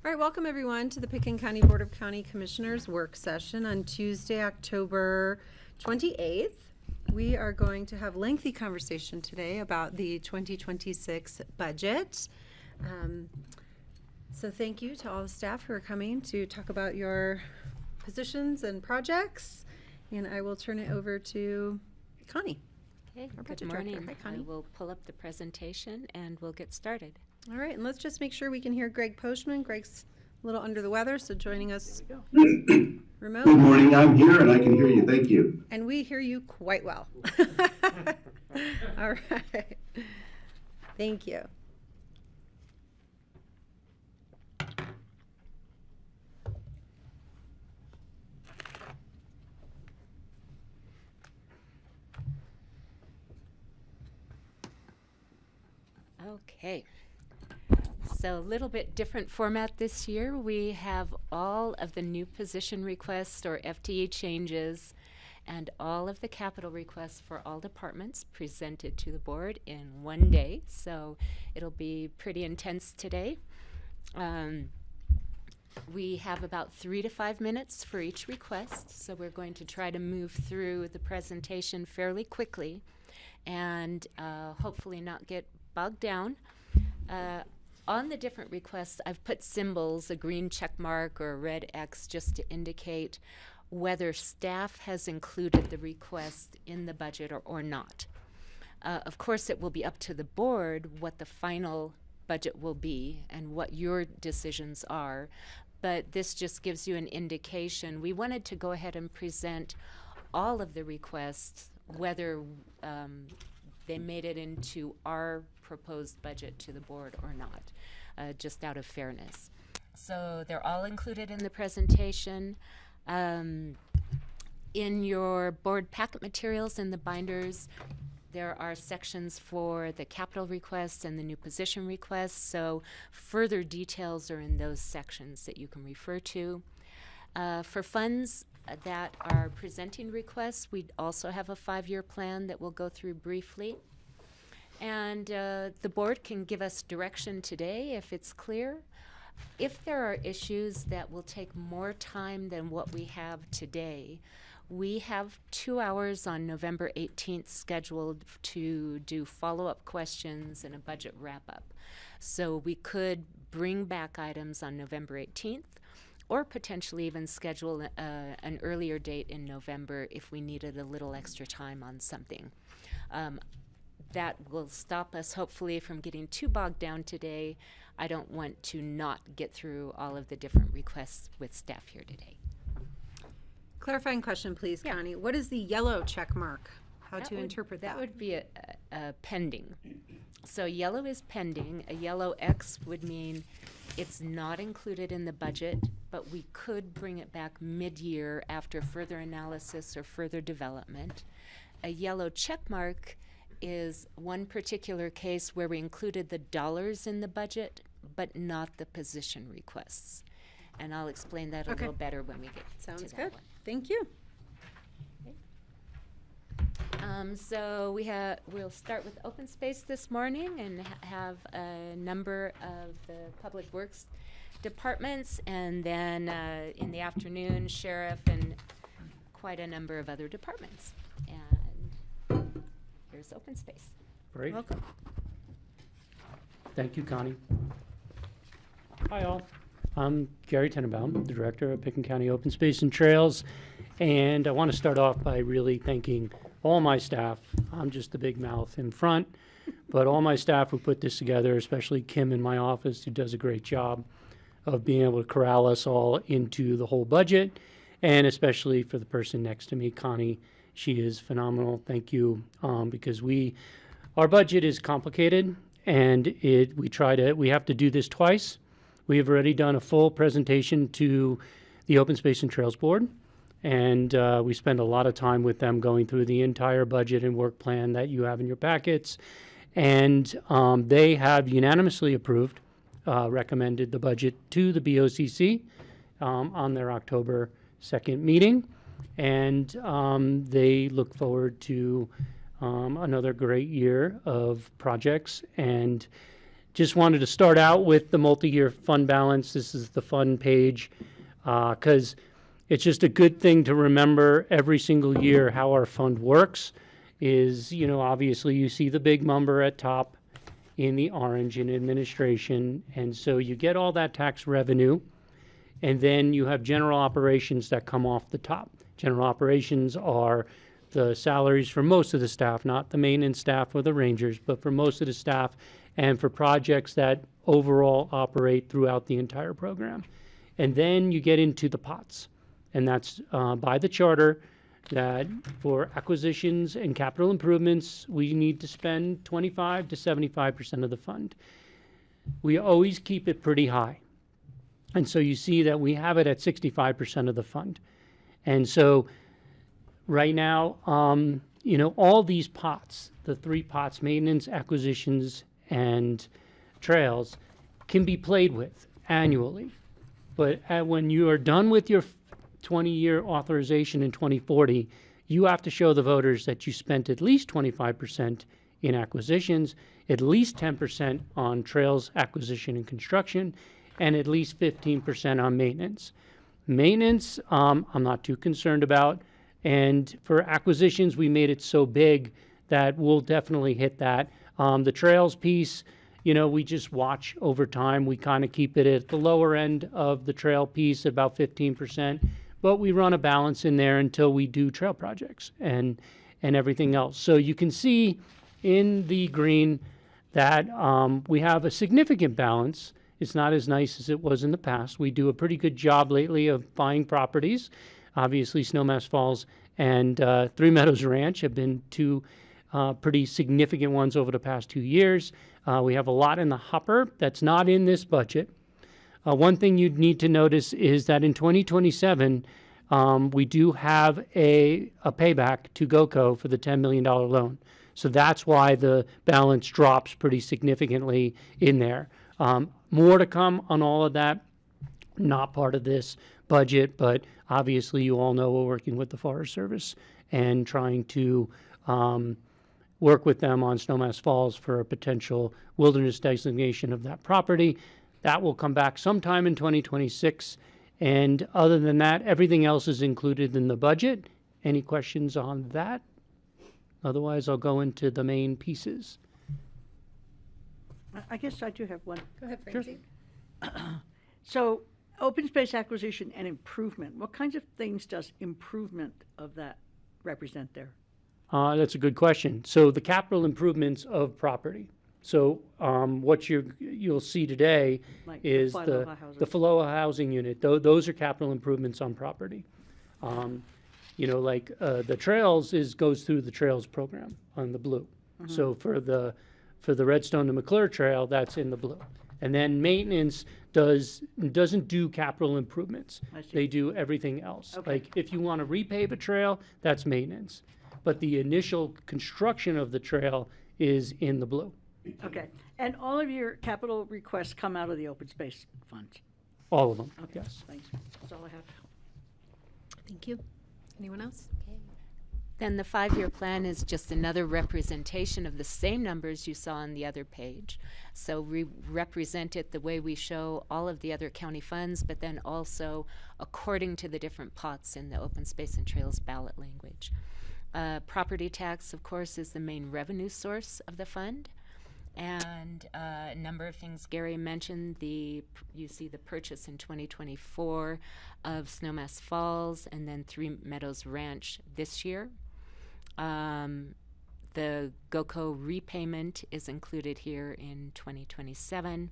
All right, welcome everyone to the Pickens County Board of County Commissioners work session on Tuesday, October 28th. We are going to have lengthy conversation today about the 2026 budget. So thank you to all the staff who are coming to talk about your positions and projects. And I will turn it over to Connie. Okay, Our good budget director. morning. Hi, Connie. I will pull up the presentation and we'll get started. All right, and let's just make sure we can hear Greg Postman. Greg's a little under the weather, so joining us remote. Good morning, I'm here and I can hear you, thank you. And we hear you quite well. All right. Thank you. Okay. So a little bit different format this year. We have all of the new position requests or FTE changes and all of the capital requests for all departments presented to the board in one day. So it'll be pretty intense today. We have about 3 to 5 minutes for each request. So we're going to try to move through the presentation fairly quickly and hopefully not get bogged down. On the different requests, I've put symbols, a green check mark or a red X, just to indicate whether staff has included the request in the budget or not. Of course, it will be up to the board what the final budget will be and what your decisions are, but this just gives you an indication. We wanted to go ahead and present all of the requests, whether they made it into our proposed budget to the board or not, just out of fairness. So they're all included in the presentation. In your board packet materials in the binders, there are sections for the capital requests and the new position requests, so further details are in those sections that you can refer to. For funds that are presenting requests, we also have a 5-year plan that we'll go through briefly. And the board can give us direction today if it's clear. If there are issues that will take more time than what we have today, we have 2 hours on November 18th scheduled to do follow-up questions and a budget wrap-up. So we could bring back items on November 18th or potentially even schedule an earlier date in November if we needed a little extra time on something. That will stop us, hopefully, from getting too bogged down today. I don't want to not get through all of the different requests with staff here today. Clarifying question, please, Yeah. Connie. What is the yellow check mark? How to interpret that? That would be a pending. So yellow is pending. A yellow X would mean it's not included in the budget, but we could bring it back mid-year after further analysis or further development. A yellow check mark is one particular case where we included the dollars in the budget, but not the position requests. And I'll explain that a little better when we get to Sounds that good. one. Thank you. So we'll start with open space this morning and have a number of the public works departments, and then in the afternoon, sheriff and quite a number of other departments. And here's open space. Great. Welcome. Thank you, Connie. Hi, all. I'm Gary Tenenbaum, the Director of Pickens County Open Space and Trails, and I want to start off by really thanking all my staff. I'm just the big mouth in front, but all my staff who put this together, especially Kim in my office, who does a great job of being able to corral us all into the whole budget, and especially for the person next to me, Connie. She is phenomenal. Thank you, because our budget is complicated, and we have to do this twice. We have already done a full presentation to the Open Space and Trails Board, and we spend a lot of time with them going through the entire budget and work plan that you have in your packets. And they have unanimously recommended the budget to the BoCC on their October 2nd meeting. And they look forward to another great year of projects. And just wanted to start out with the multi-year fund balance. This is the fund page, because it's just a good thing to remember every single year how our fund works. Is, obviously you see the big number at top in the orange in administration, and so you get all that tax revenue, and then you have general operations that come off the top. General operations are the salaries for most of the staff, not the maintenance staff or the rangers, but for most of the staff and for projects that overall operate throughout the entire program. And then you get into the pots, and that's by the charter that for acquisitions and capital improvements, we need to spend 25 to 75% of the fund. We always keep it pretty high. And so you see that we have it at 65% of the fund. And so right now, all these pots, the three pots, maintenance, acquisitions, and trails, can be played with annually. But when you are done with your 20-year authorization in 2040, you have to show the voters that you spent at least 25% in acquisitions, at least 10% on trails acquisition and construction, and at least 15% on maintenance. Maintenance, I'm not too concerned about. And for acquisitions, we made it so big that we'll definitely hit that. The trails piece, we just watch over time. We kind of keep it at the lower end of the trail piece, about 15%. But we run a balance in there until we do trail projects and everything else. So you can see in the green that we have a significant balance. It's not as nice as it was in the past. We do a pretty good job lately of buying properties. Obviously, Snowmass Falls and Three Meadows Ranch have been two pretty significant ones over the past 2 years. We have a lot in the hopper that's not in this budget. One thing you'd need to notice is that in 2027, we do have a payback to GoCo for the $10 million loan. So that's why the balance drops pretty significantly in there. More to come on all of that, not part of this budget, but obviously you all know we're working with the Forest Service and trying to work with them on Snowmass Falls for a potential wilderness designation of that property. That will come back sometime in 2026. And other than that, everything else is included in the budget. Any questions on that? Otherwise, I'll go into the main pieces. I guess I do have one. Go ahead, Francie. So, open space acquisition and improvement. What kinds of things does improvement of that represent there? That's a good question. So the capital improvements of property. So what you'll see today Like is the Faloa housing unit. Those are capital improvements on property. The trails goes through the trails program on the blue. Mm-hmm. So for the Redstone to McClure Trail, that's in the blue. And then maintenance doesn't do capital improvements. They do everything else. Okay. Like if you want to repave a trail, that's maintenance. But the initial construction of the trail is in the blue. Okay. And all of your capital requests come out of the open space funds? All of them, Okay. yes. Thanks. That's all I have. Thank you. Anyone else? Okay. Then the 5-year plan is just another representation of the same numbers you saw on the other page. So we represent it the way we show all of the other county funds, but then also according to the different pots in the open space and trails ballot language. Property tax, of course, is the main revenue source of the fund. And a number of things Gary mentioned, you see the purchase in 2024 of Snowmass Falls and then Three Meadows Ranch this year. The GoCo repayment is included here in 2027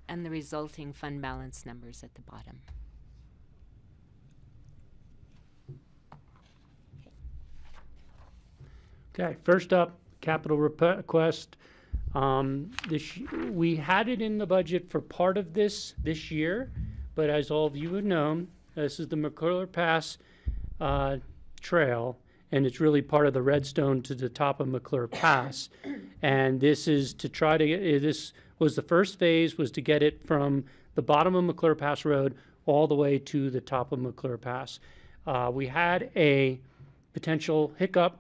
and the resulting fund balance numbers at the bottom. Okay, first up, capital request. We had it in the budget for part of this year, but as all of you have known, this is the McClure Pass trail, and it's really part of the Redstone to the top of McClure Pass. And this is to try to get, this was the first phase, was to get it from the bottom of McClure Pass Road all the way to the top of McClure Pass. We had a potential hiccup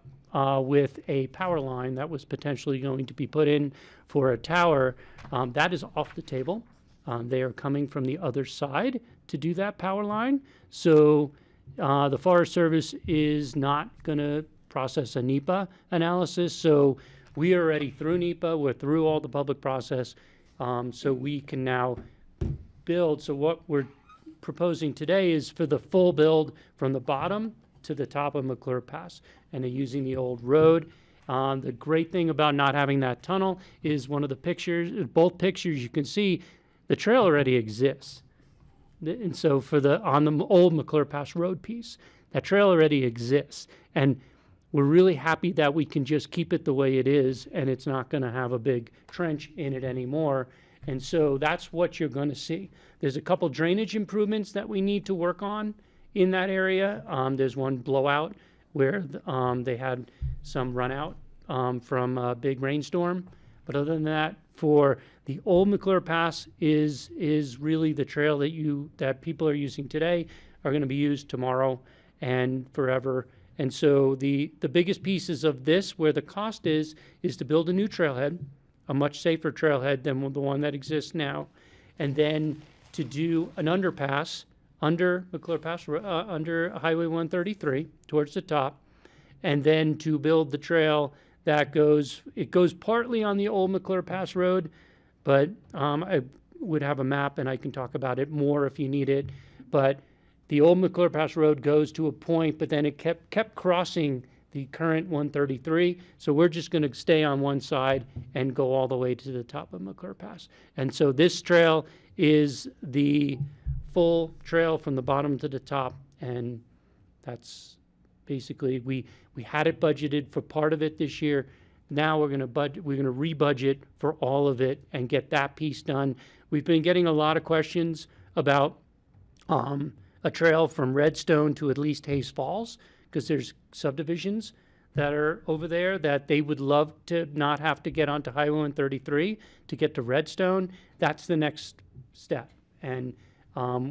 with a power line that was potentially going to be put in for a tower. That is off the table. They are coming from the other side to do that power line. So the Forest Service is not going to process a NEPA analysis. So we are already through NEPA. We're through all the public process. So we can now build. So what we're proposing today is for the full build from the bottom to the top of McClure Pass, and they're using the old road. The great thing about not having that tunnel is one of the pictures, both pictures you can see, the trail already exists. And so for on the old McClure Pass road piece, that trail already exists. And we're really happy that we can just keep it the way it is, and it's not going to have a big trench in it anymore. And so that's what you're going to see. There's a couple drainage improvements that we need to work on in that area. There's one blowout where they had some run out from a big rainstorm. But other than that, for the old McClure Pass is really the trail that people are using today, are going to be used tomorrow and forever. And so the biggest pieces of this, where the cost is to build a new trailhead, a much safer trailhead than the one that exists now, and then to do an underpass under McClure Pass, under Highway 133 towards the top, and then to build the trail that goes partly on the old McClure Pass Road, but I would have a map and I can talk about it more if you need it. But the old McClure Pass Road goes to a point, but then it kept crossing the current 133. So we're just going to stay on one side and go all the way to the top of McClure Pass. And so this trail is the full trail from the bottom to the top, and that's basically, we had it budgeted for part of it this year. Now we're going to re-budget for all of it and get that piece done. We've been getting a lot of questions about a trail from Redstone to at least Hayes Falls, because there's subdivisions that are over there that they would love to not have to get onto Highway 133 to get to Redstone. That's the next step. And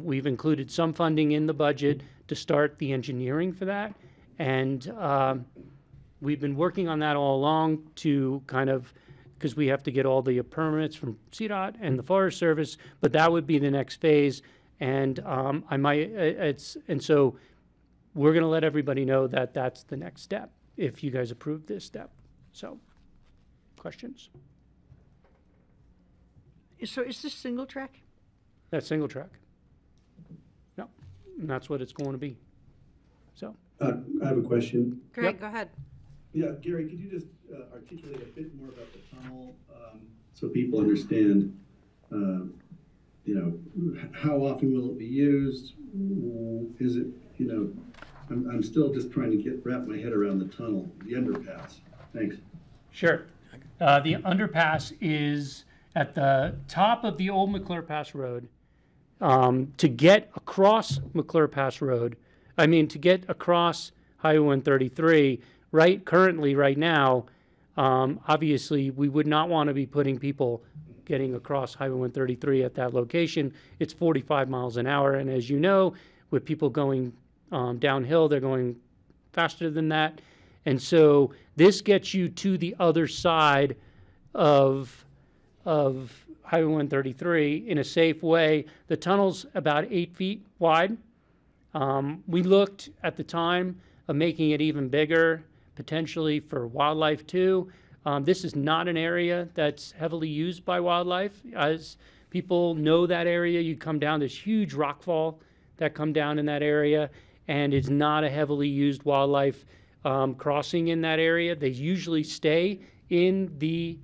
we've included some funding in the budget to start the engineering for that. And we've been working on that all along to kind of, because we have to get all the permits from CDOT and the Forest Service, but that would be the next phase. And so we're going to let everybody know that that's the next step if you guys approve this step. So, questions? So is this single track? That's single track. No, and that's what it's going to be. So. I have a question. Greg, Yep. go ahead. Yeah, Gary, could you just articulate a bit more about the tunnel so people understand, how often will it be used? Is it, I'm still just trying to wrap my head around the tunnel, the underpass. Thanks. Sure. The underpass is at the top of the old McClure Pass Road. To get across McClure Pass Road, to get across Highway 133, right now, obviously, we would not want to be putting people getting across Highway 133 at that location. It's 45 miles an hour, and as you know, with people going downhill, they're going faster than that. And so this gets you to the other side of Highway 133 in a safe way. The tunnel's about 8 feet wide. We looked at the time of making it even bigger, potentially for wildlife too. This is not an area that's heavily used by wildlife. As people know that area, you come down, there's huge rockfall that come down in that area, and it's not a heavily used wildlife crossing in that area. They usually stay in the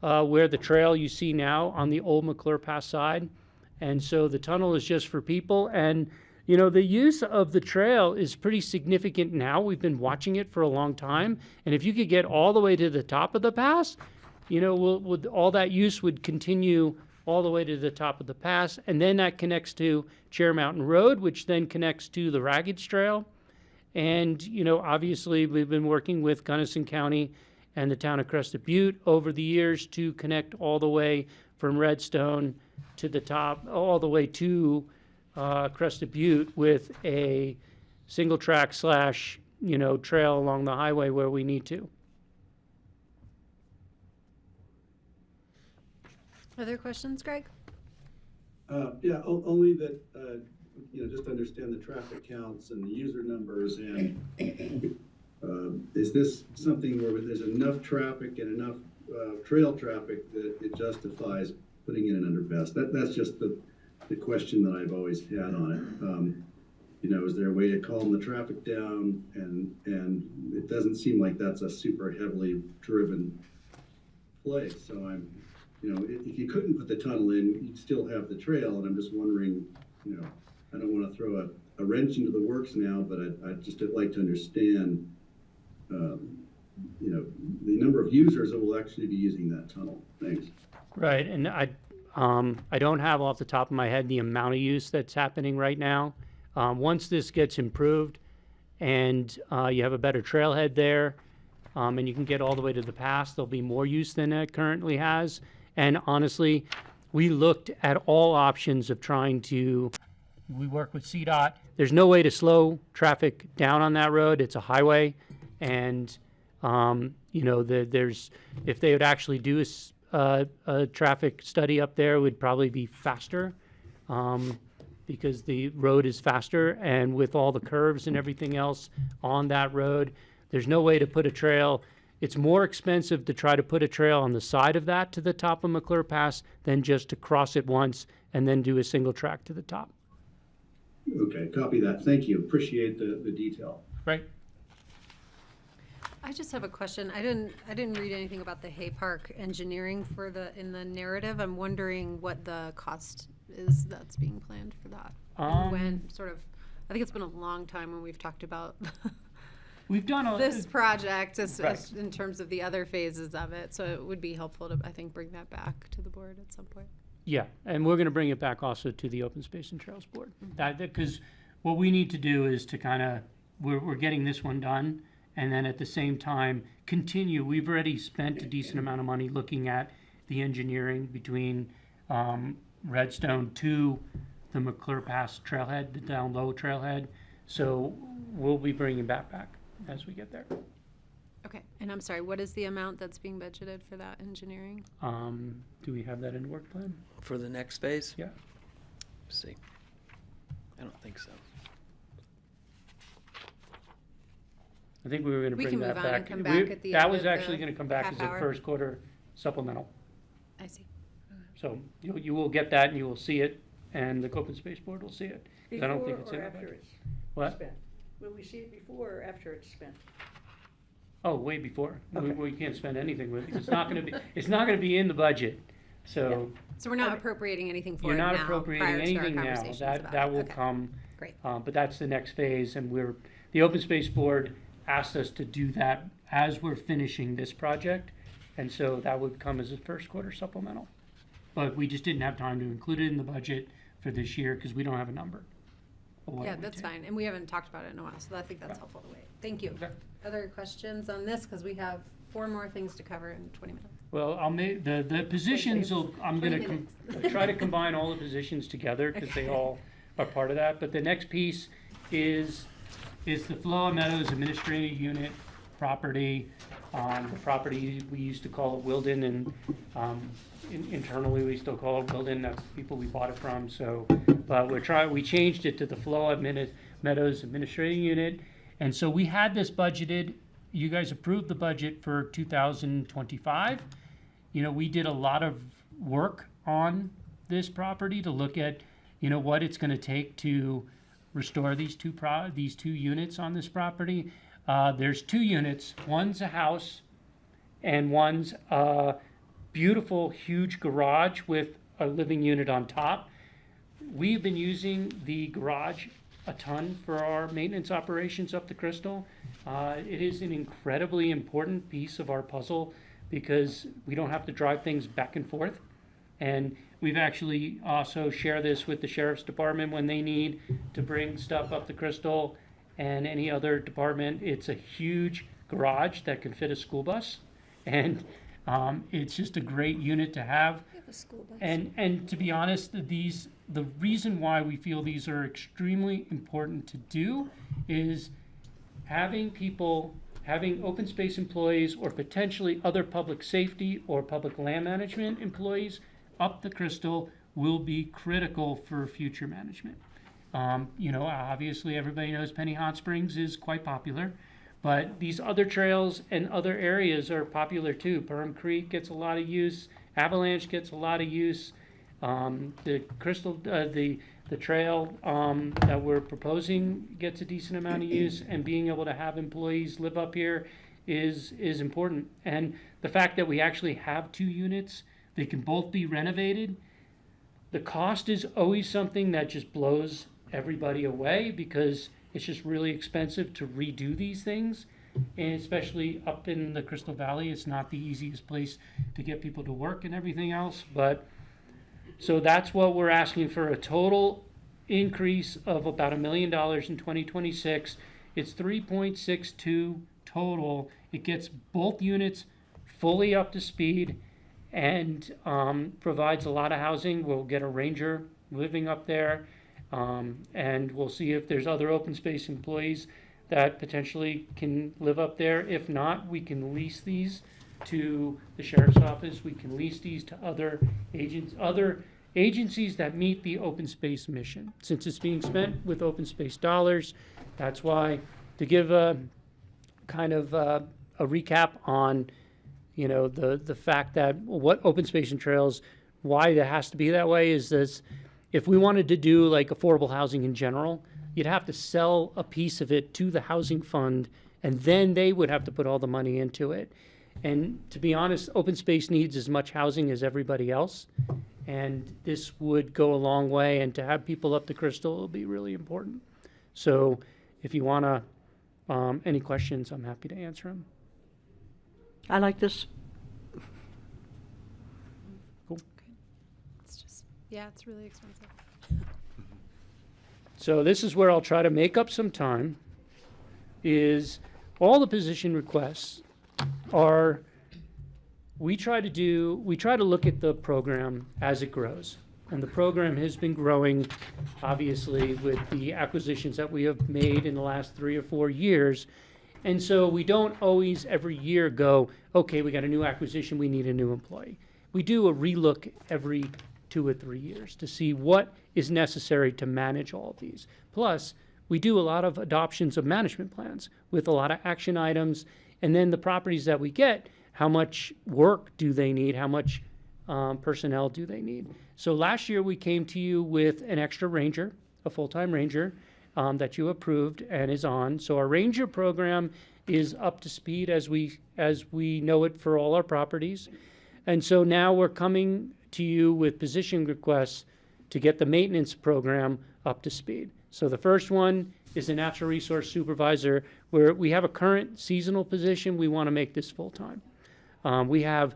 where the trail you see now on the old McClure Pass side. And so the tunnel is just for people. And the use of the trail is pretty significant now. We've been watching it for a long time. And if you could get all the way to the top of the pass, all that use would continue all the way to the top of the pass. And then that connects to Chair Mountain Road, which then connects to the Raggeds Trail. And, obviously we've been working with Gunnison County and the town of Crested Butte over the years to connect all the way from Redstone to the top, all the way to Crested Butte with a single track / trail along the highway where we need to. Other questions, Greg? Yeah, only that, just to understand the traffic counts and the user numbers, and is this something where there's enough traffic and enough trail traffic that it justifies putting in an underpass? That's just the question that I've always had on it. Is there a way to calm the traffic down? And it doesn't seem like that's a super heavily driven place. So if you couldn't put the tunnel in, you'd still have the trail. And I'm just wondering, I don't want to throw a wrench into the works now, but I'd just like to understand, the number of users that will actually be using that tunnel. Thanks. Right, and I don't have off the top of my head the amount of use that's happening right now. Once this gets improved and you have a better trailhead there, and you can get all the way to the pass, there'll be more use than it currently has. And honestly, we looked at all options of we work with CDOT. There's no way to slow traffic down on that road. It's a highway. And, if they would actually do a traffic study up there, it would probably be faster because the road is faster. And with all the curves and everything else on that road, there's no way to put a trail. It's more expensive to try to put a trail on the side of that to the top of McClure Pass than just to cross it once and then do a single track to the top. Okay, copy that. Thank you. Appreciate the detail. Right. I just have a question. I didn't read anything about the Hay Park engineering in the narrative. I'm wondering what the cost is that's being planned for that. And when I think it's been a long time when we've talked about We've done this project as Right. in terms of the other phases of it. So it would be helpful to, I think, bring that back to the board at some point. Yeah, and we're going to bring it back also to the Open Space and Trails Board. Because what we need to do is to we're getting this one done, and then at the same time continue. We've already spent a decent amount of money looking at the engineering between Redstone to the McClure Pass trailhead, the down low trailhead. So we'll be bringing that back as we get there. Okay, and I'm sorry, what is the amount that's being budgeted for that engineering? Do we have that in the work plan? For the next phase? Yeah. Let's see. I don't think so. I think we were going to We bring can that move on and back. come back at the That end was of actually the going to come back half as a hour. first quarter supplemental. I see. So you will get that and you will see it, and the Open Space Board will see it. I don't think it's in Before or the after budget. it's What? spent? Will we see it before or after it's spent? Oh, way before. Okay. We can't spend anything with it. It's not going to be in the budget. So So we're not appropriating anything for you're it not now appropriating prior to our anything now. conversations about That it. will Okay, come. Great. But that's the next phase, and the Open Space Board asked us to do that as we're finishing this project, and so that would come as a first quarter supplemental. But we just didn't have time to include it in the budget for this year because we don't have a number. of what it Yeah, would that's take. fine, and we haven't talked about it in a while, so I think that's helpful to wait. Thank you. Okay. Other questions on this, because we have 4 more things to cover in 20 minutes. Well, I'll make, the positions, I'm 20 gonna try to combine all the positions together, because they all are part of that, but the next piece is the Floa Meadows Administrative Unit property. The property, we used to call it Wilden, and, internally, we still call it Wilden, that's the people we bought it from, so, but we changed it to the Floa Meadows Administrative Unit, and so we had this budgeted. You guys approved the budget for 2025. We did a lot of work on this property to look at, what it's going to take to restore these two units on this property. There's 2 units. One's a house, and one's a beautiful, huge garage with a living unit on top. We've been using the garage a ton for our maintenance operations up the Crystal. It is an incredibly important piece of our puzzle because we don't have to drive things back and forth. And we've actually also share this with the Sheriff's Department when they need to bring stuff up the Crystal and any other department. It's a huge garage that can fit a school bus. And it's just a great unit to have. And to be honest, the reason why we feel these are extremely important to do is having open space employees or potentially other public safety or public land management employees up the Crystal will be critical for future management. Obviously everybody knows Penny Hot Springs is quite popular, but these other trails and other areas are popular too. Perham Creek gets a lot of use, Avalanche gets a lot of use. The trail that we're proposing gets a decent amount of use, and being able to have employees live up here is important. And the fact that we actually have 2 units, they can both be renovated. The cost is always something that just blows everybody away because it's just really expensive to redo these things. And especially up in the Crystal Valley, it's not the easiest place to get people to work and everything else. But so that's what we're asking for, a total increase of about $1 million in 2026. It's 3.62 total. It gets both units fully up to speed and provides a lot of housing. We'll get a ranger living up there, and we'll see if there's other open space employees that potentially can live up there. If not, we can lease these to the sheriff's office. We can lease these to other agencies that meet the open space mission. Since it's being spent with open space dollars, that's why, to give a kind of a recap on the fact that what open space and trails, why that has to be that way is this: if we wanted to do like affordable housing in general, you'd have to sell a piece of it to the housing fund, and then they would have to put all the money into it. And to be honest, open space needs as much housing as everybody else, and this would go a long way, and to have people up the Crystal will be really important. So if you want to, any questions, I'm happy to answer them. I like this. It's really expensive. So this is where I'll try to make up some time, is all the position requests are, we try to look at the program as it grows. And the program has been growing, obviously, with the acquisitions that we have made in the last 3 or 4 years. And so we don't always every year go, okay, we got a new acquisition, we need a new employee. We do a relook every 2 or 3 years to see what is necessary to manage all of these. Plus, we do a lot of adoptions of management plans with a lot of action items, and then the properties that we get, how much work do they need, how much personnel do they need. So last year we came to you with an extra ranger, a full-time ranger, that you approved and is on. So our ranger program is up to speed as we know it for all our properties. And so now we're coming to you with position requests to get the maintenance program up to speed. So the first one is a natural resource supervisor, where we have a current seasonal position. We want to make this full-time. We have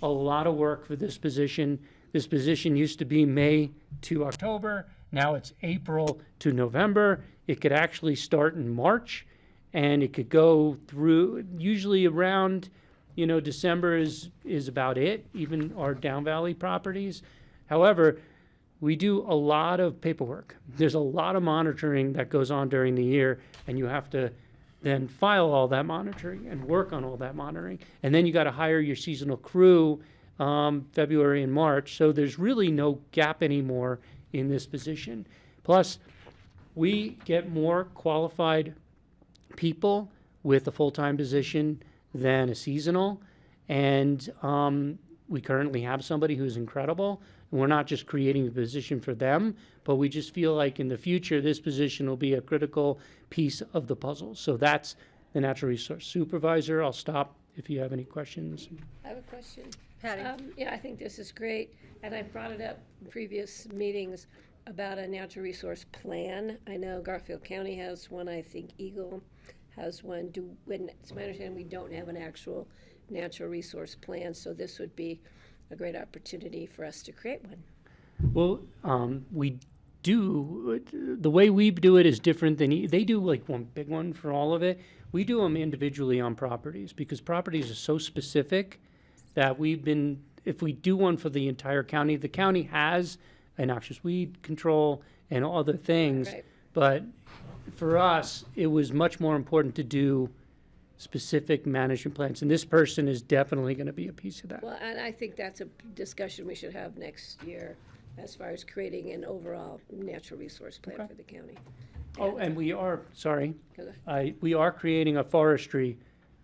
a lot of work for this position. This position used to be May to October. Now it's April to November. It could actually start in March, and it could go through usually around, December is about it, even our Down Valley properties. However, we do a lot of paperwork. There's a lot of monitoring that goes on during the year, and you have to then file all that monitoring and work on all that monitoring. And then you got to hire your seasonal crew February and March. So there's really no gap anymore in this position. Plus, we get more qualified people with a full-time position than a seasonal. And we currently have somebody who's incredible. And we're not just creating a position for them, but we just feel like in the future, this position will be a critical piece of the puzzle. So that's the natural resource supervisor. I'll stop if you have any questions. I have a question. Patty? I think this is great, and I've brought it up in previous meetings about a natural resource plan. I know Garfield County has one, I think Eagle has one. It's my understanding we don't have an actual natural resource plan, so this would be a great opportunity for us to create one. Well, we do. The way we do it is different than they do. Like one big one for all of it. We do them individually on properties because properties are so specific that if we do one for the entire county, the county has a noxious weed control and other things. Right. But for us, it was much more important to do specific management plans, and this person is definitely going to be a piece of that. Well, and I think that's a discussion we should have next year as far as creating an overall natural resource plan Okay. for the county. Oh, and we are, sorry, Okay. we are creating a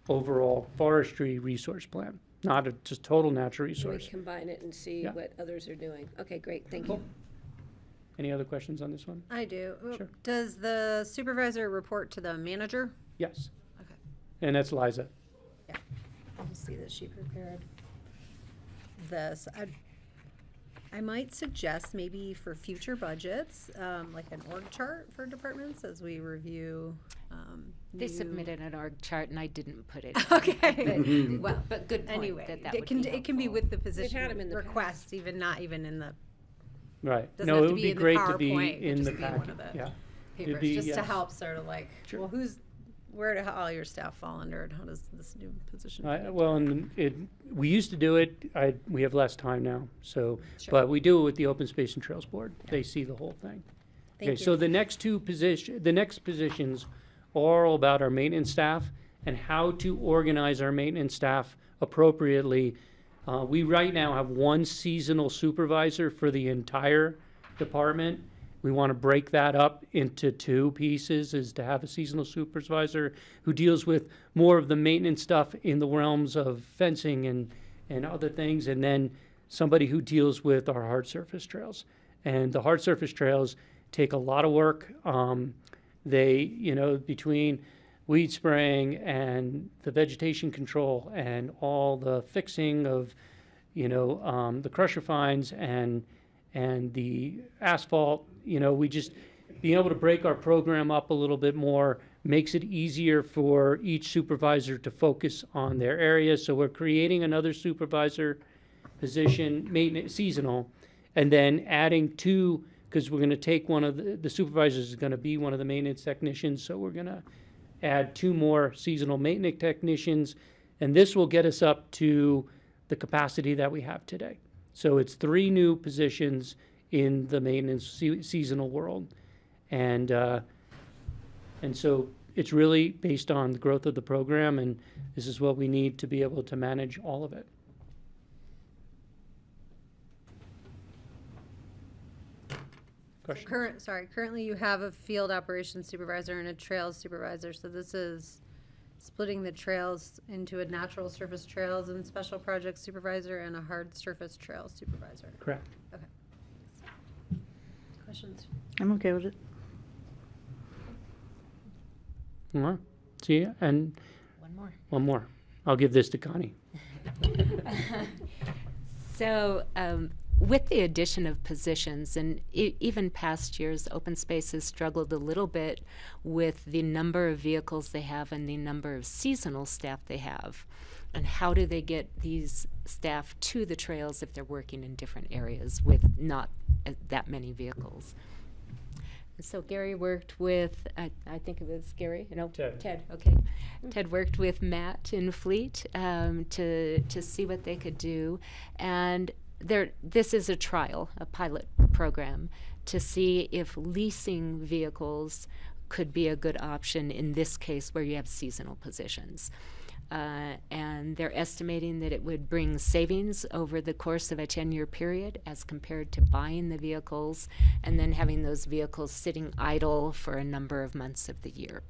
overall forestry resource plan, not a just total natural We resource. combine it and see Yeah. what others are doing. Okay, great, thank Cool. you. Any other questions on this one? I do. Sure. Does the supervisor report to the manager? Yes. Okay. And that's Liza. I just see that she prepared this. I might suggest maybe for future budgets, like an org chart for departments as we review. They new- submitted an org chart and I didn't put it. Okay. Well, But good point anyway, that it would can, be it can be helpful. with the position had 'em in the request, even not even in the Right. Doesn't No, have it to would be be in the great to be PowerPoint, it could in just the be in one packet. of the Yeah. papers, be- just to yes. help sort of like, Sure. well, where do all your staff fall under and how does this new position? fit? Well, and we used to do it, we have less time now, so, Sure. but we do it with the Open Space and Trails Board. They see the whole thing. Thank Okay, so you. the next positions are all about our maintenance staff and how to organize our maintenance staff appropriately. We right now have one seasonal supervisor for the entire department. We want to break that up into two pieces, is to have a seasonal supervisor who deals with more of the maintenance stuff in the realms of fencing and other things, and then somebody who deals with our hard surface trails. And the hard surface trails take a lot of work. Between weed spraying and the vegetation control and all the fixing of, the crusher fines and the asphalt, we just, being able to break our program up a little bit more makes it easier for each supervisor to focus on their area. So we're creating another supervisor position, maintenance, seasonal, and then adding two, because we're gonna take one of the supervisors is gonna be one of the maintenance technicians, so we're gonna add two more seasonal maintenance technicians, and this will get us up to the capacity that we have today. So it's 3 new positions in the maintenance seasonal world. And so it's really based on the growth of the program, and this is what we need to be able to manage all of it. Question? Currently you have a field operations supervisor and a trails supervisor, so this is splitting the trails into a natural surface trails and special projects supervisor and a hard surface trails supervisor. Correct. Questions? I'm okay with it. Well, see, and One more. one more. I'll give this to Connie. So, with the addition of positions, and even past years, Open Space has struggled a little bit with the number of vehicles they have and the number of seasonal staff they have. And how do they get these staff to the trails if they're working in different areas with not that many vehicles? And so Gary worked with, I think it was Gary, Ted. Okay. Ted worked with Matt in Fleet to see what they could do. And this is a trial, a pilot program, to see if leasing vehicles could be a good option in this case where you have seasonal positions. And they're estimating that it would bring savings over the course of a 10-year period as compared to buying the vehicles and then having those vehicles sitting idle for a number of months of the year.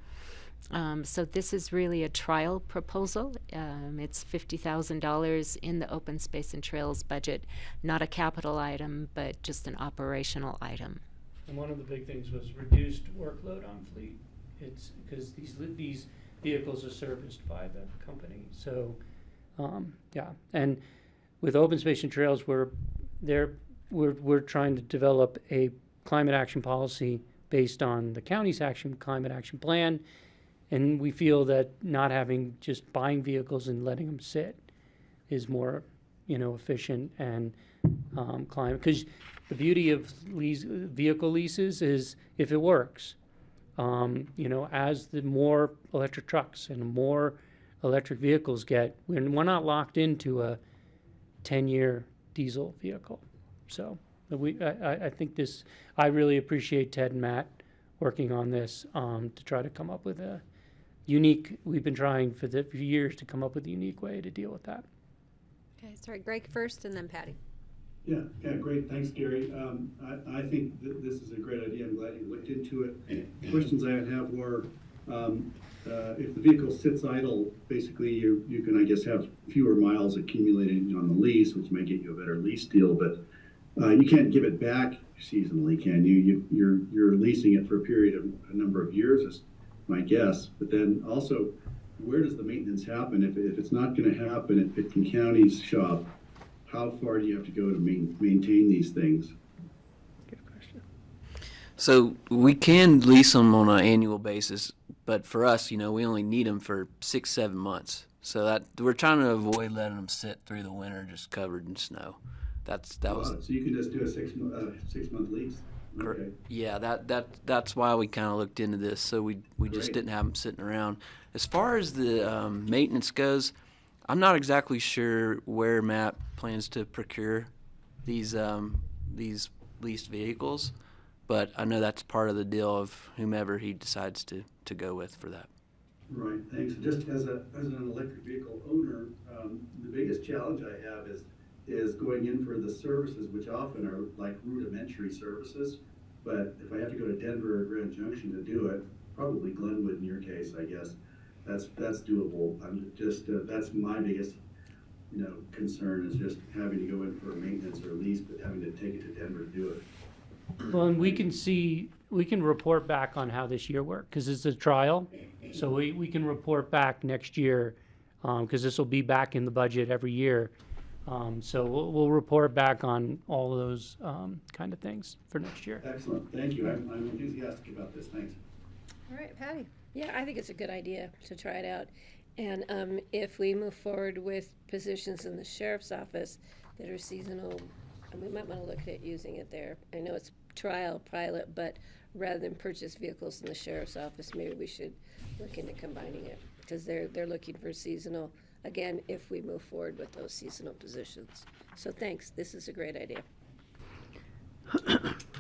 So this is really a trial proposal. It's $50,000 in the Open Space and Trails budget, not a capital item, but just an operational item. And one of the big things was reduced workload on Fleet. It's because these vehicles are serviced by the company. So, yeah. And with Open Space and Trails, we're trying to develop a climate action policy based on the county's climate action plan. And we feel that not having just buying vehicles and letting them sit is more, efficient and climate. Because the beauty of vehicle leases is if it works. As the more electric trucks and more electric vehicles we're not locked into a 10-year diesel vehicle. So I think I really appreciate Ted and Matt working on this to try to come up with we've been trying for years to come up with a unique way to deal with that. Okay, sorry, Greg first and then Patty. Yeah, great. Thanks, Gary. I think that this is a great idea. I'm glad you looked into it. Questions I would have were, if the vehicle sits idle, basically you can, I guess, have fewer miles accumulated on the lease, which may get you a better lease deal, but you can't give it back seasonally, can you? You're leasing it for a period of a number of years, is my guess. But then also, where does the maintenance happen? If it's not going to happen at Pitkin County's shop, how far do you have to go to maintain these things? Good question. So we can lease them on an annual basis, but for us, we only need them for 6-7 months. So that we're trying to avoid letting them sit through the winter just covered in snow. That was So you can just do a 6-month lease? Okay. Yeah, that's why we kind of looked into this. So we just Great. didn't have them sitting around. As far as the maintenance goes, I'm not exactly sure where Matt plans to procure these leased vehicles, but I know that's part of the deal of whomever he decides to go with for that. Right, thanks. Just as an electric vehicle owner, the biggest challenge I have is going in for the services, which often are like rudimentary services. But if I have to go to Denver or Grand Junction to do it, probably Glenwood in your case, I guess, that's doable. I'm just that's my biggest concern, is just having to go in for maintenance or lease, but having to take it to Denver to do it. Well, and we can report back on how this year worked, because it's a trial. So we can report back next year, because this will be back in the budget every year. So we'll report back on all of those kind of things for next year. Excellent, thank you. I'm enthusiastic about this. Thanks. All right, Patty. Yeah, I think it's a good idea to try it out. And if we move forward with positions in the sheriff's office that are seasonal, we might want to look at using it there. I know it's trial pilot, but rather than purchase vehicles in the sheriff's office, maybe we should look into combining it, because they're looking for seasonal, again, if we move forward with those seasonal positions. So thanks, this is a great idea.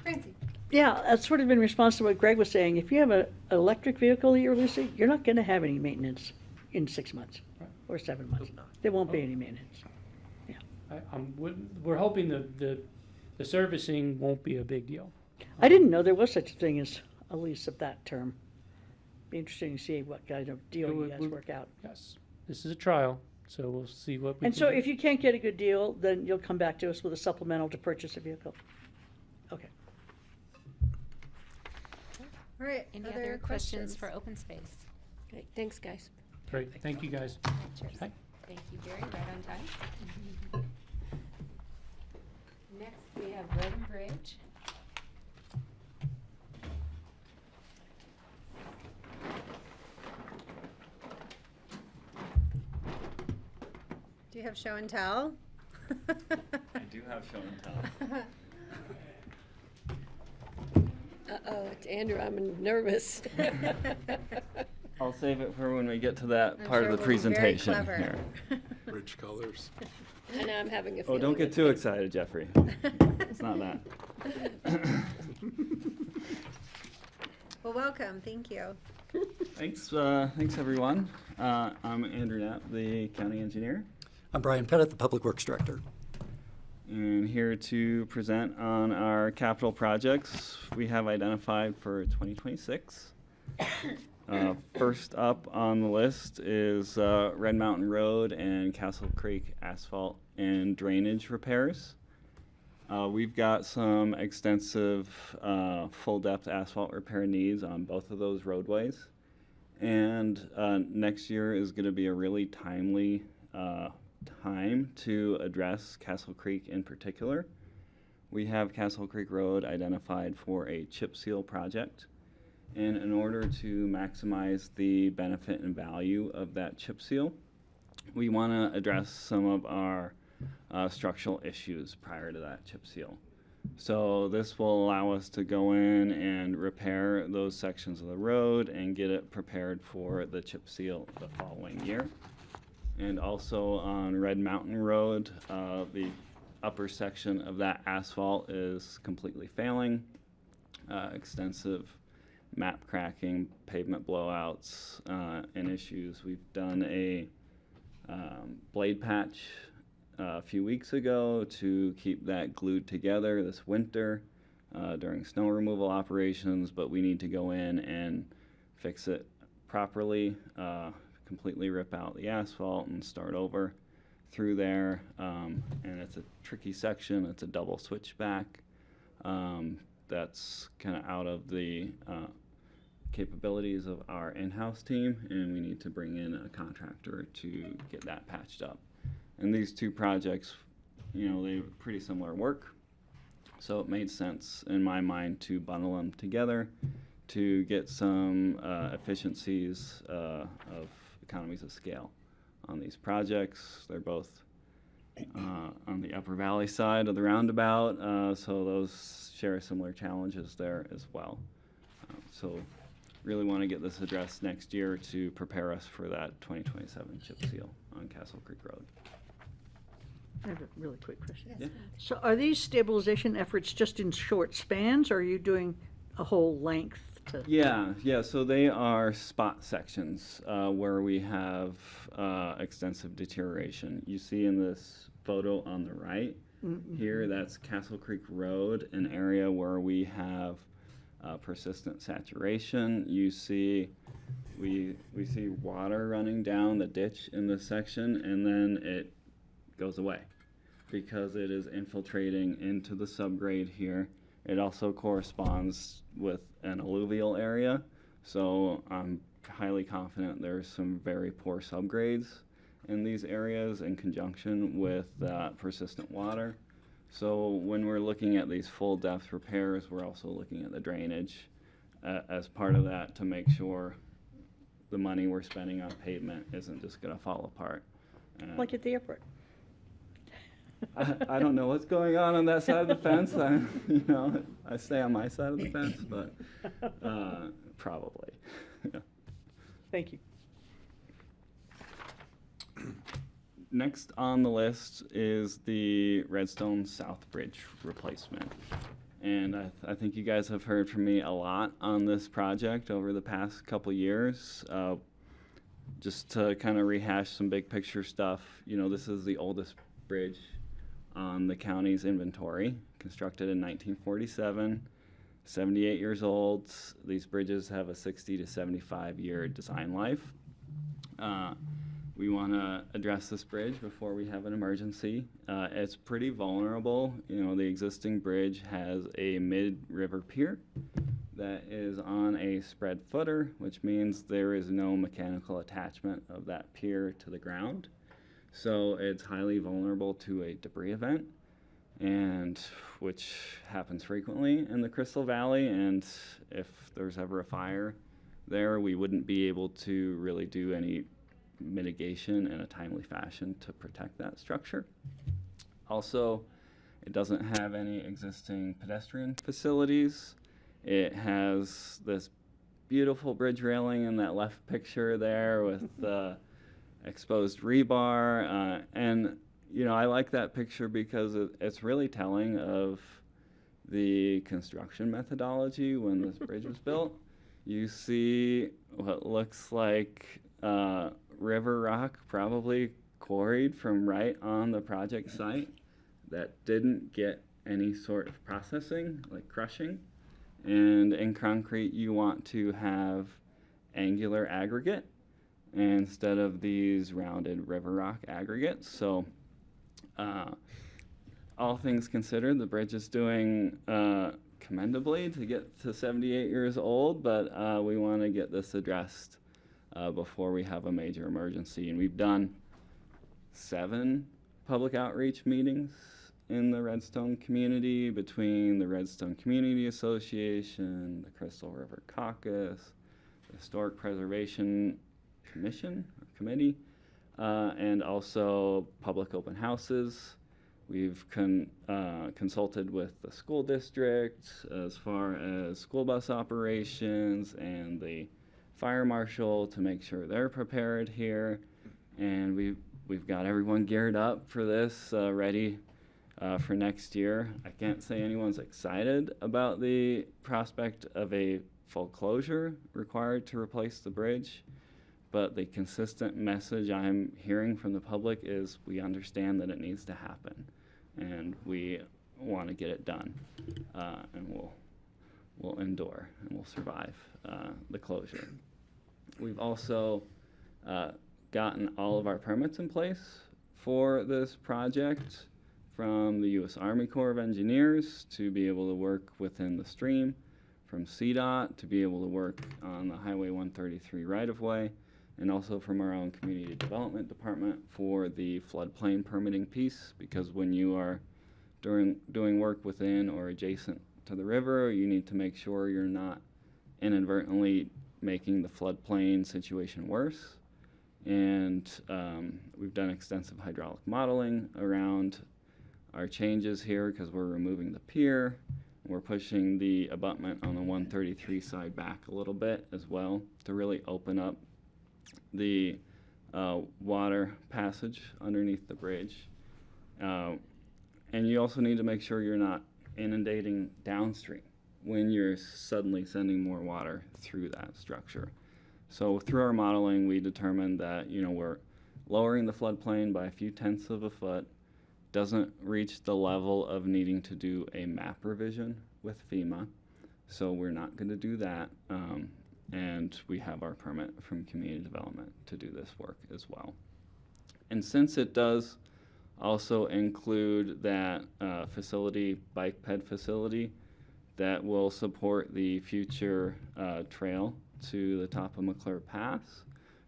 Francie. Yeah, that's sort of in response to what Greg was saying. If you have an electric vehicle that you're leasing, you're not going to have any maintenance in 6 months or 7 months. There won't be any maintenance. We're hoping the servicing won't be a big deal. I didn't know there was such a thing as a lease of that term. Be interesting to see what kind of deal you guys work out. Yes, this is a trial, so we'll see what we And can so do. if you can't get a good deal, then you'll come back to us with a supplemental to purchase a vehicle. Okay. All right, Any other questions for open space? Great, thanks, guys. Great, thank you guys. Cheers. Hi. Thank you, Gary, right on time. Next, we have Road and Bridge. Do you have show and tell? I do have show and tell. Uh-oh, it's Andrew, I'm nervous. I'll save it for when we get to that I'm part sure of the we'll be very presentation clever. here. Rich colors. I know, I'm having a Oh, feeling. don't get it's too gonna- excited, Jeffrey. It's not that. Well, welcome, thank you. Thanks, everyone. I'm Andrew Knapp, the county engineer, I'm Brian Pettit, the Public Works Director. and here to present on our capital projects we have identified for 2026. First up on the list is Red Mountain Road and Castle Creek asphalt and drainage repairs. We've got some extensive full-depth asphalt repair needs on both of those roadways. And next year is going to be a really timely time to address Castle Creek in particular. We have Castle Creek Road identified for a chip seal project. And in order to maximize the benefit and value of that chip seal, we want to address some of our structural issues prior to that chip seal. So this will allow us to go in and repair those sections of the road and get it prepared for the chip seal the following year. And also on Red Mountain Road, the upper section of that asphalt is completely failing. Extensive map cracking, pavement blowouts, and issues. We've done a blade patch a few weeks ago to keep that glued together this winter during snow removal operations, but we need to go in and fix it properly, completely rip out the asphalt and start over through there. And it's a tricky section. It's a double switchback. That's kind of out of the capabilities of our in-house team, and we need to bring in a contractor to get that patched up. And these two projects, you know, they have pretty similar work, so it made sense in my mind to bundle them together to get some efficiencies of economies of scale on these projects. They're both on the Upper Valley side of the roundabout, so those share similar challenges there as well. So really want to get this addressed next year to prepare us for that 2027 chip seal on Castle Creek Road. I have a really quick question. Yeah. So are these stabilization efforts just in short spans, or are you doing a whole length to? Yeah, so they are spot sections where we have extensive deterioration. You see in this photo on the right here, that's Castle Creek Road, an area where we have persistent saturation. You see, we see water running down the ditch in this section, and then it goes away because it is infiltrating into the subgrade here. It also corresponds with an alluvial area, so I'm highly confident there's some very poor subgrades in these areas in conjunction with persistent water. So when we're looking at these full depth repairs, we're also looking at the drainage as part of that to make sure the money we're spending on pavement isn't just going to fall apart. Like at the airport? I don't know what's going on that side of the fence. I stay on my side of the fence, but probably. Yeah. Thank you. Next on the list is the Redstone South Bridge replacement. And I think you guys have heard from me a lot on this project over the past couple years. Just to kind of rehash some big picture stuff, this is the oldest bridge on the county's inventory, constructed in 1947, 78 years old. These bridges have a 60 to 75 year design life. We want to address this bridge before we have an emergency. It's pretty vulnerable. The existing bridge has a mid-river pier that is on a spread footer, which means there is no mechanical attachment of that pier to the ground. So it's highly vulnerable to a debris event, and which happens frequently in the Crystal Valley. And if there's ever a fire there, we wouldn't be able to really do any mitigation in a timely fashion to protect that structure. Also, it doesn't have any existing pedestrian facilities. It has this beautiful bridge railing in that left picture there with the exposed rebar, and I like that picture because it's really telling of the construction methodology when this bridge was built. You see what looks like river rock, probably quarried from right on the project site, that didn't get any sort of processing, like crushing. And in concrete, you want to have angular aggregate instead of these rounded river rock aggregates. So all things considered, the bridge is doing commendably to get to 78 years old, but we want to get this addressed before we have a major emergency. And we've done 7 public outreach meetings in the Redstone community between the Redstone Community Association, the Crystal River Caucus, the Historic Preservation Commission or Committee, and also public open houses. We've consulted with the school district as far as school bus operations and the fire marshal to make sure they're prepared here. And we've got everyone geared up for this, ready for next year. I can't say anyone's excited about the prospect of a full closure required to replace the bridge, but the consistent message I'm hearing from the public is we understand that it needs to happen, and we want to get it done, and we'll endure and we'll survive the closure. We've also gotten all of our permits in place for this project, from the U.S. Army Corps of Engineers to be able to work within the stream, from CDOT to be able to work on the Highway 133 right-of-way, and also from our own Community Development Department for the floodplain permitting piece, because when you are doing work within or adjacent to the river, you need to make sure you're not inadvertently making the floodplain situation worse. And we've done extensive hydraulic modeling around our changes here, because we're removing the pier. We're pushing the abutment on the 133 side back a little bit as well to really open up the water passage underneath the bridge. And you also need to make sure you're not inundating downstream when you're suddenly sending more water through that structure. So through our modeling, we determined that, we're lowering the floodplain by a few tenths of a foot, doesn't reach the level of needing to do a map revision with FEMA. So we're not going to do that. And we have our permit from community development to do this work as well. And since it does also include that facility, bike ped facility, that will support the future trail to the top of McClure Pass,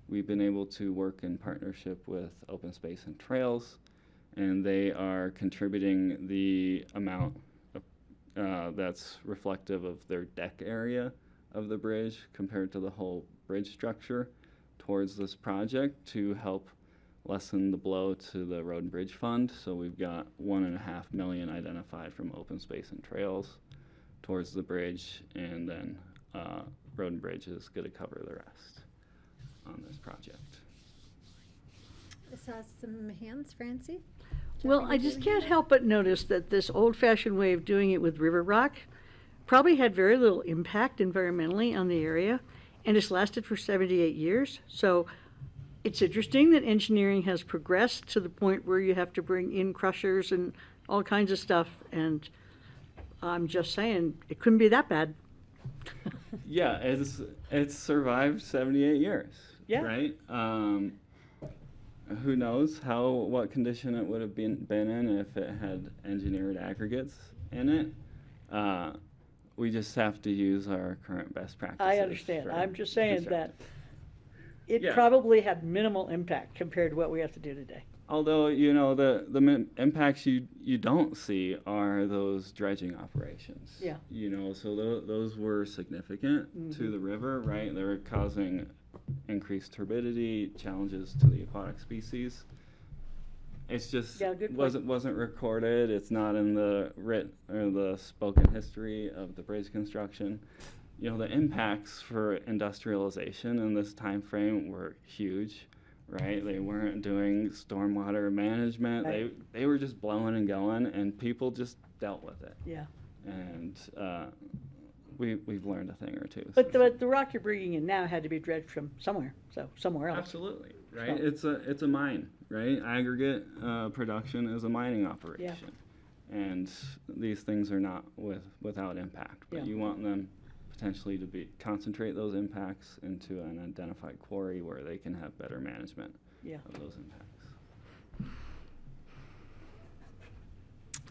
we've been able to work in partnership with Open Space and Trails, and they are contributing the amount that's reflective of their deck area of the bridge compared to the whole bridge structure towards this project to help lessen the blow to the Road and Bridge Fund. So we've got $1.5 million identified from Open Space and Trails towards the bridge, and then Road and Bridge is going to cover the rest on this project. I saw some hands, Francie. Well, I just can't help but notice that this old-fashioned way of doing it with river rock probably had very little impact environmentally on the area, and it's lasted for 78 years. So it's interesting that engineering has progressed to the point where you have to bring in crushers and all kinds of stuff, and I'm just saying, it couldn't be that bad. Yeah, it's survived 78 years. Yeah. Right? Who knows what condition it would have been in if it had engineered aggregates in it. We just have to use our current best practices. I understand. for I'm just saying that it Yeah. probably had minimal impact compared to what we have to do today. Although, the impacts you don't see are those dredging operations. Yeah. So those were significant to the river, right? They were causing increased turbidity, challenges to the aquatic species. It's just Yeah, good point. wasn't recorded. It's not in the or the spoken history of the bridge construction. The impacts for industrialization in this time frame were huge, right? They weren't doing stormwater management. Right. They were just blowing and going, and people just dealt with it. Yeah. And we've learned a thing or two. But since the rock you're bringing in now had to be dredged from somewhere, so somewhere else. Absolutely, right? So- It's a mine, right? Aggregate production is a mining operation, and these things are not without impact. But Yeah. you want them potentially to concentrate those impacts into an identified quarry where they can have better management Yeah. of those impacts.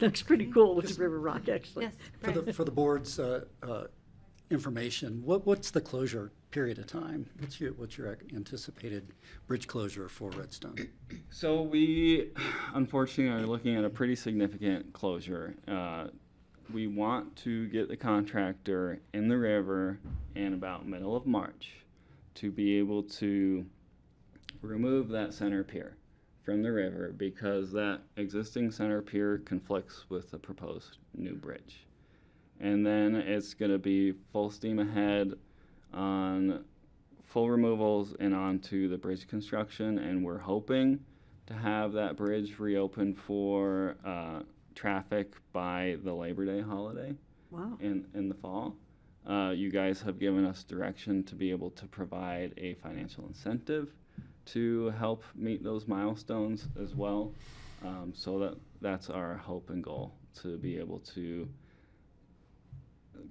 Looks pretty cool with the river rock, actually. Yes, For Brian. the board's information, what's the closure period of time? What's your anticipated bridge closure for Redstone? So we, unfortunately, are looking at a pretty significant closure. We want to get the contractor in the river in about middle of March to be able to remove that center pier from the river, because that existing center pier conflicts with the proposed new bridge. And then it's going to be full steam ahead on full removals and onto the bridge construction, and we're hoping to have that bridge reopened for traffic by the Labor Day holiday Wow. in the fall. You guys have given us direction to be able to provide a financial incentive to help meet those milestones as well. So that's our hope and goal, to be able to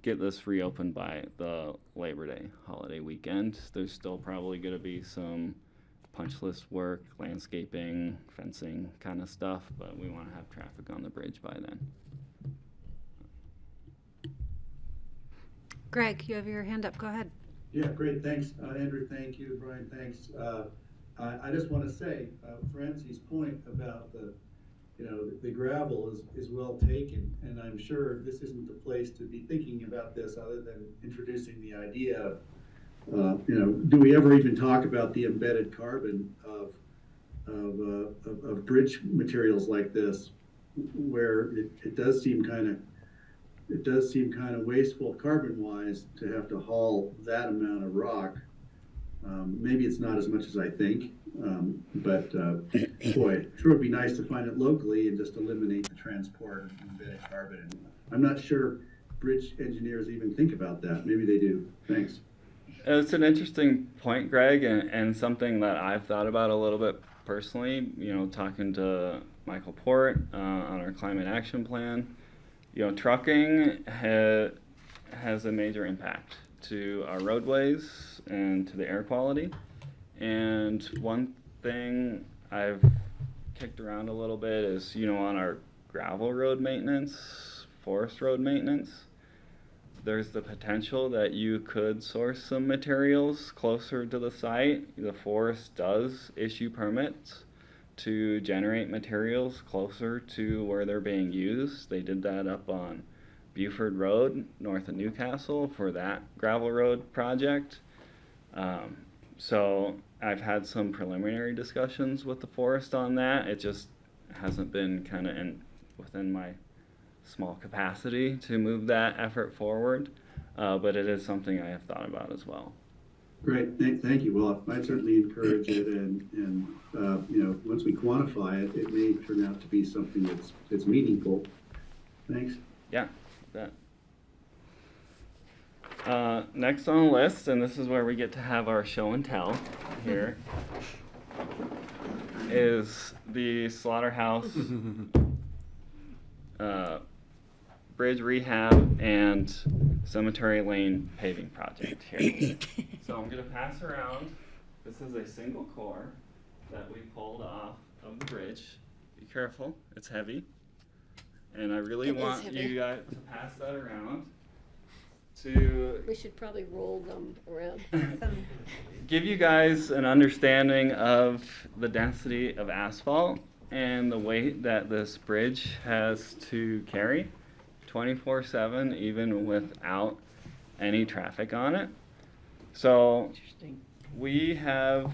get this reopened by the Labor Day holiday weekend. There's still probably going to be some punch list work, landscaping, fencing kind of stuff, but we want to have traffic on the bridge by then. Greg, you have your hand up. Go ahead. Yeah, great, thanks. Andrew, thank you. Brian, thanks. I just want to say, Francie's point about the gravel is well taken, and I'm sure this isn't the place to be thinking about this other than introducing the idea of, do we ever even talk about the embedded carbon of bridge materials like this, where it does seem kind of wasteful carbon-wise to have to haul that amount of rock. Maybe it's not as much as I think, but boy, sure would be nice to find it locally and just eliminate the transport of embedded carbon. I'm not sure bridge engineers even think about that. Maybe they do. Thanks. It's an interesting point, Greg, and something that I've thought about a little bit personally, talking to Michael Port on our climate action plan. Trucking has a major impact to our roadways and to the air quality. And one thing I've kicked around a little bit is, on our gravel road maintenance, forest road maintenance, there's the potential that you could source some materials closer to the site. The forest does issue permits to generate materials closer to where they're being used. They did that up on Buford Road, north of Newcastle, for that gravel road project. So I've had some preliminary discussions with the forest on that. It just hasn't been kind of within my small capacity to move that effort forward, but it is something I have thought about as well. Great, thank you. Well, I certainly encourage it, and once we quantify it, it may turn out to be something that's meaningful. Thanks. Yeah, that. Next on the list, and this is where we get to have our show and tell here, is the Slaughterhouse Bridge Rehab and Cemetery Lane paving project here. So I'm going to pass around. This is a single core that we pulled off of the bridge. Be careful, it's heavy. And I really want you guys to pass that around to We should probably roll them around. give you guys an understanding of the density of asphalt and the weight that this bridge has to carry 24/7, even without any traffic on it. So we have,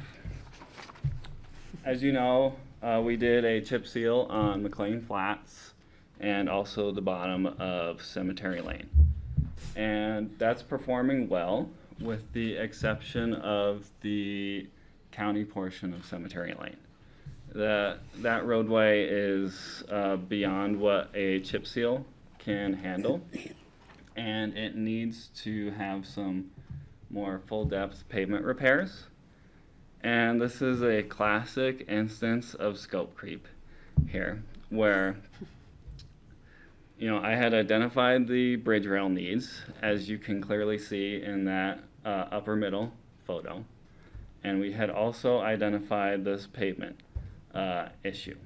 as you know, we did a chip seal on McLean Flats and also the bottom of Cemetery Lane. And that's performing well, with the exception of the county portion of Cemetery Lane. That roadway is beyond what a chip seal can handle, and it needs to have some more full depth pavement repairs. And this is a classic instance of scope creep here, where I had identified the bridge rail needs, as you can clearly see in that upper middle photo, and we had also identified this pavement issue.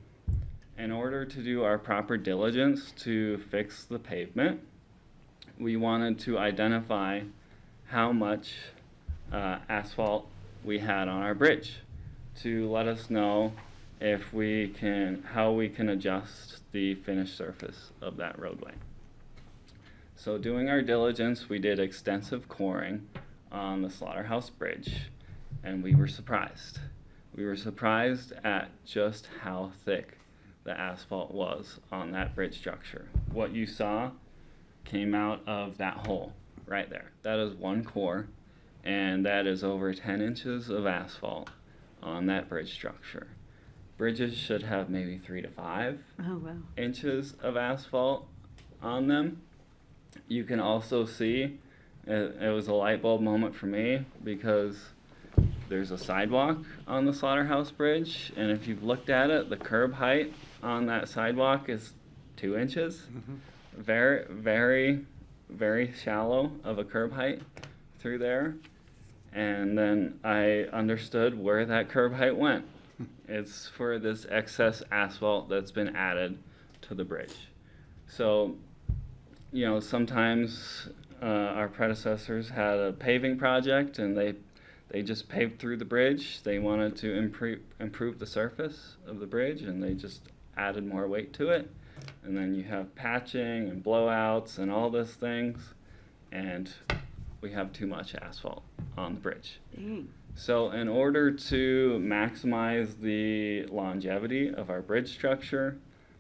In order to do our proper diligence to fix the pavement, we wanted to identify how much asphalt we had on our bridge to let us know how we can adjust the finished surface of that roadway. So doing our diligence, we did extensive coring on the Slaughterhouse Bridge, and we were surprised. We were surprised at just how thick the asphalt was on that bridge structure. What you saw came out of that hole right there. That is one core, and that is over 10 inches of asphalt on that bridge structure. Bridges should have maybe 3 to 5 inches of asphalt on them. You can also see It was a light bulb moment for me because there's a sidewalk on the Slaughterhouse Bridge, and if you've looked at it, the curb height on that sidewalk is 2 inches. Very, very, very shallow of a curb height through there. And then I understood where that curb height went. It's for this excess asphalt that's been added to the bridge. So, you know, sometimes our predecessors had a paving project and they just paved through the bridge. They wanted to improve the surface of the bridge, and they just added more weight to it. And then you have patching and blowouts and all these things, and we have too much asphalt on the bridge. Dang. So in order to maximize the longevity of our bridge structure,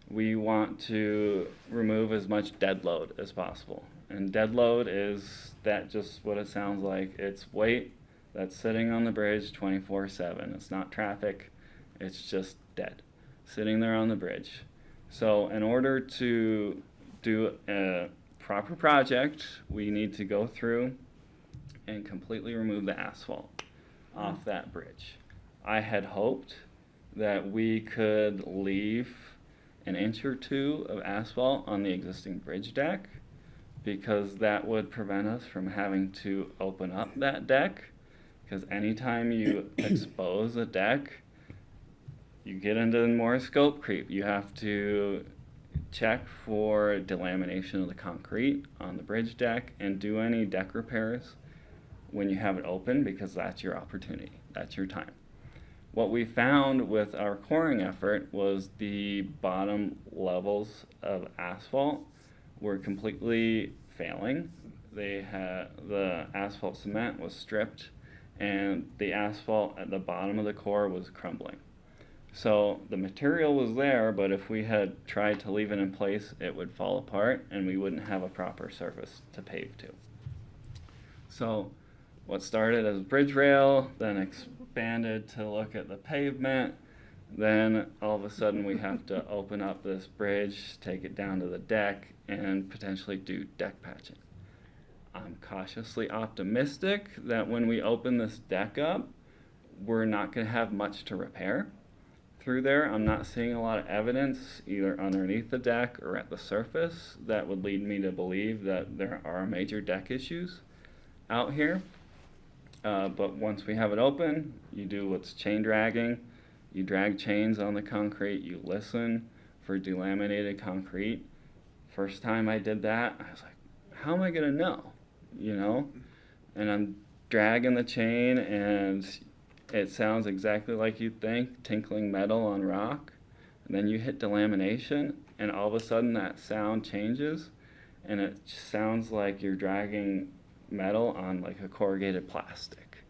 we want to remove as much dead load as possible. And dead load is that just what it sounds like. It's weight that's sitting on the bridge 24/7. It's not traffic, it's just dead, sitting there on the bridge. So in order to do a proper project, we need to go through and completely remove the asphalt off that bridge. I had hoped that we could leave an inch or two of asphalt on the existing bridge deck, because that would prevent us from having to open up that deck. Because anytime you expose a deck, you get into more scope creep. You have to check for delamination of the concrete on the bridge deck and do any deck repairs when you have it open, because that's your opportunity, that's your time. What we found with our coring effort was the bottom levels of asphalt were completely failing. The asphalt cement was stripped, and the asphalt at the bottom of the core was crumbling. So the material was there, but if we had tried to leave it in place, it would fall apart and we wouldn't have a proper surface to pave to. So what started as bridge rail, then expanded to look at the pavement, then all of a sudden we have to open up this bridge, take it down to the deck, and potentially do deck patching. I'm cautiously optimistic that when we open this deck up, we're not going to have much to repair through there. I'm not seeing a lot of evidence either underneath the deck or at the surface that would lead me to believe that there are major deck issues out here. But once we have it open, you do what's chain dragging. You drag chains on the concrete. You listen for delaminated concrete. First time I did that, I was like, how am I going to know? You know? And I'm dragging the chain, and it sounds exactly like you'd think, tinkling metal on rock. And then you hit delamination, and all of a sudden that sound changes, and it sounds like you're dragging metal on like a corrugated plastic.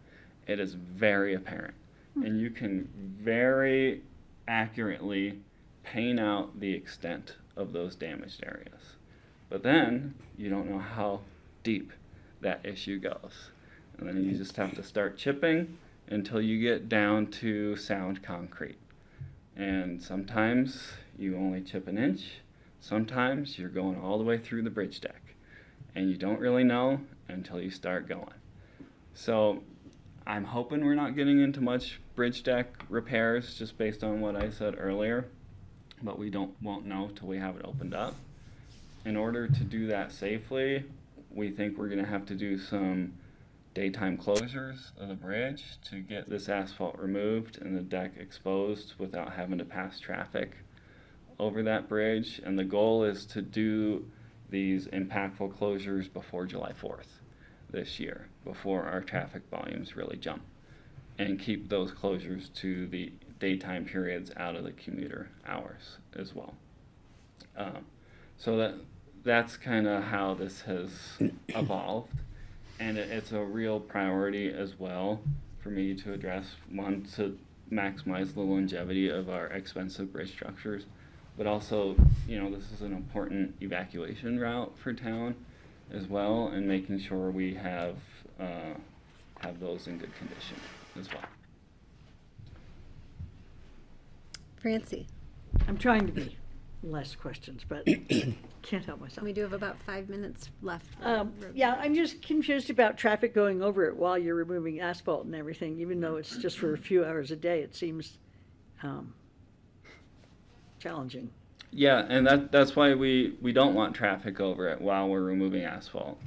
It is very apparent. And you can very accurately paint out the extent of those damaged areas. But then you don't know how deep that issue goes. And then you just have to start chipping until you get down to sound concrete. And sometimes you only chip an inch. Sometimes you're going all the way through the bridge deck. And you don't really know until you start going. So I'm hoping we're not getting into much bridge deck repairs just based on what I said earlier, but we won't know till we have it opened up. In order to do that safely, we think we're going to have to do some daytime closures of the bridge to get this asphalt removed and the deck exposed without having to pass traffic over that bridge. And the goal is to do these impactful closures before July 4th this year, before our traffic volumes really jump, and keep those closures to the daytime periods out of the commuter hours as well. So that's kind of how this has evolved, and it's a real priority as well for me to address. One, to maximize the longevity of our expensive bridge structures, but also, you know, this is an important evacuation route for town as well, and making sure we have those in good condition as well. Francie. I'm trying to be. less questions, but can't help myself. We do have about 5 minutes left. Yeah, I'm just confused about traffic going over it while you're removing asphalt and everything, even though it's just for a few hours a day. It seems challenging. Yeah, and that's why we don't want traffic over it while we're removing asphalt.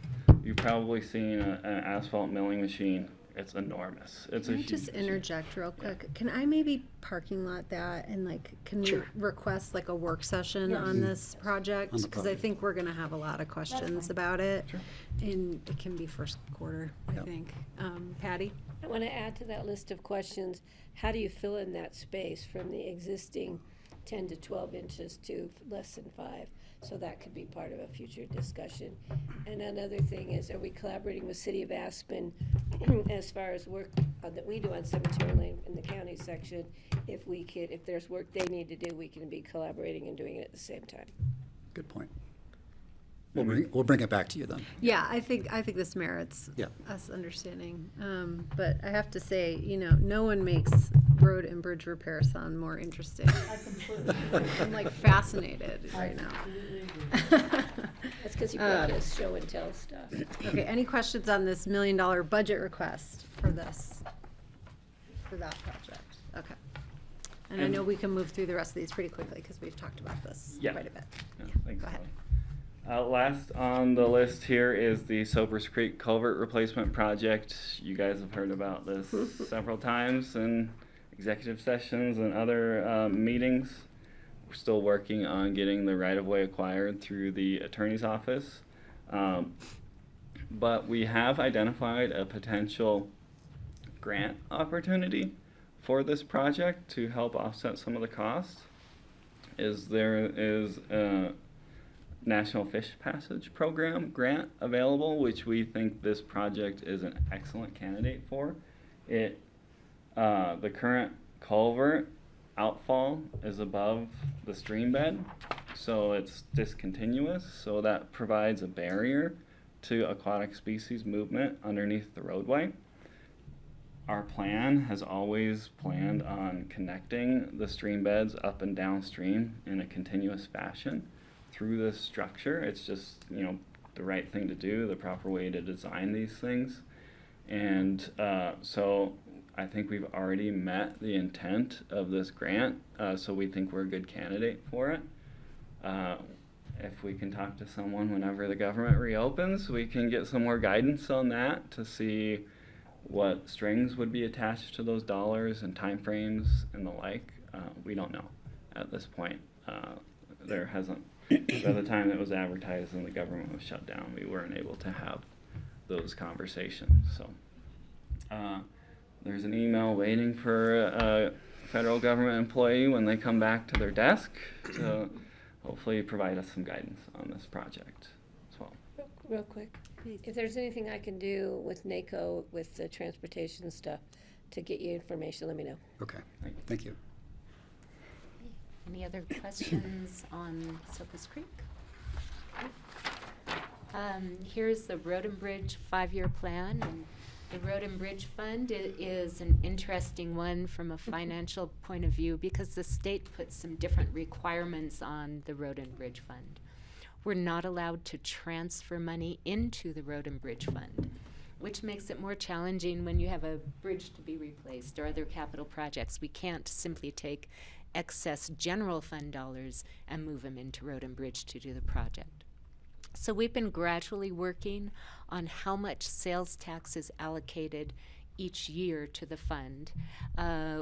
You've probably seen an asphalt milling machine. It's enormous. It's Can a I huge just machine. interject real quick? Can I maybe parking lot that and can we Sure. request like a work session on this project? On the Because I project. think we're gonna have a lot of questions about it. And it can be first quarter, I Yep. think. Patty? I want to add to that list of questions, how do you fill in that space from the existing 10 to 12 inches to less than 5? So that could be part of a future discussion. And another thing is, are we collaborating with City of Aspen as far as work that we do on Cemetery Lane in the county section? If there's work they need to do, we can be collaborating and doing it at the same time. Good point. We'll bring it back to you then. Yeah, I think this merits Yeah. us understanding. But I have to say, no one makes road and bridge repair sound more interesting. I'm like fascinated right now. That's because you brought us show and tell stuff. Okay, any questions on this $1 million budget request for that project? Okay. And I know we can move through the rest of these pretty quickly because we've talked about this Yeah. quite a bit. Yeah, thanks, go ahead. Kelly. Last on the list here is the Soapers Creek Culvert Replacement Project. You guys have heard about this several times in executive sessions and other meetings. We're still working on getting the right-of-way acquired through the attorney's office. But we have identified a potential grant opportunity for this project to help offset some of the costs. There is a National Fish Passage Program grant available, which we think this project is an excellent candidate for. The current culvert outfall is above the stream bed, so it's discontinuous, so that provides a barrier to aquatic species movement underneath the roadway. Our plan has always planned on connecting the stream beds up and downstream in a continuous fashion through this structure. It's just, the right thing to do, the proper way to design these things. And so I think we've already met the intent of this grant, so we think we're a good candidate for it. If we can talk to someone whenever the government reopens, we can get some more guidance on that to see what strings would be attached to those dollars and timeframes and the like. We don't know at this point. There hasn't, by the time it was advertised and the government was shut down, we weren't able to have those conversations. So there's an email waiting for a federal government employee when they come back to their desk to hopefully provide us some guidance on this project as well. Real quick, if there's anything I can do with NACO, with the transportation stuff, to get you information, let me know. Okay, thank you. Any other questions on Soapers Creek? Here's the Road and Bridge 5-year plan. And the Road and Bridge Fund is an interesting one from a financial point of view because the state puts some different requirements on the Road and Bridge Fund. We're not allowed to transfer money into the Road and Bridge Fund, which makes it more challenging when you have a bridge to be replaced or other capital projects. We can't simply take excess general fund dollars and move them into Road and Bridge to do the project. So we've been gradually working on how much sales tax is allocated each year to the fund.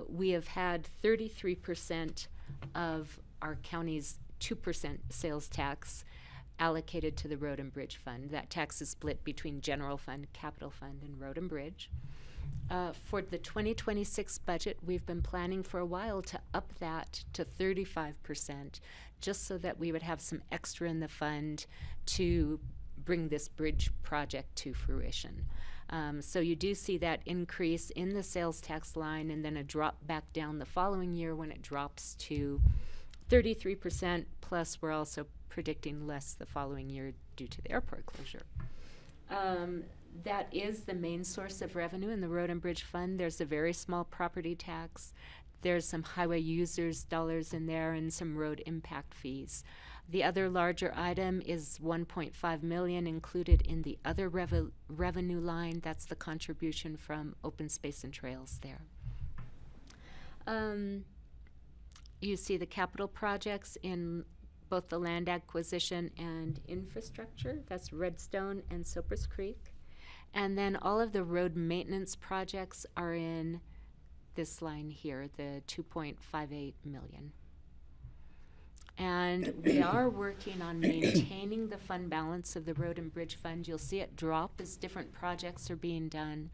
We have had 33% of our county's 2% sales tax allocated to the Road and Bridge Fund. That tax is split between general fund, capital fund, and Road and Bridge. For the 2026 budget, we've been planning for a while to up that to 35%, just so that we would have some extra in the fund to bring this bridge project to fruition. So you do see that increase in the sales tax line and then a drop back down the following year when it drops to 33%, plus we're also predicting less the following year due to the airport closure. That is the main source of revenue in the Road and Bridge Fund. There's a very small property tax there's some highway users dollars in there and some road impact fees. The other larger item is 1.5 million included in the other revenue line. That's the contribution from open space and trails there. You see the capital projects in both the land acquisition and infrastructure. That's Redstone and Cypress Creek. And then all of the road maintenance projects are in this line here, the 2.58 million. And we are working on maintaining the fund balance of the road and bridge fund. You'll see it drop as different projects are being done,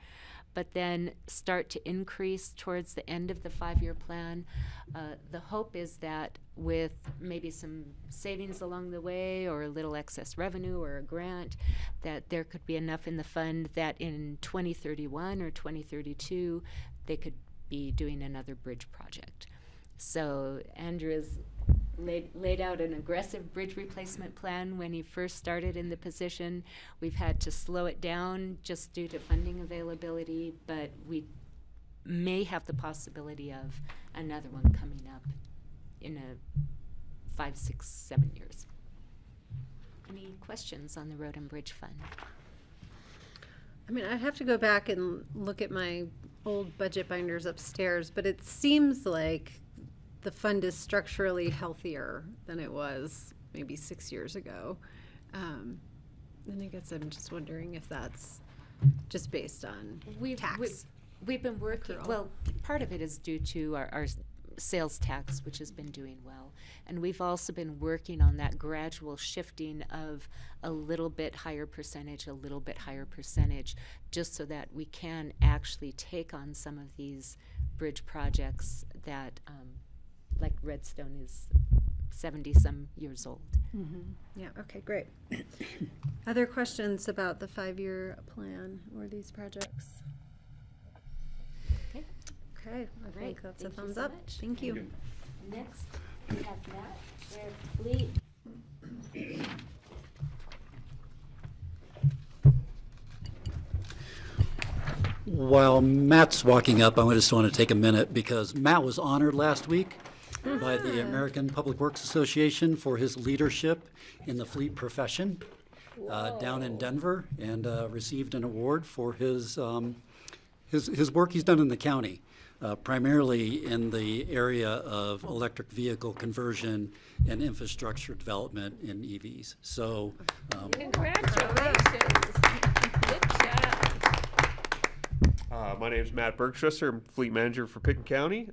but then start to increase towards the end of the 5-year plan. The hope is that with maybe some savings along the way or a little excess revenue or a grant, that there could be enough in the fund that in 2031 or 2032, they could be doing another bridge project. So Andrew's laid out an aggressive bridge replacement plan when he first started in the position. We've had to slow it down just due to funding availability, but we may have the possibility of another one coming up in 5, 6, 7 years. Any questions on the Road and Bridge Fund? I mean, I'd have to go back and look at my old budget binders upstairs, but it seems like the fund is structurally healthier than it was maybe 6 years ago. And I guess I'm just wondering if that's just based on tax. We've been working, accrual. well, part of it is due to our sales tax, which has been doing well. And we've also been working on that gradual shifting of a little bit higher percentage, just so that we can actually take on some of these bridge projects that, like Redstone is 70-some years old. Mm-hmm. Yeah, okay, great. Other questions about the 5-year plan or these projects? Okay. Okay, I Great. think that's a Thank you thumbs so up. much. Thank you. Next, we have Matt, their fleet. While Matt's walking up, I just want to take a minute because Matt was honored last week by the American Public Works Association for his leadership in the fleet profession down in Denver, and received an award for his work he's done in the county, primarily in the area of electric vehicle conversion and infrastructure development in EVs. So Congratulations. Good job. My name's Matt Bergstresser. I'm fleet manager for Picken County.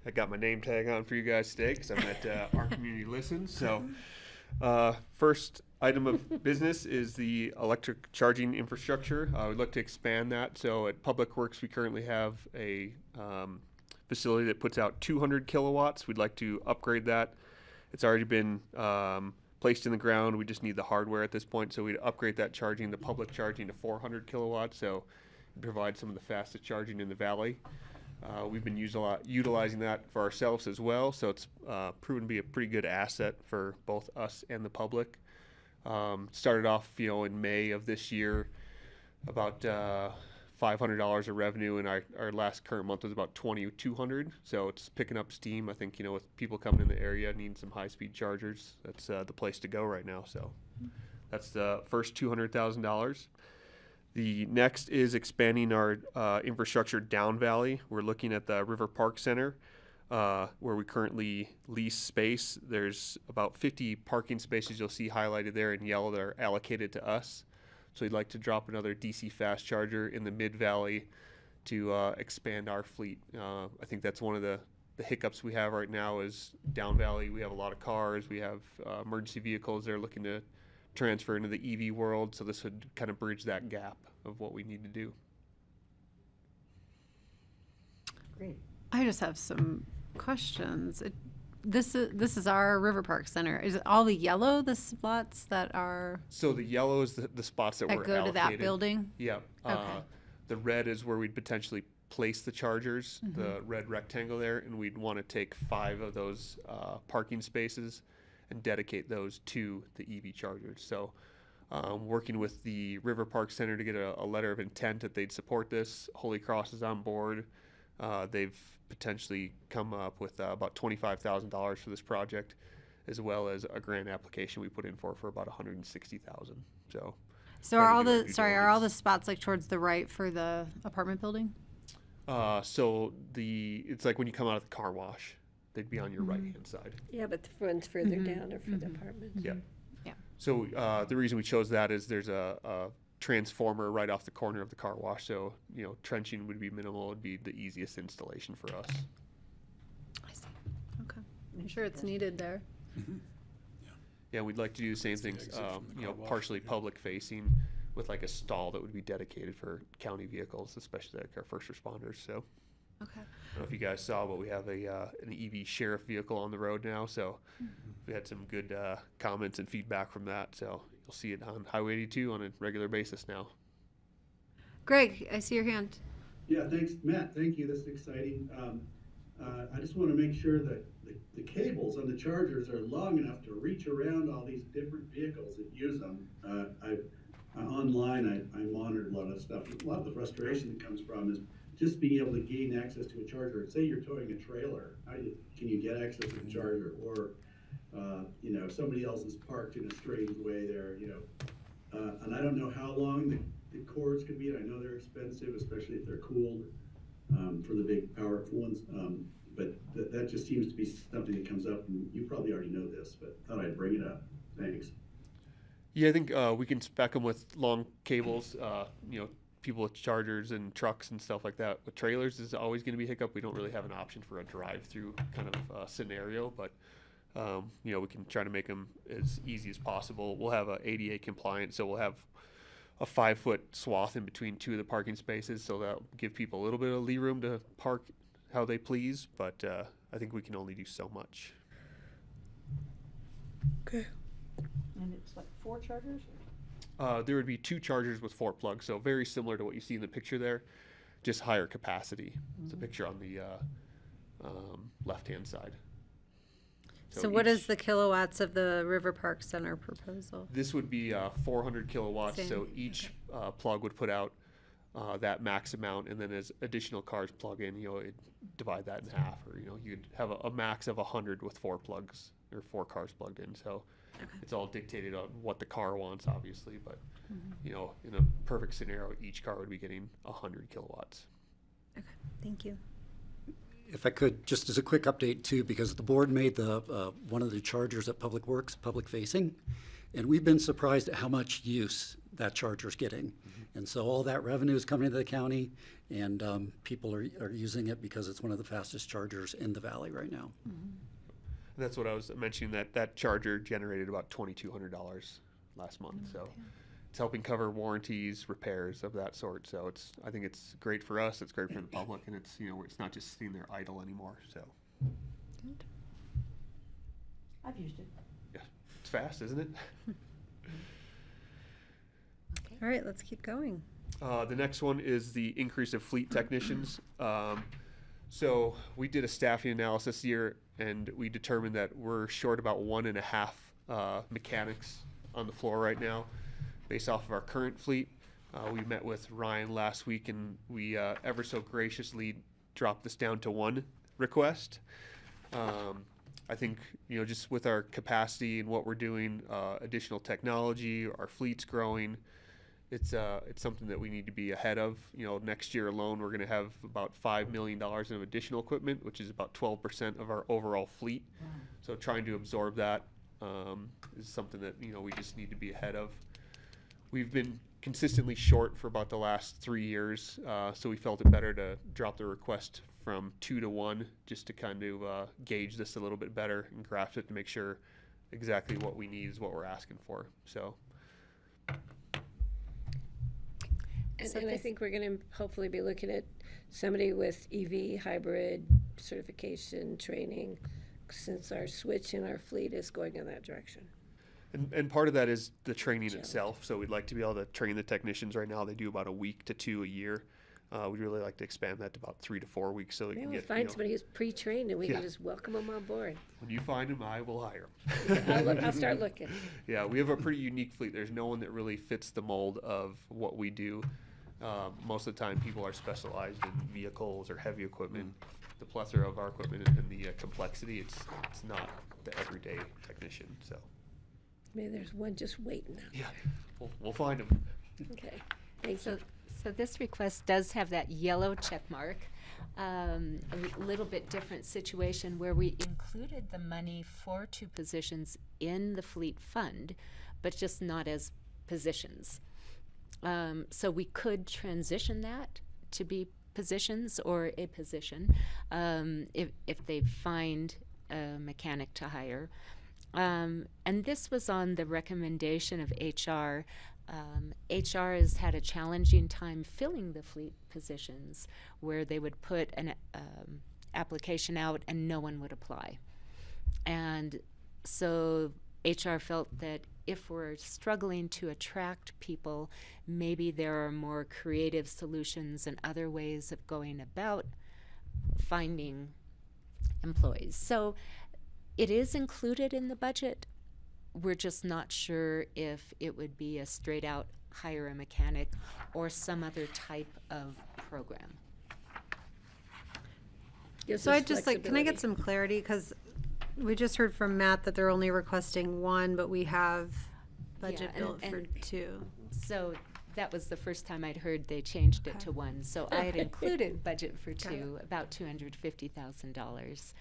I got my name tag on for you guys today because I'm at Our Community Listens. So first item of business is the electric charging infrastructure. We'd like to expand that. So at Public Works, we currently have a facility that puts out 200 kilowatts. We'd like to upgrade that. It's already been placed in the ground. We just need the hardware at this point. So we'd upgrade that charging, the public charging, to 400 kilowatts. So provide some of the fastest charging in the valley. We've been utilizing that for ourselves as well, so it's proven to be a pretty good asset for both us and the public. Started off, in May of this year, about $500 of revenue, and our last current month was about $2,200. So it's picking up steam. I think with people coming in the area needing some high-speed chargers, that's the place to go right now. So that's the first $200,000. The next is expanding our infrastructure down valley. We're looking at the River Park Center, where we currently lease space. There's about 50 parking spaces you'll see highlighted there in yellow that are allocated to us. So we'd like to drop another DC fast charger in the mid-valley to expand our fleet. I think that's one of the hiccups we have right now is down valley. We have a lot of cars. We have emergency vehicles that are looking to transfer into the EV world, so this would kind of bridge that gap of what we need to do. Great. I just have some questions. This is our River Park Center. Is it all the yellow, the spots that are So the yellow is the spots that that we're go to that allocated. building? Yeah. Okay. The red is where we'd potentially place the chargers, the red rectangle there, and we'd want to take 5 of those parking spaces and dedicate those to the EV chargers. So working with the River Park Center to get a letter of intent that they'd support this. Holy Cross is on board. They've potentially come up with about $25,000 for this project, as well as a grant application we put in for about $160,000. So. So trying are to all do our the, due sorry, are all the diligence. spots like towards the right for the apartment building? So it's like when you come out of the car wash, they'd be on your right hand side. Yeah, but the ones further down are for the apartments. Yeah. Yeah. So the reason we chose that is there's a transformer right off the corner of the car wash. So, trenching would be minimal. It'd be the easiest installation for us. I see. Okay. I'm sure it's needed there. Yeah, we'd like to do the same things, partially public facing with like a stall that would be dedicated for county vehicles, especially like our first responders. So Okay. I don't know if you guys saw, but we have an EV sheriff vehicle on the road now. So we had some good comments and feedback from that. So you'll see it on Highway 82 on a regular basis now. Greg, I see your hand. Yeah, thanks, Matt. Thank you. This is exciting. I just want to make sure that the cables on the chargers are long enough to reach around all these different vehicles that use them. Online, I monitored a lot of stuff. A lot of the frustration that comes from is just being able to gain access to a charger. Say you're towing a trailer, can you get access to the charger? Or, if somebody else is parked in a strange way there, and I don't know how long the cords could be, and I know they're expensive, especially if they're cooled for the big powerful ones. But that just seems to be something that comes up, and you probably already know this, but thought I'd bring it up. Thanks. Yeah, I think we can spec them with long cables. People with chargers and trucks and stuff like that. With trailers is always going to be a hiccup. We don't really have an option for a drive-through kind of scenario, but we can try to make them as easy as possible. We'll have a ADA compliant, so we'll have a 5-foot swath in between two of the parking spaces, so that'll give people a little bit of lee room to park how they please. But I think we can only do so much. Okay. And it's like 4 chargers? There would be 2 chargers with 4 plugs, so very similar to what you see in the picture there, just higher capacity. It's a picture on the left-hand side. So what is each- the kilowatts of the River Park Center proposal? This would be 400 kilowatts, Same. so each plug would put out that max amount, and then as additional cars plug in, it'd divide that in half, or you'd have a max of 100 with 4 plugs or 4 cars plugged in. So it's all dictated on what the car wants, obviously, but in a perfect scenario, each car would be getting 100 kilowatts. Okay, thank you. If I could, just as a quick update too, because the board made the one of the chargers at Public Works public facing, and we've been surprised at how much use that charger's getting. And so all that revenue is coming to the county, and people are using it because it's one of the fastest chargers in the valley right now. And that's what I was mentioning, that charger generated about $2,200 last month. So it's helping cover warranties, repairs of that sort. So I think it's great for us, it's great for the public, and it's it's not just sitting there idle anymore. So Good. I've used it. yeah, it's fast, isn't it? All right, let's keep going. The next one is the increase of fleet technicians. So we did a staffing analysis this year, and we determined that we're short about 1.5 mechanics on the floor right now, based off of our current fleet. We met with Ryan last week, and we ever so graciously dropped this down to 1 request. I think just with our capacity and what we're doing, additional technology, our fleet's growing. It's something that we need to be ahead of. Next year alone, we're going to have about $5 million of additional equipment, which is about 12% of our overall fleet. So trying to absorb that is something that we just need to be ahead of. We've been consistently short for about the last 3 years, so we felt it better to drop the request from 2 to 1, just to kind of gauge this a little bit better and grasp it to make sure exactly what we need is what we're asking for. So. And I think we're going to hopefully be looking at somebody with EV hybrid certification training, since our switch in our fleet is going in that direction. And part of that is the training itself. So we'd like to be able to train the technicians. Right now they do about 1 week to 2 a year. We'd really like to expand that to about 3 to 4 weeks, so we Maybe can we'll get. find somebody who's pre-trained and we Yeah. can just welcome them on board. When you find them, I will hire them. I'll start looking. Yeah, we have a pretty unique fleet. There's no one that really fits the mold of what we do. Most of the time, people are specialized in vehicles or heavy equipment. The plethora of our equipment and the complexity, it's not the everyday technician. So Maybe there's one just waiting out yeah, we'll find them. there. Okay, thank you. So this request does have that yellow check mark. A little bit different situation where we included the money for 2 positions in the fleet fund, but just not as positions. So we could transition that to be positions or a position if they find a mechanic to hire. And this was on the recommendation of HR. HR has had a challenging time filling the fleet positions where they would put an application out and no one would apply. And so HR felt that if we're struggling to attract people, maybe there are more creative solutions and other ways of going about finding employees. So it is included in the budget. We're just not sure if it would be a straight out hire a mechanic or some other type of program. Gives So us I'd just like, can I get flexibility. some clarity? Because we just heard from Matt that they're only requesting 1, but we have budget Yeah, built for and 2. So that was the first time I'd heard they changed it to 1. So I had included budget for 2, about $250,000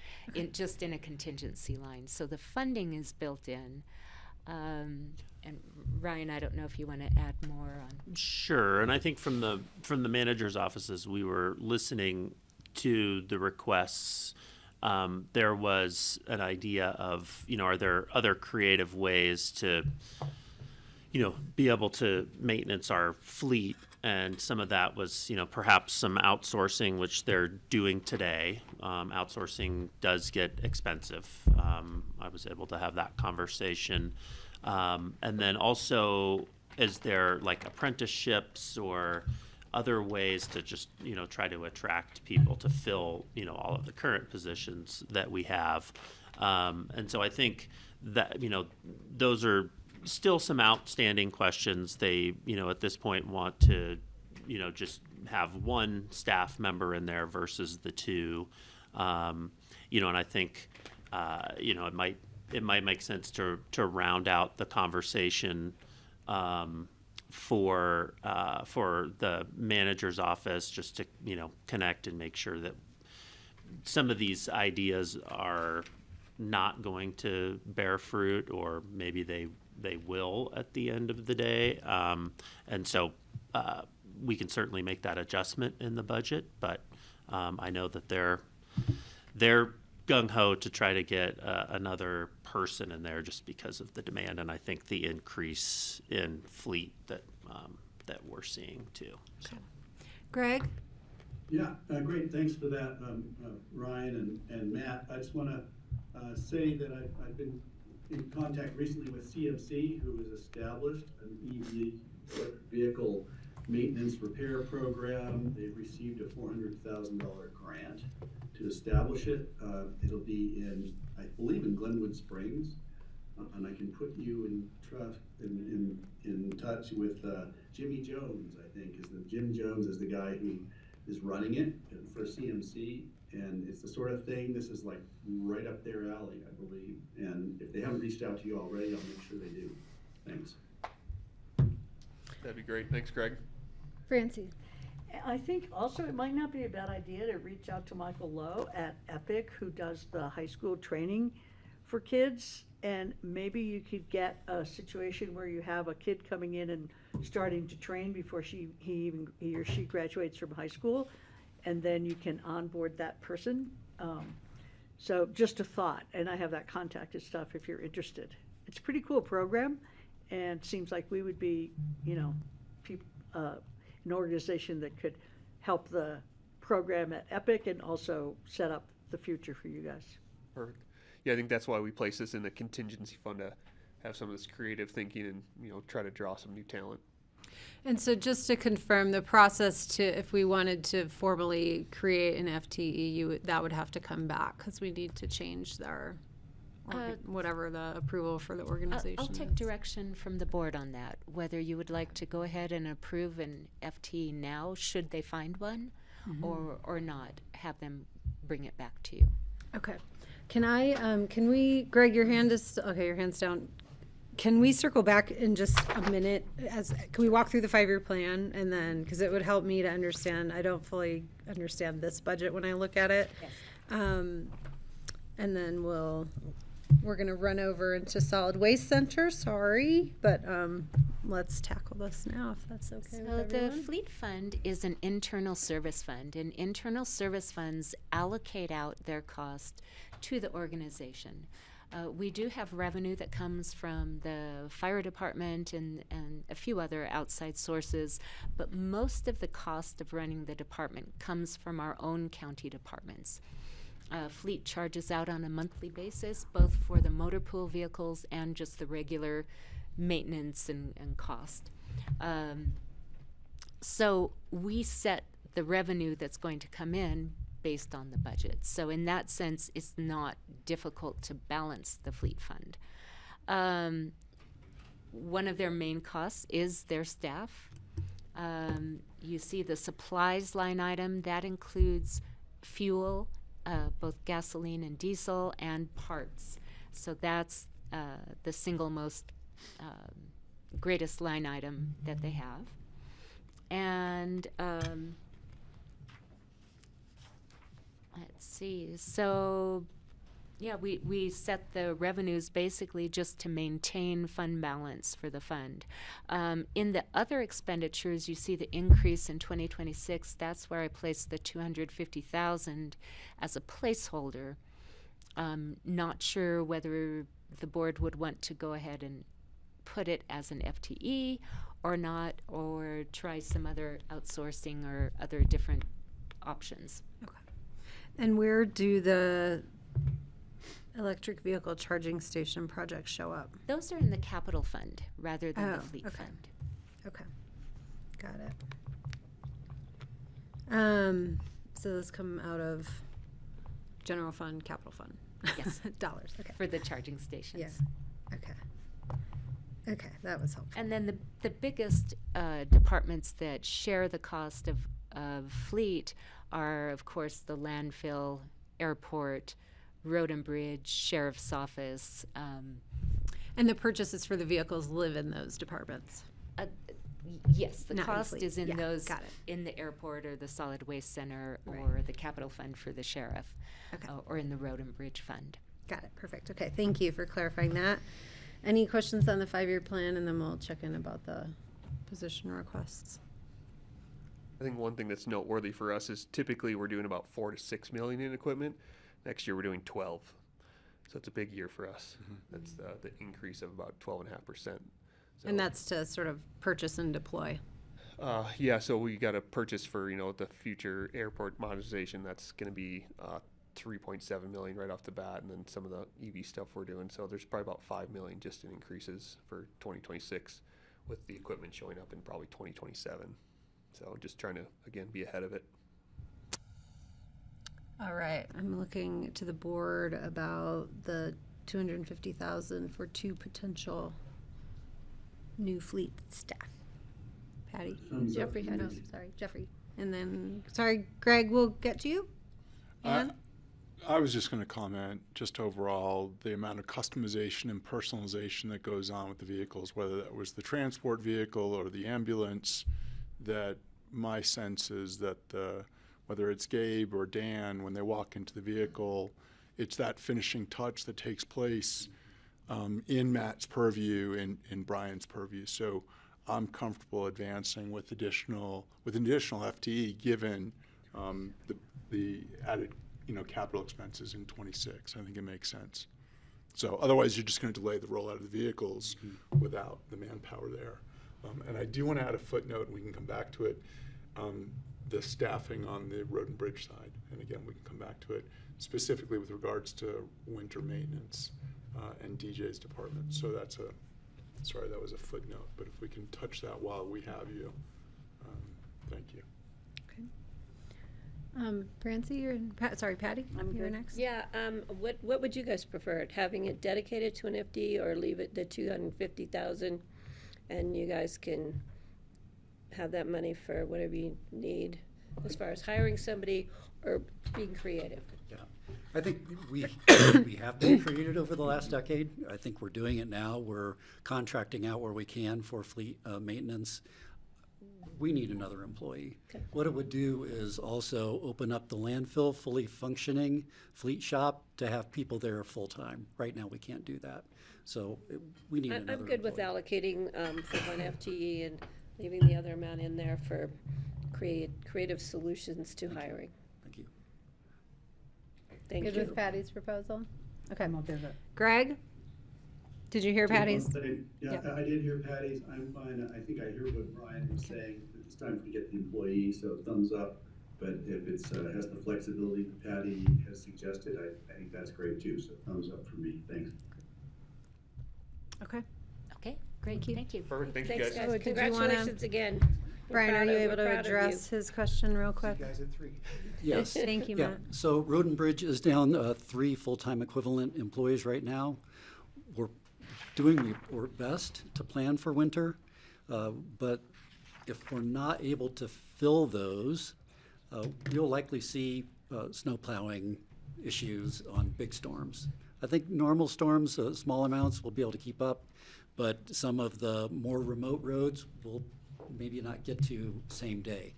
just in a contingency line. So the funding is built in. And Ryan, I don't know if you want to add more on. Sure, and I think from the manager's offices, we were listening to the requests. There was an idea of, are there other creative ways to, be able to maintenance our fleet? And some of that was, perhaps some outsourcing, which they're doing today. Outsourcing does get expensive. I was able to have that conversation. And then also, is there like apprenticeships or other ways to just, try to attract people to fill, all of the current positions that we have? And so I think that, those are still some outstanding questions. They, at this point want to, just have 1 staff member in there versus the 2. And I think, it might make sense to round out the conversation for the manager's office, just to connect and make sure that some of these ideas are not going to bear fruit, or maybe they will at the end of the day. And so we can certainly make that adjustment in the budget, but I know that they're gung-ho to try to get another person in there just because of the demand, and I think the increase in fleet that we're seeing too. So. Greg? Yeah, great. Thanks for that, Ryan and Matt. I just want to say that I've been in contact recently with CMC, who has established an EV vehicle maintenance repair program. They've received a $400,000 grant to establish it. It'll be in, I believe, in Glenwood Springs, and I can put you in touch with Jimmy Jones. I think Jim Jones is the guy who is running it for CMC, and it's the sort of thing. This is like right up their alley, I believe. And if they haven't reached out to you already, I'll make sure they do. Thanks. That'd be great. Thanks, Greg. Francie? I think also it might not be a bad idea to reach out to Michael Lowe at Epic, who does the high school training for kids. And maybe you could get a situation where you have a kid coming in and starting to train before he or she graduates from high school, and then you can onboard that person. So just a thought, and I have that contact and stuff if you're interested. It's a pretty cool program, and seems like we would be, an organization that could help the program at Epic and also set up the future for you guys. Perfect. Yeah, I think that's why we place this in the contingency fund, to have some of this creative thinking and, try to draw some new talent. And so just to confirm, the process if we wanted to formally create an FTE, that would have to come back because we need to change our whatever the approval for the organization I'll take is. direction from the board on that, whether you would like to go ahead and approve an FTE now, should they find one, or not, have them bring it back to you. Okay. Can we, Greg, your hand is, okay, your hand's down. Can we circle back in just a minute? Can we walk through the 5-year plan and then, because it would help me to understand, I don't fully understand this budget when I look at it. Yes. And then we're gonna run over into solid waste center, sorry, but, let's tackle this now if that's okay So with the everyone. fleet fund is an internal service fund, and internal service funds allocate out their cost to the organization. We do have revenue that comes from the fire department and a few other outside sources, but most of the cost of running the department comes from our own county departments. Fleet charges out on a monthly basis, both for the motor pool vehicles and just the regular maintenance and cost. So we set the revenue that's going to come in based on the budget. So in that sense, it's not difficult to balance the fleet fund. One of their main costs is their staff. You see the supplies line item, that includes fuel, both gasoline and diesel, and parts. So that's the single most greatest line item that they have. And let's see, so yeah, we set the revenues basically just to maintain fund balance for the fund. In the other expenditures, you see the increase in 2026. That's where I placed the 250,000 as a placeholder. Not sure whether the board would want to go ahead and put it as an FTE or not, or try some other outsourcing or other different options. And where do the electric vehicle charging station projects show up? Those are in the capital fund rather than Oh, the fleet okay. fund. Okay, got it. So those come out of general fund, capital fund? Yes. Dollars, okay. For the charging stations. Yeah, okay. Okay, that was helpful. And then the biggest departments that share the cost of fleet are, of course, the landfill, airport, road and bridge, sheriff's office. And the purchases for the vehicles live in those departments? Yes, the Not in cost fleet. is in Yeah, those, got it. in the airport or the solid waste center Right. or the capital fund for the sheriff, Okay. or in the road and bridge fund. Got it, perfect. Okay, thank you for clarifying that. Any questions on the 5-year plan, and then we'll check in about the position requests? I think one thing that's noteworthy for us is typically we're doing about 4 to 6 million in equipment. Next year we're doing 12, so it's a big year for us. That's the increase of about 12.5%. So, And that's to sort of purchase and deploy. yeah. So we got to purchase for the future airport modernization. That's going to be 3.7 million right off the bat, and then some of the EV stuff we're doing. So there's probably about 5 million just in increases for 2026, with the equipment showing up in probably 2027. So just trying to again be ahead of it. All right, I'm looking to the board about the 250,000 for 2 potential new fleet staff. Patty? Thumbs up, Jeffrey had, oh, please. sorry, Jeffrey. And then, sorry, Greg, we'll get to you. Ann? I was just going to comment, just overall, the amount of customization and personalization that goes on with the vehicles, whether that was the transport vehicle or the ambulance, that my sense is that whether it's Gabe or Dan, when they walk into the vehicle, it's that finishing touch that takes place in Matt's purview, in Brian's purview. So I'm comfortable advancing with additional FTE given the added capital expenses in 26. I think it makes sense. So otherwise, you're just going to delay the rollout of the vehicles without the manpower there. And I do want to add a footnote, and we can come back to it, the staffing on the road and bridge side. And again, we can come back to it specifically with regards to winter maintenance and DJ's department. So that was a footnote, but if we can touch that while we have you, thank you. Francie, sorry, Patty, you're next. Yeah, what would you guys prefer? Having it dedicated to an FD or leave it the 250,000 and you guys can have that money for whatever you need as far as hiring somebody or being creative? Yeah, I think we we have been creative over the last decade. I think we're doing it now. We're contracting out where we can for fleet maintenance. We need another employee. Okay. What it would do is also open up the landfill fully functioning fleet shop to have people there full-time. Right now, we can't do that. So we need another I'm good with employee. allocating for one FTE and leaving the other amount in there for creative solutions to hiring. Thank you. Thank Good you. with Patty's proposal? Okay. I'm okay with that. Greg? Did you hear Just one Patty's? thing. Yeah, Yep. I did hear Patty's. I'm fine. I think I hear what Brian was saying. It's time to get the employee, so thumbs up. But if it's has the flexibility that Patty has suggested, I think that's great too. So thumbs up for me. Thanks. Okay. Okay, great, thank you. Perfect. Thank you Thanks, guys. guys. Oh, did you wanna- Congratulations again. We're Brian, are proud you of- able we're to proud of you. address his question real quick? guys at 3. Yes. Thank you, Yeah, Matt. so Road and Bridge is down 3 full-time equivalent employees right now. We're doing our best to plan for winter, but if we're not able to fill those, you'll likely see snow plowing issues on big storms. I think normal storms, small amounts, we'll be able to keep up, but some of the more remote roads will maybe not get to same day.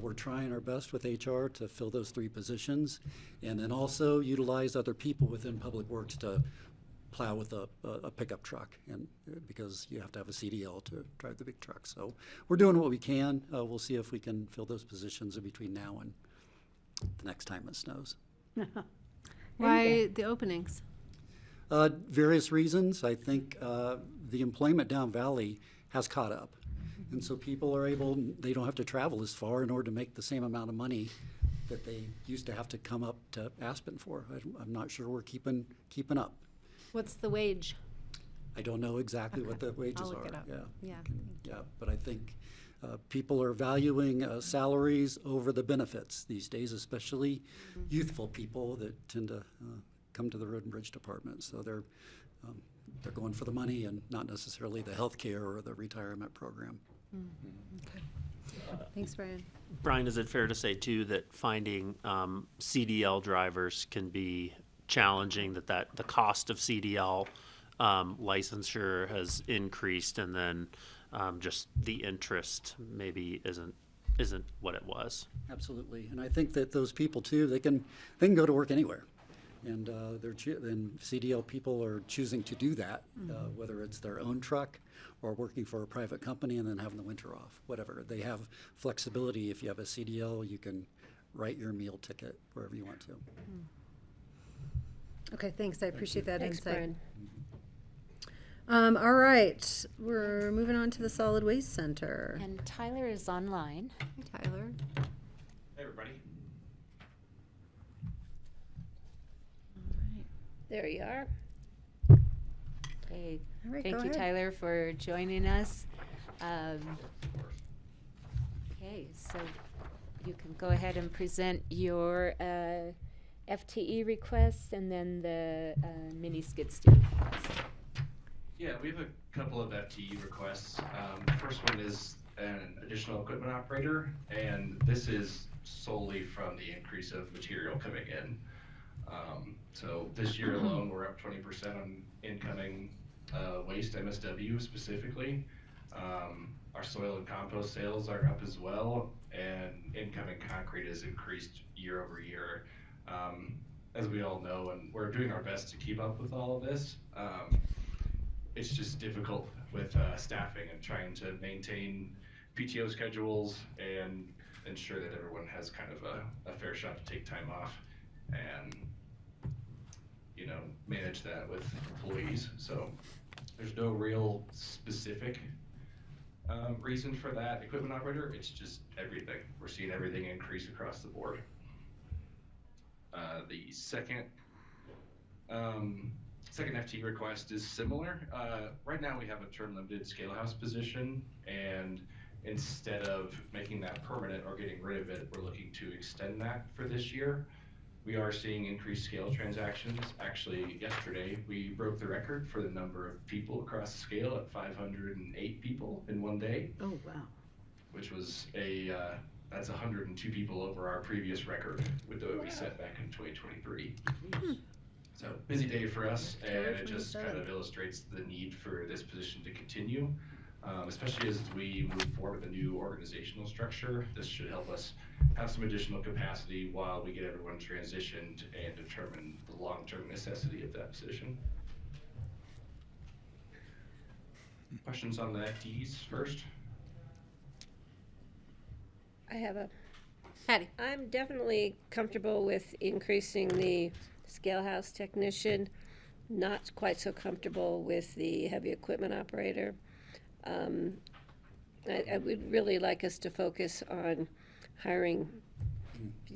We're trying our best with HR to fill those 3 positions, and then also utilize other people within Public Works to plow with a pickup truck, and because you have to have a CDL to drive the big truck. So we're doing what we can. We'll see if we can fill those positions in between now and the next time it snows. Why the openings? Various reasons. I think the employment down valley has caught up. And so people are able, they don't have to travel as far in order to make the same amount of money that they used to have to come up to Aspen for. I'm not sure we're keeping up. What's the wage? I don't know exactly what the wages I'll look are. it up. Yeah. Yeah, but I think people are valuing salaries over the benefits these days, especially youthful people that tend to come to the Road and Bridge Department. So they're going for the money and not necessarily the health care or the retirement program. Okay. Thanks, Brian. Brian, is it fair to say too that finding CDL drivers can be challenging, that the cost of CDL licensure has increased, and then just the interest maybe isn't what it was? Absolutely, and I think that those people too, they can go to work anywhere, and and CDL people are choosing to do that, whether it's their own truck or working for a private company and then having the winter off, whatever. They have flexibility. If you have a CDL, you can write your meal ticket wherever you want to. Okay, thanks. I appreciate that Thanks, insight. Brian. All right, we're moving on to the Solid Waste Center. And Tyler is online. Hi, Tyler. Hey, everybody. There you are. Okay, All right, thank go you, ahead. Tyler, for joining us. Okay, so you can go ahead and present your FTE request and then the mini skid steer request. Yeah, we have a couple of FTE requests. The first one is an additional equipment operator, and this is solely from the increase of material coming in. So this year alone, we're up 20% on incoming waste MSW specifically. Our soil and compost sales are up as well, and incoming concrete has increased year over year. As we all know, and we're doing our best to keep up with all of this. It's just difficult with staffing and trying to maintain PTO schedules and ensure that everyone has kind of a fair shot to take time off and, you know, manage that with employees. So there's no real specific reason for that equipment operator. It's just everything. We're seeing everything increase across the board. The second FT request is similar. Right now we have a term limited scale house position, and instead of making that permanent or getting rid of it, we're looking to extend that for this year. We are seeing increased scale transactions. Actually, yesterday we broke the record for the number of people across the scale at 508 people in one day. Oh, wow. Which was that's 102 people over our previous record with what we set back in 2023. So busy day for us, and it just kind of illustrates the need for this position to continue, especially as we move forward with a new organizational structure. This should help us have some additional capacity while we get everyone transitioned and determine the long-term necessity of that position. Questions on the FTEs first? I have a, Patty? I'm definitely comfortable with increasing the scale house technician, not quite so comfortable with the heavy equipment operator. I would really like us to focus on hiring,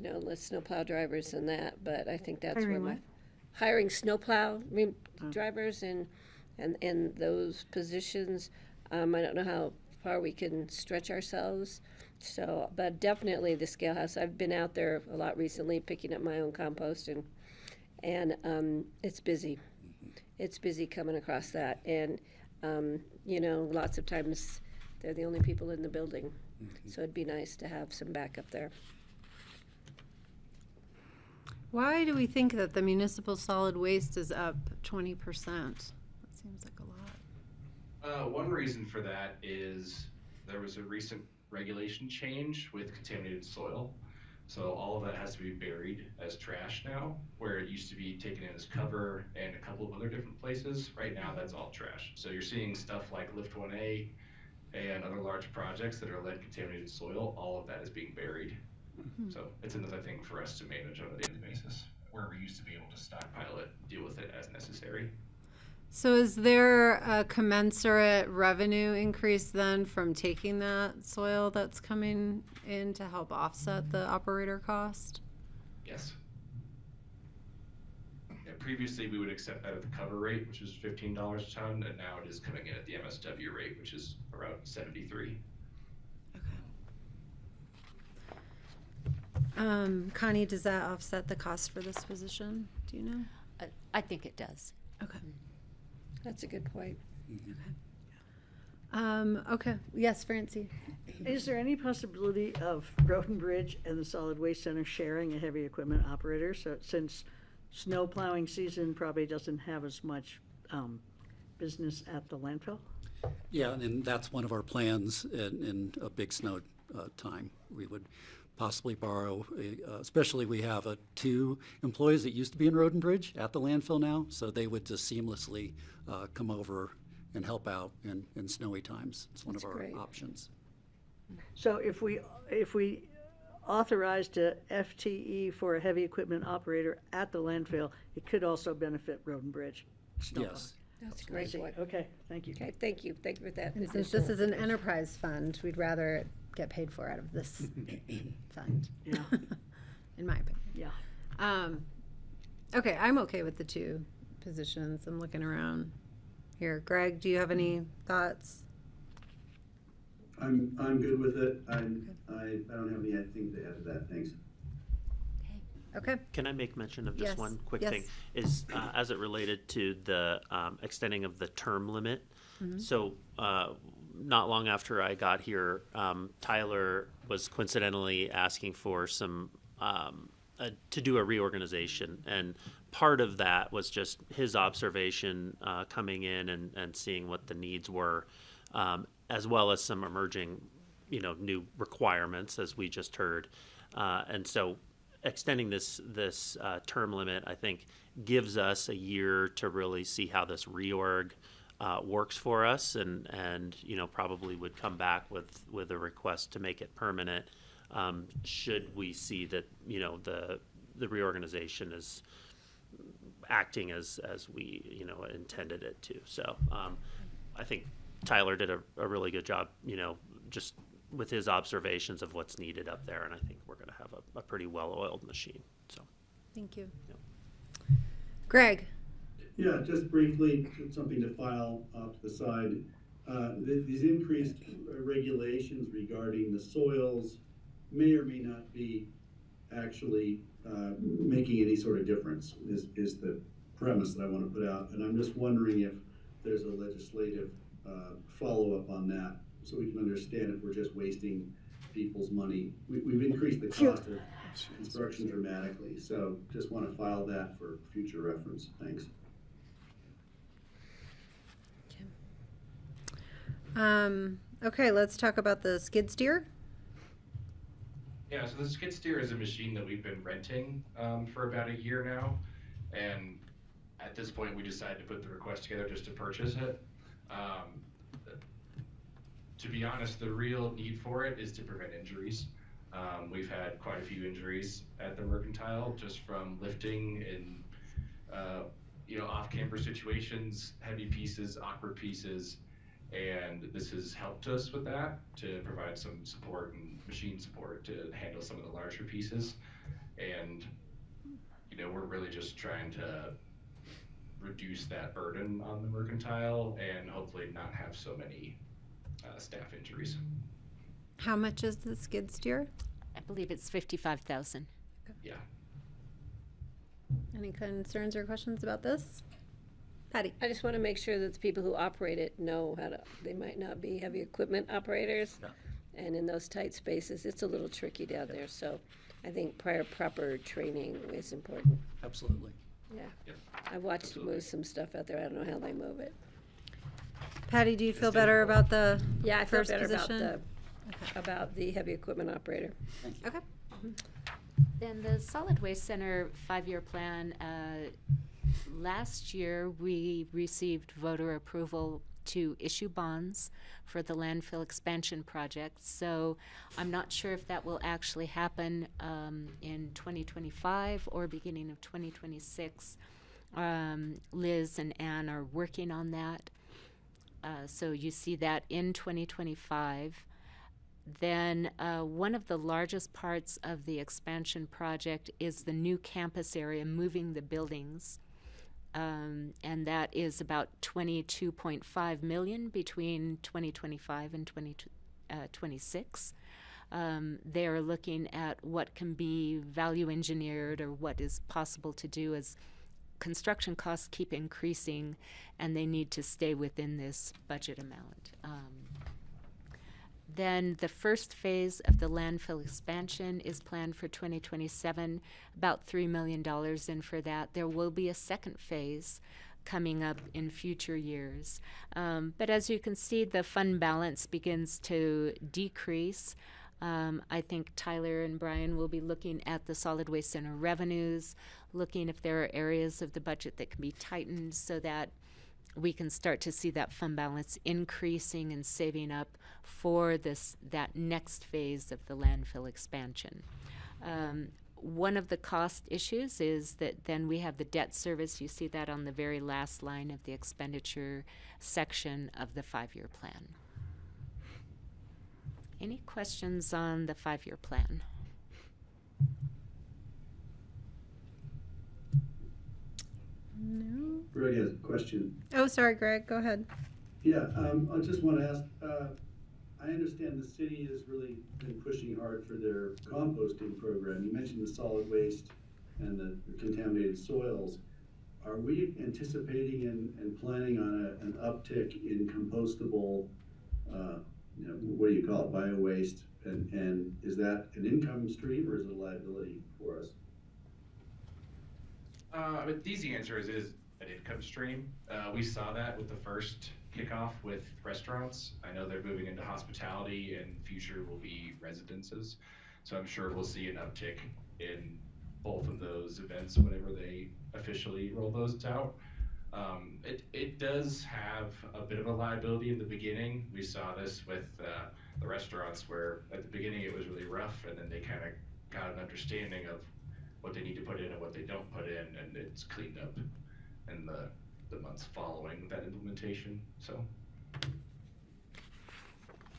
less snowplow drivers and that, but I think that's Hiring where what? hiring snowplow drivers and those positions. I don't know how far we can stretch ourselves. So, but definitely the scale house. I've been out there a lot recently picking up my own compost, and it's busy. It's busy coming across that, and lots of times they're the only people in the building. So it'd be nice to have some backup there. Why do we think that the municipal solid waste is up 20%? That seems like a lot. One reason for that is there was a recent regulation change with contaminated soil. So all of that has to be buried as trash now, where it used to be taken in as cover and a couple of other different places. Right now, that's all trash. So you're seeing stuff like Lift 1A and other large projects that are lead contaminated soil. All of that is being buried. So it's another thing for us to manage on a daily basis, where we used to be able to stockpile it, deal with it as necessary. So is there a commensurate revenue increase then from taking that soil that's coming in to help offset the operator cost? Yes. Yeah, previously, we would accept that at the cover rate, which is $15 a ton, and now it is coming in at the MSW rate, which is around 73. Okay. Connie, does that offset the cost for this position? Do you know? I think it does. Okay. That's a good point. Okay. Yes, Francie. Is there any possibility of Road and Bridge and the Solid Waste Center sharing a heavy equipment operator? So since snow plowing season probably doesn't have as much business at the landfill? Yeah, and that's one of our plans in a big snow time. We would possibly borrow, especially we have 2 employees that used to be in Road and Bridge at the landfill now, so they would just seamlessly come over and help out in snowy times. It's one of our options. So if we authorized a FTE for a heavy equipment operator at the landfill, it could also benefit Road and Bridge. Yes. That's a great point. Okay, thank you. Okay, thank you. Thank you for that. And since this is an enterprise fund, we'd rather it get paid for out of this fund. Yeah. In my opinion. Yeah. Okay, I'm okay with the 2 positions. I'm looking around here. Greg, do you have any thoughts? I'm good with it. I don't have anything to add to that. Thanks. Okay. Can I make mention of just Yes, one quick yes. thing? Is as it related to the extending of the term limit. So not long after I got here, Tyler was coincidentally asking for some to do a reorganization, and part of that was just his observation coming in and seeing what the needs were, as well as some emerging, new requirements, as we just heard, and so extending this term limit, I think, gives us a year to really see how this reorg works for us, and probably would come back with a request to make it permanent, should we see that the reorganization is acting as we intended it to. So I think Tyler did a really good job, just with his observations of what's needed up there, and I think we're going to have a pretty well-oiled machine. So, Thank you. Yep. Greg? Yeah, just briefly, something to file off to the side. these increased regulations regarding the soils may or may not be actually making any sort of difference, is the premise that I want to put out. And I'm just wondering if there's a legislative follow-up on that, so we can understand if we're just wasting people's money. We've increased the cost of construction dramatically, so just want to file that for future reference. Thanks. Okay, let's talk about the skid steer. Yeah, so the skid steer is a machine that we've been renting for about a year now, and at this point we decided to put the request together just to purchase it. To be honest, the real need for it is to prevent injuries. We've had quite a few injuries at the Mercantile just from lifting in off-camber situations, heavy pieces, awkward pieces, and this has helped us with that to provide some support and machine support to handle some of the larger pieces. And we're really just trying to reduce that burden on the Mercantile and hopefully not have so many staff injuries. How much is the skid steer? I believe it's 55,000. Yeah. Any concerns or questions about this? Patty? I just want to make sure that the people who operate it know how to, they might not be heavy equipment operators. Yeah. And in those tight spaces, it's a little tricky down there. So I think proper training is important. Absolutely. Yeah. Yep. I watched them move some stuff out there. I don't know how they move it. Patty, do you feel better about the Yeah, I feel first better position? about the heavy equipment operator. Thank you. Okay. Then the Solid Waste Center 5-year plan, last year we received voter approval to issue bonds for the landfill expansion project. So I'm not sure if that will actually happen in 2025 or beginning of 2026. Liz and Ann are working on that. So you see that in 2025. Then one of the largest parts of the expansion project is the new campus area, moving the buildings. And that is about $22.5 million between 2025 and 2026. They are looking at what can be value engineered or what is possible to do as construction costs keep increasing, and they need to stay within this budget amount. Then the first phase of the landfill expansion is planned for 2027, about $3 million in for that. There will be a second phase coming up in future years. But as you can see, the fund balance begins to decrease. I think Tyler and Brian will be looking at the Solid Waste Center revenues, looking if there are areas of the budget that can be tightened so that we can start to see that fund balance increasing and saving up for that next phase of the landfill expansion. One of the cost issues is that then we have the debt service. You see that on the very last line of the expenditure section of the 5-year plan. Any questions on the 5-year plan? No. Greg has a question. Oh, sorry, Greg. Go ahead. Yeah, I just want to ask, I understand the city has really been pushing hard for their composting program. You mentioned the solid waste and the contaminated soils. Are we anticipating and planning on an uptick in compostable, what do you call it, bio-waste? And is that an income stream or is it a liability for us? The easy answer is an income stream. We saw that with the first kickoff with restaurants. I know they're moving into hospitality and future will be residences. So I'm sure we'll see an uptick in both of those events whenever they officially roll those out. It does have a bit of a liability in the beginning. We saw this with the restaurants where at the beginning it was really rough and then they kind of got an understanding of what they need to put in and what they don't put in, and it's cleaned up in the months following that implementation. So.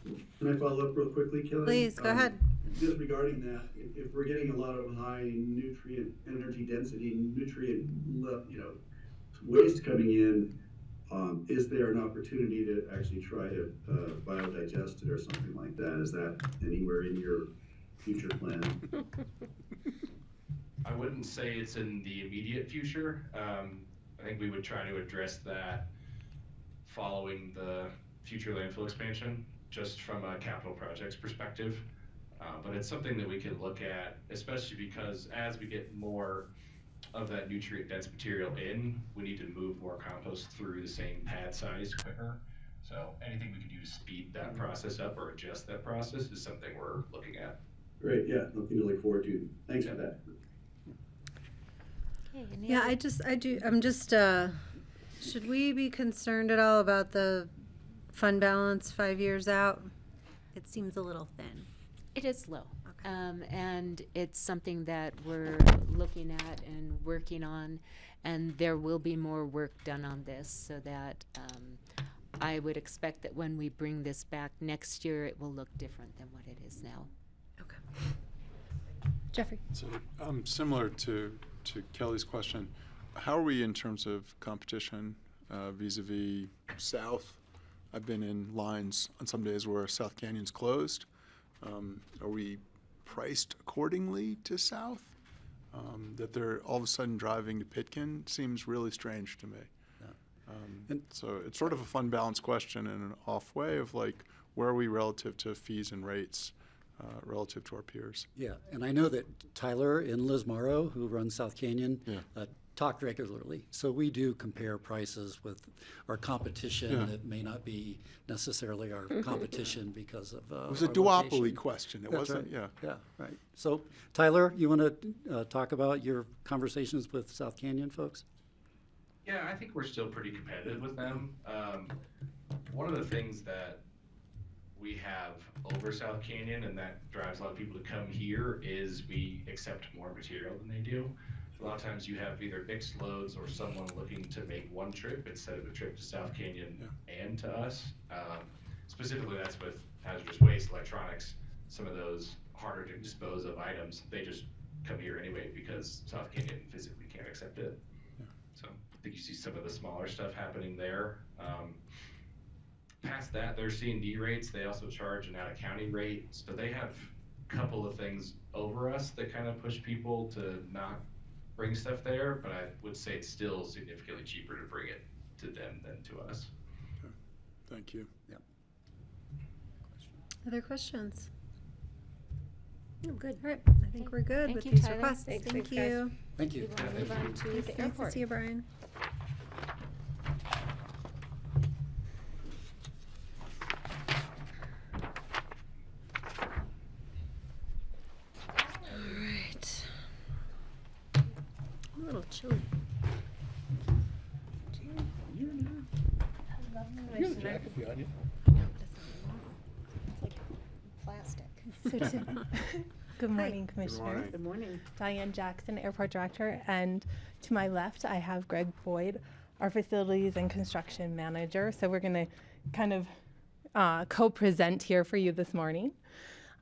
Can I follow up real quickly, Kelly? Please, go ahead. Just regarding that, if we're getting a lot of high nutrient energy density, nutrient, waste coming in, Is there an opportunity to actually try to biodigest it or something like that? Is that anywhere in your future plan? I wouldn't say it's in the immediate future. I think we would try to address that following the future landfill expansion, just from a capital projects perspective. But it's something that we can look at, especially because as we get more of that nutrient dense material in, we need to move more compost through the same pad size quicker. So anything we can do to speed that process up or adjust that process is something we're looking at. Great, yeah, nothing to look forward to. Thanks for that. Okay, any Yeah, other- should we be concerned at all about the fund balance 5 years out? It seems a little thin. It is low. Okay. And it's something that we're looking at and working on, and there will be more work done on this so that I would expect that when we bring this back next year, it will look different than what it is now. Okay. Jeffrey? So, similar to Kelly's question, how are we in terms of competition vis-a-vis South? I've been in lines on some days where South Canyon's closed. Are we priced accordingly to South? That they're all of a sudden driving to Pitkin seems really strange to me. And- So it's sort of a fund balance question in an off way of like, where are we relative to fees and rates relative to our peers? Yeah, and I know that Tyler and Liz Morrow, who runs South Canyon, Yeah. talk regularly. So we do compare prices with our competition. Yeah. It may not be necessarily our competition because of It was a our duopoly location. question. It That's wasn't, right. yeah. Yeah, right. So Tyler, you want to talk about your conversations with South Canyon folks? Yeah, I think we're still pretty competitive with them. One of the things that we have over South Canyon and that drives a lot of people to come here is we accept more material than they do. A lot of times you have either mixed loads or someone looking to make one trip instead of a trip to South Canyon and to us. Specifically, that's with hazardous waste, electronics, some of those harder to dispose of items. They just come here anyway because South Canyon physically can't accept it. So I think you see some of the smaller stuff happening there. Past that, their C&D rates, they also charge an out-of-county rate. So they have a couple of things over us that kind of push people to not bring stuff there, but I would say it's still significantly cheaper to bring it to them than to us. Thank you. Yeah. Other questions? I'm good. All right, I think we're good Thank with you, these Tyler. requests. Thanks, Thank guys. you. Thank you. We want to move on to the Nice to airport. see you, Brian. All right. I'm a little chilly. Plastic. Good morning, Good Commissioners. morning. Good morning. Diane Jackson, Airport Director, and to my left, I have Greg Boyd, our Facilities and Construction Manager. So we're going to kind of co-present here for you this morning.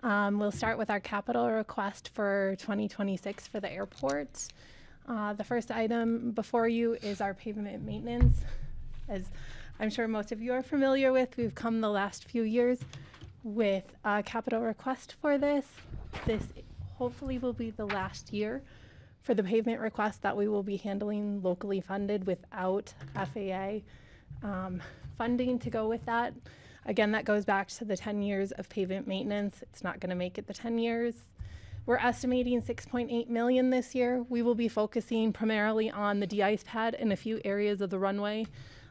We'll start with our capital request for 2026 for the airport. The first item before you is our pavement maintenance. As I'm sure most of you are familiar with, we've come the last few years with a capital request for this. This hopefully will be the last year for the pavement request that we will be handling locally funded without FAA funding to go with that. Again, that goes back to the 10 years of pavement maintenance. It's not going to make it the 10 years. We're estimating 6.8 million this year. We will be focusing primarily on the de-ice pad and a few areas of the runway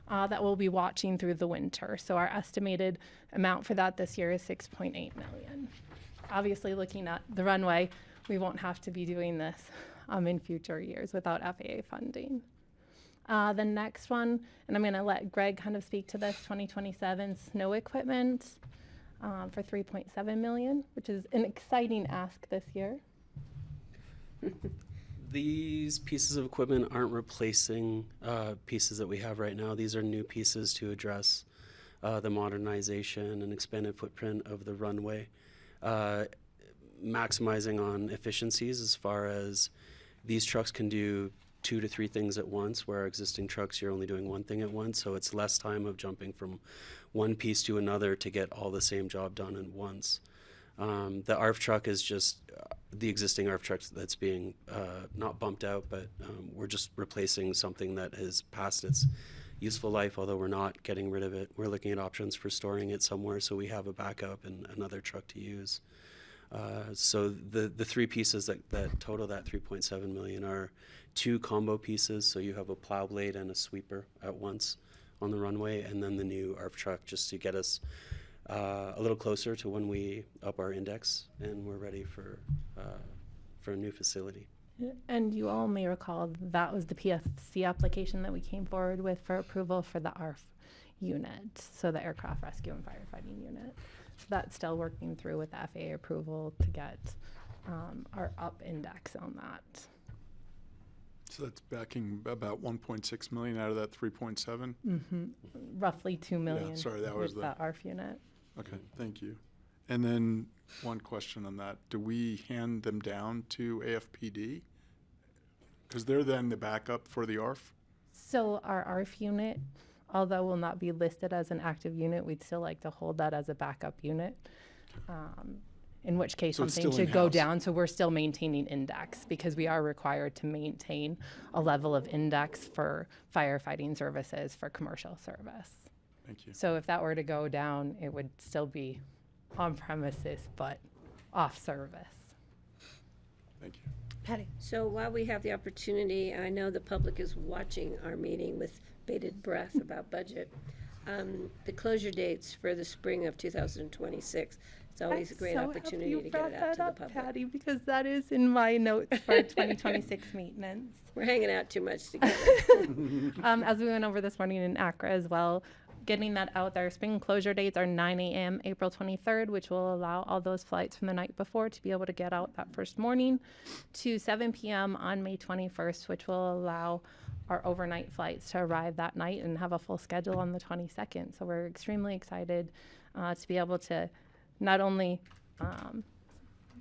that we'll be watching through the winter. So our estimated amount for that this year is 6.8 million. Obviously, looking at the runway, we won't have to be doing this in future years without FAA funding. The next one, and I'm going to let Greg kind of speak to this, 2027 snow equipment for 3.7 million, which is an exciting ask this year. These pieces of equipment aren't replacing pieces that we have right now. These are new pieces to address the modernization and expanded footprint of the runway, maximizing on efficiencies as far as these trucks can do 2 to 3 things at once, where our existing trucks, you're only doing one thing at once. So it's less time of jumping from one piece to another to get all the same job done at once. The ARF truck is just the existing ARF truck that's being not bumped out, but we're just replacing something that has passed its useful life, although we're not getting rid of it. We're looking at options for storing it somewhere so we have a backup and another truck to use. So the 3 pieces that total that 3.7 million are 2 combo pieces, so you have a plow blade and a sweeper at once on the runway, and then the new ARF truck just to get us a little closer to when we up our index and we're ready for a new facility. And you all may recall that was the PFC application that we came forward with for approval for the ARF unit, so the Aircraft Rescue and Firefighting Unit. So that's still working through with the FAA approval to get our up index on that. So that's backing about 1.6 million out of that 3.7? Mm-hmm. Roughly 2 million. Yeah, sorry, that was with the ARF unit. Okay, thank you. And then one question on that. Do we hand them down to AFPD? Because they're then the backup for the ARF? So our ARF unit, although will not be listed as an active unit, we'd still like to hold that as a backup unit. In which case So it's something still should go in-house. down. So we're still maintaining index because we are required to maintain a level of index for firefighting services for commercial service. Thank you. So if that were to go down, it would still be on premises, but off service. Thank you. Patty? So while we have the opportunity, I know the public is watching our meeting with bated breath about budget. The closure dates for the spring of 2026. It's always a great opportunity to get it out to the public. Patty, because that is in my notes for 2026 maintenance. We're hanging out too much together. As we went over this morning in Accra as well, getting that out there. Spring closure dates are 9 a.m. April 23rd, which will allow all those flights from the night before to be able to get out that first morning, to 7 p.m. on May 21st, which will allow our overnight flights to arrive that night and have a full schedule on the 22nd. So we're extremely excited to be able to not only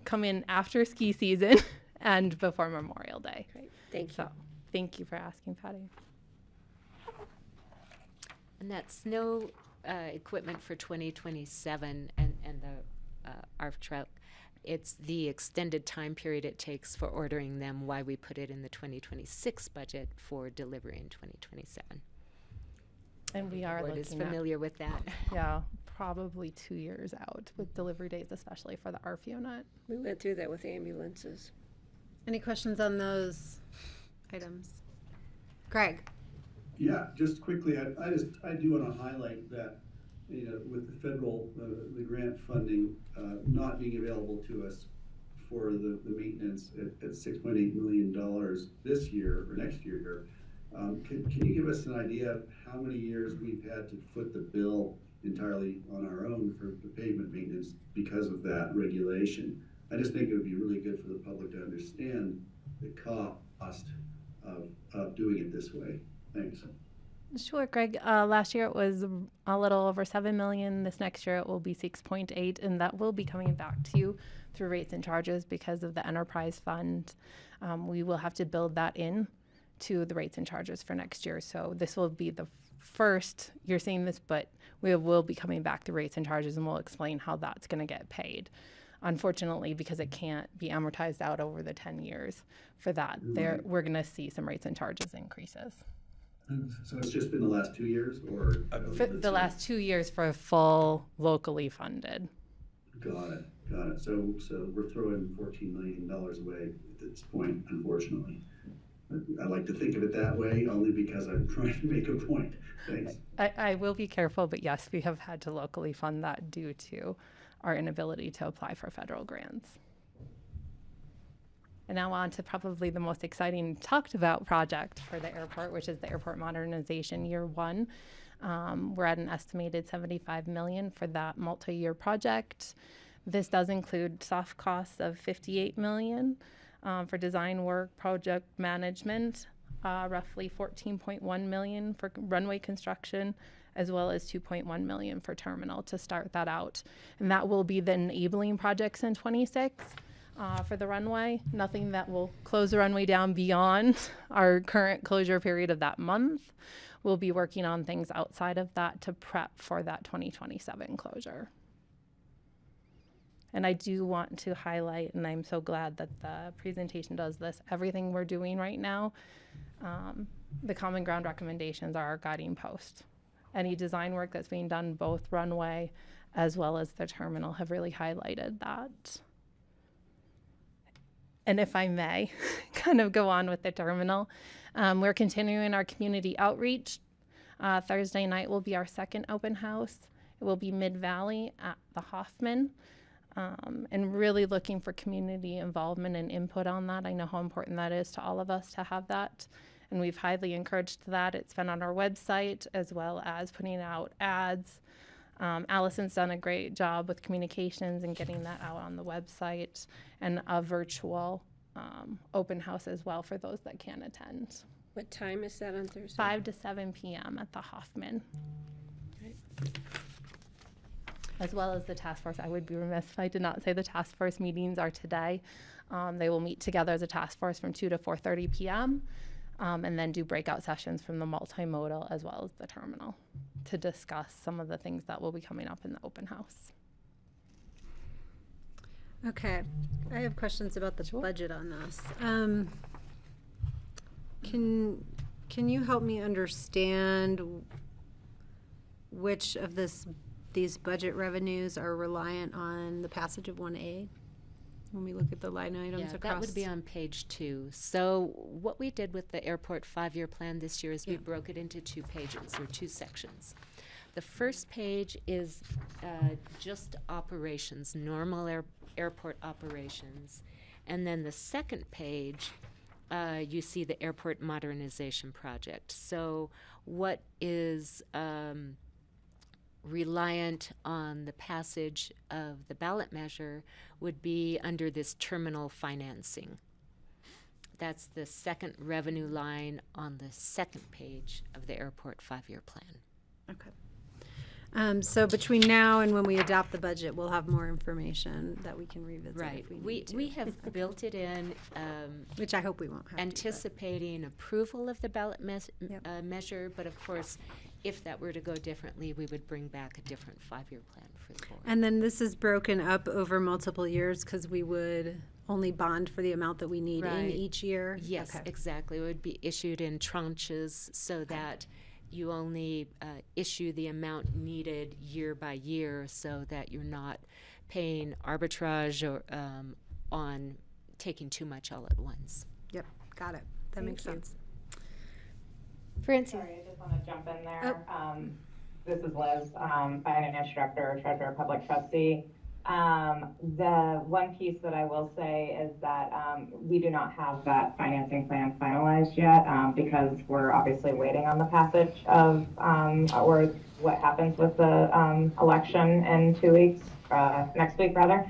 come in after ski season and before Memorial Day. Great, thank you. So thank you for asking, Patty. And that snow equipment for 2027 and the ARF truck, it's the extended time period it takes for ordering them, why we put it in the 2026 budget for delivery in 2027. And we are Board looking is familiar with that. Yeah, probably 2 years out with delivery dates, especially for the ARF unit. We went through that with ambulances. Any questions on those items? Greg? Yeah, just quickly, I do want to highlight that, you know, with the federal, the grant funding not being available to us for the maintenance at $6.8 million this year or next year, can you give us an idea of how many years we've had to foot the bill entirely on our own for the pavement maintenance because of that regulation? I just think it would be really good for the public to understand the cost of doing it this way. Thanks. Sure, Greg. Last year it was a little over 7 million. This next year it will be 6.8, and that will be coming back to you through rates and charges because of the enterprise fund. We will have to build that in to the rates and charges for next year. So this will be the first you're seeing this, but we will be coming back to rates and charges, and we'll explain how that's going to get paid. Unfortunately, because it can't be amortized out over the 10 years for that, we're going to see some rates and charges increases. So it's just been the last 2 years, or? For the last 2 years for full locally funded. Got it. So we're throwing $14 million away at this point, unfortunately. I like to think of it that way, only because I'm trying to make a point. Thanks. I will be careful, but yes, we have had to locally fund that due to our inability to apply for federal grants. And now on to probably the most exciting talked about project for the airport, which is the airport modernization year 1. We're at an estimated $75 million for that multi-year project. This does include soft costs of $58 million for design work, project management, roughly $14.1 million for runway construction, as well as $2.1 million for terminal to start that out. And that will be the enabling projects in 26. for the runway. Nothing that will close the runway down beyond our current closure period of that month. We'll be working on things outside of that to prep for that 2027 closure. And I do want to highlight, and I'm so glad that the presentation does this, everything we're doing right now, the common ground recommendations are our guiding post. Any design work that's being done, both runway as well as the terminal, have really highlighted that. And if I may, kind of go on with the terminal, we're continuing our community outreach. Thursday night will be our second open house. It will be Mid-Valley at the Hoffman. And really looking for community involvement and input on that. I know how important that is to all of us to have that. And we've highly encouraged that. It's been on our website as well as putting out ads. Allison's done a great job with communications and getting that out on the website, and a virtual open house as well for those that can attend. What time is that on Thursday? 5 to 7 p.m. at the Hoffman. As well as the task force. I would be remiss if I did not say the task force meetings are today. They will meet together as a task force from 2 to 4:30 p.m. And then do breakout sessions from the multimodal as well as the terminal to discuss some of the things that will be coming up in the open house. Okay, I have questions about the budget on this. Can you help me understand which of these budget revenues are reliant on the passage of 1A when we look at the line items across? That would be on page 2. So what we did with the airport 5-year plan this year is we broke it into 2 pages or 2 sections. The first page is just operations, normal airport operations. And then the second page, you see the airport modernization project. So what is reliant on the passage of the ballot measure would be under this terminal financing. That's the second revenue line on the second page of the airport 5-year plan. Okay. So between now and when we adopt the budget, we'll have more information that we can revisit. Right. If we need to. We have built it in, which I hope we won't have anticipating approval of the ballot measure, but of course, if that were to go differently, we would bring back a different 5-year plan for the board. And then this is broken up over multiple years because we would only bond for the amount that we need in each year? Yes, Okay. exactly. It would be issued in tranches so that you only issue the amount needed year by year so that you're not paying arbitrage or on taking too much all at once. Yep, got it. That makes sense. Francie. Sorry, I just want to jump in there. This is Liz, finance director, treasurer, public trustee. The one piece that I will say is that we do not have that financing plan finalized yet because we're obviously waiting on the passage of or what happens with the election in 2 weeks, next week rather.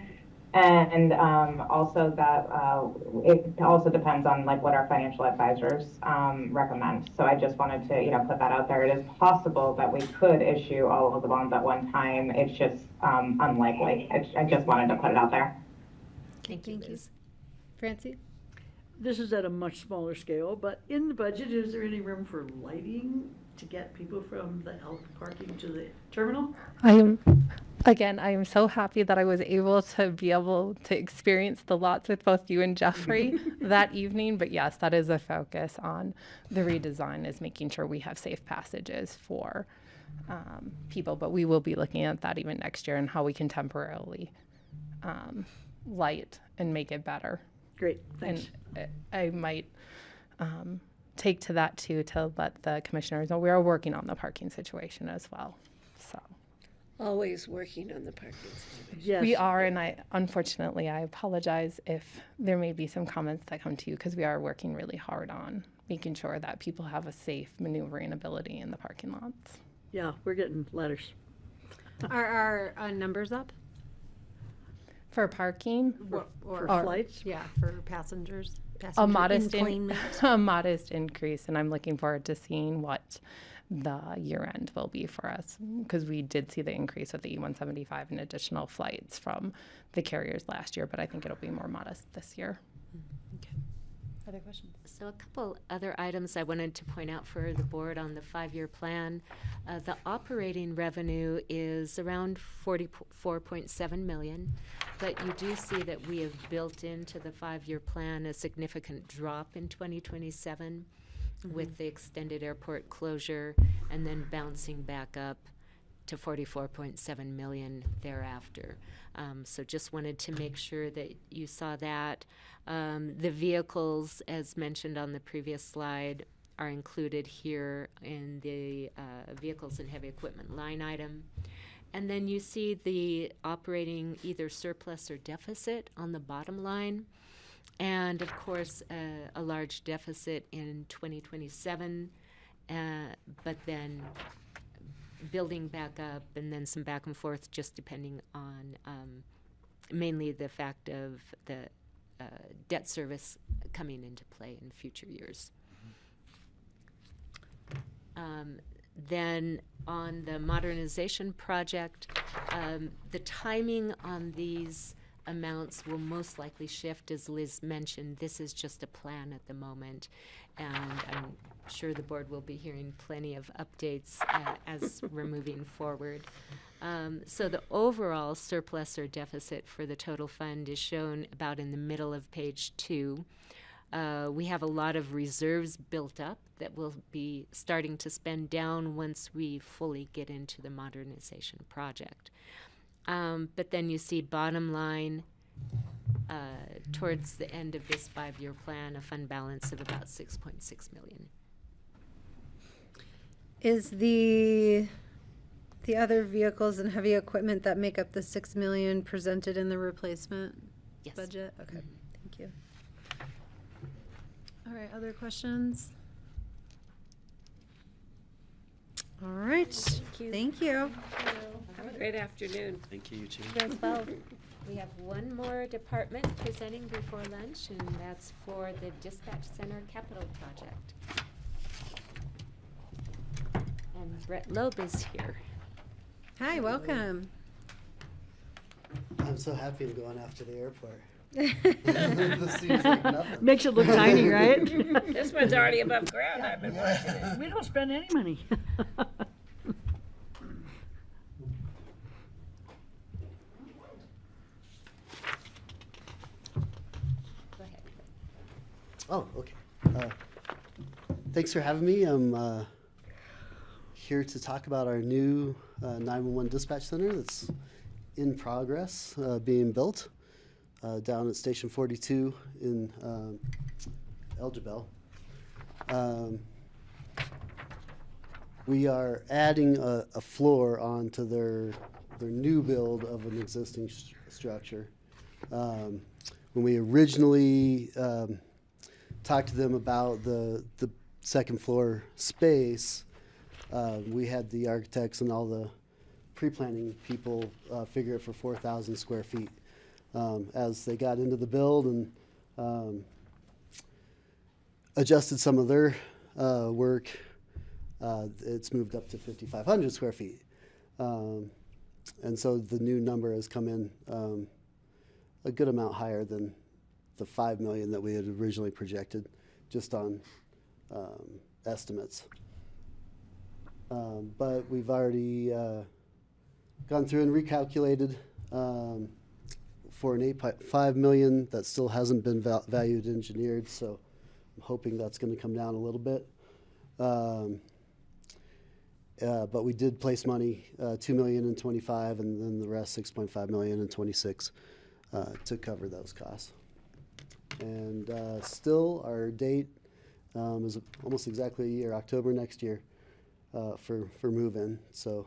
And also that it also depends on like what our financial advisors recommend. So I just wanted to put that out there. It is possible that we could issue all of the bonds at one time. It's just unlikely. I just wanted to put it out there. Thank you, Liz. Francie? This is at a much smaller scale, but in the budget, is there any room for lighting to get people from the Elk parking to the terminal? I am so happy that I was able to experience the lots with both you and Jeffrey that evening. But yes, that is a focus on the redesign, is making sure we have safe passages for people. But we will be looking at that even next year and how we can temporarily light and make it better. Great, thanks. And I might take to that too, to let the commissioners know we are working on the parking situation as well. So. Always working on the parking situation. Yes. We are, and I apologize if there may be some comments that come to you because we are working really hard on making sure that people have a safe maneuvering ability in the parking lots. Yeah, we're getting letters. Are our numbers up? For parking? For flights? Yeah, for passengers. A modest enplanement. a modest increase, and I'm looking forward to seeing what the year end will be for us, because we did see the increase of the E-175 and additional flights from the carriers last year, but I think it'll be more modest this year. Okay. Other questions? So a couple other items I wanted to point out for the board on the 5-year plan. The operating revenue is around 44.7 million, but you do see that we have built into the 5-year plan a significant drop in 2027 with the extended airport closure, and then bouncing back up to 44.7 million thereafter. So just wanted to make sure that you saw that. The vehicles, as mentioned on the previous slide, are included here in the vehicles and heavy equipment line item. And then you see the operating either surplus or deficit on the bottom line. And of course, a large deficit in 2027, but then building back up, and then some back and forth just depending on mainly the fact of the debt service coming into play in future years. Then on the modernization project, the timing on these amounts will most likely shift. As Liz mentioned, this is just a plan at the moment, and I'm sure the board will be hearing plenty of updates as we're moving forward. So the overall surplus or deficit for the total fund is shown about in the middle of page 2. We have a lot of reserves built up that we'll be starting to spend down once we fully get into the modernization project. But then you see bottom line, towards the end of this 5-year plan, a fund balance of about 6.6 million. Is the other vehicles and heavy equipment that make up the 6 million presented in the replacement budget? Okay, thank you. All right, other questions? All right, thank you. Have a great afternoon. Thank you, you too. You as well. We have one more department presenting before lunch, and that's for the Dispatch Center Capital Project. And Brett Loeb is here. Hi, welcome. I'm so happy to go on after the airport. This seems like nothing. Makes it look tiny, right? This one's already above ground. I've been watching it. We don't spend any money. Go ahead. Oh, okay. Thanks for having me. I'm here to talk about our new 911 dispatch center that's in progress, being built down at Station 42 in Elgibel. We are adding a floor onto their new build of an existing structure. When we originally talked to them about the second floor space, we had the architects and all the pre-planning people figure it for 4,000 square feet. As they got into the build and adjusted some of their work, it's moved up to 5,500 square feet. And so the new number has come in a good amount higher than the 5 million that we had originally projected, just on estimates. But we've already gone through and recalculated for an 8.5 million that still hasn't been valued engineered, so I'm hoping that's going to come down a little bit. But we did place money, 2 million in 25, and then the rest 6.5 million in 26 to cover those costs. And still, our date is almost exactly a year, October next year, for move-in. So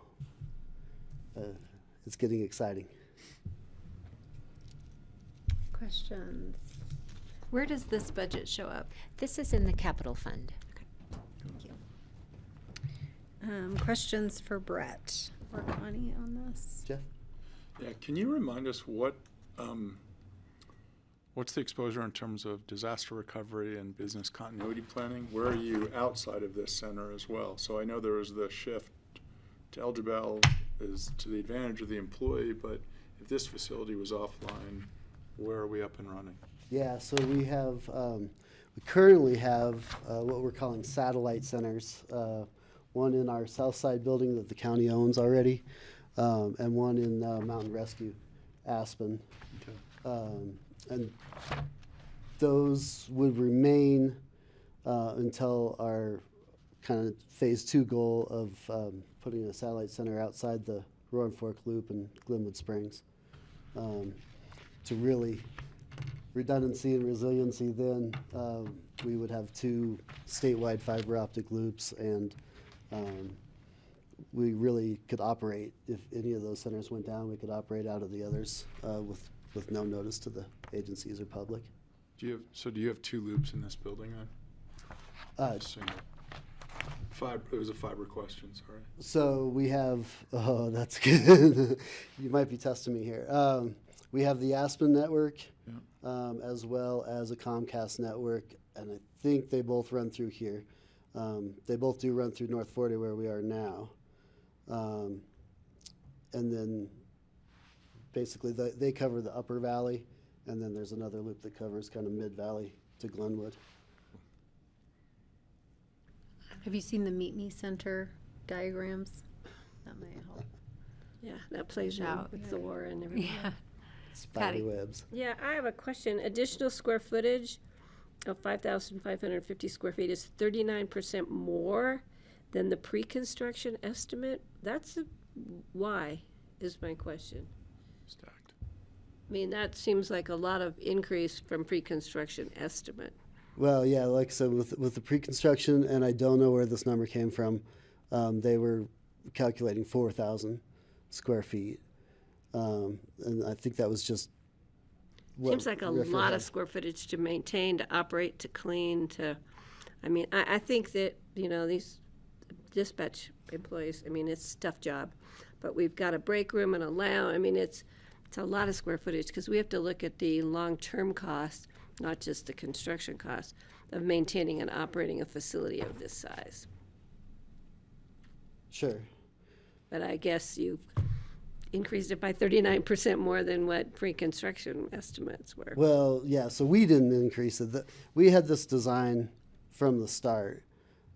it's getting exciting. Questions? Where does this budget show up? This is in the capital fund. Thank you. Questions for Brett or Connie on this? Jeff? Yeah, can you remind us what What's the exposure in terms of disaster recovery and business continuity planning? Where are you outside of this center as well? So I know there was the shift to eligible is to the advantage of the employee, but if this facility was offline, where are we up and running? Yeah, so we have, we currently have what we're calling satellite centers. One in our south side building that the county owns already, and one in Mountain Rescue, Aspen. And those would remain until our kind of phase 2 goal of putting a satellite center outside the Roaring Fork Loop and Glenwood Springs. To really redundancy and resiliency, then we would have 2 statewide fiber optic loops, and we really could operate, if any of those centers went down, we could operate out of the others with no notice to the agencies or public. Do you have 2 loops in this building then? Single. It was a fiber question, sorry. So we have, oh, that's good. You might be testing me here. We have the Aspen network, as well as a Comcast network, and I think they both run through here. They both do run through North 40 where we are now. And then basically they cover the upper valley, and then there's another loop that covers kind of mid-valley to Glenwood. Have you seen the Meet Me Center diagrams? That might help. Yeah, that plays out with Thor and everything. Yeah. Spider webs. Yeah, I have a question. Additional square footage of 5,550 square feet is 39% more than the pre-construction estimate. Why is my question. Stacked. I mean, that seems like a lot of increase from pre-construction estimate. Well, yeah, like I said, with the pre-construction, and I don't know where this number came from, they were calculating 4,000 square feet. And I think that was just Seems like a lot of square footage to maintain, to operate, to clean, I mean, I think that, these dispatch employees, I mean, it's a tough job. But we've got a break room and a lounge. I mean, it's a lot of square footage because we have to look at the long-term cost, not just the construction cost, of maintaining and operating a facility of this size. Sure. But I guess you've increased it by 39% more than what pre-construction estimates were. Well, yeah, so we didn't increase it. We had this design from the start.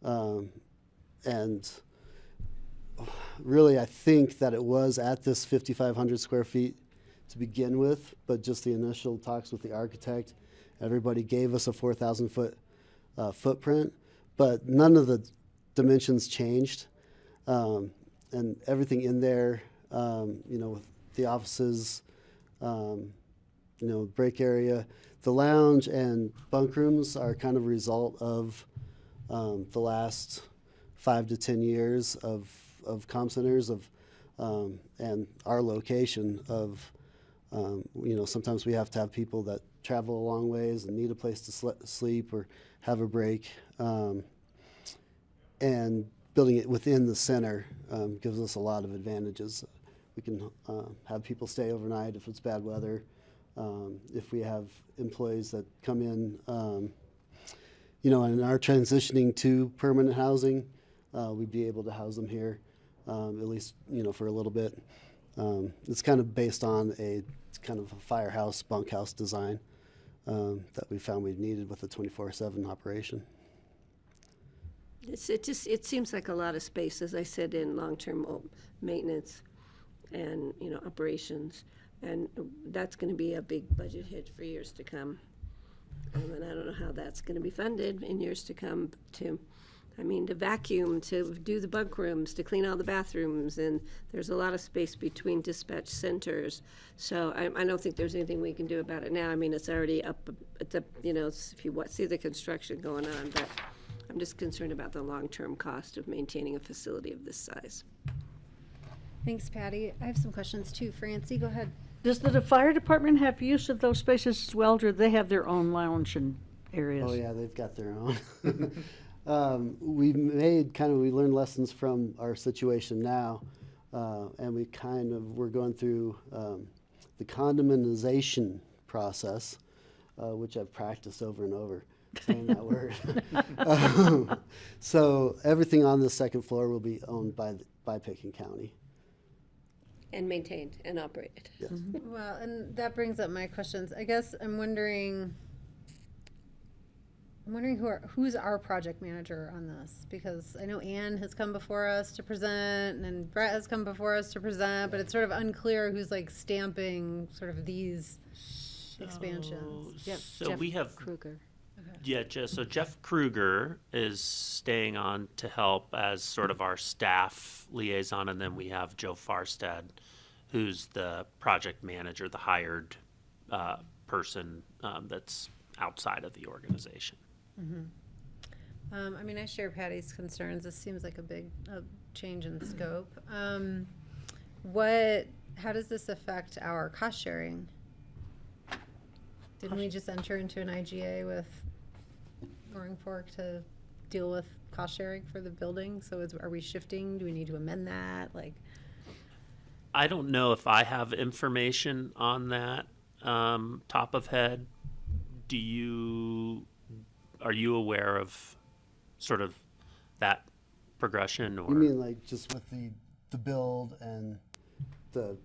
And really, I think that it was at this 5,500 square feet to begin with, but just the initial talks with the architect, everybody gave us a 4,000 foot footprint, but none of the dimensions changed. And everything in there, with the offices, break area, the lounge and bunk rooms are kind of a result of the last 5 to 10 years of comm centers and our location of, sometimes we have to have people that travel a long ways and need a place to sleep or have a break. And building it within the center gives us a lot of advantages. We can have people stay overnight if it's bad weather. If we have employees that come in, and are transitioning to permanent housing, we'd be able to house them here, at least, for a little bit. It's kind of based on a firehouse, bunkhouse design that we found we needed with a 24/7 operation. It seems like a lot of space, as I said, in long-term maintenance and, operations. And that's going to be a big budget hit for years to come. And I don't know how that's going to be funded in years to come to vacuum, to do the bunk rooms, to clean all the bathrooms. And there's a lot of space between dispatch centers. So I don't think there's anything we can do about it now. I mean, it's already up, if you see the construction going on, but I'm just concerned about the long-term cost of maintaining a facility of this size. Thanks, Patty. I have some questions too. Francie, go ahead. Does the fire department have use of those spaces as well, or do they have their own lounge and areas? Oh yeah, they've got their own. We learned lessons from our situation now, and we're going through the condominialization process which I've practiced over and over saying that word. So everything on the second floor will be owned by Picken County. And maintained and operated. Yes. Well, and that brings up my questions. I guess I'm wondering who's our project manager on this, because I know Anne has come before us to present and Brett has come before us to present, but it's sort of unclear who's like stamping sort of these expansions. So Jeff we have Kruger. so Jeff Kruger is staying on to help as sort of our staff liaison, and then we have Joe Farstead, who's the project manager, the hired person that's outside of the organization. I mean, I share Patty's concerns. This seems like a big change in scope. How does this affect our cost sharing? Didn't we just enter into an IGA with Roaring Fork to deal with cost sharing for the building? So are we shifting? Do we need to amend that? Like, I don't know if I have information on that top of head. Are you aware of sort of that progression? Or You mean like just with the build and the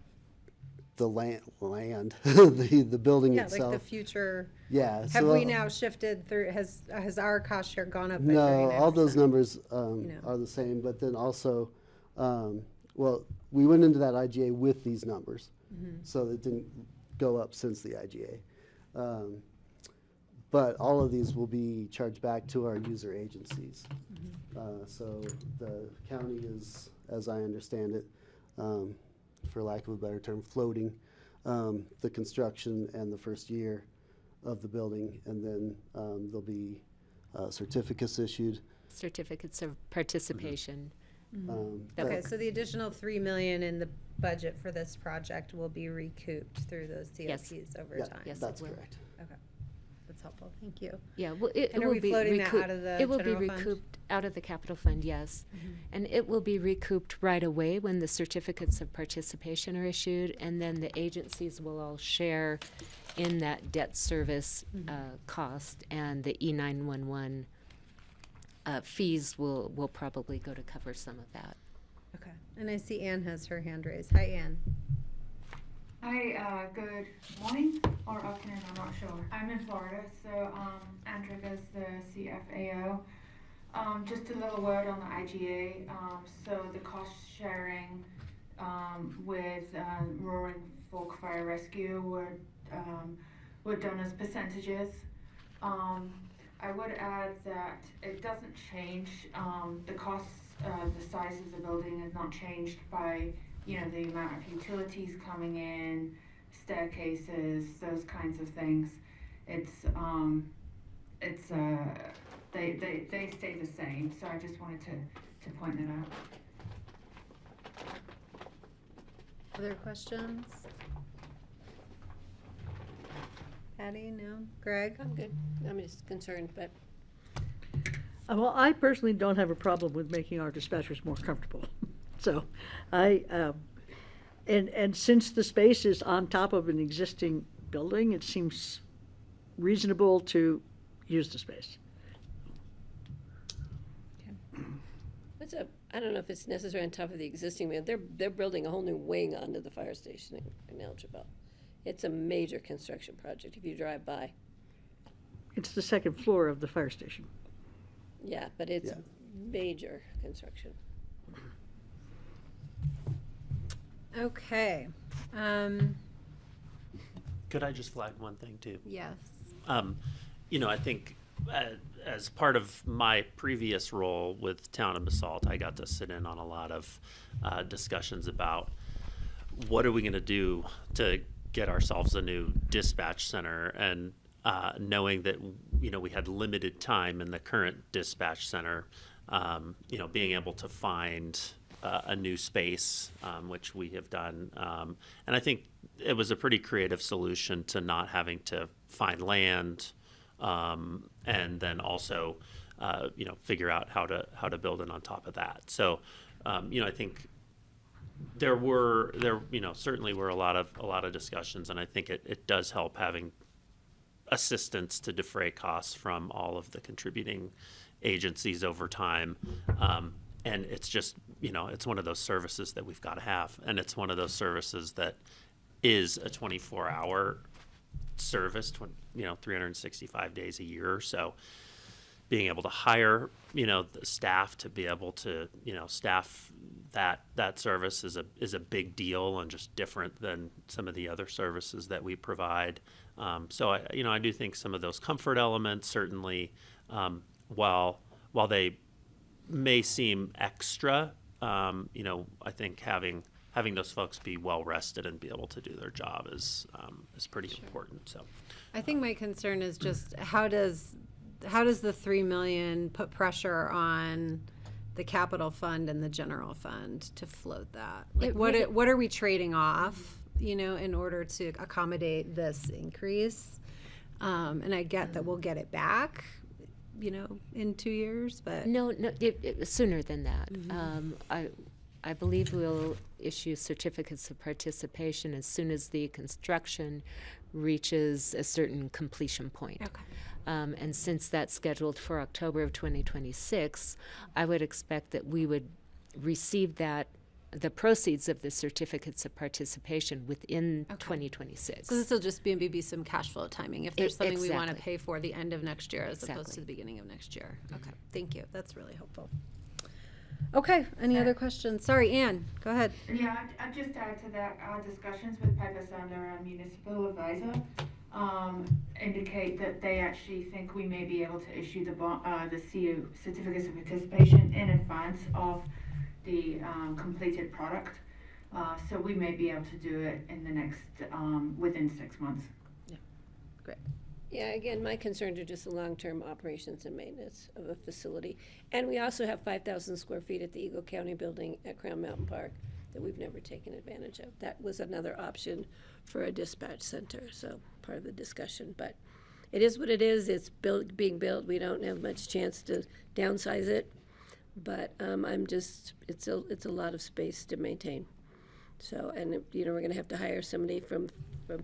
land the building yeah, itself? like the future. Yeah. Have so, we now shifted through? Has our cost share gone up? By No, all 39%? those numbers No. are the same, but then also, well, we went into that IGA with these numbers, so it didn't go up since the IGA. But all of these will be charged back to our user agencies. So the county is, as I understand it, for lack of a better term, floating the construction and the first year of the building, and then there'll be certificates issued. Certificates of participation. Okay, so the additional $3 million in the budget for this project will be recouped through those Yes. COPs over Yeah, time. Yes, it that's will. correct. Okay, that's helpful. Thank you. Yeah, well, it And are will we be floating that recouped. out of the It will be general fund? recouped out of the capital fund, yes. And it will be recouped right away when the certificates of participation are issued, and then the agencies will all share in that debt service cost, and the E911 fees will probably go to cover some of that. Okay, and I see Anne has her hand raised. Hi, Anne. Hi, good morning or afternoon, I'm not sure. I'm in Florida, so Andrick is the CFAO. Just a little word on the IGA. So the cost sharing with Roaring Fork Fire Rescue were done as percentages. I would add that it doesn't change, the costs, the size of the building is not changed by, the amount of utilities coming in, staircases, those kinds of things. They stay the same, so I just wanted to point that out. Other questions? Patty, no? Greg? I'm good. I'm just concerned, but Well, I personally don't have a problem with making our dispatchers more comfortable. So and since the space is on top of an existing building, it seems reasonable to use the space. I don't know if it's necessary on top of the existing one. They're building a whole new wing onto the fire station in El Jabal. It's a major construction project if you drive by. It's the second floor of the fire station. Yeah, but it's Yeah. major construction. Okay. Could I just flag one thing too? Yes. I think as part of my previous role with Town of Basalt, I got to sit in on a lot of discussions about what are we going to do to get ourselves a new dispatch center, and knowing that we had limited time in the current dispatch center, being able to find a new space, which we have done, and I think it was a pretty creative solution to not having to find land, and then also figure out how to build it on top of that. So I think there certainly were a lot of discussions, and I think it does help having assistance to defray costs from all of the contributing agencies over time. And it's just, it's one of those services that we've got to have. And it's one of those services that is a 24-hour service, 365 days a year. So being able to hire, the staff to be able to, staff that service is a big deal and just different than some of the other services that we provide. So I do think some of those comfort elements certainly, while they may seem extra, I think having those folks be well rested and be able to do their job is pretty important. So I think my concern is just how does the 3 million put pressure on the capital fund and the general fund to float that? Like what are we trading off, in order to accommodate this increase? And I get that we'll get it back, in 2 years, but No, sooner than that. I believe we'll issue certificates of participation as soon as the construction reaches a certain completion point. Okay. And since that's scheduled for October of 2026, I would expect that we would receive the proceeds of the certificates of participation within 2026. So this will just be maybe some cash flow timing if there's something we want to Exactly. pay for the end of next year as opposed Exactly. to the beginning of next year. Okay, thank you. That's really helpful. Okay, any other questions? Sorry, Anne, go ahead. Yeah, I'd just add to that, our discussions with Piper Sandler, our municipal advisor, indicate that they actually think we may be able to issue the CU certificates of participation in advance of the completed product. So we may be able to do it in the next, within 6 months. Great. Yeah, again, my concerns are just the long-term operations and maintenance of a facility. And we also have 5,000 square feet at the Eagle County building at Crown Mountain Park that we've never taken advantage of. That was another option for a dispatch center, so part of the discussion. But it is what it is. It's being built. We don't have much chance to downsize it. But it's a lot of space to maintain. So, and we're going to have to hire somebody from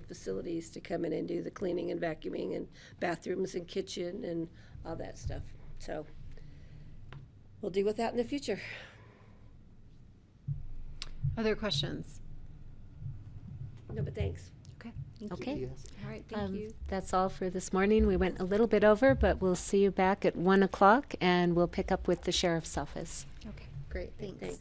facilities to come in and do the cleaning and vacuuming and bathrooms and kitchen and all that stuff. So we'll deal with that in the future. Other questions? No, but thanks. Okay. Thank Okay. you. All right, thank you. That's all for this morning. We went a little bit over, but we'll see you back at 1 o'clock and we'll pick up with the sheriff's office. Okay, great. Thanks.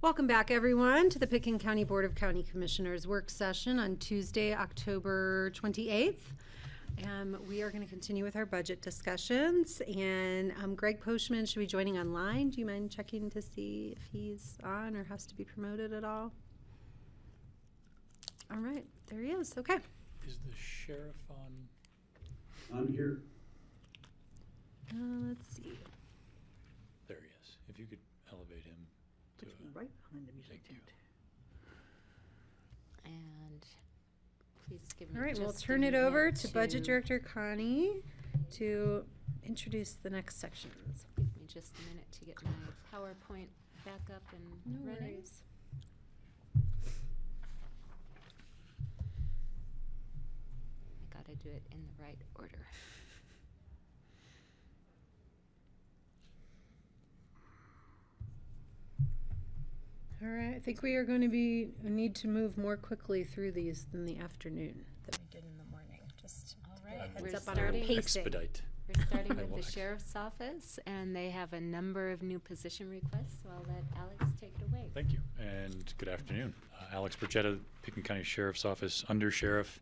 Welcome back, everyone, to the Pickens County Board of County Commissioners work session on Tuesday, October 28th. We are going to continue with our budget discussions, and Greg Poshman should be joining online. Do you mind checking to see if he's on or has to be promoted at all? All right, there he is. Okay. Is the sheriff on? I'm here. Let's see. There he is. If you could elevate him to right behind the music tent. And please give me All right, we'll just a turn it over minute to Budget Director Connie to introduce the next sections. Give me just a minute to get my PowerPoint back up and No running. worries. I gotta do it in the right order. All right, I think we are going to need to move more quickly through these than the afternoon that we did in the morning. Just All to get a right, heads we're up on our starting- pacing. expedite. We're starting I with the watched. sheriff's office, and they have a number of new position requests, so I'll let Alex take it away. Thank you, and good afternoon. Alex Burchetta, Pickens County Sheriff's Office, Under Sheriff.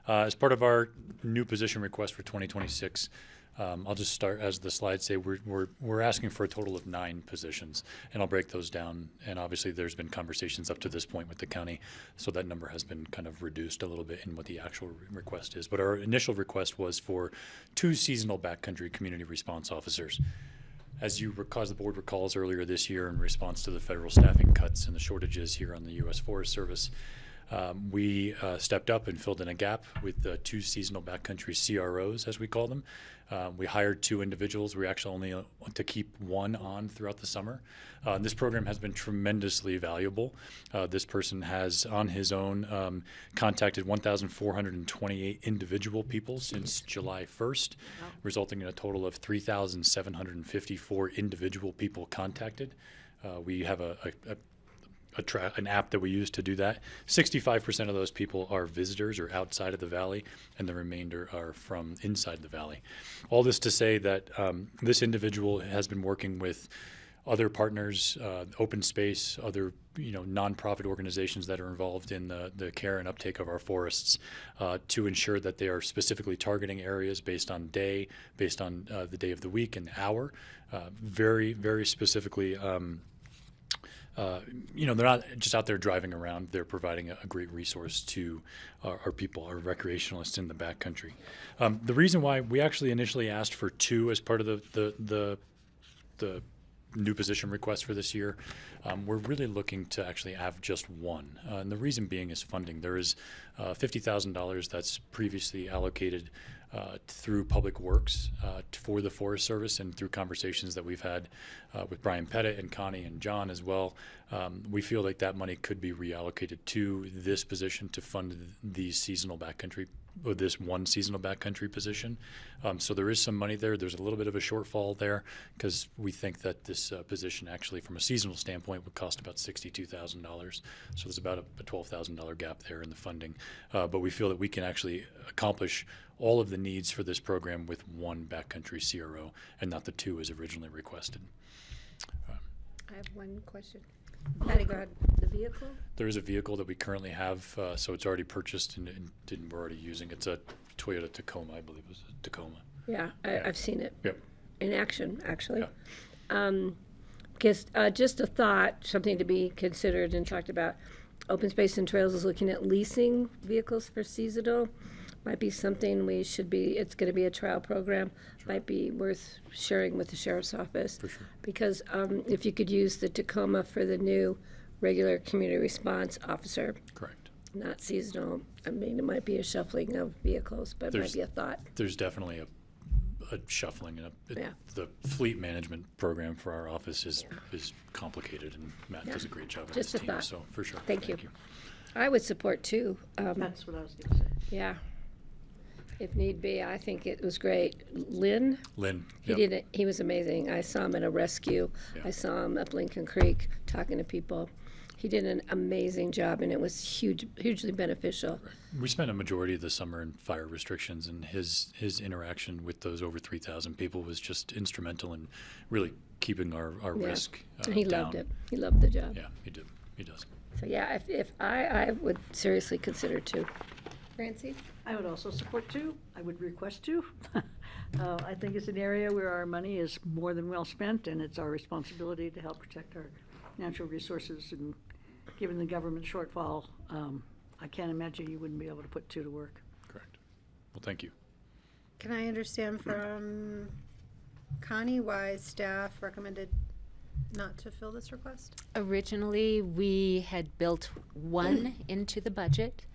As part of our new position request for 2026, I'll just start, as the slides say, we're asking for a total of 9 positions, and I'll break those down. And obviously, there's been conversations up to this point with the county, so that number has been kind of reduced a little bit in what the actual request is. But our initial request was for 2 seasonal backcountry community response officers. As you recall, as the board recalls, earlier this year, in response to the federal staffing cuts and the shortages here on the U.S. Forest Service, we stepped up and filled in a gap with 2 seasonal backcountry CROs, as we call them. We hired 2 individuals. We actually only want to keep 1 on throughout the summer. This program has been tremendously valuable. This person has, on his own, contacted 1,428 individual people since July 1st, resulting in a total of 3,754 individual people contacted. We have an app that we use to do that. 65% of those people are visitors or outside of the valley, and the remainder are from inside the valley. All this to say that this individual has been working with other partners, open space, other nonprofit organizations that are involved in the care and uptake of our forests to ensure that they are specifically targeting areas based on day, based on the day of the week and hour, very, very specifically. They're not just out there driving around. They're providing a great resource to our people, our recreationalists in the backcountry. The reason why we actually initially asked for 2 as part of the new position request for this year, we're really looking to actually have just 1. And the reason being is funding. There is $50,000 that's previously allocated through Public Works for the Forest Service, and through conversations that we've had with Brian Pettit and Connie and John as well, we feel like that money could be reallocated to this position to fund these seasonal backcountry, or this 1 seasonal backcountry position. So there is some money there. There's a little bit of a shortfall there because we think that this position actually, from a seasonal standpoint, would cost about $62,000. So there's about a $12,000 gap there in the funding. But we feel that we can actually accomplish all of the needs for this program with 1 backcountry CRO and not the 2 as originally requested. I have one question. Patty, go ahead. The vehicle? There is a vehicle that we currently have, so it's already purchased and we're already using. It's a Toyota Tacoma, I believe it was a Tacoma. Yeah, I've seen it. Yep. In action, actually. Yeah. Because just a thought, something to be considered and talked about. Open Space and Trails is looking at leasing vehicles for seasonal. Might be something we should be, it's going to be a trial program, might be worth sharing with the sheriff's office. For sure. Because if you could use the Tacoma for the new regular community response officer. Correct. Not seasonal. I mean, it might be a shuffling of vehicles, but it might be a thought. There's definitely a shuffling, and Yeah. the fleet management program for our office is complicated, and Matt does a great job with Just his a team. thought. So for sure. Thank you. I would support 2. That's what I was going to say. Yeah. If need be, I think it was great. Lynn, he was amazing. I saw him in a rescue. Yeah. I saw him up Lincoln Creek talking to people. he did an amazing job, and it was hugely beneficial. We spent a majority of the summer in fire restrictions, and his interaction with those over 3,000 people was just instrumental in really keeping our Yeah. risk And he down. loved it. He loved the job. Yeah, he did. He does. So yeah, if I would seriously consider 2. Francie? I would also support 2. I would request 2. I think it's an area where our money is more than well spent, and it's our responsibility to help protect our natural resources. And given the government shortfall, I can't imagine you wouldn't be able to put 2 to work. Correct. Well, thank you. Can I understand from Connie why staff recommended not to fill this request? Originally, we had built 1 into the budget,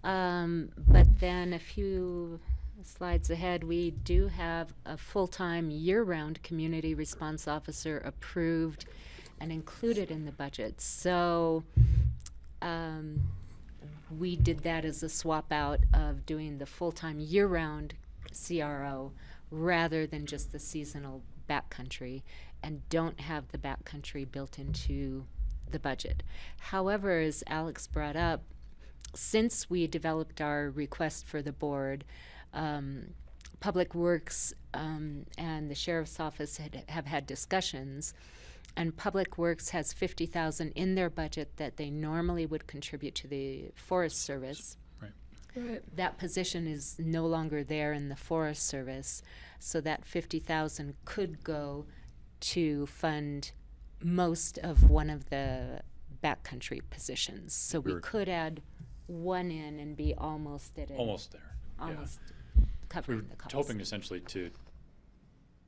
but then a few slides ahead, we do have a full-time year-round community response officer approved and included in the budget. So we did that as a swap out of doing the full-time year-round CRO rather than just the seasonal backcountry, and don't have the backcountry built into the budget. However, as Alex brought up, since we developed our request for the board, Public Works and the Sheriff's Office have had discussions, and Public Works has $50,000 in their budget that they normally would contribute to the Forest Service. Right. That position is no longer there in the Forest Service, so that $50,000 could go to fund most of one of the backcountry positions. So we could add 1 in and be almost at it. Almost there. Almost We covering were the cost. hoping essentially to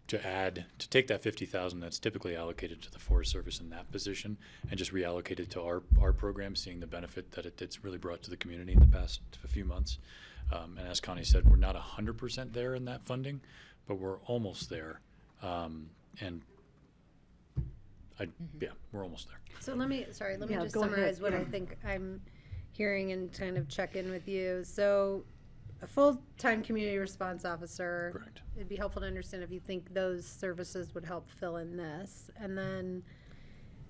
take that 50,000 that's typically allocated to the Forest Service in that position and just reallocate it to our program, seeing the benefit that it's really brought to the community in the past few months. And as Connie said, we're not 100% there in that funding, but we're almost there. Yeah, we're almost there. So let me just Yeah, go summarize ahead. what Yeah. I think I'm hearing and kind of check in with you. So a full-time community response officer. Correct. It'd be helpful to understand if you think those services would help fill in this. And then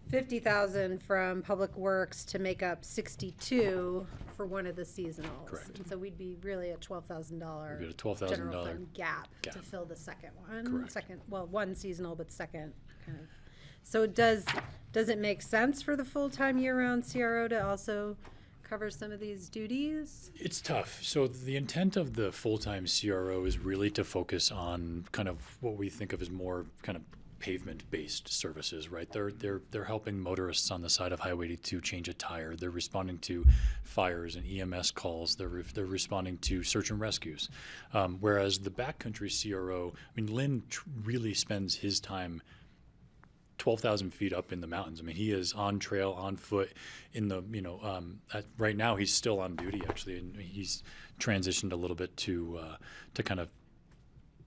50,000 from Public Works to make up 62 for one of the seasonals. Correct. And so we'd be really at $12,000 We'd be at a $12,000 general fund gap to gap. fill the second one. Correct. One seasonal, but second kind of. So does it make sense for the full-time year-round CRO to also cover some of these duties? It's tough. So the intent of the full-time CRO is really to focus on kind of what we think of as more kind of pavement-based services, right? They're helping motorists on the side of Highway 82 change a tire. They're responding to fires and EMS calls. They're responding to search and rescues. Whereas the backcountry CRO, I mean, Lynn really spends his time 12,000 feet up in the mountains. I mean, he is on trail, on foot, in the, right now he's still on duty actually, and he's transitioned a little bit to kind of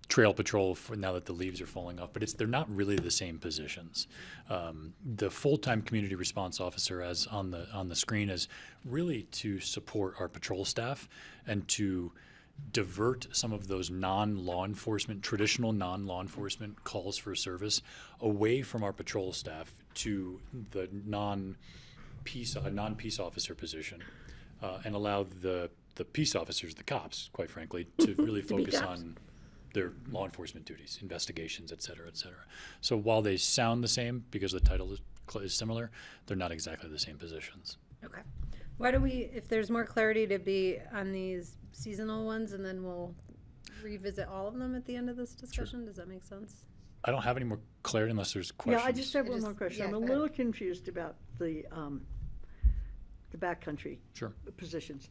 trail patrol for now that the leaves are falling off, but they're not really the same positions. The full-time community response officer, as on the screen, is really to support our patrol staff and to divert some of those traditional non-law enforcement calls for service away from our patrol staff to the non-peace officer position, and allow the peace officers, the cops, quite frankly, to really focus on their law enforcement duties, investigations, et cetera, et cetera. So while they sound the same because the title is similar, they're not exactly the same positions. Okay. Why don't we, if there's more clarity to be on these seasonal ones, and then we'll revisit all of them at the end of this discussion? Does that make sense? I don't have any more clarity unless there's questions. Yeah, I just have one more question. I'm go a ahead. little confused about the backcountry positions.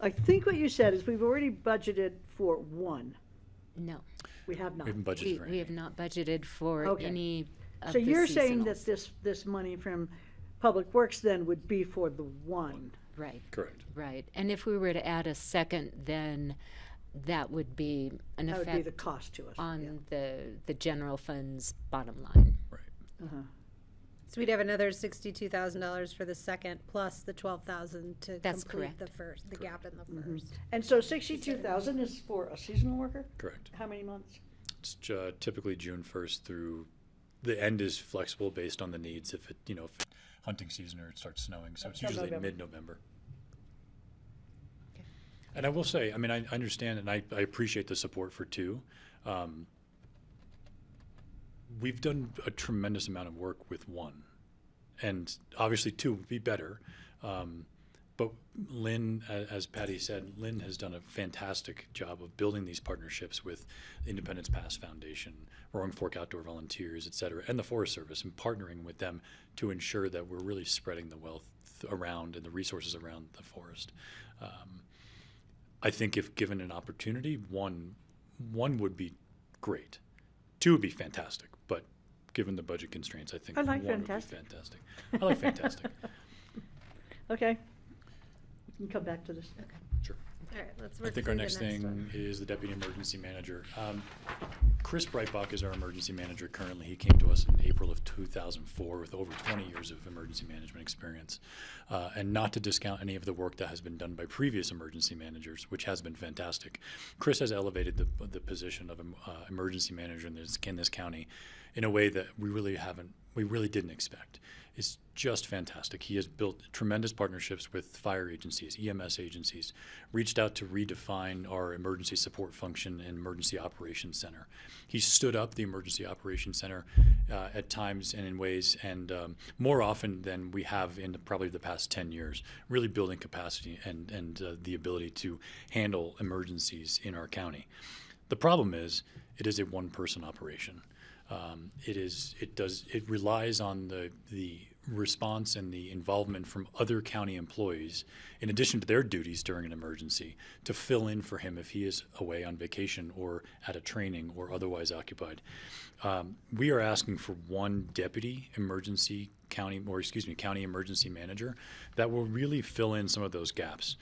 I think what you said is we've already budgeted for 1. No. We have not. We haven't budgeted for We have not budgeted for Okay. any of So the you're saying that seasonals. this money from Public Works then would be for the 1? Right. Correct. Right. And if we were to add a second, then that would be an That would effect be the cost to us, on the general fund's bottom line. Uh-huh. So we'd have another $62,000 for the second, plus the 12,000 to That's complete correct. the first, the gap in the first. And so 62,000 is for a seasonal worker? Correct. How many months? It's typically June 1st through, the end is flexible based on the needs. If hunting season or it starts snowing. So it's Till usually November. mid-November. And I will say, I mean, I understand and I appreciate the support for two. We've done a tremendous amount of work with one, and obviously two would be better. But Lynn, as Patty said, Lynn has done a fantastic job of building these partnerships with Independence Pass Foundation, Roaring Fork Outdoor Volunteers, et cetera, and the Forest Service, and partnering with them to ensure that we're really spreading the wealth around and the resources around the forest. I think if given an opportunity, one would be great. Two would be fantastic, but given the budget constraints, I think I like one fantastic. would be fantastic. I like fantastic. Okay. We can come back to this. Okay. Sure. All right, let's I work think through our the next next thing one. is the Deputy Emergency Manager. Chris Breitbach is our emergency manager currently. He came to us in April of 2004 with over 20 years of emergency management experience. And not to discount any of the work that has been done by previous emergency managers, which has been fantastic. Chris has elevated the position of emergency manager in this county in a way that we really didn't expect. It's just fantastic. He has built tremendous partnerships with fire agencies, EMS agencies, reached out to redefine our emergency support function and emergency operations center. He stood up the emergency operations center at times and in ways, and more often than we have in probably the past 10 years, really building capacity and the ability to handle emergencies in our county. The problem is, it is a one-person operation. It relies on the response and the involvement from other county employees, in addition to their duties during an emergency, to fill in for him if he is away on vacation or at a training or otherwise occupied. We are asking for one deputy county emergency manager that will really fill in some of those gaps.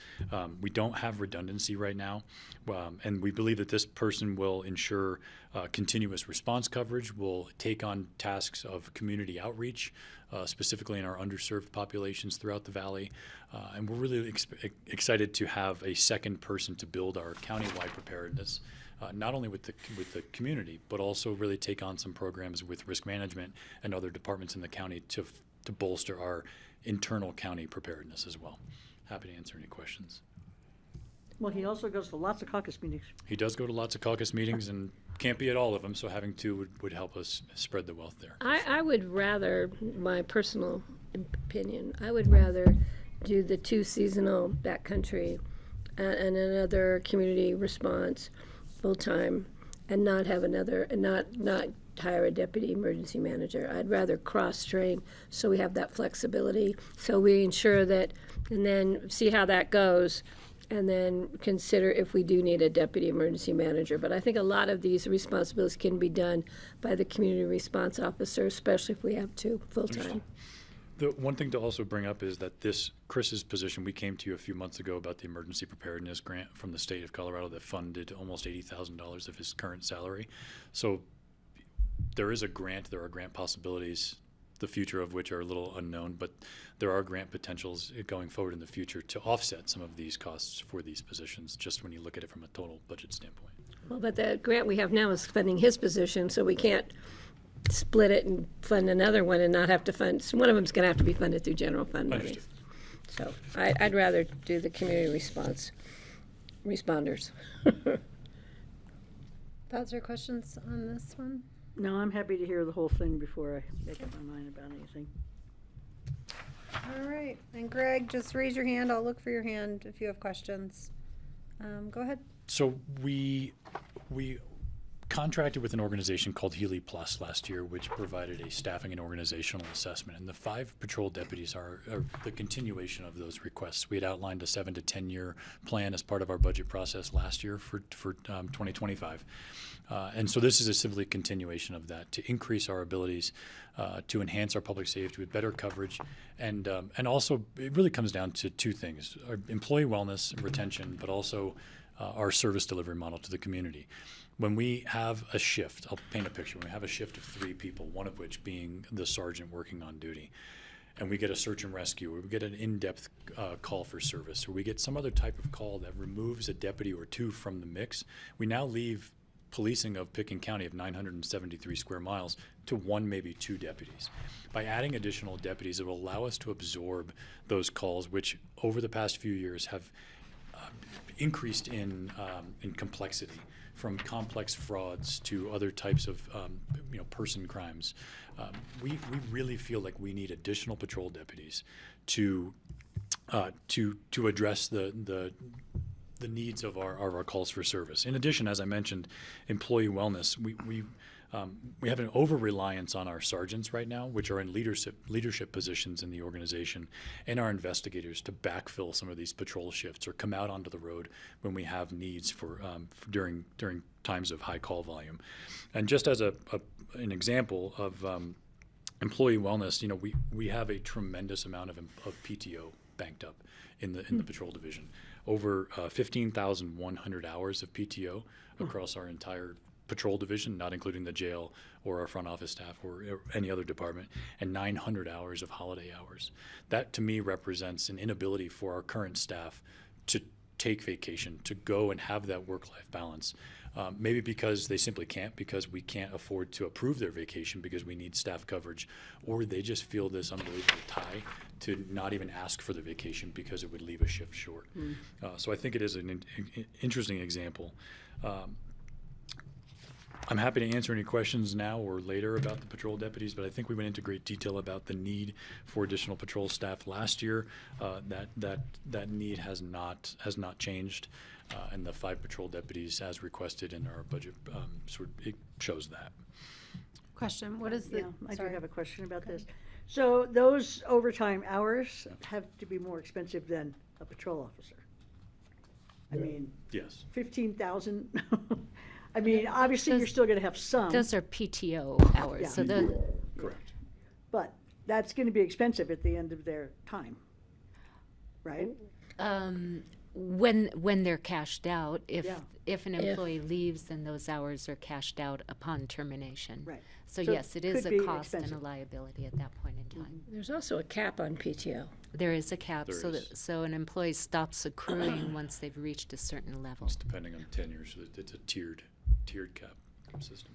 We don't have redundancy right now, and we believe that this person will ensure continuous response coverage, will take on tasks of community outreach, specifically in our underserved populations throughout the valley. And we're really excited to have a second person to build our countywide preparedness, not only with the community, but also really take on some programs with risk management and other departments in the county to bolster our internal county preparedness as well. Happy to answer any questions. Well, he also goes to lots of caucus meetings. He does go to lots of caucus meetings and can't be at all of them, so having two would help us spread the wealth there. I would rather, my personal opinion, I would rather do the two seasonal backcountry and another community response full-time and not have another, and not hire a deputy emergency manager. I'd rather cross-train so we have that flexibility, so we ensure that, and then see how that goes, and then consider if we do need a deputy emergency manager. But I think a lot of these responsibilities can be done by the community response officer, especially if we have two full-time. The one thing to also bring up is that Chris's position, we came to you a few months ago about the emergency preparedness grant from the state of Colorado that funded almost $80,000 of his current salary. So there is a grant, there are grant possibilities, the future of which are a little unknown, but there are grant potentials going forward in the future to offset some of these costs for these positions, just when you look at it from a total budget standpoint. Well, but the grant we have now is funding his position, so we can't split it and fund another one and not have to fund, so one of them's gonna have to be funded through general fund money. Understood. So I'd rather do the community response responders. Thoughts or questions on this one? No, I'm happy to hear the whole thing before I make up my mind about anything. All right, and Greg, just raise your hand. I'll look for your hand if you have questions. Go ahead. So we contracted with an organization called Healy Plus last year, which provided a staffing and organizational assessment. And the 5 patrol deputies are the continuation of those requests. We had outlined a 7 to 10 year plan as part of our budget process last year for 2025. And so this is a simply continuation of that to increase our abilities to enhance our public safety with better coverage. And also it really comes down to 2 things, our employee wellness and retention, but also our service delivery model to the community. When we have a shift, I'll paint a picture. When we have a shift of 3 people, one of which being the sergeant working on duty, and we get a search and rescue, or we get an in-depth call for service, or we get some other type of call that removes a deputy or 2 from the mix, we now leave policing of Pickens County of 973 square miles to 1, maybe 2 deputies. By adding additional deputies, it will allow us to absorb those calls, which over the past few years have increased in complexity, from complex frauds to other types of person crimes. We really feel like we need additional patrol deputies to address the needs of our calls for service. In addition, as I mentioned, employee wellness. We have an over-reliance on our sergeants right now, which are in leadership positions in the organization, and our investigators to backfill some of these patrol shifts or come out onto the road when we have needs during times of high call volume. And just as an example of employee wellness, we have a tremendous amount of PTO banked up in the patrol division. Over 15,100 hours of PTO across our entire patrol division, not including the jail or our front office staff or any other department, and 900 hours of holiday hours. That to me represents an inability for our current staff to take vacation, to go and have that work-life balance. Maybe because they simply can't, because we can't afford to approve their vacation because we need staff coverage, or they just feel this unbelievable tie to not even ask for the vacation because it would leave a shift short. So I think it is an interesting example. I'm happy to answer any questions now or later about the patrol deputies, but I think we went into great detail about the need for additional patrol staff last year. That need has not changed, and the 5 patrol deputies, as requested in our budget, it shows that. Question, what is the? Yeah, I do have a question about this. So those overtime hours have to be more expensive than a patrol officer? I mean, yes. 15,000. I mean, obviously, you're still going to have some. Those are PTO hours, Yeah. so the Correct. But that's going to be expensive at the end of their time, right? when they're cashed out, if Yeah. an employee leaves, then those hours are cashed out upon termination. Right. So So yes, it is could a be cost and a expensive. liability at that point in time. There's also a cap on PTO. There is a cap, There so is. so an employee stops accruing once they've reached a certain level. It's depending on tenure, so it's a tiered cap system.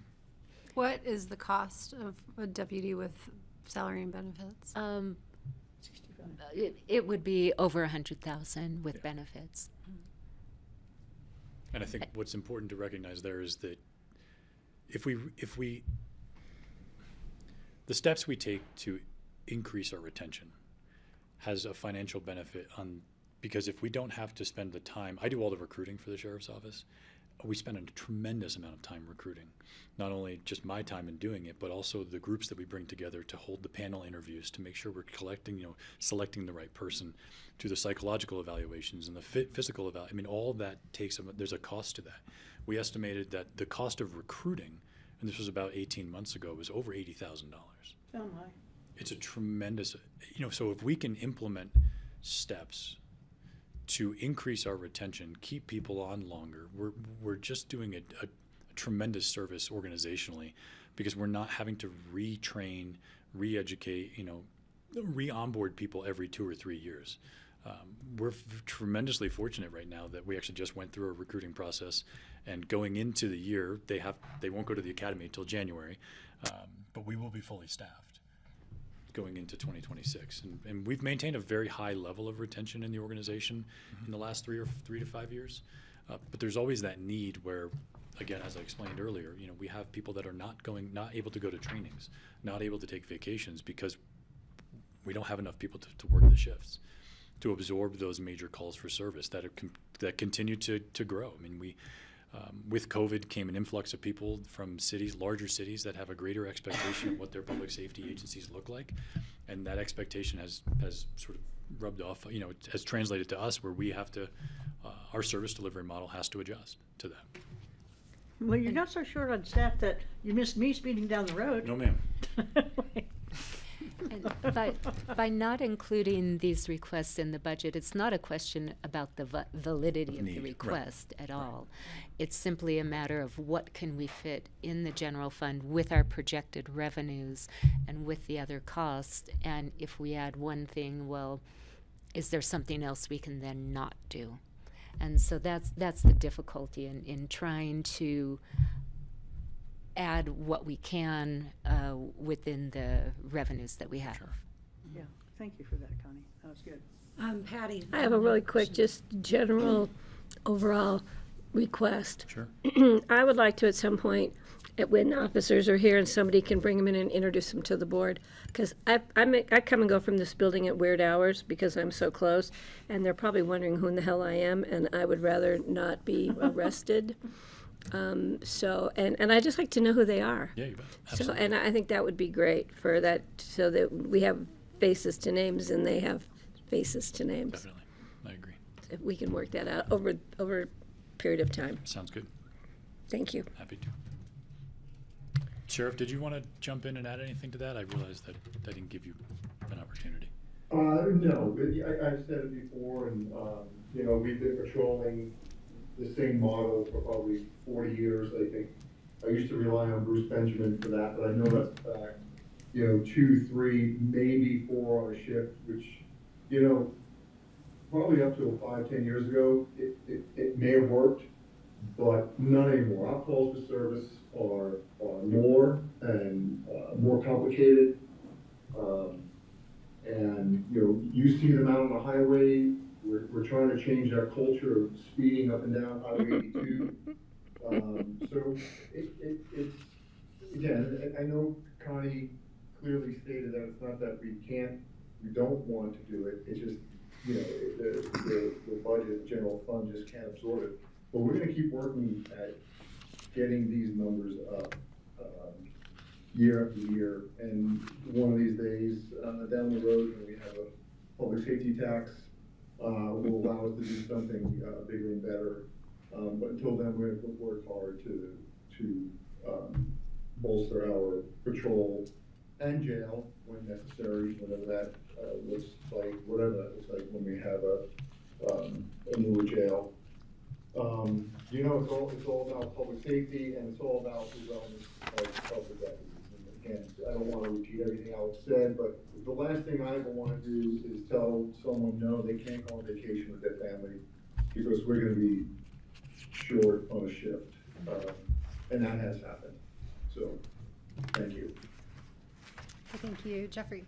What is the cost of a deputy with salary and benefits? It would be over 100,000 with benefits. And I think what's important to recognize there is that the steps we take to increase our retention has a financial benefit because if we don't have to spend the time, I do all the recruiting for the sheriff's office. We spend a tremendous amount of time recruiting, not only just my time in doing it, but also the groups that we bring together to hold the panel interviews to make sure we're selecting the right person, to the psychological evaluations and the physical evaluation. I mean, all that there's a cost to that. We estimated that the cost of recruiting, and this was about 18 months ago, was over $80,000. Oh, my. It's a tremendous, so if we can implement steps to increase our retention, keep people on longer, we're just doing a tremendous service organizationally, because we're not having to retrain, re-educate, re-onboard people every 2 or 3 years. We're tremendously fortunate right now that we actually just went through a recruiting process, and going into the year, they won't go to the academy until January, but we will be fully staffed going into 2026, and we've maintained a very high level of retention in the organization in the last 3 to 5 years. But there's always that need where, again, as I explained earlier, we have people that are not able to go to trainings, not able to take vacations because we don't have enough people to work the shifts, to absorb those major calls for service that continue to grow. I mean, with COVID came an influx of people from larger cities that have a greater expectation of what their public safety agencies look like, and that expectation has sort of rubbed off. It has translated to us where we have to, our service delivery model has to adjust to that. Well, you're not so short on staff that you missed me speeding down the road. No, ma'am. And by not including these requests in the budget, it's not a question about the validity of the request at all. It's simply a matter of what can we fit in the general fund with our projected revenues and with the other costs. And if we add one thing, well, is there something else we can then not do? And so that's the difficulty in trying to add what we can within the revenues that we have. Yeah, thank you for that, Connie. That was good. Patty. I have a really quick, just general overall request. Sure. I would like to, at some point, when officers are here and somebody can bring them in and introduce them to the board, because I come and go from this building at weird hours because I'm so close, and they're probably wondering who in the hell I am, and I would rather not be arrested. And I just like to know who they are. Yeah, you bet. So, Absolutely. and I think that would be great for that, so that we have faces to names and they have faces to names. Definitely. I agree. If we can work that out over a period of time. Sounds good. Thank you. Happy to. Sheriff, did you want to jump in and add anything to that? I realized that I didn't give you an opportunity. No, but I've said it before, and, you know, we've been patrolling the same model for probably 40 years, I think. I used to rely on Bruce Benjamin for that, but I know that's a fact. You know, 2, 3, maybe 4 on a shift, which, you know, probably up to 5, 10 years ago, it may have worked, but not anymore. Our calls for service are more and more complicated. And, you know, you see them out on the highway. We're trying to change our culture of speeding up and down Highway 82. So it's, again, I know Connie clearly stated that it's not that we don't want to do it. It's just, you know, the budget, the general fund just can't absorb it. But we're gonna keep working at getting these numbers up year after year. And one of these days, down the road, when we have a public safety tax, will allow us to do something bigger and better. But until then, we're gonna work hard to bolster our patrol and jail when necessary, whatever that looks like, whatever that looks like when we have a newer jail. You know, it's all about public safety, and it's all about the wellness of the deputies. And again, I don't want to repeat everything Alex said, but the last thing I ever want to do is tell someone, no, they can't go on vacation with their family, because we're going to be short on a shift. And that has happened. So, thank you. Thank you. Jeffrey.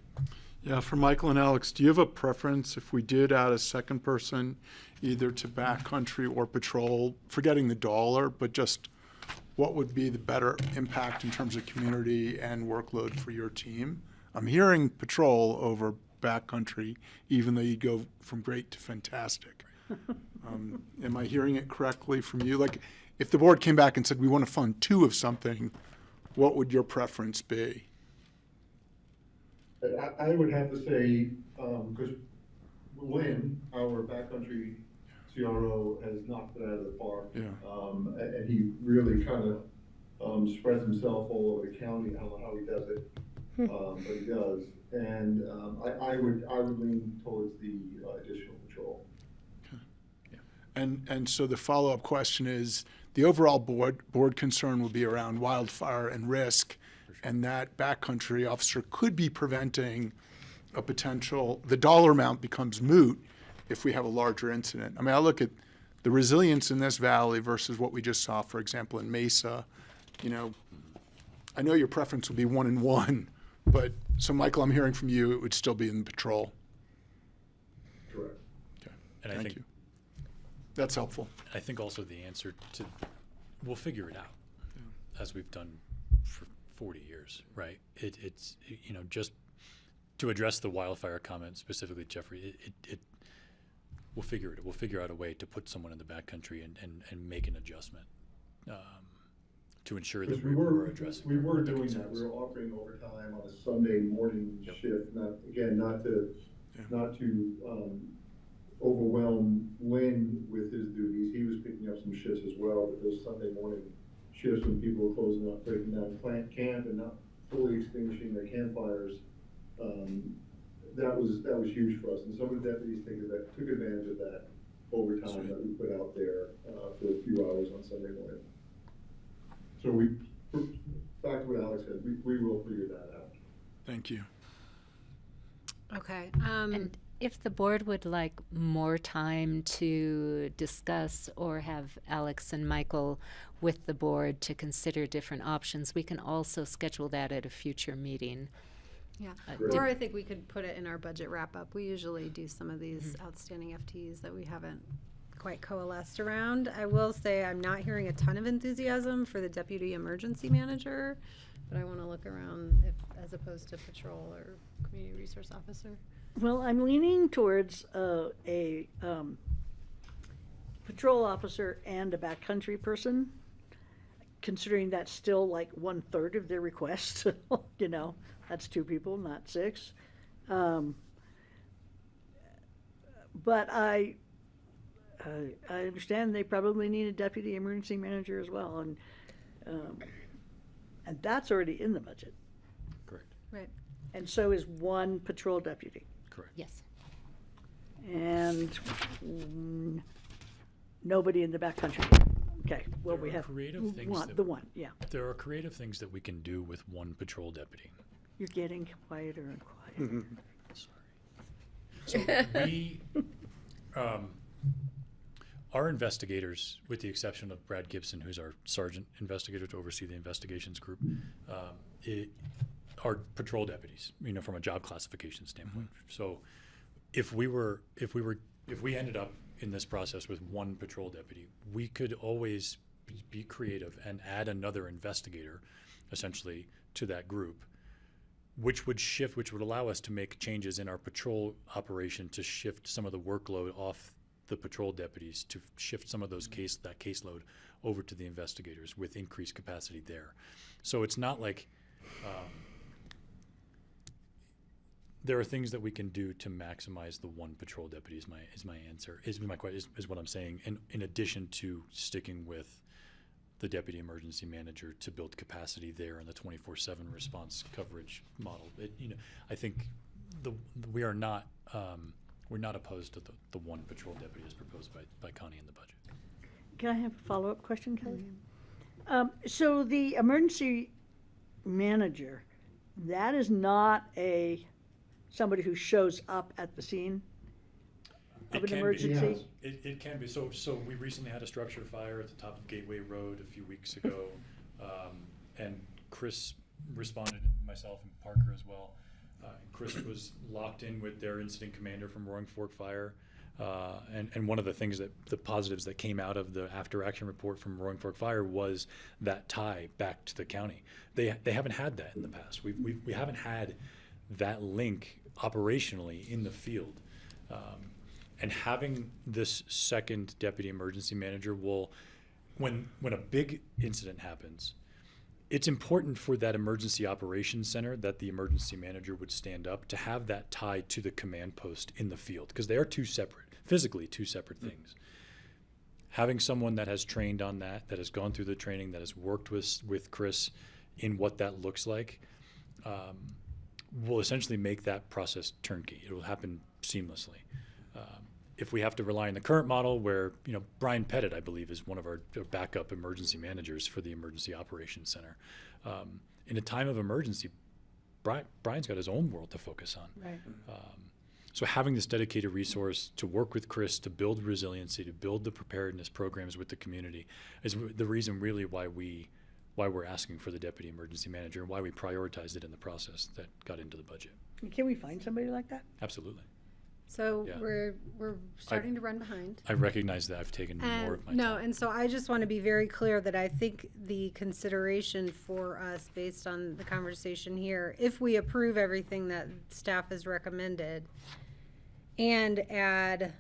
Yeah, for Michael and Alex, do you have a preference if we did add a second person, either to backcountry or patrol, forgetting the dollar, but just what would be the better impact in terms of community and workload for your team? I'm hearing patrol over backcountry, even though you go from great to fantastic. Am I hearing it correctly from you? Like, if the board came back and said, we want to fund 2 of something, what would your preference be? I would have to say, because Lynn, our backcountry CRO, has knocked it out of the park. Yeah. And he really kind of spreads himself all over the county. I don't know how he does it, but he does. And I would lean towards the additional patrol. And so the follow-up question is, the overall board concern will be around wildfire and risk, and that backcountry officer could be preventing a potential, the dollar amount becomes moot if we have a larger incident. I mean, I look at the resilience in this valley versus what we just saw, for example, in Mesa. You know, I know your preference would be 1 and 1, but, so Michael, I'm hearing from you, it would still be in patrol. Correct. Okay, And thank I think you. That's helpful. I think also the answer to, we'll figure it out, as we've done for 40 years, right? It's, you know, just to address the wildfire comment specifically, Jeffrey, we'll figure it. We'll figure out a way to put someone in the backcountry and make an adjustment to ensure that we're addressing. We were doing that. We were offering overtime on a Sunday morning shift. Not to overwhelm Lynn with his duties. He was picking up some shifts as well, but those Sunday morning shifts when people were closing up, breaking down plant camp and not fully extinguishing their campfires, that was huge for us. And some of the deputies took advantage of that overtime that we put out there for a few hours on Sunday morning. So back to what Alex said, we will figure that out. Thank you. Okay. If the board would like more time to discuss or have Alex and Michael with the board to consider different options, we can also schedule that at a future meeting. Yeah, Great. or I think we could put it in our budget wrap-up. We usually do some of these outstanding FTEs that we haven't quite coalesced around. I will say I'm not hearing a ton of enthusiasm for the deputy emergency manager, but I want to look around as opposed to patrol or community resource officer. Well, I'm leaning towards a patrol officer and a backcountry person, considering that's still like 1/3 of their request. You know, that's 2 people, not 6. But I understand they probably need a deputy emergency manager as well, and that's already in the budget. Correct. Right. And so is 1 patrol deputy. Correct. Yes. And nobody in the backcountry. Okay, well, we have creative things one, that- the one, yeah. There are creative things that we can do with 1 patrol deputy. You're getting quieter and quieter. So we, our investigators, with the exception of Brad Gibson, who's our sergeant investigator to oversee the investigations group, are patrol deputies, you know, from a job classification standpoint. So if we ended up in this process with 1 patrol deputy, we could always be creative and add another investigator, essentially, to that group, which would allow us to make changes in our patrol operation to shift some of the workload off the patrol deputies, to shift some of that caseload over to the investigators with increased capacity there. So it's not like there are things that we can do to maximize the 1 patrol deputy is what I'm saying, in addition to sticking with the deputy emergency manager to build capacity there in the 24/7 response coverage model. I think we're not opposed to the 1 patrol deputy as proposed by Connie in the budget. Can I have a follow-up question, Kelly? So the emergency manager, that is not somebody who shows up at the scene of an emergency? It can be. So we recently had a structure fire at the top of Gateway Road a few weeks ago, and Chris responded, myself and Parker as well. Chris was locked in with their incident commander from Roaring Fork Fire, and one of the positives that came out of the after action report from Roaring Fork Fire was that tie back to the county. They haven't had that in the past. We haven't had that link operationally in the field. And having this second deputy emergency manager will, when a big incident happens, it's important for that emergency operations center that the emergency manager would stand up to have that tied to the command post in the field, because they are physically two separate things. Having someone that has trained on that has gone through the training, that has worked with Chris in what that looks like, will essentially make that process turnkey. It will happen seamlessly. If we have to rely on the current model where, Brian Pettit, I believe, is one of our backup emergency managers for the Emergency Operations Center. In a time of emergency, Brian's got his own world to focus on. Right. So having this dedicated resource to work with Chris to build resiliency, to build the preparedness programs with the community is the reason really why we're asking for the deputy emergency manager and why we prioritized it in the process that got into the budget. Can we find somebody like that? Absolutely. So Yeah. we're starting to run behind. I recognize that I've taken more of my time. And so I just want to be very clear that I think the consideration for us, based on the conversation here, if we approve everything that staff has recommended and add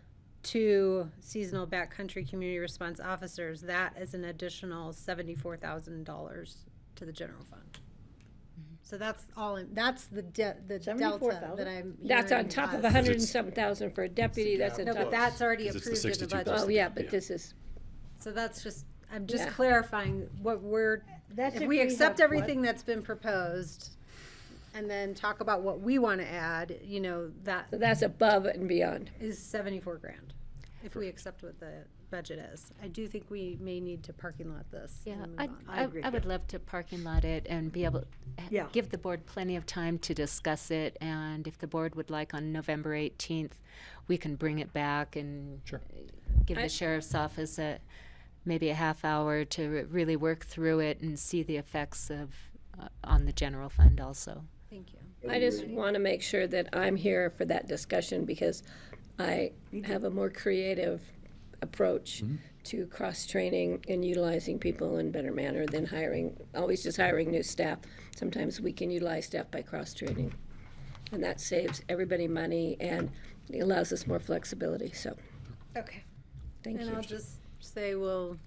2 seasonal backcountry community response officers, that is an additional $74,000 to the general fund. So that's that's the delta that I'm That's on hearing top of us. 100 and some thousand for a deputy, that's on No, top. but that's already 'Cause it's the approved in the 62,000. budget. Oh, yeah, but this is, So that's just, I'm just Yeah. clarifying what That's if if we we accept have everything that's been proposed and then talk about what we want to add, that so that's above and beyond. is 74 grand. if we accept what the budget is. I do think we may need to parking lot this. Yeah, and move I'd- on. I would love to parking lot it and be able, Yeah. give the board plenty of time to discuss it. And if the board would like on November 18th, we can bring it back and give the sheriff's office maybe a half hour to really work through it and see the effects of on the general fund also. Thank you. I just want to make sure that I'm here for that discussion because I have a more creative approach to cross-training and utilizing people in a better manner than always just hiring new staff. Sometimes we can utilize staff by cross-training, and that saves everybody money and it allows us more flexibility, so. Okay. Thank And you. I'll just say we'll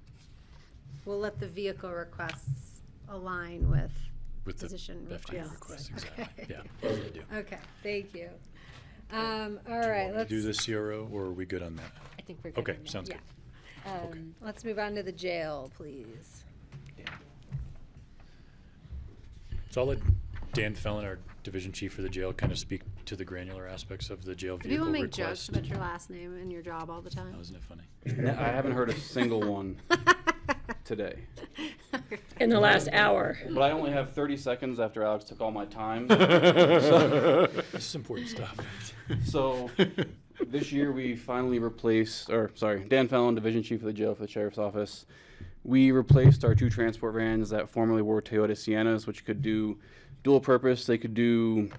let the vehicle requests align with With the position FTE requests. requests, exactly. Okay. Yeah, that's what we do. Okay, thank you. All right, let's. Do the CRO, or are we good on that? I think we're good Okay, on that. sounds Yeah. good. Let's move on to the jail, please. So I'll let Dan Fellon, our division chief for the jail, kind of speak to the granular aspects of the jail vehicle People make request. jokes about your last name and your job all the time. Oh, isn't it funny? I haven't heard a single one today. In the last hour. But I only have 30 seconds after Alex took all my time. This is important stuff. So this year we finally Dan Fallon, division chief of the jail for the sheriff's office. We replaced our 2 transport vans that formerly were Toyota Siennas, which could do dual purpose. They could do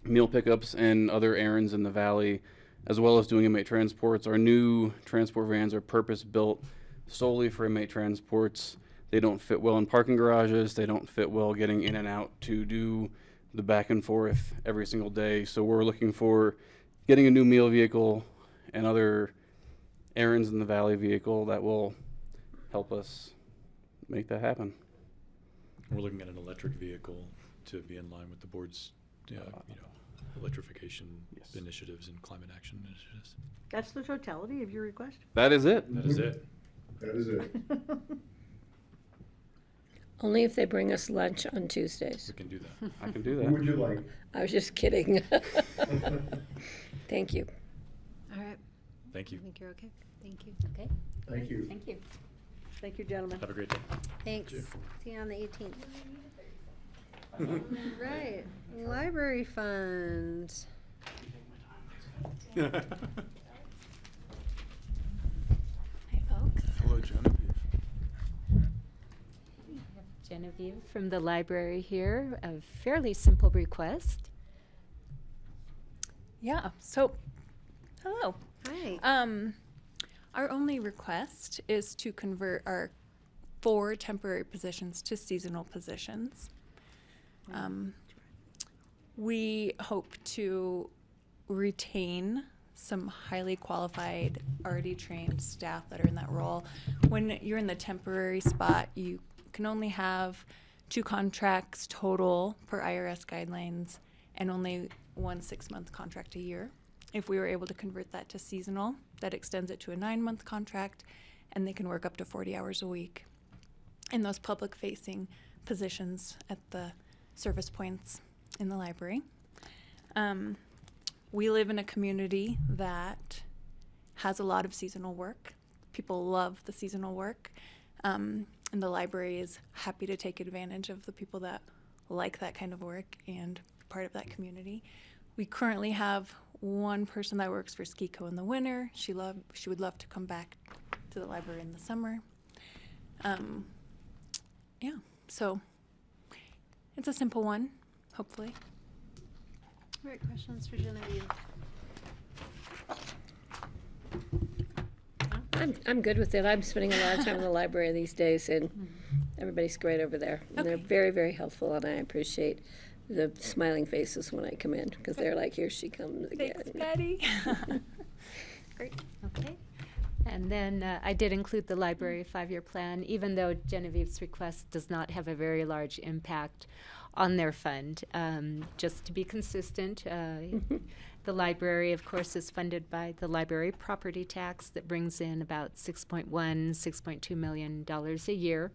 meal pickups and other errands in the valley, as well as doing inmate transports. Our new transport vans are purpose built solely for inmate transports. They don't fit well in parking garages. They don't fit well getting in and out to do the back and forth every single day. So we're looking for getting a new meal vehicle and other errands in the valley vehicle that will help us make that happen. We're looking at an electric vehicle to be in line with the board's, electrification initiatives and climate action initiatives. That's the totality of your request? That is it. That is it. That is it. Only if they bring us lunch on Tuesdays. We can do that. I can do What that. would you like? I was just kidding. Thank you. All right, Thank I you. think you're okay. Thank you. Okay. Thank you. Thank you. Thank you, gentlemen. Have a great day. Thanks. See you on the 18th. Right, library fund. Hi, folks. Hello, Genevieve. Genevieve from the library here, a fairly simple request. Yeah, so, hello. Hi. Our only request is to convert our 4 temporary positions to seasonal positions. We hope to retain some highly qualified, already trained staff that are in that role. When you're in the temporary spot, you can only have 2 contracts total per IRS guidelines and only 1 6-month contract a year. If we were able to convert that to seasonal, that extends it to a 9-month contract, and they can work up to 40 hours a week in those public-facing positions at the service points in the library. We live in a community that has a lot of seasonal work. People love the seasonal work, and the library is happy to take advantage of the people that like that kind of work and be part of that community. We currently have one person that works for Ski-Co in the winter. She would love to come back to the library in the summer. Yeah, so it's a simple one, hopefully. All right, questions for Genevieve? I'm good with it. I'm spending a lot of time in the library these days, and everybody's great over there. And they're very, very helpful, and I appreciate the smiling faces when I come in, because they're like, here she comes again. Thanks, Patty. Great. Okay. And then I did include the library 5-year plan, even though Genevieve's request does not have a very large impact on their fund. Just to be consistent, the library, of course, is funded by the library property tax that brings in about $6.2 million a year.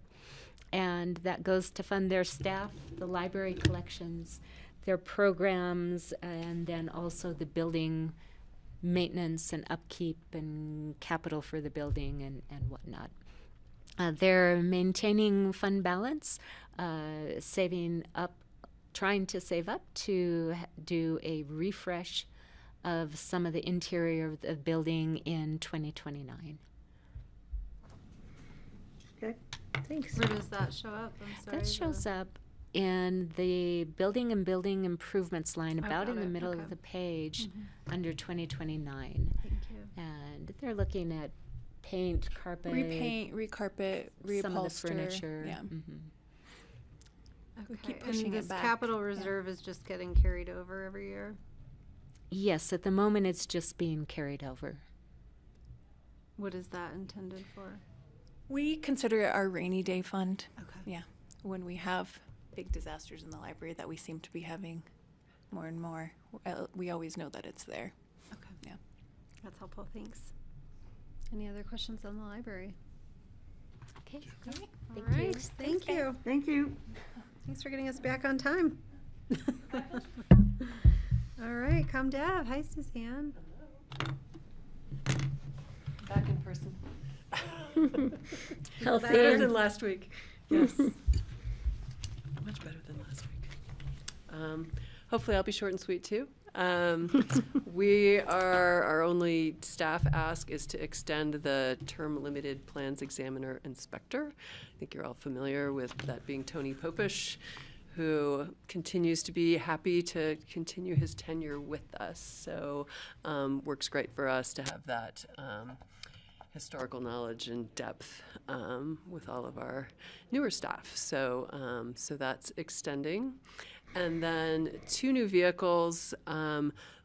And that goes to fund their staff, the library collections, their programs, and then also the building maintenance and upkeep and capital for the building and whatnot. They're maintaining fund balance, trying to save up to do a refresh of some of the interior of the building in 2029. Okay, thanks. Where does that show up? I'm sorry. That shows up in the building and building improvements line, about got in the it. middle Okay. of the page, under 2029. Thank you. And they're looking at paint, carpet, Repaint, recarpet, reupholster. some of the furniture. Yeah. We keep And pushing this it back. capital reserve is just getting carried over every year. Yes, at the moment it's just being carried over. What is that intended for? We consider it our rainy day fund. Okay. Yeah. When we have big disasters in the library that we seem to be having more and more, we always know that it's there. Okay. Yeah. That's helpful. Thanks. Any other questions on the library? Okay, All Thank right. you. Thank you. Thank you. Thanks for getting us back on time. All right, ComDev. Hi, Suzanne. Back in person. Healthy. Better than last week. Yes. Much better than last week. Hopefully I'll be short and sweet too. Our only staff ask is to extend the term limited plans examiner inspector. I think you're all familiar with that being Tony Popish, who continues to be happy to continue his tenure with us. So works great for us to have that historical knowledge and depth with all of our newer staff. So that's extending. And then 2 new vehicles,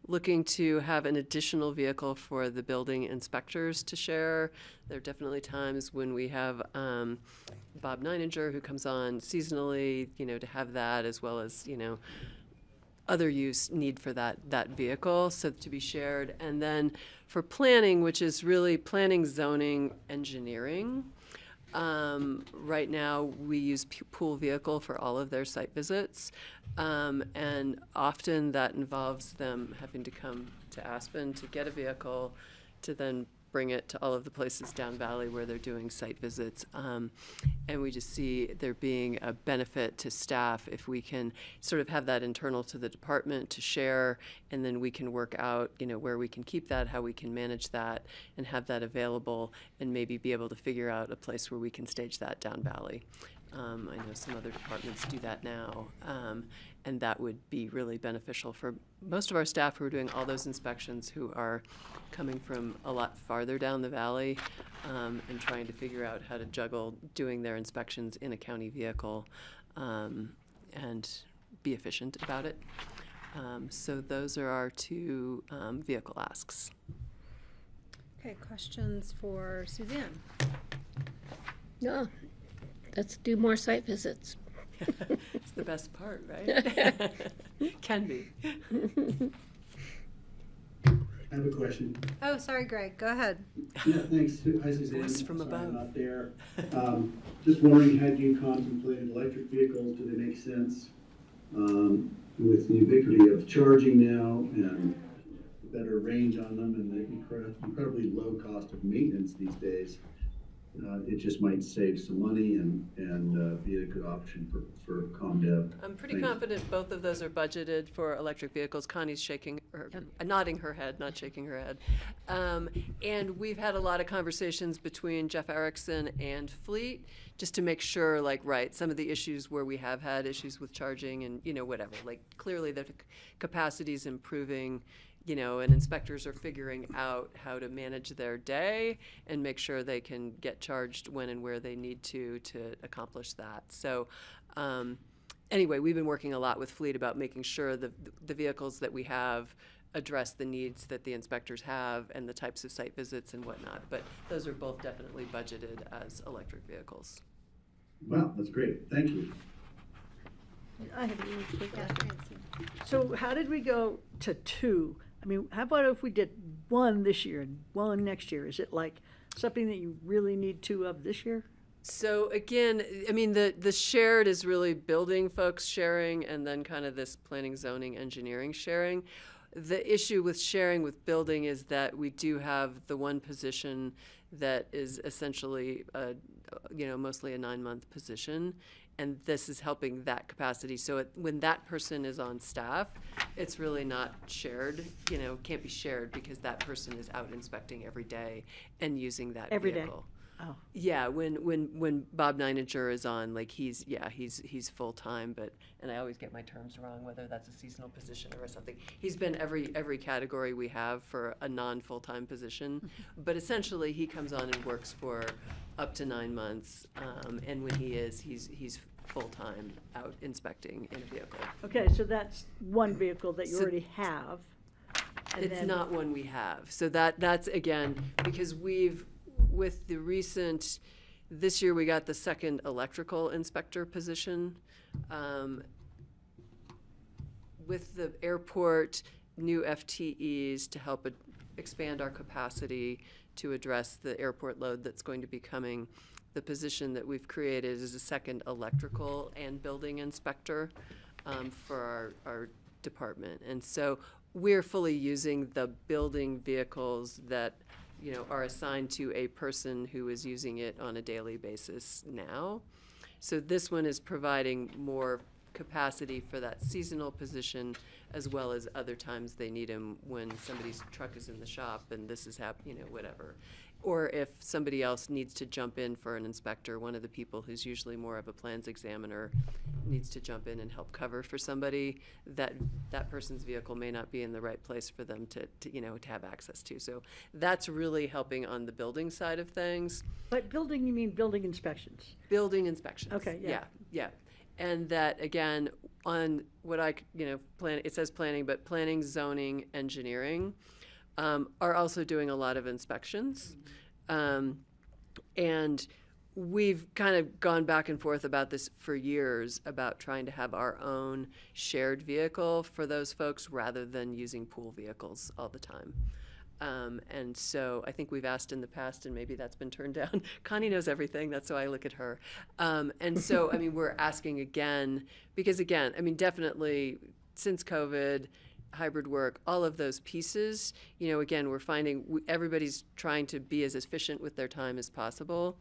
looking to have an additional vehicle for the building inspectors to share. There are definitely times when we have Bob Neininger, who comes on seasonally, to have that, as well as, other use need for that vehicle, so to be shared. And then for planning, which is really planning, zoning, engineering. Right now, we use pool vehicle for all of their site visits, and often that involves them having to come to Aspen to get a vehicle, to then bring it to all of the places down Valley where they're doing site visits. And we just see there being a benefit to staff if we can sort of have that internal to the department to share, and then we can work out, where we can keep that, how we can manage that, and have that available, and maybe be able to figure out a place where we can stage that down Valley. I know some other departments do that now, and that would be really beneficial for most of our staff who are doing all those inspections, who are coming from a lot farther down the valley, and trying to figure out how to juggle doing their inspections in a county vehicle, and be efficient about it. So those are our 2 vehicle asks. Okay, questions for Suzanne? No, let's do more site visits. It's the best part, right? Can be. I have a question. Oh, sorry, Greg. Go ahead. Yeah, thanks. Hi, Suzanne. Voice from Sorry above. I'm not there. Just wondering, had you contemplated electric vehicles? Do they make sense with the ubiquity of charging now and better range on them and the incredibly low cost of maintenance these days? It just might save some money and be a good option for ComDev. I'm pretty Thanks. confident both of those are budgeted for electric vehicles. Connie's nodding her head, not shaking her head. And we've had a lot of conversations between Jeff Erickson and Fleet, just to make sure, some of the issues where we have had issues with charging and, whatever, clearly the capacity is improving, and inspectors are figuring out how to manage their day and make sure they can get charged when and where they need to accomplish that. So anyway, we've been working a lot with Fleet about making sure the vehicles that we have address the needs that the inspectors have and the types of site visits and whatnot. But those are both definitely budgeted as electric vehicles. Wow, that's great. Thank you. I have a really quick question. So how did we go to 2? I mean, how about if we did 1 this year and 1 next year? Is it something that you really need 2 of this year? So again, I mean, the shared is really building folks sharing, and then kind of this planning, zoning, engineering sharing. The issue with sharing with building is that we do have the one position that is essentially, mostly a 9-month position. And this is helping that capacity. So when that person is on staff, it's really not shared, can't be shared because that person is out inspecting every day and using that Every day. vehicle. Oh. Yeah, when Bob Neininger is on, like he's full time, and I always get my terms wrong, whether that's a seasonal position or something. He's been every category we have for a non-full time position, but essentially he comes on and works for up to 9 months, and when he's full time out inspecting in a vehicle. Okay, so that's one vehicle that you So- already have. and It's then- not one we have. So that's again, because with the recent, this year we got the second electrical inspector position. With the airport, new FTEs to help expand our capacity to address the airport load that's going to be coming. The position that we've created is a second electrical and building inspector for our department. And so we're fully using the building vehicles that are assigned to a person who is using it on a daily basis now. So this one is providing more capacity for that seasonal position, as well as other times they need him when somebody's truck is in the shop and this is whatever. Or if somebody else needs to jump in for an inspector, one of the people who's usually more of a plans examiner needs to jump in and help cover for somebody, that person's vehicle may not be in the right place for them to have access to. So that's really helping on the building side of things. But building, you mean building inspections? Building inspections. Okay, yeah. Yeah. And that, again, on what it says planning, but planning, zoning, engineering are also doing a lot of inspections. And we've kind of gone back and forth about this for years, about trying to have our own shared vehicle for those folks rather than using pool vehicles all the time. And so I think we've asked in the past, and maybe that's been turned down. Connie knows everything, that's why I look at her. And so, we're asking again, because again, definitely since COVID, hybrid work, all of those pieces, again, we're finding everybody's trying to be as efficient with their time as possible.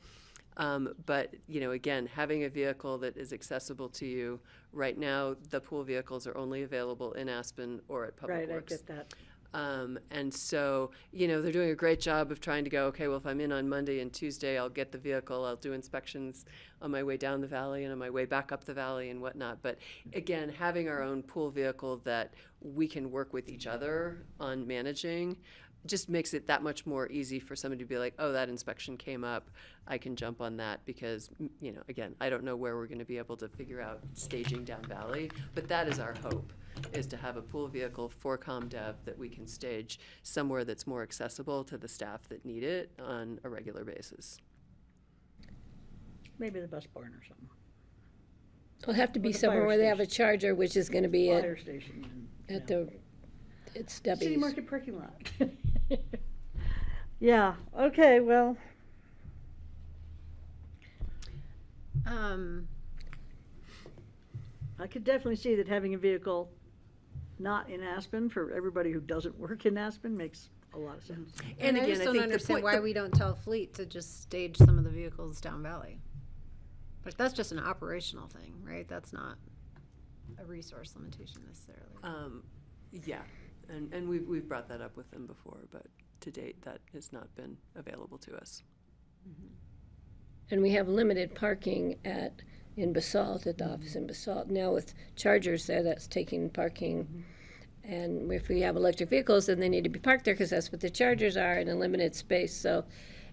But, again, having a vehicle that is accessible to you, right now, the pool vehicles are only available in Aspen or at Public Works. Right, I get that. And so, they're doing a great job of trying to go, okay, well, if I'm in on Monday and Tuesday, I'll get the vehicle, I'll do inspections on my way down the valley and on my way back up the valley and whatnot. But again, having our own pool vehicle that we can work with each other on managing just makes it that much more easy for somebody to be like, oh, that inspection came up, I can jump on that because, again, I don't know where we're going to be able to figure out staging down valley, but that is our hope, is to have a pool vehicle for ComDev that we can stage somewhere that's more accessible to the staff that need it on a regular basis. Maybe the bus barn or something. It'll have to be Or the somewhere fire where they have a station. charger, which is going to be Fire station. it's City Debbie's. Market parking lot. Yeah, okay, well, I could definitely see that having a vehicle not in Aspen for everybody who doesn't work in Aspen makes a lot of sense. And I again, just I don't think the understand point- why we don't tell Fleet to just stage some of the vehicles down valley. But that's just an operational thing, right? That's not a resource limitation necessarily. Yeah, and we've brought that up with them before, but to date, that has not been available to us. And we have limited parking in Basalt, at the office in Basalt. Now with chargers there, that's taking parking. And if we have electric vehicles, then they need to be parked there because that's what the chargers are in a limited space. So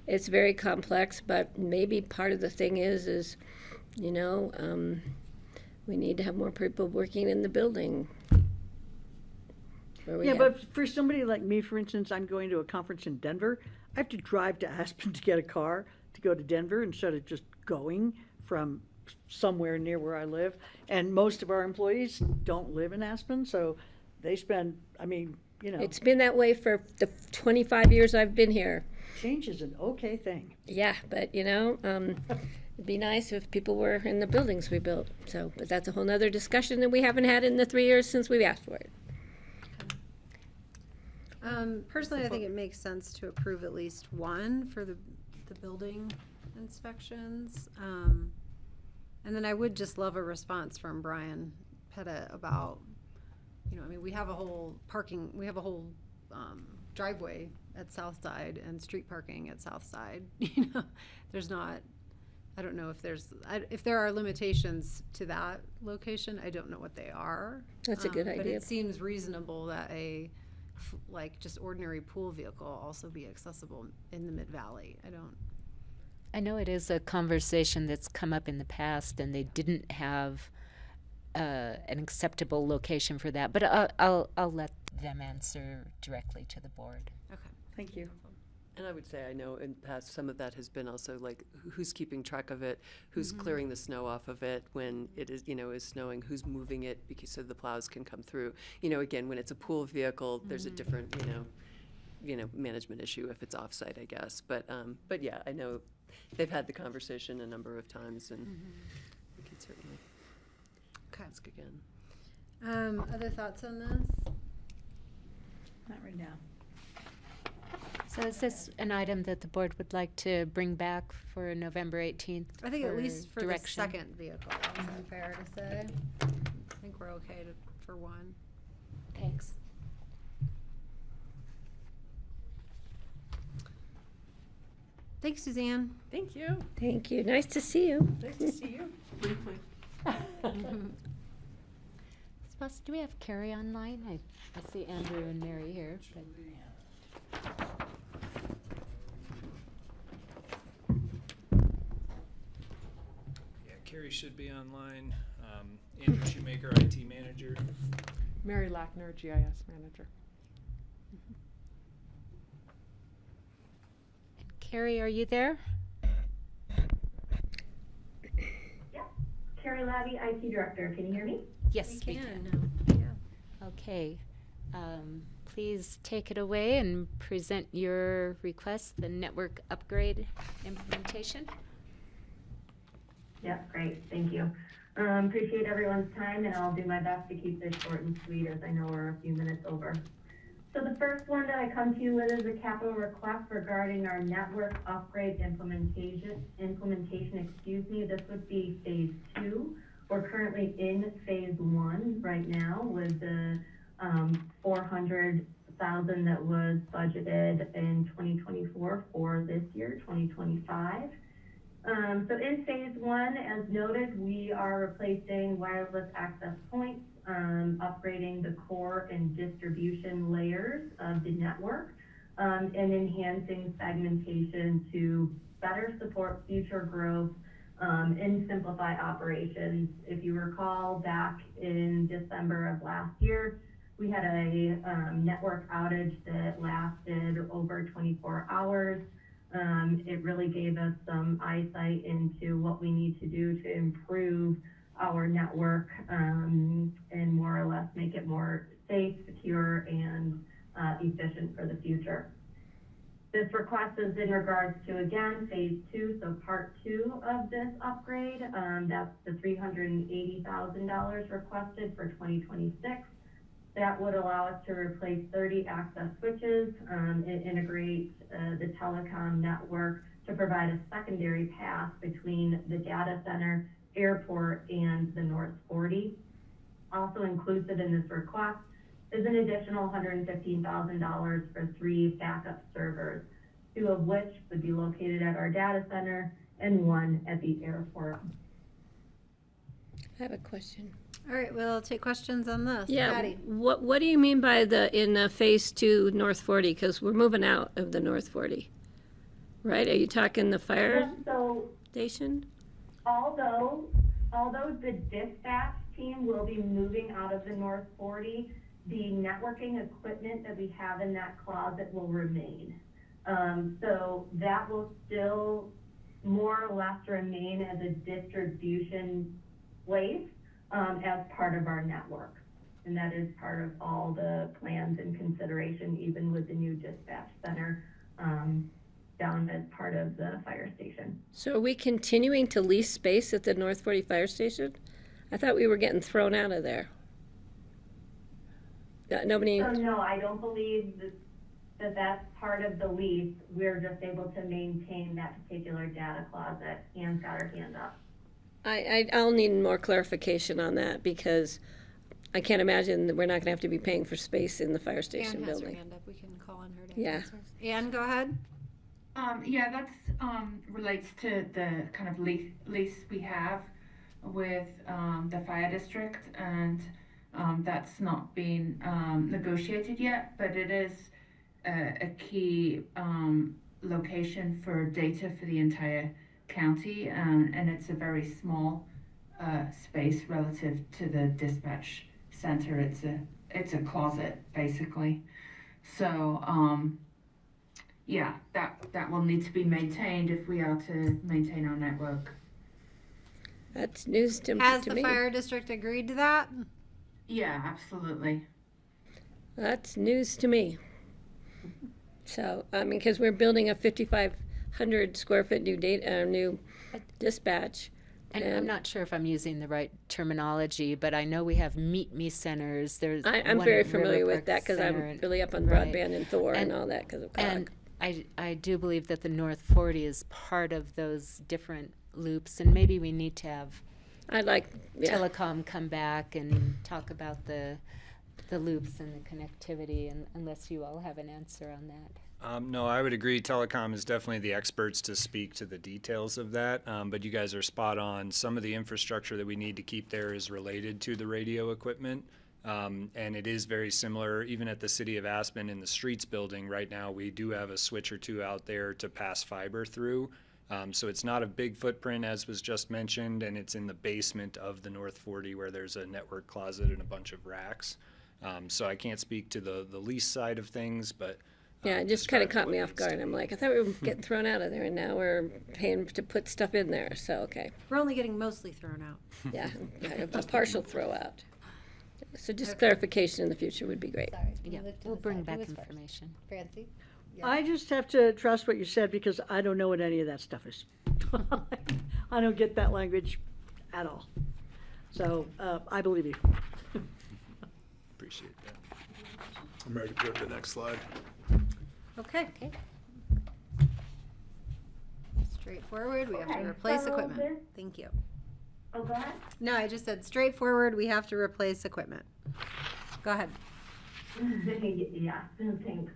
it's very complex, but maybe part of the thing is we need to have more people working in the building. Yeah, but for somebody like me, for instance, I'm going to a conference in Denver. I have to drive to Aspen to get a car to go to Denver instead of just going from somewhere near where I live. And most of our employees don't live in Aspen, so they spend, It's been that way for the 25 years I've been here. Change is an okay thing. Yeah, but it'd be nice if people were in the buildings we built. So, but that's a whole nother discussion that we haven't had in the 3 years since we've asked for it. Personally, I think it makes sense to approve at least one for the building inspections. And then I would just love a response from Brian Petta about, I mean, we have a whole driveway at South Side and street parking at South Side. There's not, I don't know if there are limitations to that location. I don't know what they are. That's a good But idea. it seems reasonable that just ordinary pool vehicle also be accessible in the Mid-Valley. I know it is a conversation that's come up in the past, and they didn't have an acceptable location for that. But I'll let them answer directly to the board. Okay. Thank you. And I would say, I know in the past, some of that has been also like, who's keeping track of it, who's clearing the snow off of it when it is, is snowing, who's moving it because so the plows can come through. Again, when it's a pool vehicle, there's a different, management issue if it's off-site, I guess. But yeah, I know they've had the conversation a number of times, and we can certainly ask again. Other thoughts on this? Not right now. So is this an item that the board would like to bring back for November 18th? I think at least for direction? the second vehicle. Is that fair to say? I think we're okay for one. Thanks. Thanks, Suzanne. Thank you. Thank you. Nice to see you. Nice to see you. Briefly. Do we have Carrie online? I see Andrew and Mary here. But Yeah, Carrie should be online. Andrew Shoemaker, IT manager. Mary Lackner, GIS manager. Carrie, are you there? Carrie Labby, IT Director. Can you hear me? Yes, We we can. can. Okay. Please take it away and present your request, the network upgrade implementation. Yeah, great. Thank you. Appreciate everyone's time, and I'll do my best to keep this short and sweet as I know we're a few minutes over. So the first one that I come to you with is a capital request regarding our network upgrade implementation. This would be phase 2. We're currently in phase 1 right now with the $400,000 that was budgeted in 2024 for this year, 2025. So in phase 1, as noted, we are replacing wireless access points, upgrading the core and distribution layers of the network, and enhancing segmentation to better support future growth and simplify operations. If you recall, back in December of last year, we had a network outage that lasted over 24 hours. It really gave us some eyesight into what we need to do to improve our network and more or less make it more safe, secure, and efficient for the future. This request is in regards to, again, phase 2, so part 2 of this upgrade. That's the $380,000 requested for 2026. That would allow us to replace 30 access switches and integrate the telecom network to provide a secondary path between the data center, airport, and the North 40. Also inclusive in this request is an additional $115,000 for 3 backup servers, 2 of which would be located at our data center and 1 at the airport. I have a question. All right, we'll take questions on this. Yeah, Patty. what do you mean by in phase 2 North 40? Because we're moving out of the North 40, right? Are you talking the fire station? Although the dispatch team will be moving out of the North 40, the networking equipment that we have in that closet will remain. So that will still more or less remain as a distribution place as part of our network. And that is part of all the plans and consideration, even with the new dispatch center down as part of the fire station. So are we continuing to lease space at the North 40 fire station? I thought we were getting thrown out of there. Nobody. So no, I don't believe that that that's part of the lease. We're just able to maintain that particular data closet. Anne's got her hand up. I'll need more clarification on that because I can't imagine that we're not gonna have to be paying for space in the fire station Anne has her building. hand up. We can call on her to Yeah. answer. Anne, go ahead. Yeah, that's relates to the kind of lease we have with the fire district, and that's not been negotiated yet, but it is a key location for data for the entire county, and it's a very small space relative to the dispatch center. It's a closet basically. So yeah, that will need to be maintained if we are to maintain our network. That's news to Has to the me. fire district agreed to that? Yeah, absolutely. That's news to me. So, I mean, because we're building a 5,500 square foot new dispatch. And I'm not sure if I'm using the right terminology, but I know we have meet me centers. There's I'm one very at familiar River with Park that because Center I'm and- really up on right. broadband and Thor and all that because of COG. And I do believe that the North 40 is part of those different loops, and maybe we need to have telecom come back and talk about the loops and the connectivity, and unless you all have an answer on that. No, I would agree. Telecom is definitely the experts to speak to the details of that. But you guys are spot on. Some of the infrastructure that we need to keep there is related to the radio equipment. And it is very similar, even at the City of Aspen in the streets building right now, we do have a switch or two out there to pass fiber through. So it's not a big footprint, as was just mentioned, and it's in the basement of the North 40 where there's a network closet and a bunch of racks. So I can't speak to the lease side of things, but Yeah, it just kind of caught me off guard. I'm like, I thought we were getting thrown out of there, and now we're paying to put stuff in there. So, okay. We're only getting mostly thrown out. Yeah, a partial throw out. So just clarification in the future would be great. Yeah, we'll bring back information. Francie? I just have to trust what you said because I don't know what any of that stuff is. I don't get that language at all. So I believe you. Appreciate that. I'm ready to go to the next slide. Okay. Straightforward, we have to Okay, replace so equipment. this- Thank you. Oh, go ahead. No, I just said straightforward, we have to replace equipment. Go ahead. Yeah, thanks.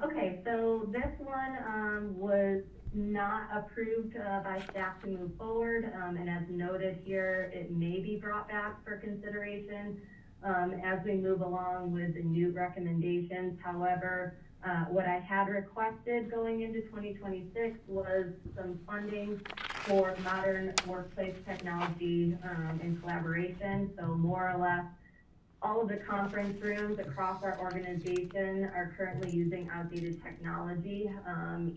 Okay, so this one was not approved by staff to move forward, and as noted here, it may be brought back for consideration as we move along with the new recommendations. However, what I had requested going into 2026 was some funding for modern workplace technology and collaboration. So more or less, all of the conference rooms across our organization are currently using outdated technology.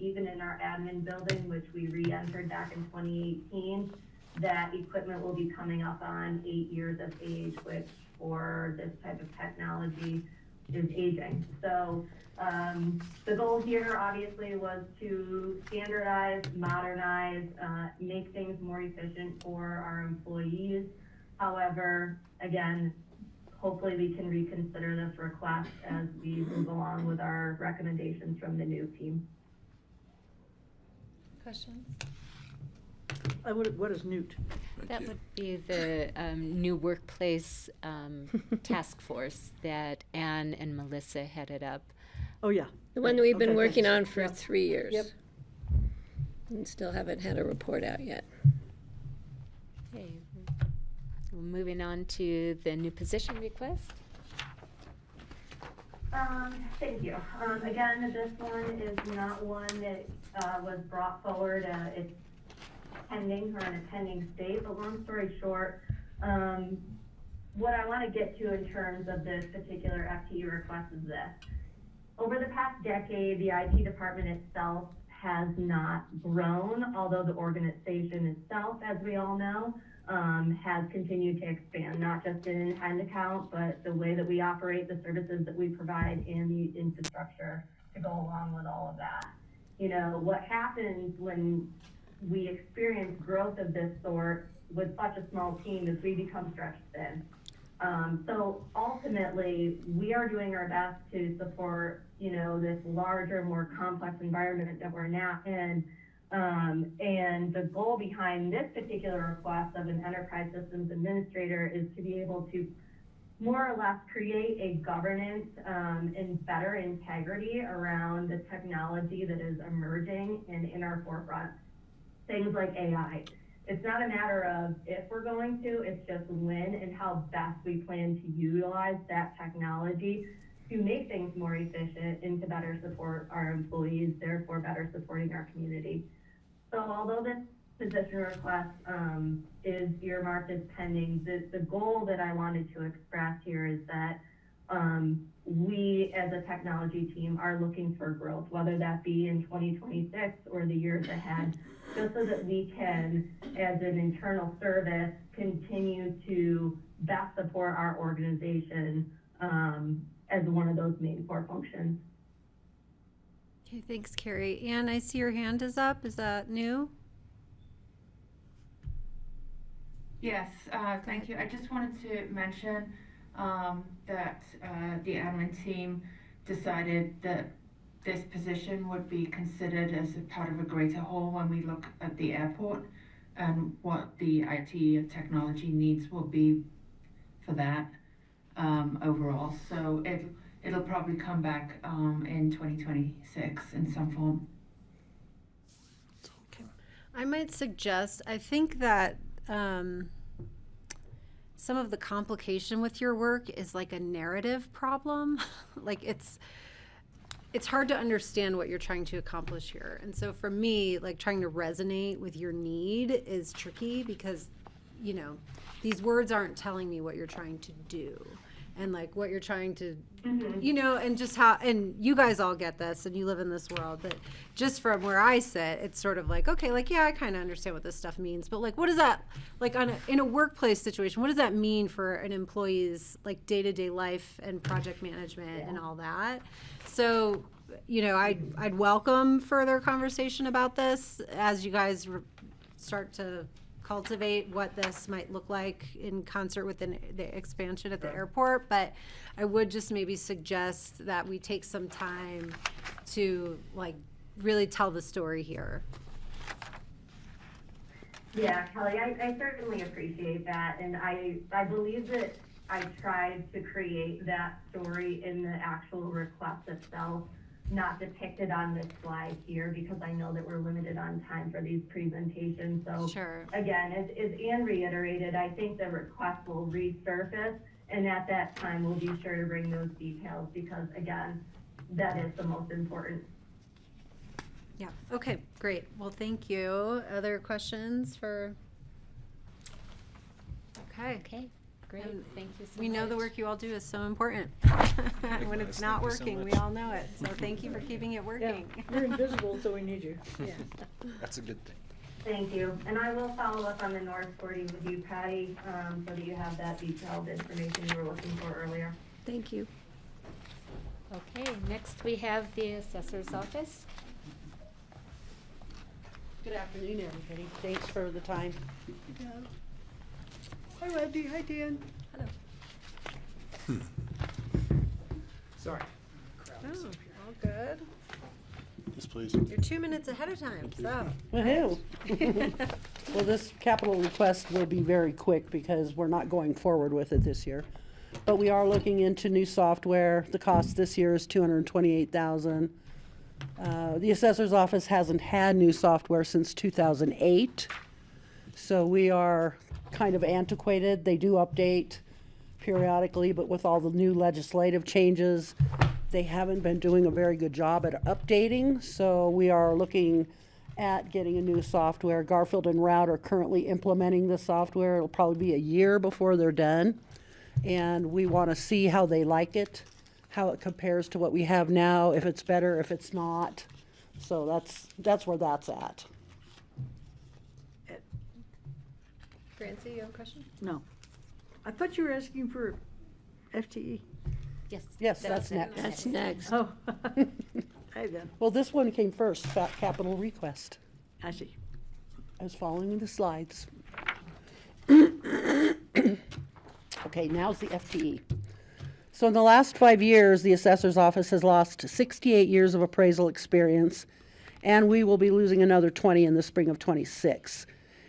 Even in our admin building, which we re-entered back in 2018, that equipment will be coming up on 8 years of age, which for this type of technology is aging. So the goal here obviously was to standardize, modernize, make things more efficient for our employees. However, again, hopefully we can reconsider this request as we move along with our recommendations from the new team. Questions? What is Newt? That would be the new workplace task force that Anne and Melissa headed up. Oh, yeah. The one that we've been Okay, working thanks. on for 3 years. Yep. And still haven't had a report out yet. Okay, we're moving on to the new position request. Thank you. Again, this one is not one that was brought forward. It's pending or in a pending state, but long story short, what I want to get to in terms of this particular FTE request is this. Over the past decade, the IT department itself has not grown, although the organization itself, as we all know, has continued to expand, not just in end account, but the way that we operate, the services that we provide, and the infrastructure to go along with all of that. You know, what happens when we experience growth of this sort with such a small team is we become stretched thin. So ultimately, we are doing our best to support, this larger, more complex environment that we're now in. And the goal behind this particular request of an enterprise systems administrator is to be able to more or less create a governance and better integrity around the technology that is emerging and in our forefront. Things like AI. It's not a matter of if we're going to, it's just when and how best we plan to utilize that technology to make things more efficient and to better support our employees, therefore better supporting our community. So although this position request is earmarked as pending, the goal that I wanted to express here is that we as a technology team are looking for growth, whether that be in 2026 or the years ahead, just so that we can, as an internal service, continue to best support our organization as one of those main core functions. Okay, thanks, Carrie. Ann, I see your hand is up. Is that new? Yes, thank you. I just wanted to mention that the admin team decided that this position would be considered as a part of a greater whole when we look at the airport and what the IT technology needs will be for that overall. So it'll probably come back in 2026 in some form. Okay. I might suggest, I think that some of the complication with your work is like a narrative problem. Like it's hard to understand what you're trying to accomplish here. And so for me, like trying to resonate with your need is tricky because, these words aren't telling me what you're trying to do. And like what you're trying to, and just how, and you guys all get this and you live in this world, but just from where I sit, it's sort of like, okay, like, yeah, I kind of understand what this stuff means, but like, what does that, like in a workplace situation, what does that mean for an employee's like day-to-day life and project management and all that? So, I'd welcome further conversation about this as you guys start to cultivate what this might look like in concert with the expansion at the airport, but I would just maybe suggest that we take some time to like really tell the story here. Yeah, Kelly, I certainly appreciate that, and I believe that I tried to create that story in the actual request itself, not depicted on this slide here, because I know that we're limited on time for these presentations. So sure. Again, as Ann reiterated, I think the request will resurface, and at that time we'll be sure to bring those details because again, that is the most important. Yeah, okay, great. Well, thank you. Other questions for? Okay. Great, thank you so much. We know the work you all do is so important. When it's not Thank you so working, we much. all know it. So thank you for keeping it working. You're invisible, so we need you. Yeah. That's a good thing. Thank you. And I will follow up on the North 40 with you, Patty, so that you have that detailed information you were looking for earlier. Thank you. Okay, next we have the assessor's office. Good afternoon, everybody. Thanks for the time. Hi, Wendy. Hi, Dan. Hello. Sorry. Oh, all good. Yes, please. You're 2 minutes ahead of time, so. Woohoo. Well, this capital request will be very quick because we're not going forward with it this year. But we are looking into new software. The cost this year is $228,000. The assessor's office hasn't had new software since 2008. So we are kind of antiquated. They do update periodically, but with all the new legislative changes, they haven't been doing a very good job at updating. So we are looking at getting a new software. Garfield and Route are currently implementing the software. It'll probably be a year before they're done. And we want to see how they like it, how it compares to what we have now, if it's better, if it's not. So that's where that's at. Francie, you have a question? No. I thought you were asking for FTE. Yes. That's next. That's next. Oh. Hi then. Well, this one came first, capital request. I see. I was following the slides. Okay, now's the FTE. So in the last 5 years, the assessor's office has lost 68 years of appraisal experience, and we will be losing another 20 in the spring of 26.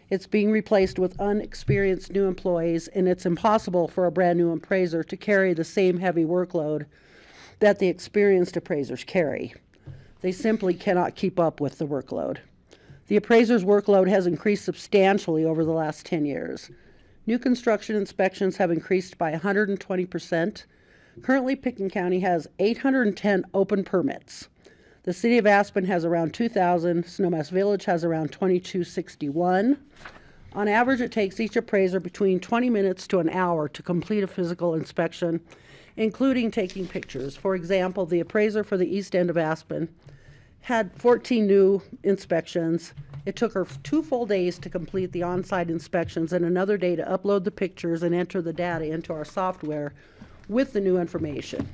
It's being replaced with unexperienced new employees, and it's impossible for a brand new appraiser to carry the same heavy workload that the experienced appraisers carry. They simply cannot keep up with the workload. The appraiser's workload has increased substantially over the last 10 years. New construction inspections have increased by 120%. Currently, Pickens County has 810 open permits. The city of Aspen has around 2,000. Snowmass Village has around 2,261. On average, it takes each appraiser between 20 minutes to an hour to complete a physical inspection, including taking pictures. For example, the appraiser for the east end of Aspen had 14 new inspections. It took her 2 full days to complete the on-site inspections and another day to upload the pictures and enter the data into our software with the new information.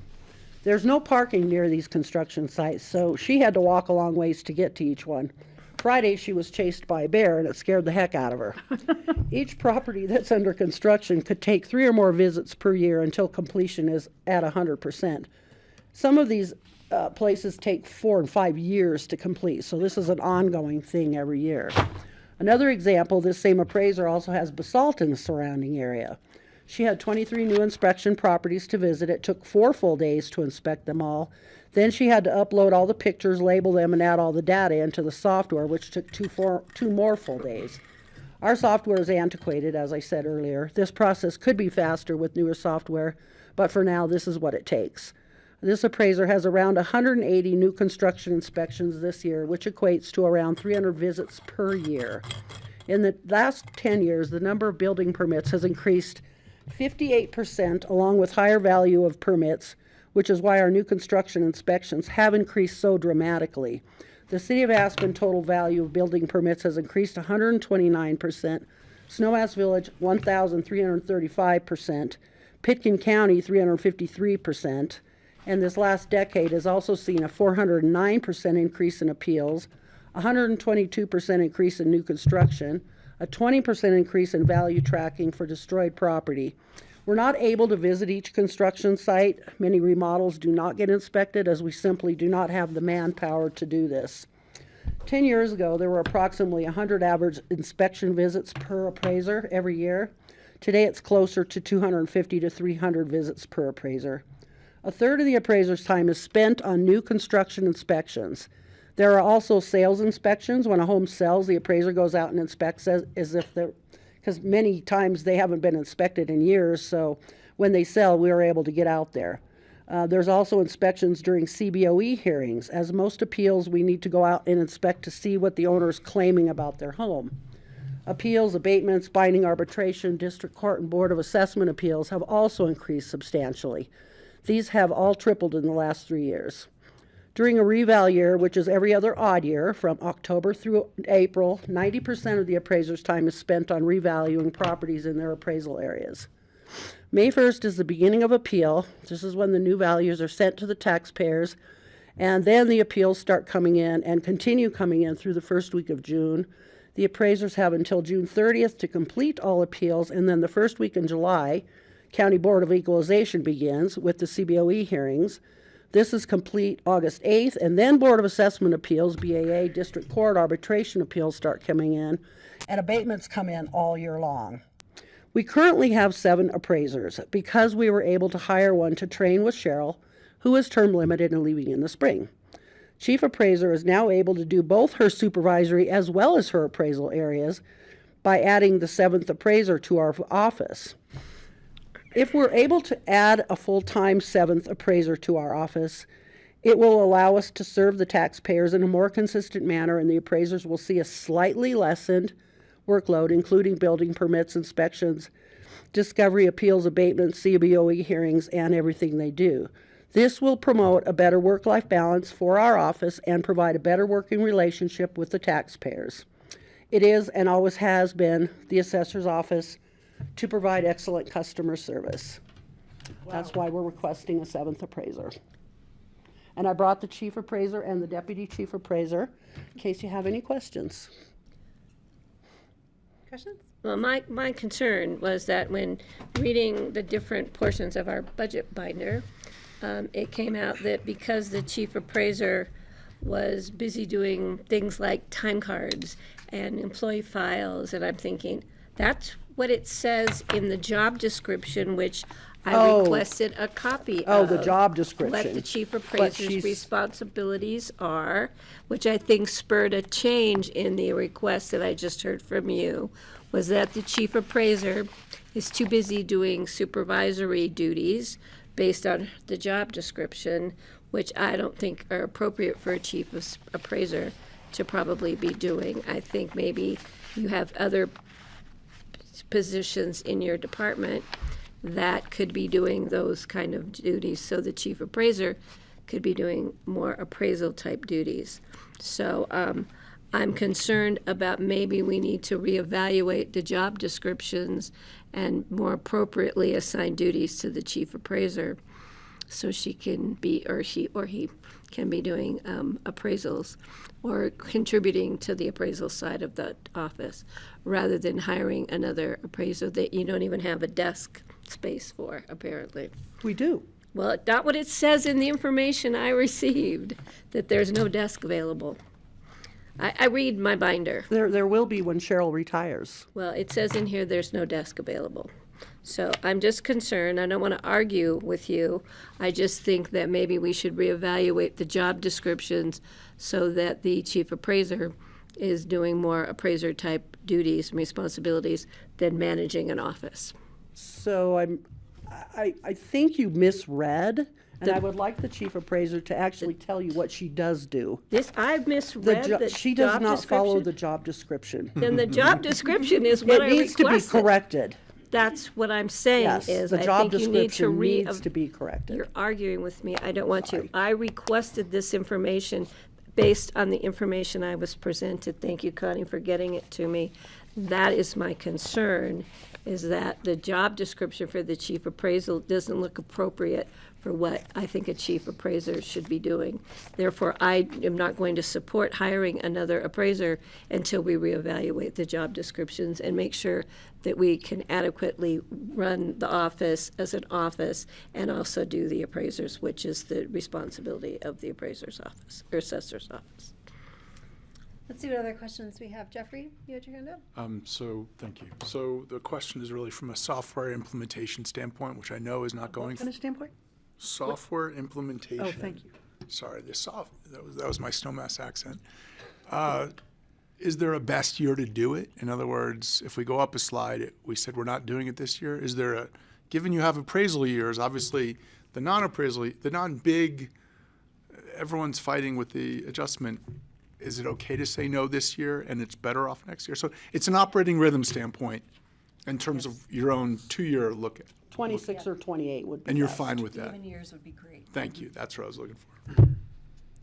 There's no parking near these construction sites, so she had to walk a long ways to get to each one. Friday, she was chased by a bear, and it scared the heck out of her. Each property that's under construction could take 3 or more visits per year until completion is at 100%. Some of these places take 4 and 5 years to complete, so this is an ongoing thing every year. Another example, this same appraiser also has basalt in the surrounding area. She had 23 new inspection properties to visit. It took 4 full days to inspect them all. Then she had to upload all the pictures, label them, and add all the data into the software, which took 2 more full days. Our software is antiquated, as I said earlier. This process could be faster with newer software, but for now, this is what it takes. This appraiser has around 180 new construction inspections this year, which equates to around 300 visits per year. In the last 10 years, the number of building permits has increased 58%, along with higher value of permits, which is why our new construction inspections have increased so dramatically. The City of Aspen total value of building permits has increased 129%, Snowmass Village 1,335%, Pitkin County 353%, and this last decade has also seen a 409% increase in appeals, 122% increase in new construction, a 20% increase in value tracking for destroyed property. We're not able to visit each construction site. Many remodels do not get inspected as we simply do not have the manpower to do this. 10 years ago, there were approximately 100 average inspection visits per appraiser every year. Today, it's closer to 250 to 300 visits per appraiser. A third of the appraiser's time is spent on new construction inspections. There are also sales inspections. When a home sells, the appraiser goes out and inspects as if they're, because many times they haven't been inspected in years, so when they sell, we are able to get out there. There's also inspections during CBOE hearings. As most appeals, we need to go out and inspect to see what the owner is claiming about their home. Appeals, abatements, binding arbitration, district court, and board of assessment appeals have also increased substantially. These have all tripled in the last 3 years. During a reval year, which is every other odd year, from October through April, 90% of the appraiser's time is spent on revaluing properties in their appraisal areas. May 1st is the beginning of appeal. This is when the new values are sent to the taxpayers, and then the appeals start coming in and continue coming in through the first week of June. The appraisers have until June 30th to complete all appeals, and then the first week in July, County Board of Equalization begins with the CBOE hearings. This is complete August 8th, and then Board of Assessment Appeals, BAA, District Court arbitration appeals start coming in, and abatements come in all year long. We currently have 7 appraisers because we were able to hire one to train with Cheryl, who is term limited and leaving in the spring. Chief Appraiser is now able to do both her supervisory as well as her appraisal areas by adding the 7th appraiser to our office. If we're able to add a full-time 7th appraiser to our office, it will allow us to serve the taxpayers in a more consistent manner, and the appraisers will see a slightly lessened workload, including building permits, inspections, discovery, appeals, abatements, CBOE hearings, and everything they do. This will promote a better work-life balance for our office and provide a better working relationship with the taxpayers. It is and always has been the assessor's office to provide excellent customer service. Wow. That's why we're requesting a 7th appraiser. And I brought the chief appraiser and the deputy chief appraiser in case you have any questions. Questions? Well, my concern was that when reading the different portions of our budget binder, it came out that because the chief appraiser was busy doing things like time cards and employee files, and I'm thinking, that's what it says in the job description, which I Oh. requested a copy Oh, of. the job description. What the chief But appraiser's she's- responsibilities are, which I think spurred a change in the request that I just heard from you, was that the chief appraiser is too busy doing supervisory duties based on the job description, which I don't think are appropriate for a chief appraiser to probably be doing. I think maybe you have other positions in your department that could be doing those kind of duties, so the chief appraiser could be doing more appraisal type duties. So I'm concerned about maybe we need to reevaluate the job descriptions and more appropriately assign duties to the chief appraiser, so she can be, or he can be doing appraisals or contributing to the appraisal side of the office, rather than hiring another appraiser that you don't even have a desk space for, apparently. We do. Well, not what it says in the information I received, that there's no desk available. I read my binder. There will be when Cheryl retires. Well, it says in here there's no desk available. So I'm just concerned. I don't want to argue with you. I just think that maybe we should reevaluate the job descriptions so that the chief appraiser is doing more appraiser-type duties and responsibilities than managing an office. So I think you misread, and I would like the chief appraiser to actually tell you what she does do. I've misread the She does job not follow description. the job description. Then the job description is what I It needs to be requested. corrected. That's what I'm saying Yes, is the I job think you need to description needs to be corrected. You're arguing with me. I don't want to. I requested this information based on the information I was presented. Thank you, Connie, for getting it to me. That is my concern, is that the job description for the chief appraisal doesn't look appropriate for what I think a chief appraiser should be doing. Therefore, I am not going to support hiring another appraiser until we reevaluate the job descriptions and make sure that we can adequately run the office as an office and also do the appraisers, which is the responsibility of the appraiser's office, or assessor's office. Let's see what other questions we have. Jeffrey, you had your hand up? Thank you. So the question is really from a software implementation standpoint, which I know is not going. What kind of standpoint? Software implementation. Oh, thank you. Sorry, that was my Snowmass accent. Is there a best year to do it? In other words, if we go up a slide, we said we're not doing it this year. Is there given you have appraisal years, obviously the non-appraisal, the non-big, everyone's fighting with the adjustment. Is it okay to say no this year and it's better off next year? So it's an operating rhythm standpoint in terms of your own 2-year look at. 26 or 28 would be And you're best. fine with that? Even years would be great. Thank you. That's what I was looking for.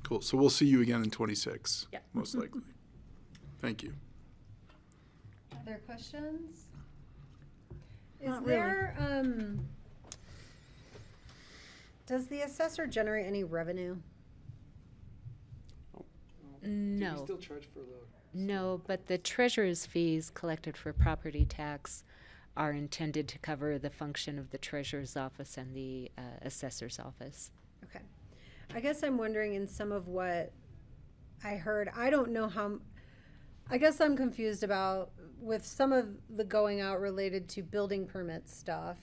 Cool. So we'll see you again in 26, Yeah. most likely. Thank you. Other questions? Is Not really. there, does the assessor generate any revenue? No. Still charge for the. No, but the treasurer's fees collected for property tax are intended to cover the function of the treasurer's office and the assessor's office. Okay. I guess I'm wondering in some of what I heard, I don't know how, I guess I'm confused about with some of the going out related to building permit stuff.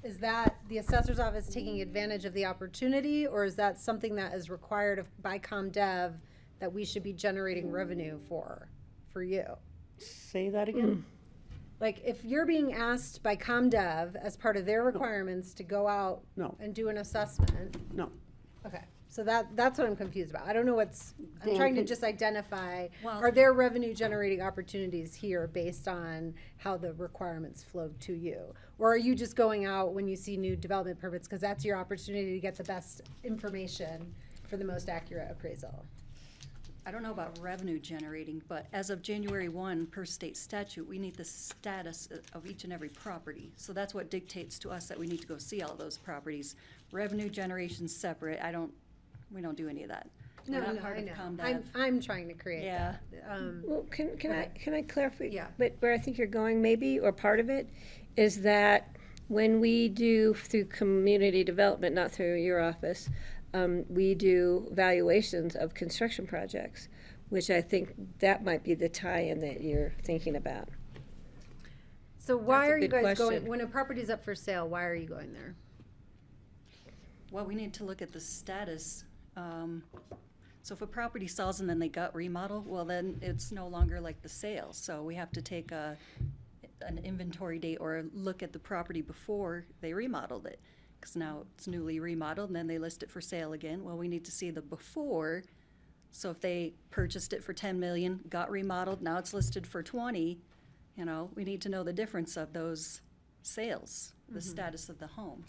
Is that the assessor's office taking advantage of the opportunity, or is that something that is required by ComDev that we should be generating revenue for you? Say that again. Like, if you're being asked by ComDev as part of their requirements to go out No. and do an assessment. No. Okay, so that's what I'm confused about. I don't know what's, I'm Dan, trying to can- just identify, Well- are there revenue generating opportunities here based on how the requirements flow to you? Or are you just going out when you see new development permits, because that's your opportunity to get the best information for the most accurate appraisal? I don't know about revenue generating, but as of January 1, per state statute, we need the status of each and every property. So that's what dictates to us that we need to go see all those properties. Revenue generation's separate. We don't do any of that. No, We're not no, part I of know. ComDev. I'm trying to create Yeah. that. Well, can I clarify? Yeah. But where I think you're going maybe, or part of it, is that when we do through community development, not through your office, we do valuations of construction projects, which I think that might be the tie-in that you're thinking about. So why That's a are you good guys going, question. when a property's up for sale, why are you going there? Well, we need to look at the status. So if a property sells and then they got remodeled, well, then it's no longer like the sale. So we have to take an inventory date or look at the property before they remodeled it. Because now it's newly remodeled and then they list it for sale again. Well, we need to see the before. So if they purchased it for 10 million, got remodeled, now it's listed for 20, you know, we need to know the difference of those sales, the status of the home.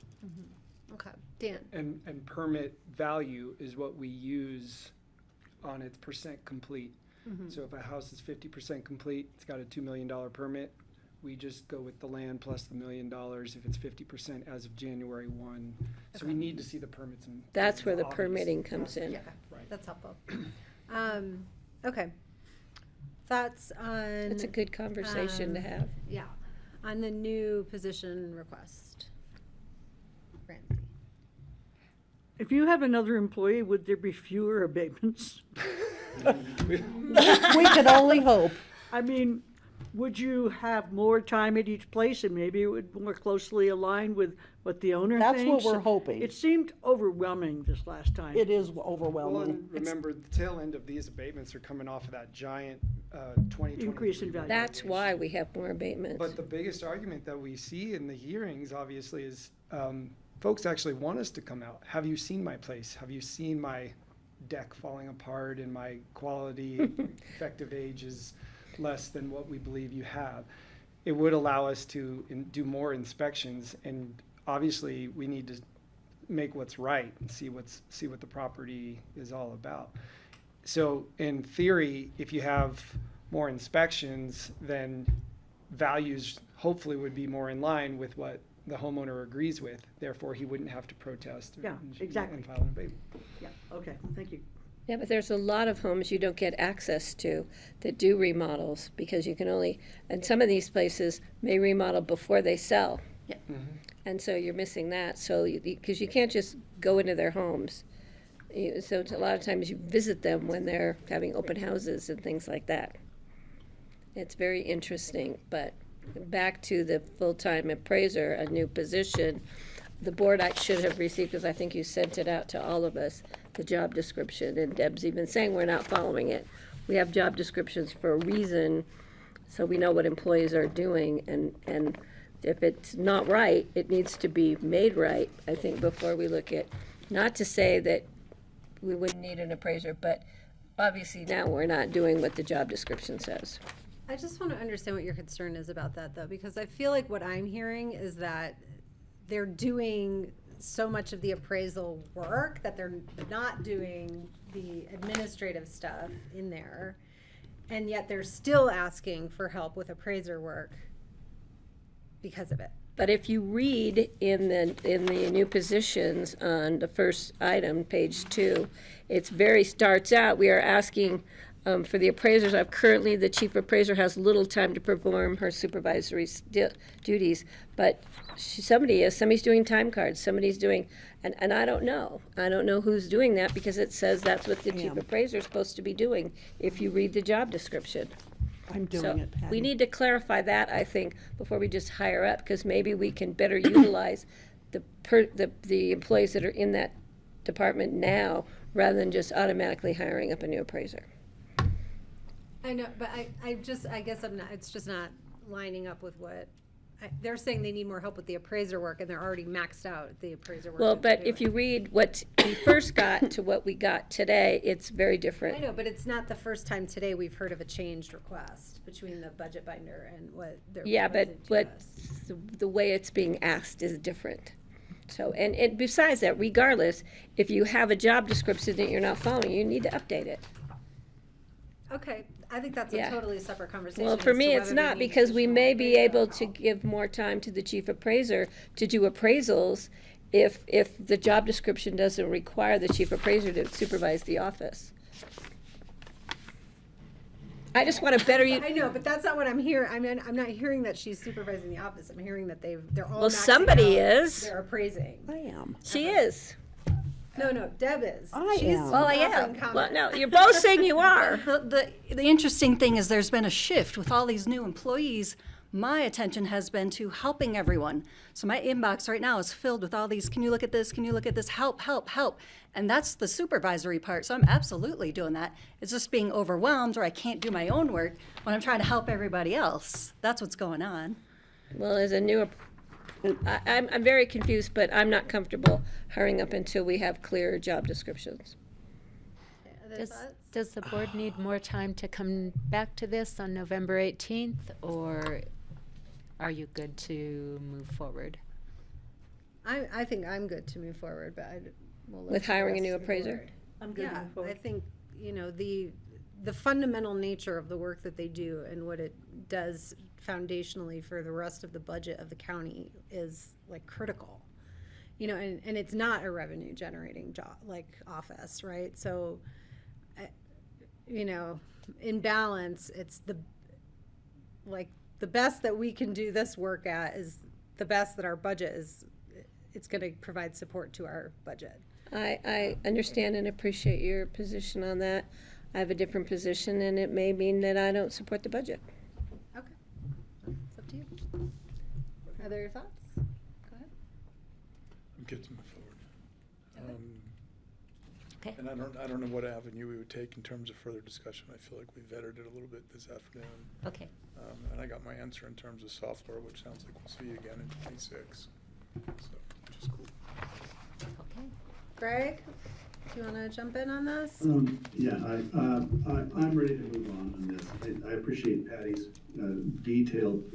Okay, Dan? And permit value is what we use on its percent complete. So if a house is 50% complete, it's got a $2 million permit, we just go with the land plus the $1 million if it's 50% as of January 1. So we need to see the permits. And That's where the obvious. permitting comes in. Yeah, Right. that's helpful. Okay. Thoughts on? It's a good conversation to have. Yeah, on the new position request. Francie? If you have another employee, would there be fewer abatements? We could only hope. I mean, would you have more time at each place and maybe it would more closely align with what the owner That's thinks? what we're hoping. It seemed overwhelming this last time. It is Well, overwhelming. and remember, the tail end of these abatements are coming off of that giant 2020 Increase in value. That's why we have more abatements. But the biggest argument that we see in the hearings, obviously, is folks actually want us to come out. Have you seen my place? Have you seen my deck falling apart and my quality effective age is less than what we believe you have? It would allow us to do more inspections, and obviously we need to make what's right and see what the property is all about. So in theory, if you have more inspections, then values hopefully would be more in line with what the homeowner agrees with. Therefore, he wouldn't have to protest Yeah, exactly. and file an abatement. Yeah, okay, thank you. Yeah, but there's a lot of homes you don't get access to that do remodels because you can only, and some of these places may remodel before they sell. Yeah. And so you're missing that. So, because you can't just go into their homes. So it's a lot of times you visit them when they're having open houses and things like that. It's very interesting, but back to the full-time appraiser, a new position, the board should have received, because I think you sent it out to all of us, the job description, and Deb's even saying we're not following it. We have job descriptions for a reason, so we know what employees are doing, and if it's not right, it needs to be made right, I think, before we look at, not to say that we wouldn't need an appraiser, but obviously now we're not doing what the job description says. I just want to understand what your concern is about that, though, because I feel like what I'm hearing is that they're doing so much of the appraisal work that they're not doing the administrative stuff in there, and yet they're still asking for help with appraiser work because of it. But if you read in the new positions on the first item, page 2, it's starts out, we are asking for the appraisers. Currently, the chief appraiser has little time to perform her supervisory duties, but somebody's doing time cards, somebody's doing, and I don't know. I don't know who's doing that because it says that's what the chief appraiser is supposed to be doing if you read the job description. I'm doing So it, Patty. we need to clarify that, I think, before we just hire up, because maybe we can better utilize the employees that are in that department now, rather than just automatically hiring up a new appraiser. I know, but I guess it's just not lining up with what, they're saying they need more help with the appraiser work, and they're already maxed out the appraiser work. Well, that they're but if doing. you read what we first got to what we got today, it's very different. I know, but it's not the first time today we've heard of a changed request between the budget binder and what they're Yeah, but proposing to us. the way it's being asked is different. So, and besides that, regardless, if you have a job description that you're not following, you need to update it. Okay, I think that's a Yeah. totally separate conversation. Well, as for to me, it's whether not, they need because we additional may be appraiser able help. to give more time to the chief appraiser to do appraisals if the job description doesn't require the chief appraiser to supervise the office. I just want to better you. I know, but that's not what I'm hearing. I mean, I'm not hearing that she's supervising the office. I'm hearing that they're all. Well, maxing somebody out. is. They're appraising. I am. She is. No, Deb is. I She's am. Well, I offering am. comment. Well, no, you're both saying you are. The interesting thing is there's been a shift with all these new employees. My attention has been to helping everyone. So my inbox right now is filled with all these, can you look at this? Can you look at this? Help, help, help. And that's the supervisory part. So I'm absolutely doing that. It's just being overwhelmed or I can't do my own work when I'm trying to help everybody else. That's what's going on. Well, as a new, I'm very confused, but I'm not comfortable hurrying up until we have clear job descriptions. Does the board need more time to come back to this on November 18th, or are you good to move forward? I think I'm good to move forward, but we'll let With the hiring a rest new of the appraiser? board. I'm good to Yeah, move forward. I think, the fundamental nature of the work that they do and what it does foundationally for the rest of the budget of the county is like critical. And it's not a revenue generating job, like office, right? So, in balance, it's the best that we can do this work at is the best that our budget is. It's going to provide support to our budget. I understand and appreciate your position on that. I have a different position, and it may mean that I don't support the budget. Okay. It's up to you. Other thoughts? Go ahead. I'm good to move forward. Okay. And I don't know what avenue we would take in terms of further discussion. I feel like we vetted it a little bit this afternoon. Okay. And I got my answer in terms of software, which sounds like we'll see you again in 26. So, which is cool. Okay. Greg, do you want to jump in on this? Yeah, I'm ready to move on this. I appreciate Patty's detailed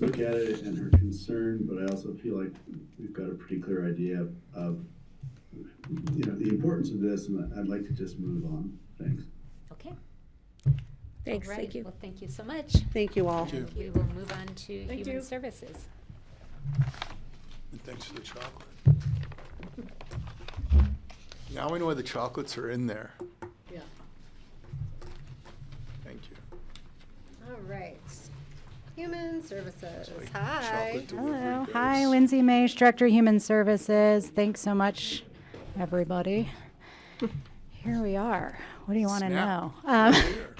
look at it and her concern, but I also feel like we've got a pretty clear idea of the importance of this, and I'd like to just move on. Thanks. Okay. Thanks, All right. thank you. Well, thank you so much. Thank you all. Thank you. We will move on to Thank Human you. Services. And thanks for the chocolate. Now I know why the chocolates are in there. Yeah. Thank you. All right. Human Services. Like Hi. chocolate delivery Hello. goes. Hi, Lindsay May, Director Human Services. Thanks so much, everybody. Here we are. What do you want to know? Snap. Right here.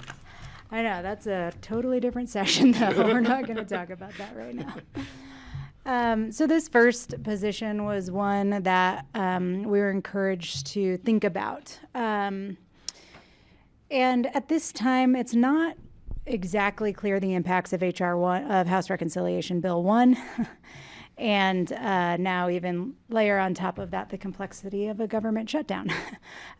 I know, that's a totally different session, though. We're not going to talk about that right now. So this first position was one that we were encouraged to think about. And at this time, it's not exactly clear the impacts of HR 1 of House Reconciliation Bill 1. And now even layer on top of that the complexity of a government shutdown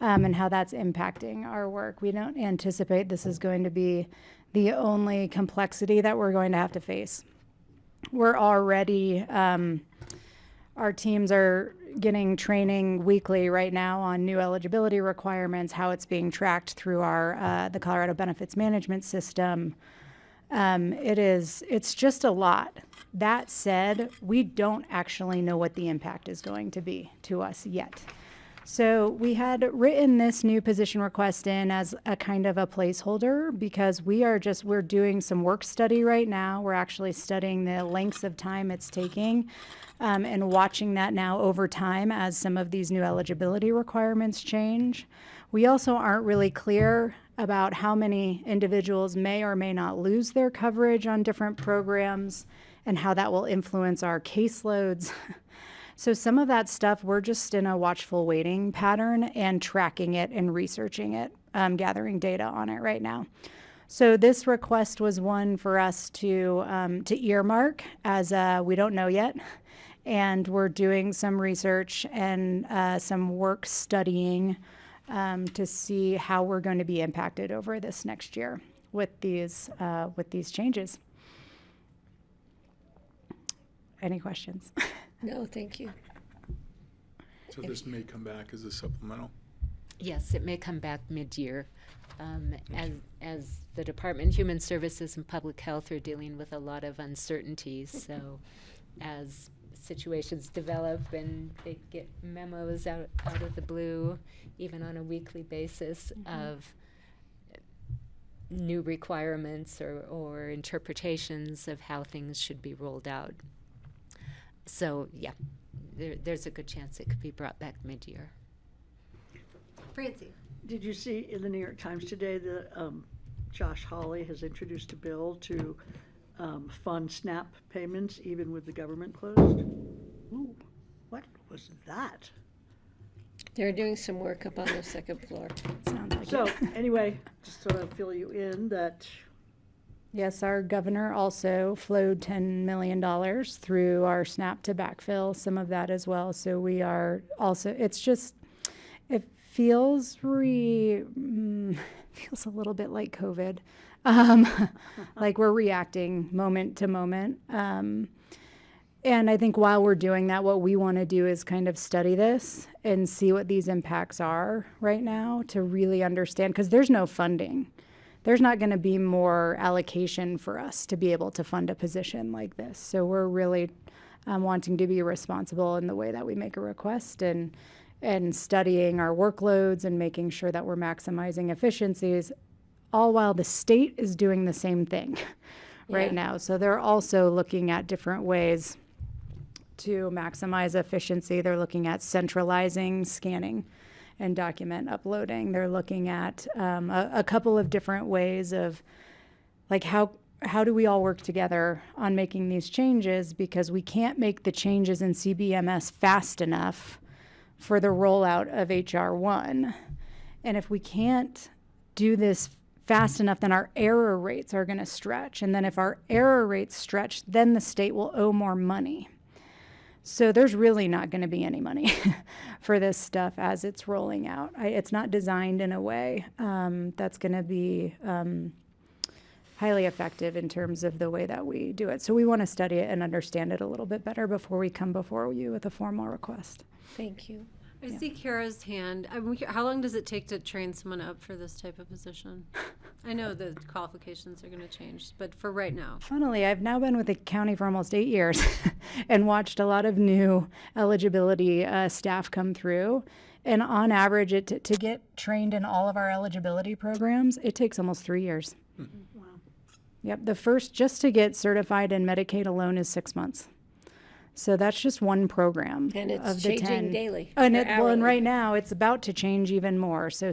and how that's impacting our work. We don't anticipate this is going to be the only complexity that we're going to have to face. We're already, our teams are getting training weekly right now on new eligibility requirements, how it's being tracked through our the Colorado Benefits Management System. It's just a lot. That said, we don't actually know what the impact is going to be to us yet. So we had written this new position request in as a kind of a placeholder because we're doing some work study right now. We're actually studying the lengths of time it's taking and watching that now over time as some of these new eligibility requirements change. We also aren't really clear about how many individuals may or may not lose their coverage on different programs and how that will influence our caseloads. So some of that stuff, we're just in a watchful waiting pattern and tracking it and researching it, gathering data on it right now. So this request was one for us to earmark as we don't know yet. And we're doing some research and some work studying to see how we're going to be impacted over this next year with these changes. Any questions? No, thank you. So this may come back as a supplemental? Yes, it may come back mid-year. As the Department of Human Services and Public Health are dealing with a lot of uncertainties, so as situations develop and they get memos out of the blue, even on a weekly basis, of new requirements or interpretations of how things should be rolled out. So, yeah, there's a good chance it could be brought back mid-year. Francie. Did you see in the New York Times today that Josh Hawley has introduced a bill to fund SNAP payments even with the government closed? Ooh, what was that? They're doing some work up on the second floor. Sounds like So it. anyway, just sort of fill you in that Yes, our governor also flowed $10 million through our SNAP to backfill some of that as well. So we are also, it's just, it feels feels a little bit like COVID. Like we're reacting moment to moment. And I think while we're doing that, what we want to do is kind of study this and see what these impacts are right now to really understand, because there's no funding. There's not going to be more allocation for us to be able to fund a position like this. So we're really wanting to be responsible in the way that we make a request and studying our workloads and making sure that we're maximizing efficiencies, all while the state is doing the same thing right now. So they're also looking at different ways to maximize efficiency. They're looking at centralizing scanning and document uploading. They're looking at a couple of different ways of, like, how do we all work together on making these changes, because we can't make the changes in CBMS fast enough for the rollout of HR 1. And if we can't do this fast enough, then our error rates are going to stretch. And then if our error rates stretch, then the state will owe more money. So there's really not going to be any money for this stuff as it's rolling out. It's not designed in a way that's going to be highly effective in terms of the way that we do it. So we want to study it and understand it a little bit better before we come before you with a formal request. Thank you. I see Kara's hand. How long does it take to train someone up for this type of position? I know the qualifications are going to change, but for right now. Funnily, I've now been with the county for almost 8 years and watched a lot of new eligibility staff come through. And on average, to get trained in all of our eligibility programs, it takes almost 3 years. Wow. Yep, the first, just to get certified in Medicaid alone, is 6 months. So that's just one program. And it's of the changing 10. daily. And or and hourly. right now it's about to change even more. So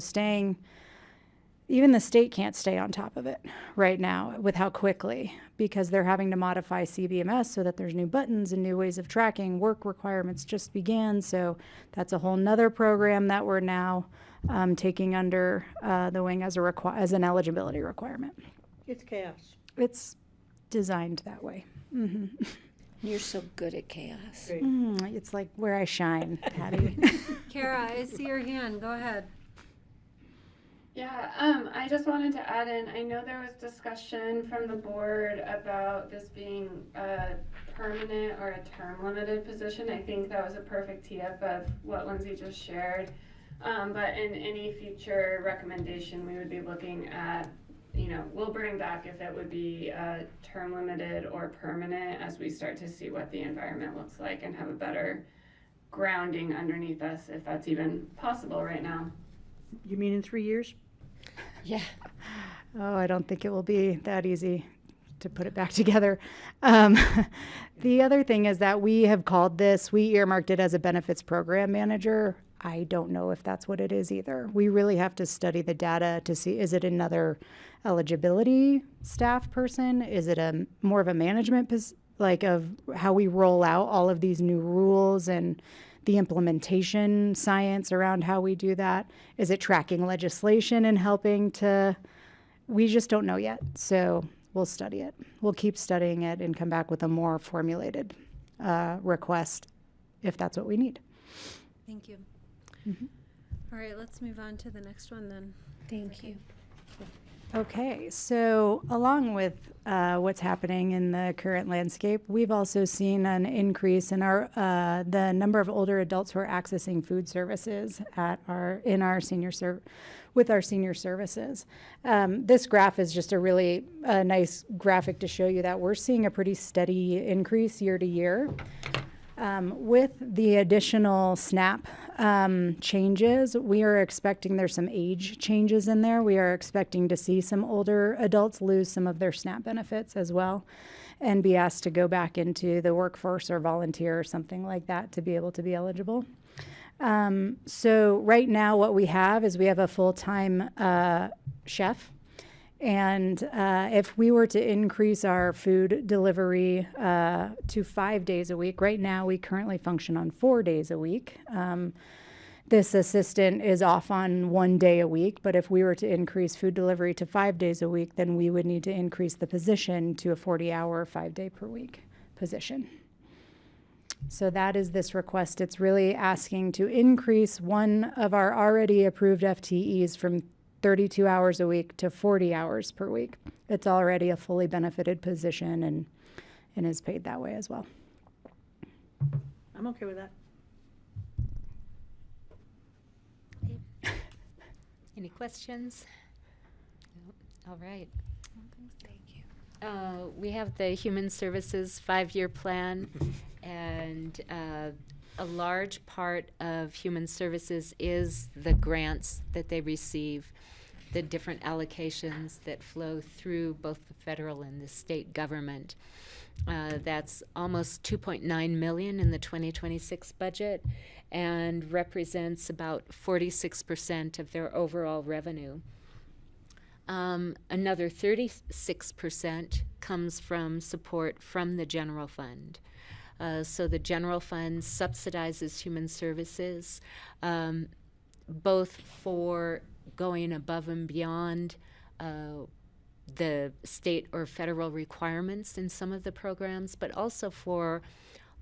even the state can't stay on top of it right now with how quickly, because they're having to modify CBMS so that there's new buttons and new ways of tracking. Work requirements just began. So that's a whole nother program that we're now taking under the wing as an eligibility requirement. It's chaos. It's designed that way. Mm-hmm. You're so good at chaos. It's like where I shine, Patty. Kara, I see your hand. Go ahead. Yeah, I just wanted to add in, I know there was discussion from the board about this being a permanent or a term limited position. I think that was a perfect tee up of what Lindsay just shared. But in any future recommendation, we would be looking at, we'll bring back if it would be term limited or permanent as we start to see what the environment looks like and have a better grounding underneath us, if that's even possible right now. You mean in 3 years? Yeah. Oh, I don't think it will be that easy to put it back together. The other thing is that we earmarked it as a benefits program manager. I don't know if that's what it is either. We really have to study the data to see, is it another eligibility staff person? Is it more of a management, of how we roll out all of these new rules and the implementation science around how we do that? Is it tracking legislation and helping we just don't know yet. So we'll study it. We'll keep studying it and come back with a more formulated request if that's what we need. Thank you. Mm-hmm. All right, let's move on to the next one then. Thank you. Okay, so along with what's happening in the current landscape, we've also seen an increase in the number of older adults who are accessing food services with our senior services. This graph is just a really nice graphic to show you that we're seeing a pretty steady increase year to year. With the additional SNAP changes, we are expecting there's some age changes in there. We are expecting to see some older adults lose some of their SNAP benefits as well and be asked to go back into the workforce or volunteer or something like that to be able to be eligible. So right now what we have is we have a full-time chef. And if we were to increase our food delivery to 5 days a week, right now we currently function on 4 days a week. This assistant is off on 1 day a week, but if we were to increase food delivery to 5 days a week, then we would need to increase the position to a 40-hour, 5-day per week position. So that is this request. It's really asking to increase one of our already approved FTEs from 32 hours a week to 40 hours per week. It's already a fully benefited position and is paid that way as well. I'm okay with that. Any questions? No? All right. Thank you. We have the Human Services 5-year plan, and a large part of Human Services is the grants that they receive, the different allocations that flow through both the federal and the state government. That's almost $2.9 million in the 2026 budget and represents about 46% of their overall revenue. Another 36% comes from support from the general fund. So the general fund subsidizes human services, both for going above and beyond the state or federal requirements in some of the programs, but also for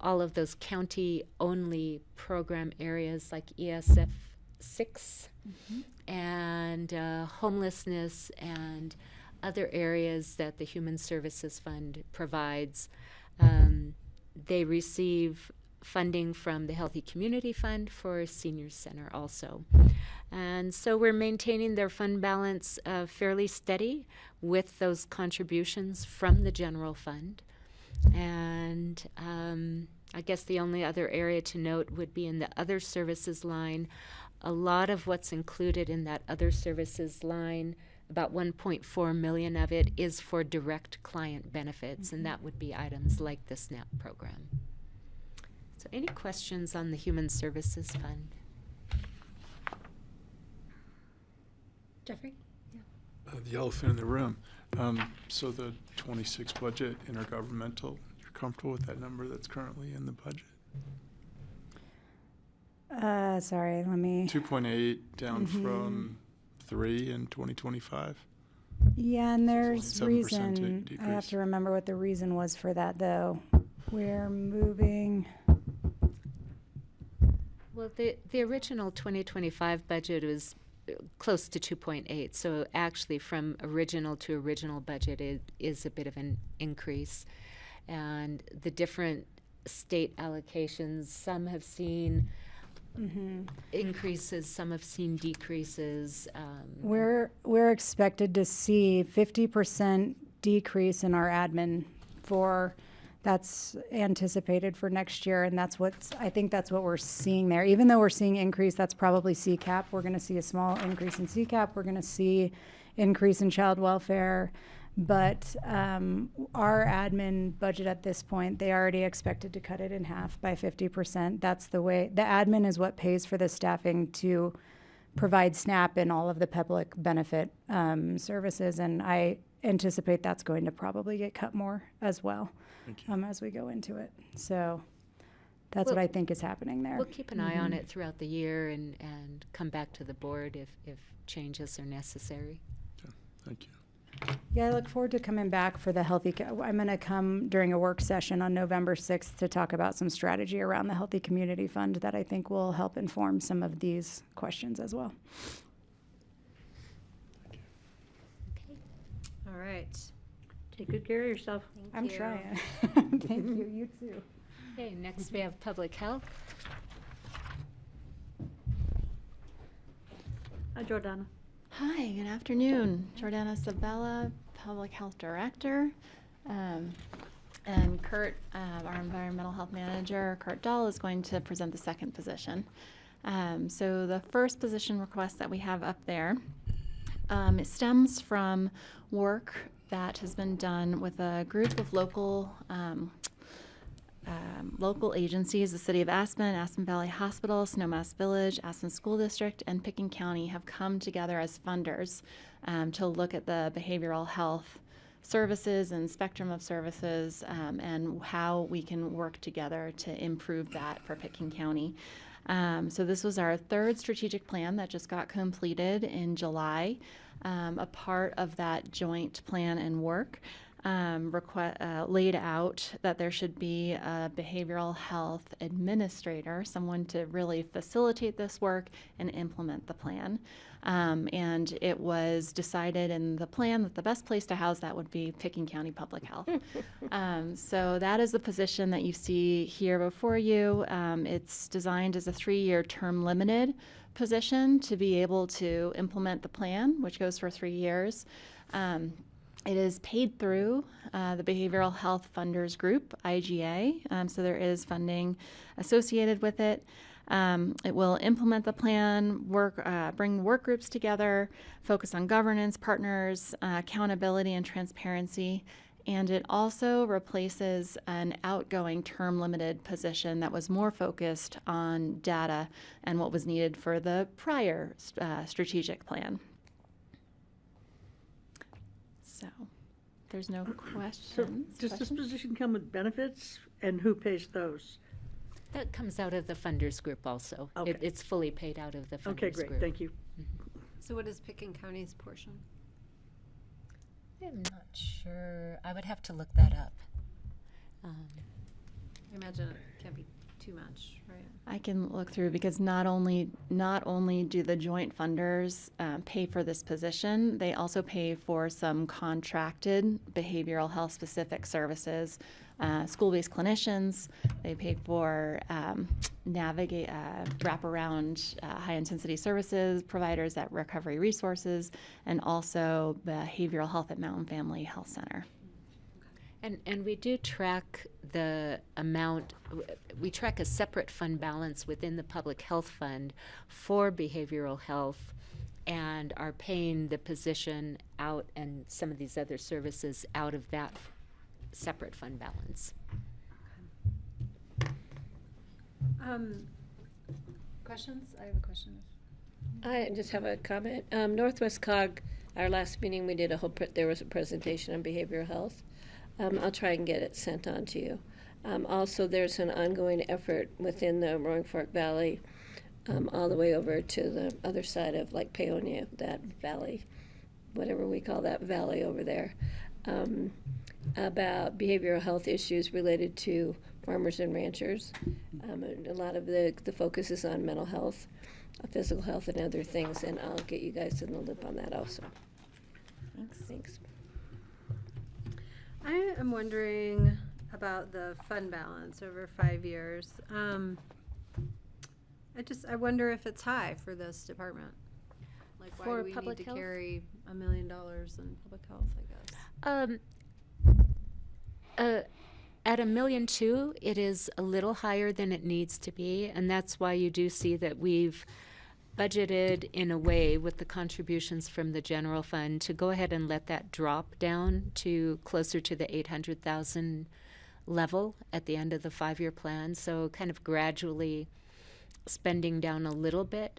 all of those county-only program areas like ESF 6 and homelessness and other areas that the Human Services Fund provides. They receive funding from the Healthy Community Fund for Seniors Center also. And so we're maintaining their fund balance fairly steady with those contributions from the general fund. And I guess the only other area to note would be in the other services line. A lot of what's included in that other services line, about 1.4 million of it is for direct client benefits, and that would be items like the SNAP program. So any questions on the Human Services Fund? Jeffrey? The elephant in the room. So the 26 budget, intergovernmental, you're comfortable with that number that's currently in the budget? Sorry, let me. 2.8 down from 3 in 2025. Yeah, and there's 7% reason. decrease. I have to remember what the reason was for that, though. We're moving. Well, the original 2025 budget was close to 2.8, so actually from original to original budget it is a bit of an increase. And the different state allocations, some have seen increases, some have seen decreases. We're expected to see 50% decrease in our admin that's anticipated for next year, and I think that's what we're seeing there. Even though we're seeing increase, that's probably CCAP. We're going to see a small increase in CCAP. We're going to see increase in child welfare. But our admin budget at this point, they already expected to cut it in half by 50%. That's the way. The admin is what pays for the staffing to provide SNAP and all of the public benefit services, and I anticipate that's going to probably get cut more as well as we go into it. So that's what I think is happening there. We'll keep an eye on it throughout the year and come back to the board if changes are necessary. Okay, thank you. Yeah, I look forward to coming back for the I'm going to come during a work session on November 6th to talk about some strategy around the Healthy Community Fund that I think will help inform some of these questions as well. All right. Take good care of yourself. I'm trying. Thank you. You too. Okay, next we have Public Health. Hi, Jordana. Hi, good afternoon. Jordana Sabella, Public Health Director. And Kurt, our environmental health manager, Kurt Dahl, is going to present the second position. So the first position request that we have up there, it stems from work that has been done with a group of local agencies. The City of Aspen, Aspen Valley Hospital, Snowmass Village, Aspen School District, and Picken County have come together as funders to look at the behavioral health services and spectrum of services and how we can work together to improve that for Picken County. So this was our third strategic plan that just got completed in July. A part of that joint plan and work laid out that there should be a behavioral health administrator, someone to really facilitate this work and implement the plan. And it was decided in the plan that the best place to house that would be Picken County Public Health. So that is the position that you see here before you. It's designed as a 3-year term limited position to be able to implement the plan, which goes for 3 years. It is paid through the Behavioral Health Funders Group, IGA, so there is funding associated with it. It will implement the plan, bring work groups together, focus on governance, partners, accountability, and transparency. And it also replaces an outgoing term-limited position that was more focused on data and what was needed for the prior strategic plan. So, there's no questions. Does this position come with benefits, and who pays those? That comes out of the funders group also. Okay. It's fully paid out of the funders Okay, great, group. thank you. So what is Picken County's portion? I'm not sure. I would have to look that up. I imagine it can't be too much, right? I can look through because not only do the joint funders pay for this position, they also pay for some contracted behavioral health specific services, school-based clinicians. They pay for wraparound high-intensity services providers at Recovery Resources, and also behavioral health at Mountain Family Health Center. And we do track the amount, we track a separate fund balance within the public health fund for behavioral health, and are paying the position out and some of these other services out of that separate fund balance. Questions? I have a question. I just have a comment. Northwest COG, our last meeting, we did there was a presentation on behavioral health. I'll try and get it sent on to you. Also, there's an ongoing effort within the Roaring Fork Valley, all the way over to the other side of like Paonia, that valley, whatever we call that valley over there, about behavioral health issues related to farmers and ranchers. And a lot of the focus is on mental health, physical health, and other things, and I'll get you guys in the loop on that also. Thanks. I am wondering about the fund balance over 5 years. I wonder if it's high for this department. Like, why For do we public need to health? carry $1 million in public health, I guess? At $1.2 million, it is a little higher than it needs to be, and that's why you do see that we've budgeted in a way with the contributions from the general fund to go ahead and let that drop down to closer to the 800,000 level at the end of the 5-year plan. So kind of gradually spending down a little bit.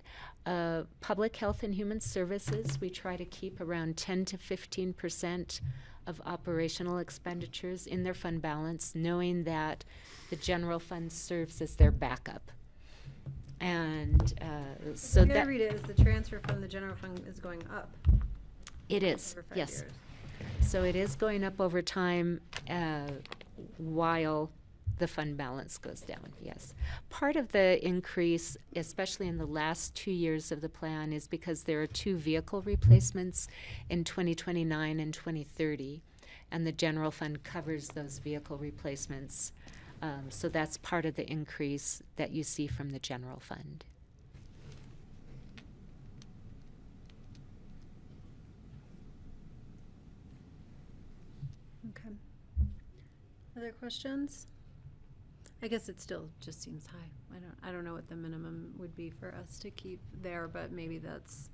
Public health and human services, we try to keep around 10 to 15% of operational expenditures in their fund balance, knowing that the general fund serves as their backup. And so The way I that read it is the transfer from the general fund is going up. it is, over 5 yes. years. So it is going up over time while the fund balance goes down, yes. Part of the increase, especially in the last 2 years of the plan, is because there are 2 vehicle replacements in 2029 and 2030, and the general fund covers those vehicle replacements. So that's part of the increase that you see from the general fund. Okay. Other questions? I guess it still just seems high. I don't know what the minimum would be for us to keep there, but maybe that's,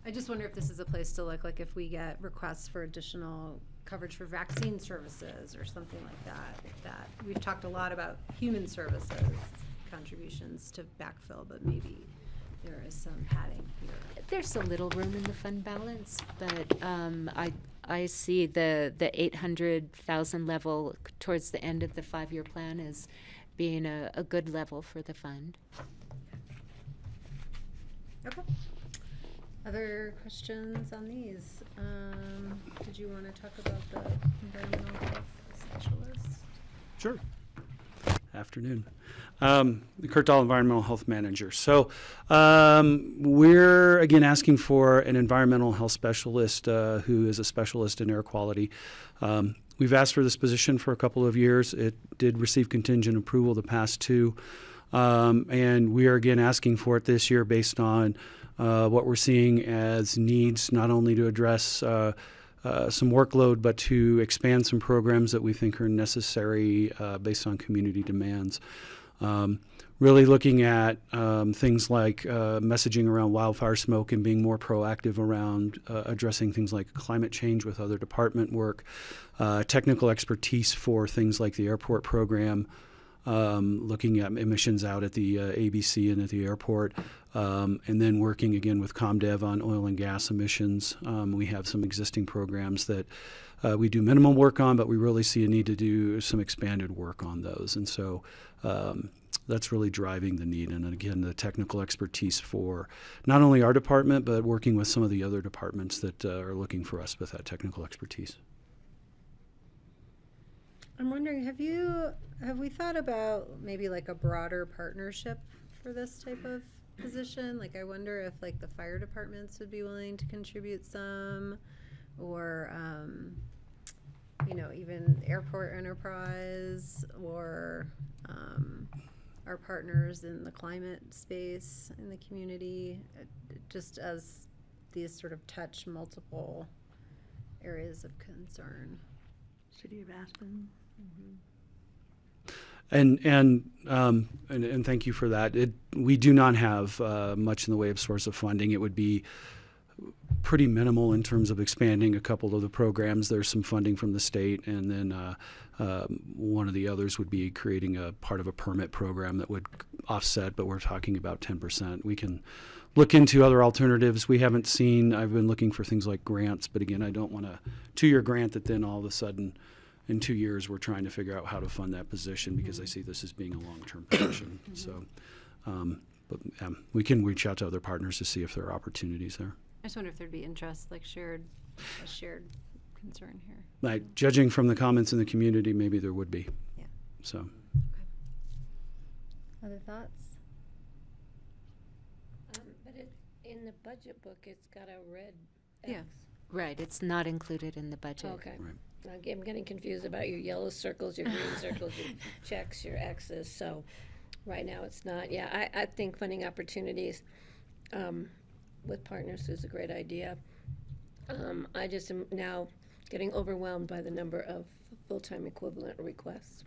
I just wonder if this is a place to look, like if we get requests for additional coverage for vaccine services or something like that. We've talked a lot about human services contributions to backfill, but maybe there is some padding here. There's a little room in the fund balance, but I see the 800,000 level towards the end of the 5-year plan as being a good level for the fund. Okay. Other questions on these? Did you want to talk about the environmental health specialist? Sure. Afternoon. Kurt Dahl, Environmental Health Manager. So we're, again, asking for an environmental health specialist who is a specialist in air quality. We've asked for this position for a couple of years. It did receive contingent approval the past 2. And we are, again, asking for it this year based on what we're seeing as needs, not only to address some workload, but to expand some programs that we think are necessary based on community demands. Really looking at things like messaging around wildfire smoke and being more proactive around addressing things like climate change with other department work, technical expertise for things like the airport program, looking at emissions out at the ABC and at the airport, and then working again with ComDev on oil and gas emissions. We have some existing programs that we do minimum work on, but we really see a need to do some expanded work on those. And so that's really driving the need. And again, the technical expertise for not only our department, but working with some of the other departments that are looking for us with that technical expertise. I'm wondering, have we thought about maybe like a broader partnership for this type of position? Like, I wonder if like the fire departments would be willing to contribute some, or even airport enterprise, or our partners in the climate space in the community, just as these sort of touch multiple areas of concern. City of Aspen. And thank you for that. We do not have much in the way of source of funding. It would be pretty minimal in terms of expanding a couple of the programs. There's some funding from the state, and then one of the others would be creating a part of a permit program that would offset, but we're talking about 10%. We can look into other alternatives. We haven't seen, I've been looking for things like grants, but again, I don't want a 2-year grant that then all of a sudden in 2 years we're trying to figure out how to fund that position, because I see this as being a long-term position. So, we can reach out to other partners to see if there are opportunities there. I just wonder if there'd be interest, like a shared concern here. Like, judging from the comments in the community, maybe there would be. Yeah. So. Okay. Other thoughts? But in the budget book, it's got a red X. Yeah. Right, it's not included in the budget. Okay. Right. I'm getting confused about your yellow circles, your green circles, your checks, your X's. So right now it's not. Yeah, I think funding opportunities with partners is a great idea. I just am now getting overwhelmed by the number of full-time equivalent requests,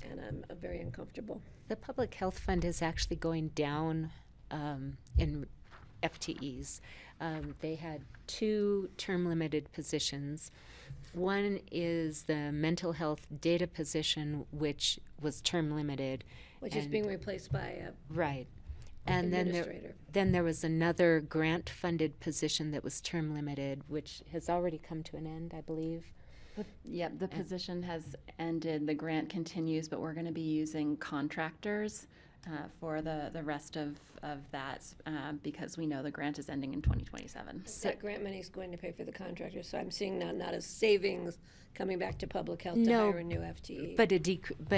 and I'm very uncomfortable. The Public Health Fund is actually going down in FTEs. They had 2 term-limited positions. One is the mental health data position, which was term-limited. Which is being replaced by a right. And then there was another grant-funded position that was term-limited, which has already come to an end, I believe. The position has ended. The grant continues, but we're going to be using contractors for the rest of that because we know the grant is ending in 2027. So that grant money is going to pay for the contractors, so I'm seeing now not as savings coming back to public health to hire a new FTE. But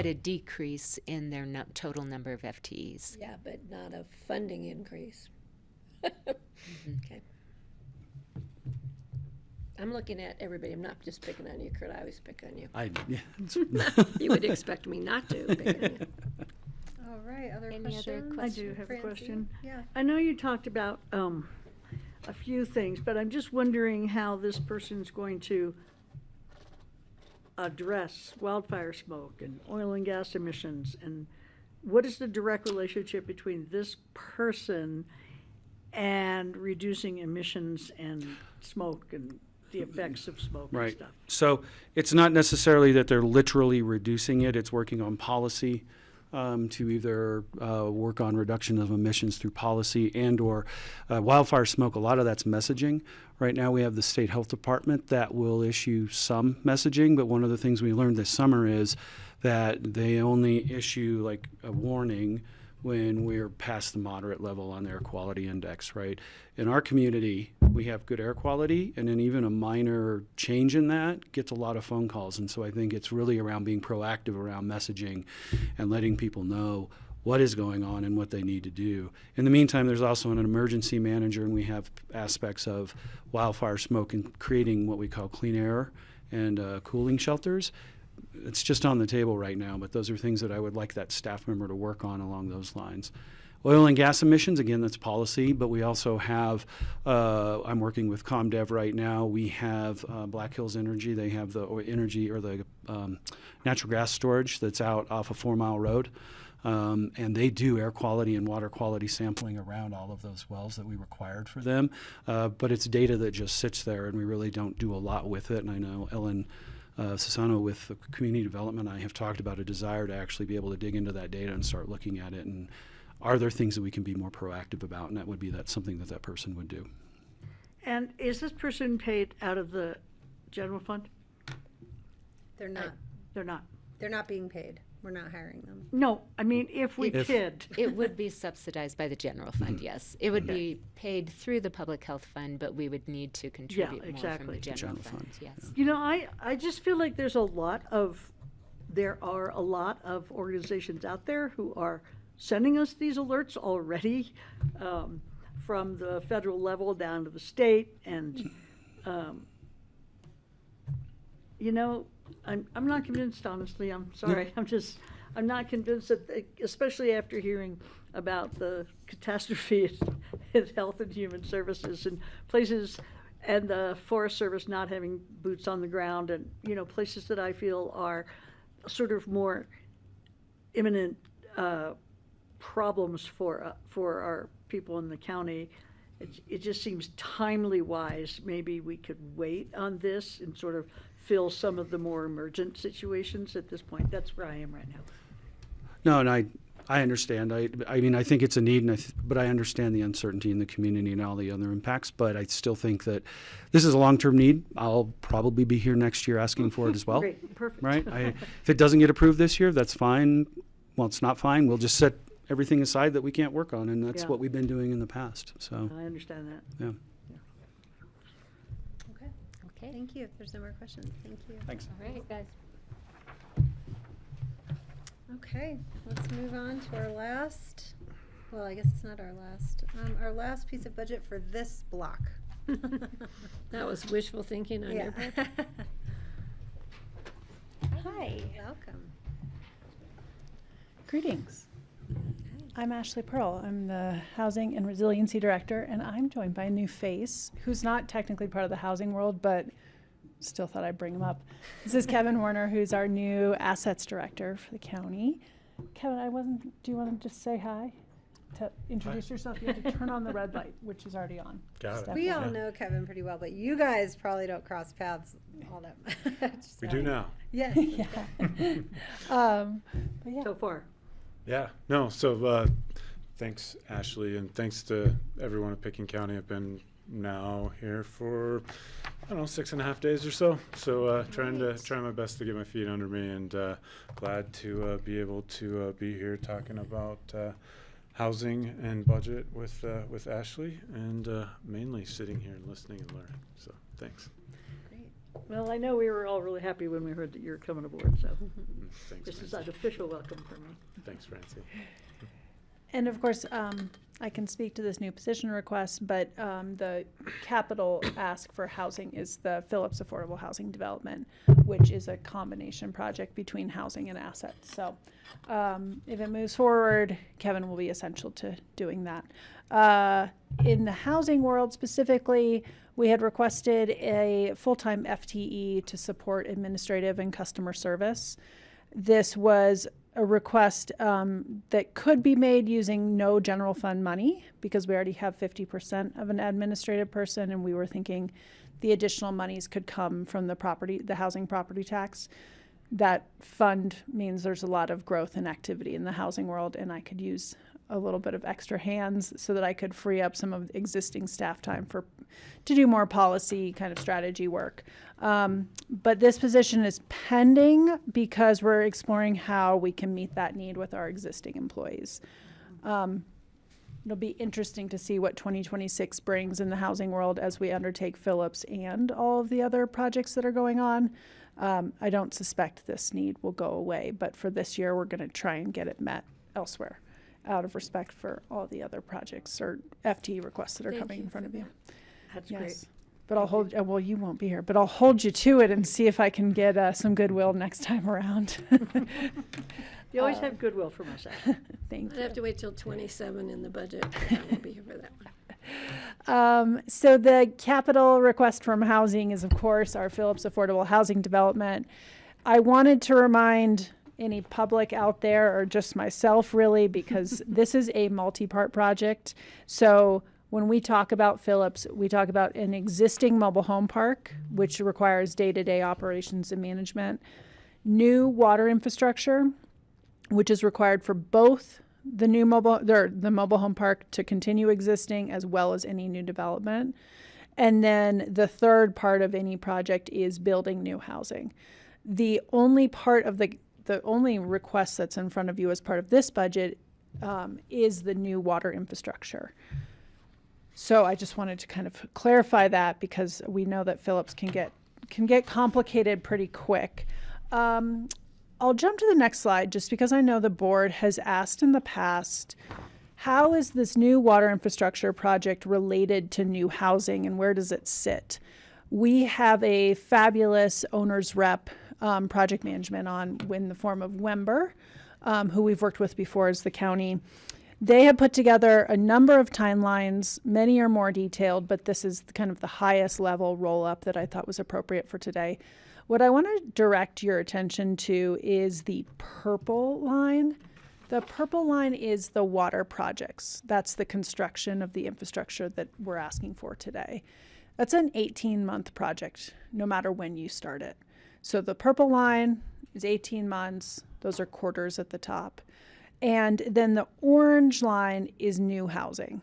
a decrease in their total number of FTEs. Yeah, but not a funding increase. Okay. I'm looking at everybody. I'm not just picking on you, Kurt. I always pick on you. You would expect me not to pick on you. All right, Any questions? other I do have a question. Yeah. I know you talked about a few things, but I'm just wondering how this person's going to address wildfire smoke and oil and gas emissions? And what is the direct relationship between this person and reducing emissions and smoke and the effects of smoke and Right. stuff? So it's not necessarily that they're literally reducing it. It's working on policy to either work on reduction of emissions through policy and or wildfire smoke. A lot of that's messaging. Right now we have the state health department that will issue some messaging, but one of the things we learned this summer is that they only issue like a warning when we're past the moderate level on the air quality index, right? In our community, we have good air quality, and then even a minor change in that gets a lot of phone calls. And so I think it's really around being proactive around messaging and letting people know what is going on and what they need to do. In the meantime, there's also an emergency manager, and we have aspects of wildfire smoke and creating what we call clean air and cooling shelters. It's just on the table right now, but those are things that I would like that staff member to work on along those lines. Oil and gas emissions, again, that's policy, but we also have, I'm working with ComDev right now. We have Black Hills Energy. They have the energy or the natural gas storage that's out off of 4 Mile Road. And they do air quality and water quality sampling around all of those wells that we required for them. But it's data that just sits there, and we really don't do a lot with it. And I know Ellen Sassano with the community development, I have talked about a desire to actually be able to dig into that data and start looking at it. And are there things that we can be more proactive about? And that would be something that person would do. And is this person paid out of the general fund? They're not. They're not. They're not being paid. We're not hiring them. No, I mean, if we did. It would be subsidized by the general fund, yes. It would be paid through the public health fund, but we would need to contribute more from the general fund, yes. You know, I just feel like there are a lot of organizations out there who are sending us these alerts already, from the federal level down to the state, and you know, I'm not convinced, honestly. I'm sorry. I'm not convinced that, especially after hearing about the catastrophe in Health and Human Services and places, and the Forest Service not having boots on the ground, and, you know, places that I feel are sort of more imminent problems for our people in the county. It just seems timely wise. Maybe we could wait on this and sort of fill some of the more emergent situations at this point. That's where I am right now. No, and I understand. I mean, I think it's a need, but I understand the uncertainty in the community and all the other impacts. But I still think that this is a long-term need. I'll probably be here next year asking for it as well. Great, perfect. Right? If it doesn't get approved this year, that's fine. Well, it's not fine. We'll just set everything aside that we can't work on, and that's what we've been doing in the past. So I understand that. yeah. Okay, thank you. If there's no more questions, thank you. Thanks. All right, guys. Okay, let's move on to our last, well, I guess it's not our last piece of budget for this block. That was wishful thinking on your part. Hi. Welcome. Greetings. I'm Ashley Pearl. I'm the Housing and Resiliency Director, and I'm joined by a new face who's not technically part of the housing world, but still thought I'd bring him up. This is Kevin Warner, who's our new Assets Director for the county. Kevin, do you want to just say hi? To introduce yourself, you have to turn on the red light, which is already on. Got it. We all know Kevin pretty well, but you guys probably don't cross paths all that much. We do now. Yes. Yeah. But yeah. So far. Yeah, no, so thanks, Ashley, and thanks to everyone at Pickens County. I've been now here for, I don't know, 6.5 days or so. So trying my best to get my feet under me, and glad to be able to be here talking about housing and budget with Ashley, and mainly sitting here and listening and learning. So thanks. Well, I know we were all really happy when we heard that you were coming aboard, so Thanks, this is Francie. an official welcome for me. Thanks, Francie. And of course, I can speak to this new position request, but the capital ask for housing is the Phillips Affordable Housing Development, which is a combination project between housing and assets. So if it moves forward, Kevin will be essential to doing that. In the housing world specifically, we had requested a full-time FTE to support administrative and customer service. This was a request that could be made using no general fund money because we already have 50% of an administrative person, and we were thinking the additional monies could come from the housing property tax. That fund means there's a lot of growth and activity in the housing world, and I could use a little bit of extra hands so that I could free up some of the existing staff time to do more policy kind of strategy work. But this position is pending because we're exploring how we can meet that need with our existing employees. It'll be interesting to see what 2026 brings in the housing world as we undertake Phillips and all of the other projects that are going on. I don't suspect this need will go away, but for this year, we're going to try and get it met elsewhere, out of respect for all the other projects or FTE requests that are coming in front of you. That's Yes. great. But I'll hold, well, you won't be here, but I'll hold you to it and see if I can get some goodwill next time around. You always have goodwill from us, Ashley. Thank I'd you. have to wait till 27 in the budget. I won't be here for that one. So the capital request from housing is, of course, our Phillips Affordable Housing Development. I wanted to remind any public out there, or just myself really, because this is a multi-part project. So when we talk about Phillips, we talk about an existing mobile home park, which requires day-to-day operations and management, new water infrastructure, which is required for both the mobile home park to continue existing as well as any new development. And then the third part of any project is building new housing. The only part of the only request that's in front of you as part of this budget is the new water infrastructure. So I just wanted to kind of clarify that because we know that Phillips can get complicated pretty quick. I'll jump to the next slide just because I know the board has asked in the past, how is this new water infrastructure project related to new housing and where does it sit? We have a fabulous owner's rep project management on in the form of Wember, who we've worked with before as the county. They have put together a number of timelines. Many are more detailed, but this is kind of the highest level roll-up that I thought was appropriate for today. What I want to direct your attention to is the purple line. The purple line is the water projects. That's the construction of the infrastructure that we're asking for today. That's an 18-month project, no matter when you start it. So the purple line is 18 months. Those are quarters at the top. And then the orange line is new housing.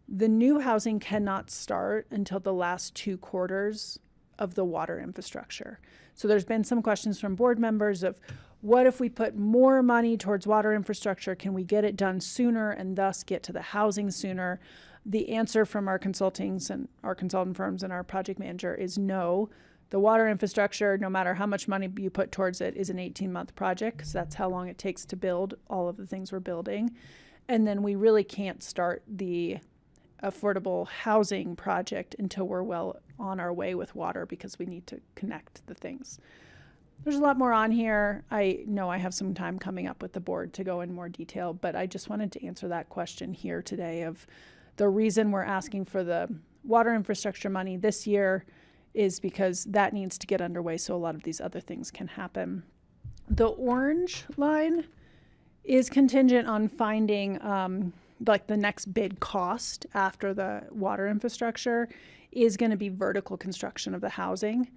The new housing cannot start until the last 2 quarters of the water infrastructure. So there's been some questions from board members of what if we put more money towards water infrastructure? Can we get it done sooner and thus get to the housing sooner? The answer from our consultants and our consultant firms and our project manager is no. The water infrastructure, no matter how much money you put towards it, is an 18-month project because that's how long it takes to build all of the things we're building. And then we really can't start the affordable housing project until we're well on our way with water because we need to connect the things. There's a lot more on here. I know I have some time coming up with the board to go in more detail, but I just wanted to answer that question here today of the reason we're asking for the water infrastructure money this year is because that needs to get underway so a lot of these other things can happen. The orange line is contingent on finding like the next bid cost after the water infrastructure is going to be vertical construction of the housing.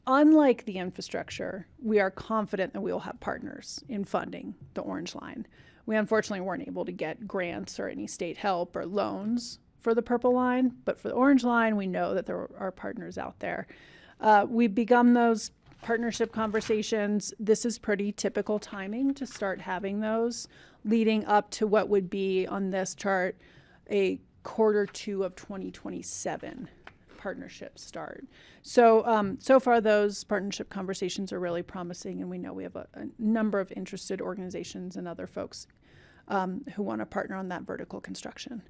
Unlike the infrastructure, we are confident that we will have partners in funding the orange line. We unfortunately weren't able to get grants or any state help or loans for the purple line, but for the orange line, we know that there are partners out there. We've begun those partnership conversations. This is pretty typical timing to start having those leading up to what would be on this chart a Q2 of 2027 partnership start. So so far those partnership conversations are really promising, and we know we have a number of interested organizations and other folks who want to partner on that vertical construction.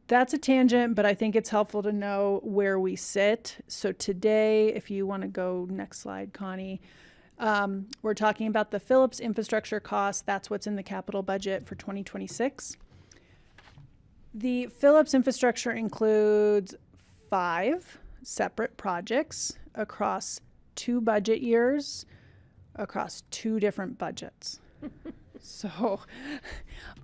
That's a tangent, but I think it's helpful to know where we sit. So today, if you want to go next slide, Connie, we're talking about the Phillips infrastructure costs. That's what's in the capital budget for 2026. The Phillips infrastructure includes 5 separate projects across 2 budget years, across 2 different budgets. So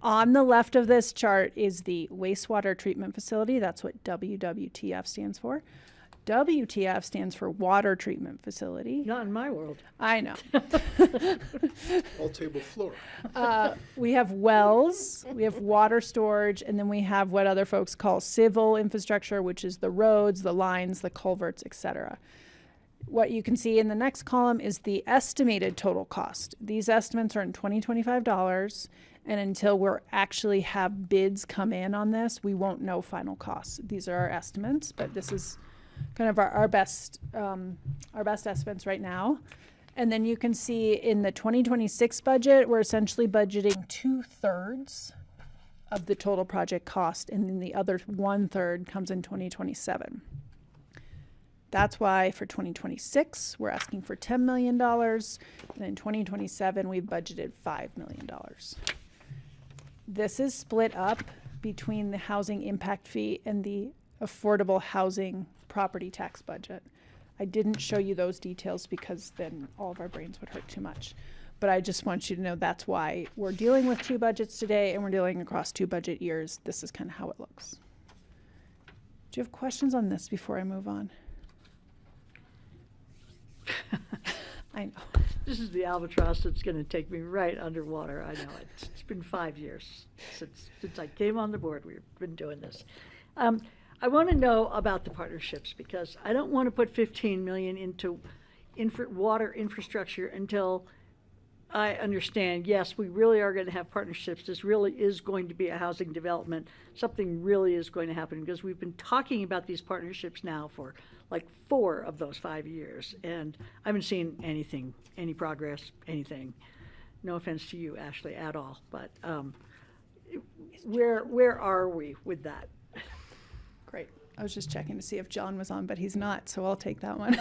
on the left of this chart is the wastewater treatment facility. That's what WWTF stands for. WTF stands for water treatment facility. Not in my world. I know. All table floor. We have wells, we have water storage, and then we have what other folks call civil infrastructure, which is the roads, the lines, the culverts, etc. What you can see in the next column is the estimated total cost. These estimates are in $2025, and until we actually have bids come in on this, we won't know final costs. These are our estimates, but this is kind of our best estimates right now. And then you can see in the 2026 budget, we're essentially budgeting 2/3 of the total project cost, and then the other 1/3 comes in 2027. That's why for 2026, we're asking for $10 million, and in 2027, we've budgeted $5 million. This is split up between the housing impact fee and the affordable housing property tax budget. I didn't show you those details because then all of our brains would hurt too much. But I just want you to know that's why we're dealing with 2 budgets today, and we're dealing across 2 budget years. This is kind of how it looks. Do you have questions on this before I move on? I know. This is the albatross that's going to take me right underwater. I know it's been 5 years since I came on the board. We've been doing this. I want to know about the partnerships because I don't want to put $15 million into water infrastructure until I understand, yes, we really are going to have partnerships. This really is going to be a housing development. Something really is going to happen because we've been talking about these partnerships now for like 4 of those 5 years. And I haven't seen anything, any progress, anything. No offense to you, Ashley, at all. But where are we with that? Great. I was just checking to see if John was on, but he's not, so I'll take that one.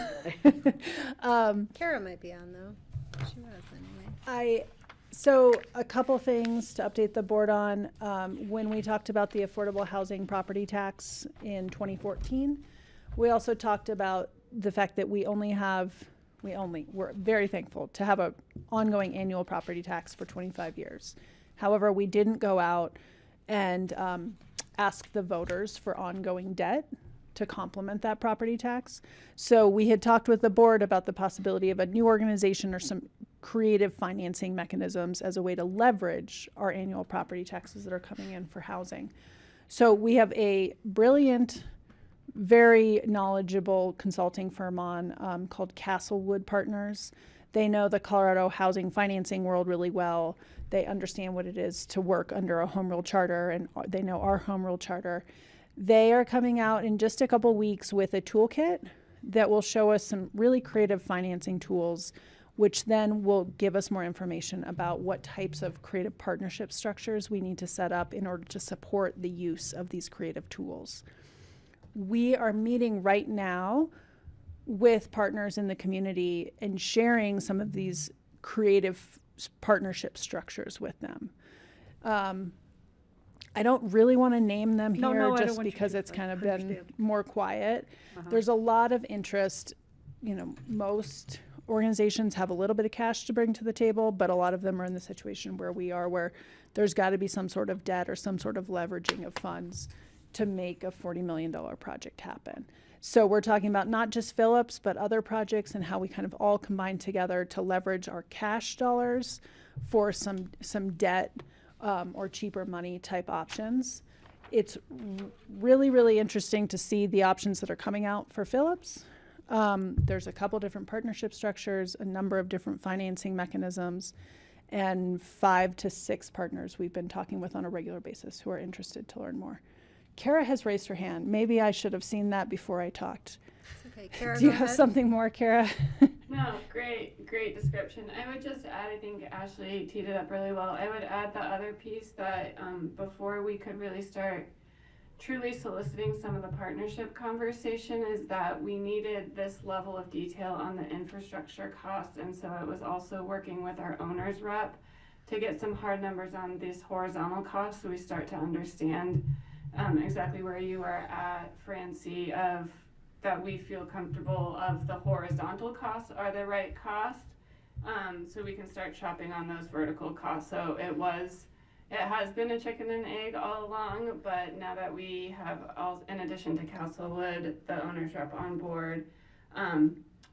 Kara might be on, though. She was anyway. So a couple things to update the board on. When we talked about the affordable housing property tax in 2014, we also talked about the fact that we're very thankful to have an ongoing annual property tax for 25 years. However, we didn't go out and ask the voters for ongoing debt to complement that property tax. So we had talked with the board about the possibility of a new organization or some creative financing mechanisms as a way to leverage our annual property taxes that are coming in for housing. So we have a brilliant, very knowledgeable consulting firm on called Castlewood Partners. They know the Colorado housing financing world really well. They understand what it is to work under a home rule charter, and they know our home rule charter. They are coming out in just a couple weeks with a toolkit that will show us some really creative financing tools, which then will give us more information about what types of creative partnership structures we need to set up in order to support the use of these creative tools. We are meeting right now with partners in the community and sharing some of these creative partnership structures with them. I don't really want to name them here just because it's kind of been more quiet. There's a lot of interest. You know, most organizations have a little bit of cash to bring to the table, but a lot of them are in the situation where we are, where there's got to be some sort of debt or some sort of leveraging of funds to make a $40 million project happen. So we're talking about not just Phillips, but other projects and how we kind of all combine together to leverage our cash dollars for some debt or cheaper money type options. It's really, really interesting to see the options that are coming out for Phillips. There's a couple different partnership structures, a number of different financing mechanisms, and 5 to 6 partners we've been talking with on a regular basis who are interested to learn more. Kara has raised her hand. Maybe I should have seen that before I talked. It's okay. Kara, do you have something more, Kara? No, great description. I would just add, I think Ashley teed it up really well. I would add the other piece that before we could really start truly soliciting some of the partnership conversation is that we needed this level of detail on the infrastructure costs. And so it was also working with our owner's rep to get some hard numbers on these horizontal costs so we start to understand exactly where you are at, Francie, of that we feel comfortable of the horizontal costs are the right cost, so we can start shopping on those vertical costs. So it has been a chicken and egg all along, but now that we have, in addition to Castlewood, the owner's rep on board,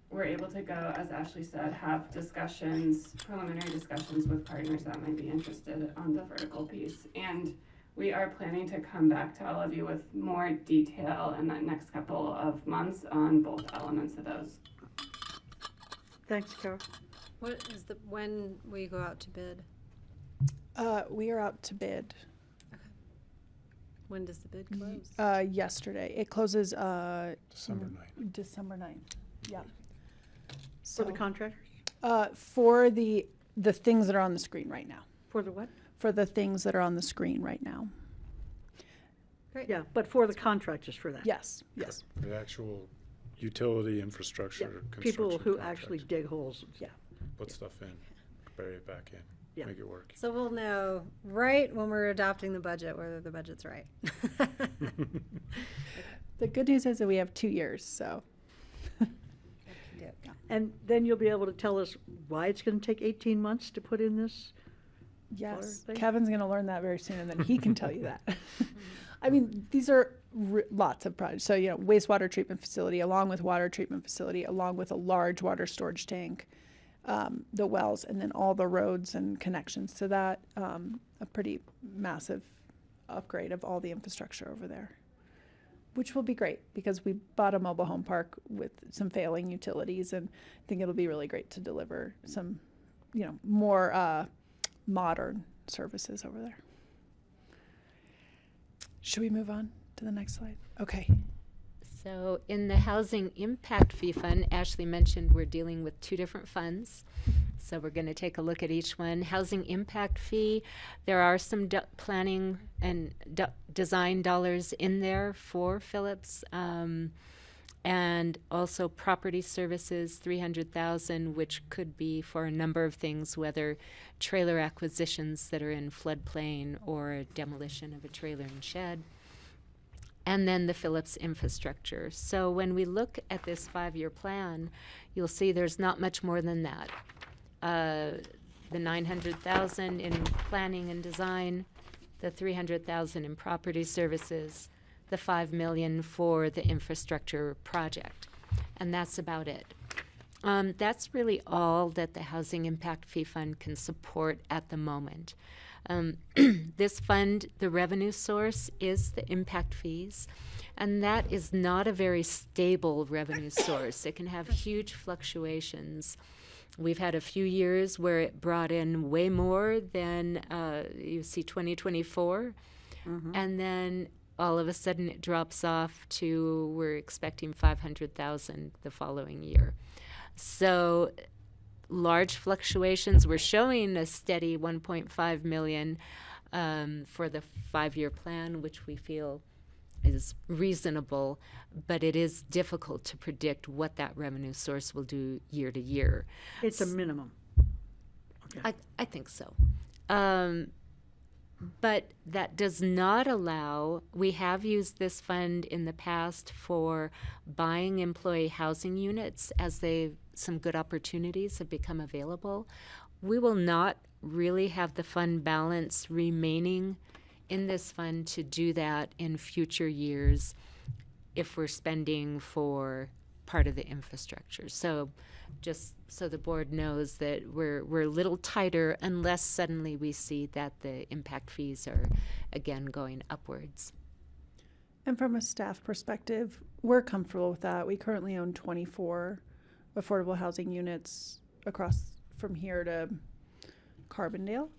we're able to go, as Ashley said, have preliminary discussions with partners that might be interested on the vertical piece. And we are planning to come back to all of you with more detail in the next couple of months on both elements of those. Thanks, Carol. When will you go out to bid? We are out to bid. When does the bid close? Yesterday. It closes December 9th. December 9th. Yeah. For the contractors? For the things that are on the screen right now. For the what? For the things that are on the screen right now. Great. Yeah, but for the contractors for that. Yes, yes. The actual utility infrastructure, People construction who contracts. actually dig holes. Yeah. Put stuff in, bury it back in, Yeah. make it work. So we'll know right when we're adopting the budget whether the budget's right. The good news is that we have 2 years, so. And then you'll be able to tell us why it's going to take 18 months to put in this? Yes, thing? Kevin's going to learn that very soon, and then he can tell you that. I mean, these are lots of projects. So, wastewater treatment facility, along with water treatment facility, along with a large water storage tank, the wells, and then all the roads and connections to that. A pretty massive upgrade of all the infrastructure over there, which will be great because we bought a mobile home park with some failing utilities, and I think it'll be really great to deliver some, more modern services over there. Should we move on to the next slide? Okay. So in the Housing Impact Fee Fund, Ashley mentioned we're dealing with 2 different funds. So we're going to take a look at each one. Housing Impact Fee, there are some planning and design dollars in there for Phillips. And also property services, $300,000, which could be for a number of things, whether trailer acquisitions that are in floodplain or demolition of a trailer and shed. And then the Phillips infrastructure. So when we look at this 5-year plan, you'll see there's not much more than that. The $900,000 in planning and design, the $300,000 in property services, the $5 million for the infrastructure project, and that's about it. That's really all that the Housing Impact Fee Fund can support at the moment. This fund, the revenue source is the impact fees, and that is not a very stable revenue source. It can have huge fluctuations. We've had a few years where it brought in way more than you see 2024, and then all of a sudden it drops off to we're expecting 500,000 the following year. So large fluctuations. We're showing a steady 1.5 million for the 5-year plan, which we feel is reasonable, but it is difficult to predict what that revenue source will do year to year. It's a minimum. Okay. I think so. But that does not allow, we have used this fund in the past for buying employee housing units as some good opportunities have become available. We will not really have the fund balance remaining in this fund to do that in future years if we're spending for part of the infrastructure. So just so the board knows that we're a little tighter unless suddenly we see that the impact fees are again going upwards. And from a staff perspective, we're comfortable with that. We currently own 24 affordable housing units across from here to Carbondale.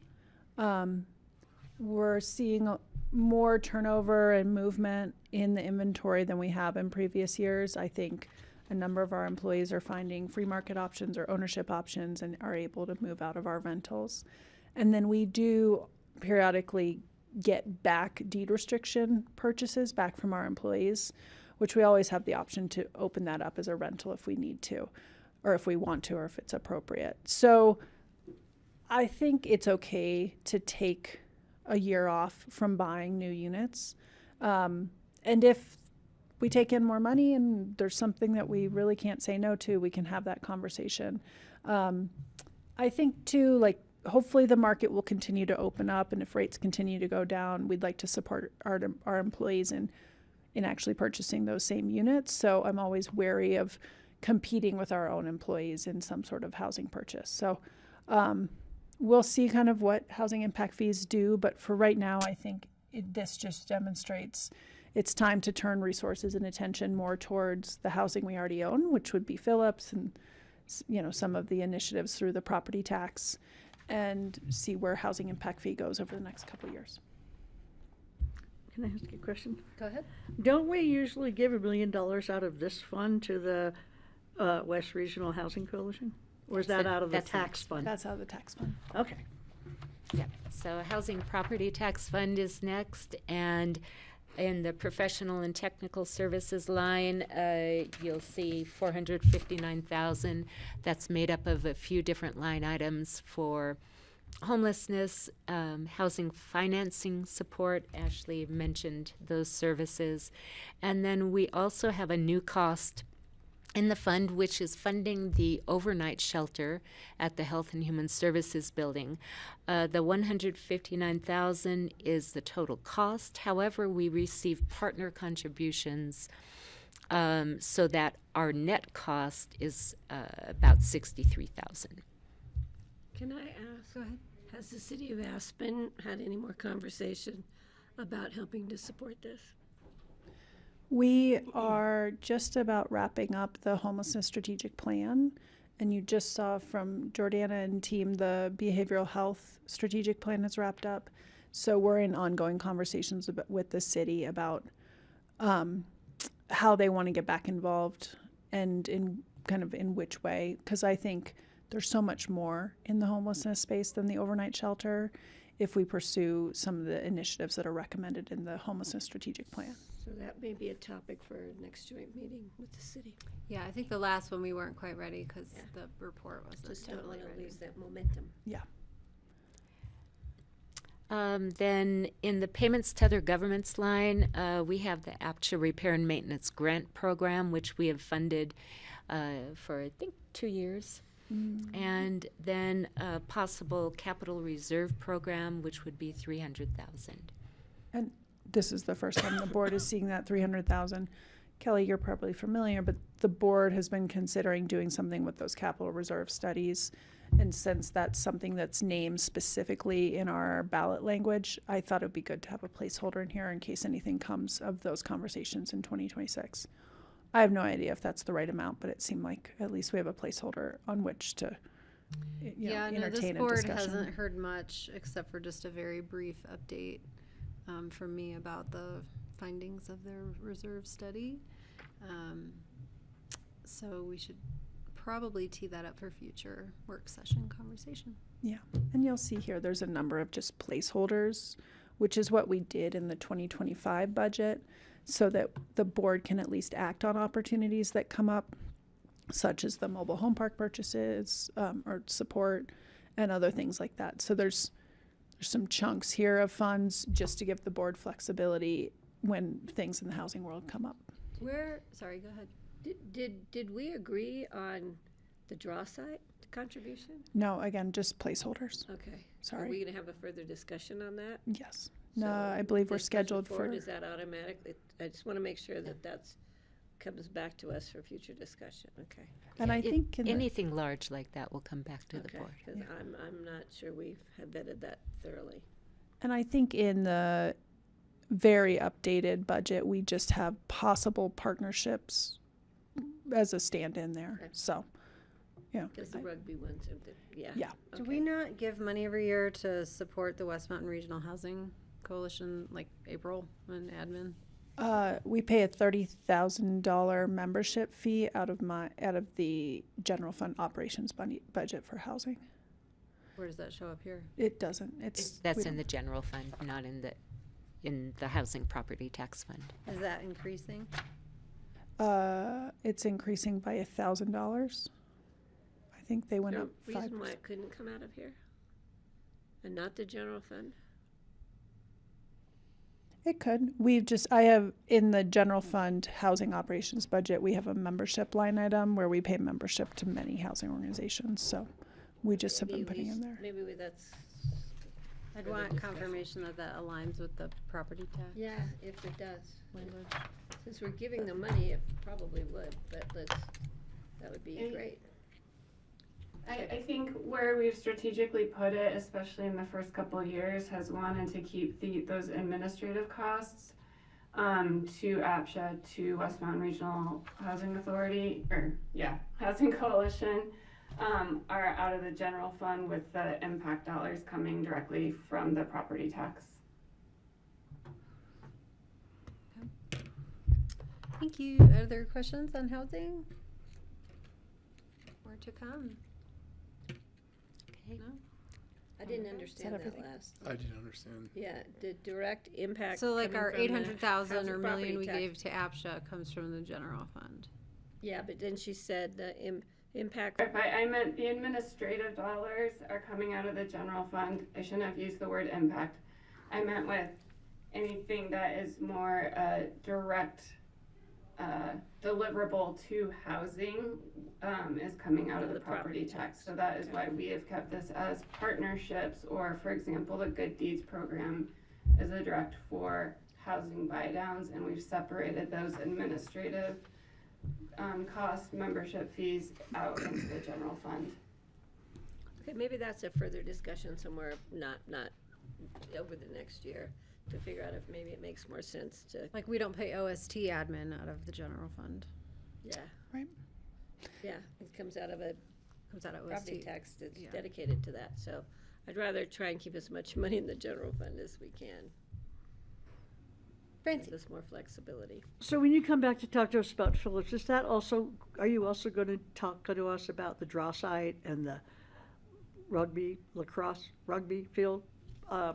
We're seeing more turnover and movement in the inventory than we have in previous years. I think a number of our employees are finding free market options or ownership options and are able to move out of our rentals. And then we do periodically get back deed restriction purchases back from our employees, which we always have the option to open that up as a rental if we need to, or if we want to, or if it's appropriate. So I think it's okay to take a year off from buying new units. And if we take in more money and there's something that we really can't say no to, we can have that conversation. I think too, like, hopefully the market will continue to open up, and if rates continue to go down, we'd like to support our employees in actually purchasing those same units. So I'm always wary of competing with our own employees in some sort of housing purchase. So we'll see kind of what housing impact fees do, but for right now, I think this just demonstrates it's time to turn resources and attention more towards the housing we already own, which would be Phillips and, you know, some of the initiatives through the property tax, and see where housing impact fee goes over the next couple of years. Can I ask you a question? Go ahead. Don't we usually give $1 million out of this fund to the West Regional Housing Coalition? Or is that out of the tax fund? That's out of the tax fund. Okay. Yep. So Housing Property Tax Fund is next, and in the professional and technical services line, you'll see $459,000. That's made up of a few different line items for homelessness, housing financing support. Ashley mentioned those services. And then we also have a new cost in the fund, which is funding the overnight shelter at the Health and Human Services building. The $159,000 is the total cost. However, we receive partner contributions so that our net cost is about $63,000. Can I ask, go ahead, has the city of Aspen had any more conversation about helping to support this? We are just about wrapping up the homelessness strategic plan, and you just saw from Jordana and team the behavioral health strategic plan is wrapped up. So we're in ongoing conversations with the city about how they want to get back involved and in which way, because I think there's so much more in the homelessness space than the overnight shelter if we pursue some of the initiatives that are recommended in the homelessness strategic plan. So that may be a topic for next joint meeting with the city. Yeah, I think the last one we weren't quite ready because the report wasn't Just don't totally want to ready. lose that momentum. Yeah. Then in the payments to other governments line, we have the APTCHA Repair and Maintenance Grant Program, which we have funded for, I think, 2 years. And then a possible capital reserve program, which would be $300,000. And this is the first time the board is seeing that $300,000. Kelly, you're probably familiar, but the board has been considering doing something with those capital reserve studies. And since that's something that's named specifically in our ballot language, I thought it would be good to have a placeholder in here in case anything comes of those conversations in 2026. I have no idea if that's the right amount, but it seemed like at least we have a placeholder on which to entertain a this discussion. board hasn't heard much except for just a very brief update from me about the findings of their reserve study. So we should probably tee that up for future work session conversation. Yeah, and you'll see here there's a number of just placeholders, which is what we did in the 2025 budget, so that the board can at least act on opportunities that come up, such as the mobile home park purchases or support and other things like that. So there's some chunks here of funds just to give the board flexibility when things in the housing world come up. Sorry, go ahead. Did we agree on the draw site contribution? No, again, just placeholders. Okay. Sorry. Are we going to have a further discussion on that? Yes. No, I believe we're scheduled for. Is that automatic? I just want to make sure that that's comes back to us for future discussion. Okay. And I think anything large like that will come back to the board. Because I'm not sure we have vetted that thoroughly. And I think in the very updated budget, we just have possible partnerships as a stand-in there. Okay. So, yeah. Because the rugby ones, yeah. Yeah. Do we not give money every year to support the West Mountain Regional Housing Coalition, like April and admin? We pay a $30,000 membership fee out of the general fund operations budget for housing. Where does that show up here? It doesn't. That's in the general fund, not in the housing property tax fund. Is that increasing? It's increasing by $1,000. I think they went up 5%. Reason why it couldn't come out of here, and not the general fund. It could. I have in the general fund housing operations budget, we have a membership line item where we pay membership to many housing organizations. So we just have been putting in there. Maybe that's. I'd want confirmation that aligns with the property tax. Yeah, if it does. Since we're giving the money, it probably would, but that would be great. I think where we've strategically put it, especially in the first couple of years, has wanted to keep those administrative costs to APSHA, to West Mountain Regional Housing Authority, Housing Coalition, are out of the general fund with the impact dollars coming directly from the property tax. Thank you. Other questions on housing? More to come. Okay. No? I didn't understand that everything? last. I didn't understand. Yeah, the direct impact. So like coming our from the 800,000 housing or property million we tax. gave to APSHA comes from the general fund. Yeah, but then she said the impact. If I meant the administrative dollars are coming out of the general fund, I shouldn't have used the word impact. I meant with anything that is more direct deliverable to housing is coming out of the property tax. So that is why we have kept this as partnerships, or for example, the Good Deeds program is a direct for housing buy downs, and we've separated those administrative cost membership fees out into the general fund. Okay, maybe that's a further discussion somewhere, not over the next year, to figure out if maybe it makes more sense to. Like we don't pay OST admin out of the general fund. Yeah. Right. Yeah, it comes out of property OST. tax that's Yeah. dedicated to that. So I'd rather try and keep as much money in the general fund as we can. Francie. Gives us more flexibility. So when you come back to talk to us about Phillips, are you also going to talk to us about the draw site and the lacrosse rugby field?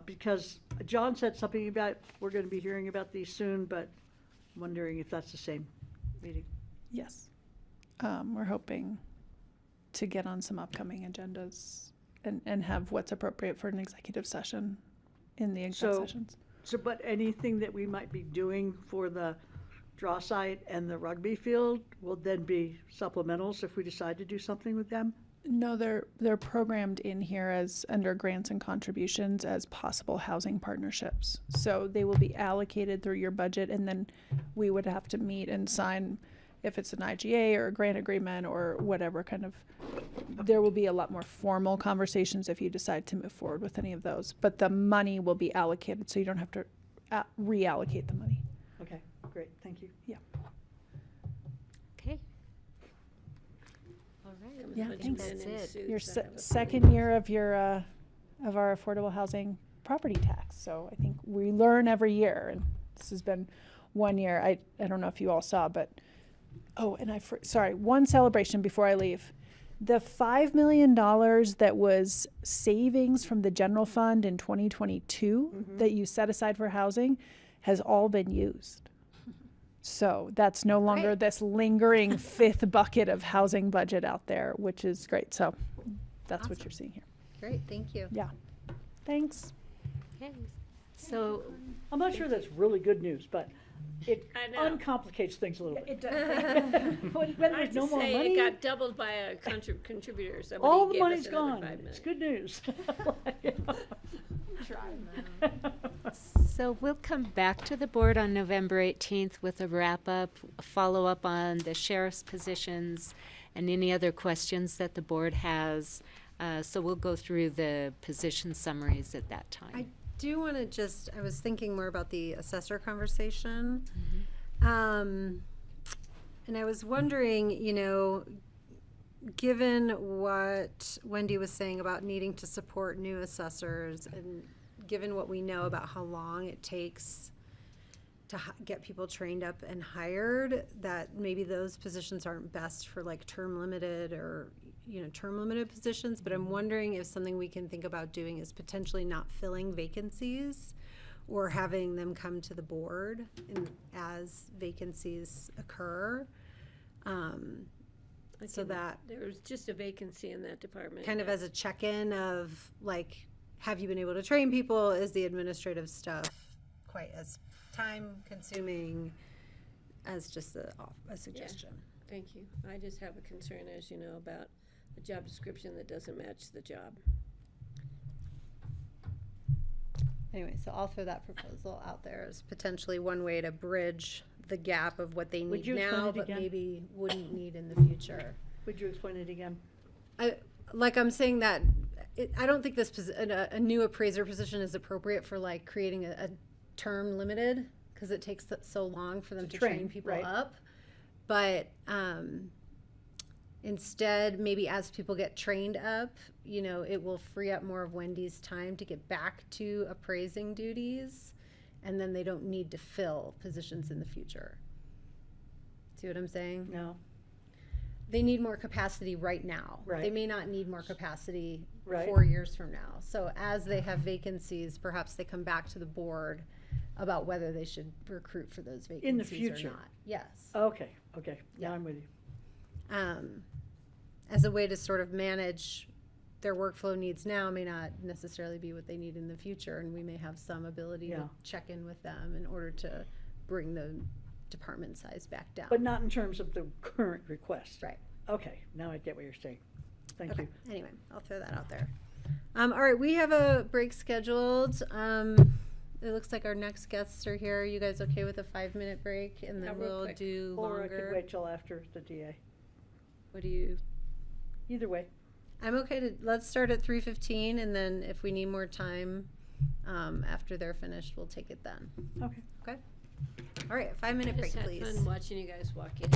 Because John said something about, we're going to be hearing about these soon, but I'm wondering if that's the same meeting. Yes. We're hoping to get on some upcoming agendas and have what's appropriate for an executive session in the exec sessions. So, but anything that we might be doing for the draw site and the rugby field will then be supplementals if we decide to do something with them? No, they're programmed in here as under grants and contributions as possible housing partnerships. So they will be allocated through your budget, and then we would have to meet and sign if it's an IGA or a grant agreement or whatever kind of. There will be a lot more formal conversations if you decide to move forward with any of those. But the money will be allocated, so you don't have to reallocate the money. Okay, great, thank you. Yeah. Okay. All right. Yeah, thanks. That's it. Your second year of your of our affordable housing property tax. So I think we learn every year, and this has been 1 year. I don't know if you all saw, but one celebration before I leave. The $5 million that was savings from the general fund in 2022 that you set aside for housing has all been used. So that's no longer this lingering fifth bucket of housing budget out there, which is great. So that's what you're seeing here. Great, thank you. Yeah. Thanks. Okay. So I'm not sure that's really good news, but it I know. uncomplicates things a little bit. It does. When I there's have no to more say, money, it got doubled by a contributor. Somebody all the gave us money's another gone. $5 million. It's good news. So we'll come back to the board on November 18th with a wrap-up, a follow-up on the sheriff's positions, and any other questions that the board has. So we'll go through the position summaries at that time. I do want to I was thinking more about the assessor conversation. And I was wondering, given what Wendy was saying about needing to support new assessors, and given what we know about how long it takes to get people trained up and hired, that maybe those positions aren't best for like term limited or, term limited positions. But I'm wondering if something we can think about doing is potentially not filling vacancies or having them come to the board as vacancies occur. So that There was just a vacancy in that department. kind of as a check-in of like, have you been able to train people? Is the administrative stuff quite as time-consuming as just a suggestion? Thank you. I just have a concern, as you know, about a job description that doesn't match the job. Anyway, so I'll throw that proposal out there as potentially one way to bridge the gap of what they Would need you explain now, it but again? maybe wouldn't need in the future. Would you explain it again? I'm saying that I don't think a new appraiser position is appropriate for like creating a term limited, because it takes so long for them to train people right. up. But instead, maybe as people get trained up, it will free up more of Wendy's time to get back to appraising duties, and then they don't need to fill positions in the future. See what I'm saying? No. They need more capacity right now. Right. They may not need more capacity Right. 4 years from now. So as they have vacancies, perhaps they come back to the board about whether they should recruit for those vacancies In the future. or not. Yes. Okay, now I'm with you. As a way to sort of manage their workflow needs now may not necessarily be what they need in the future, and we may have some ability Yeah. to check in with them in order to bring the department size back down. But not in terms of the current request. Right. Okay, now I get what you're saying. Thank Okay. you. Anyway, I'll throw that out there. All right, we have a break scheduled. It looks like our next guests are here. You guys okay with a 5-minute break, and then real we'll quick. do Or I could longer? wait till after the DA. What do you? Either way. I'm okay to, let's start at 3:15, and then if we need more time after they're finished, we'll take it then. Okay. Okay? All right, 5-minute I break, just had please. fun watching you guys walk in.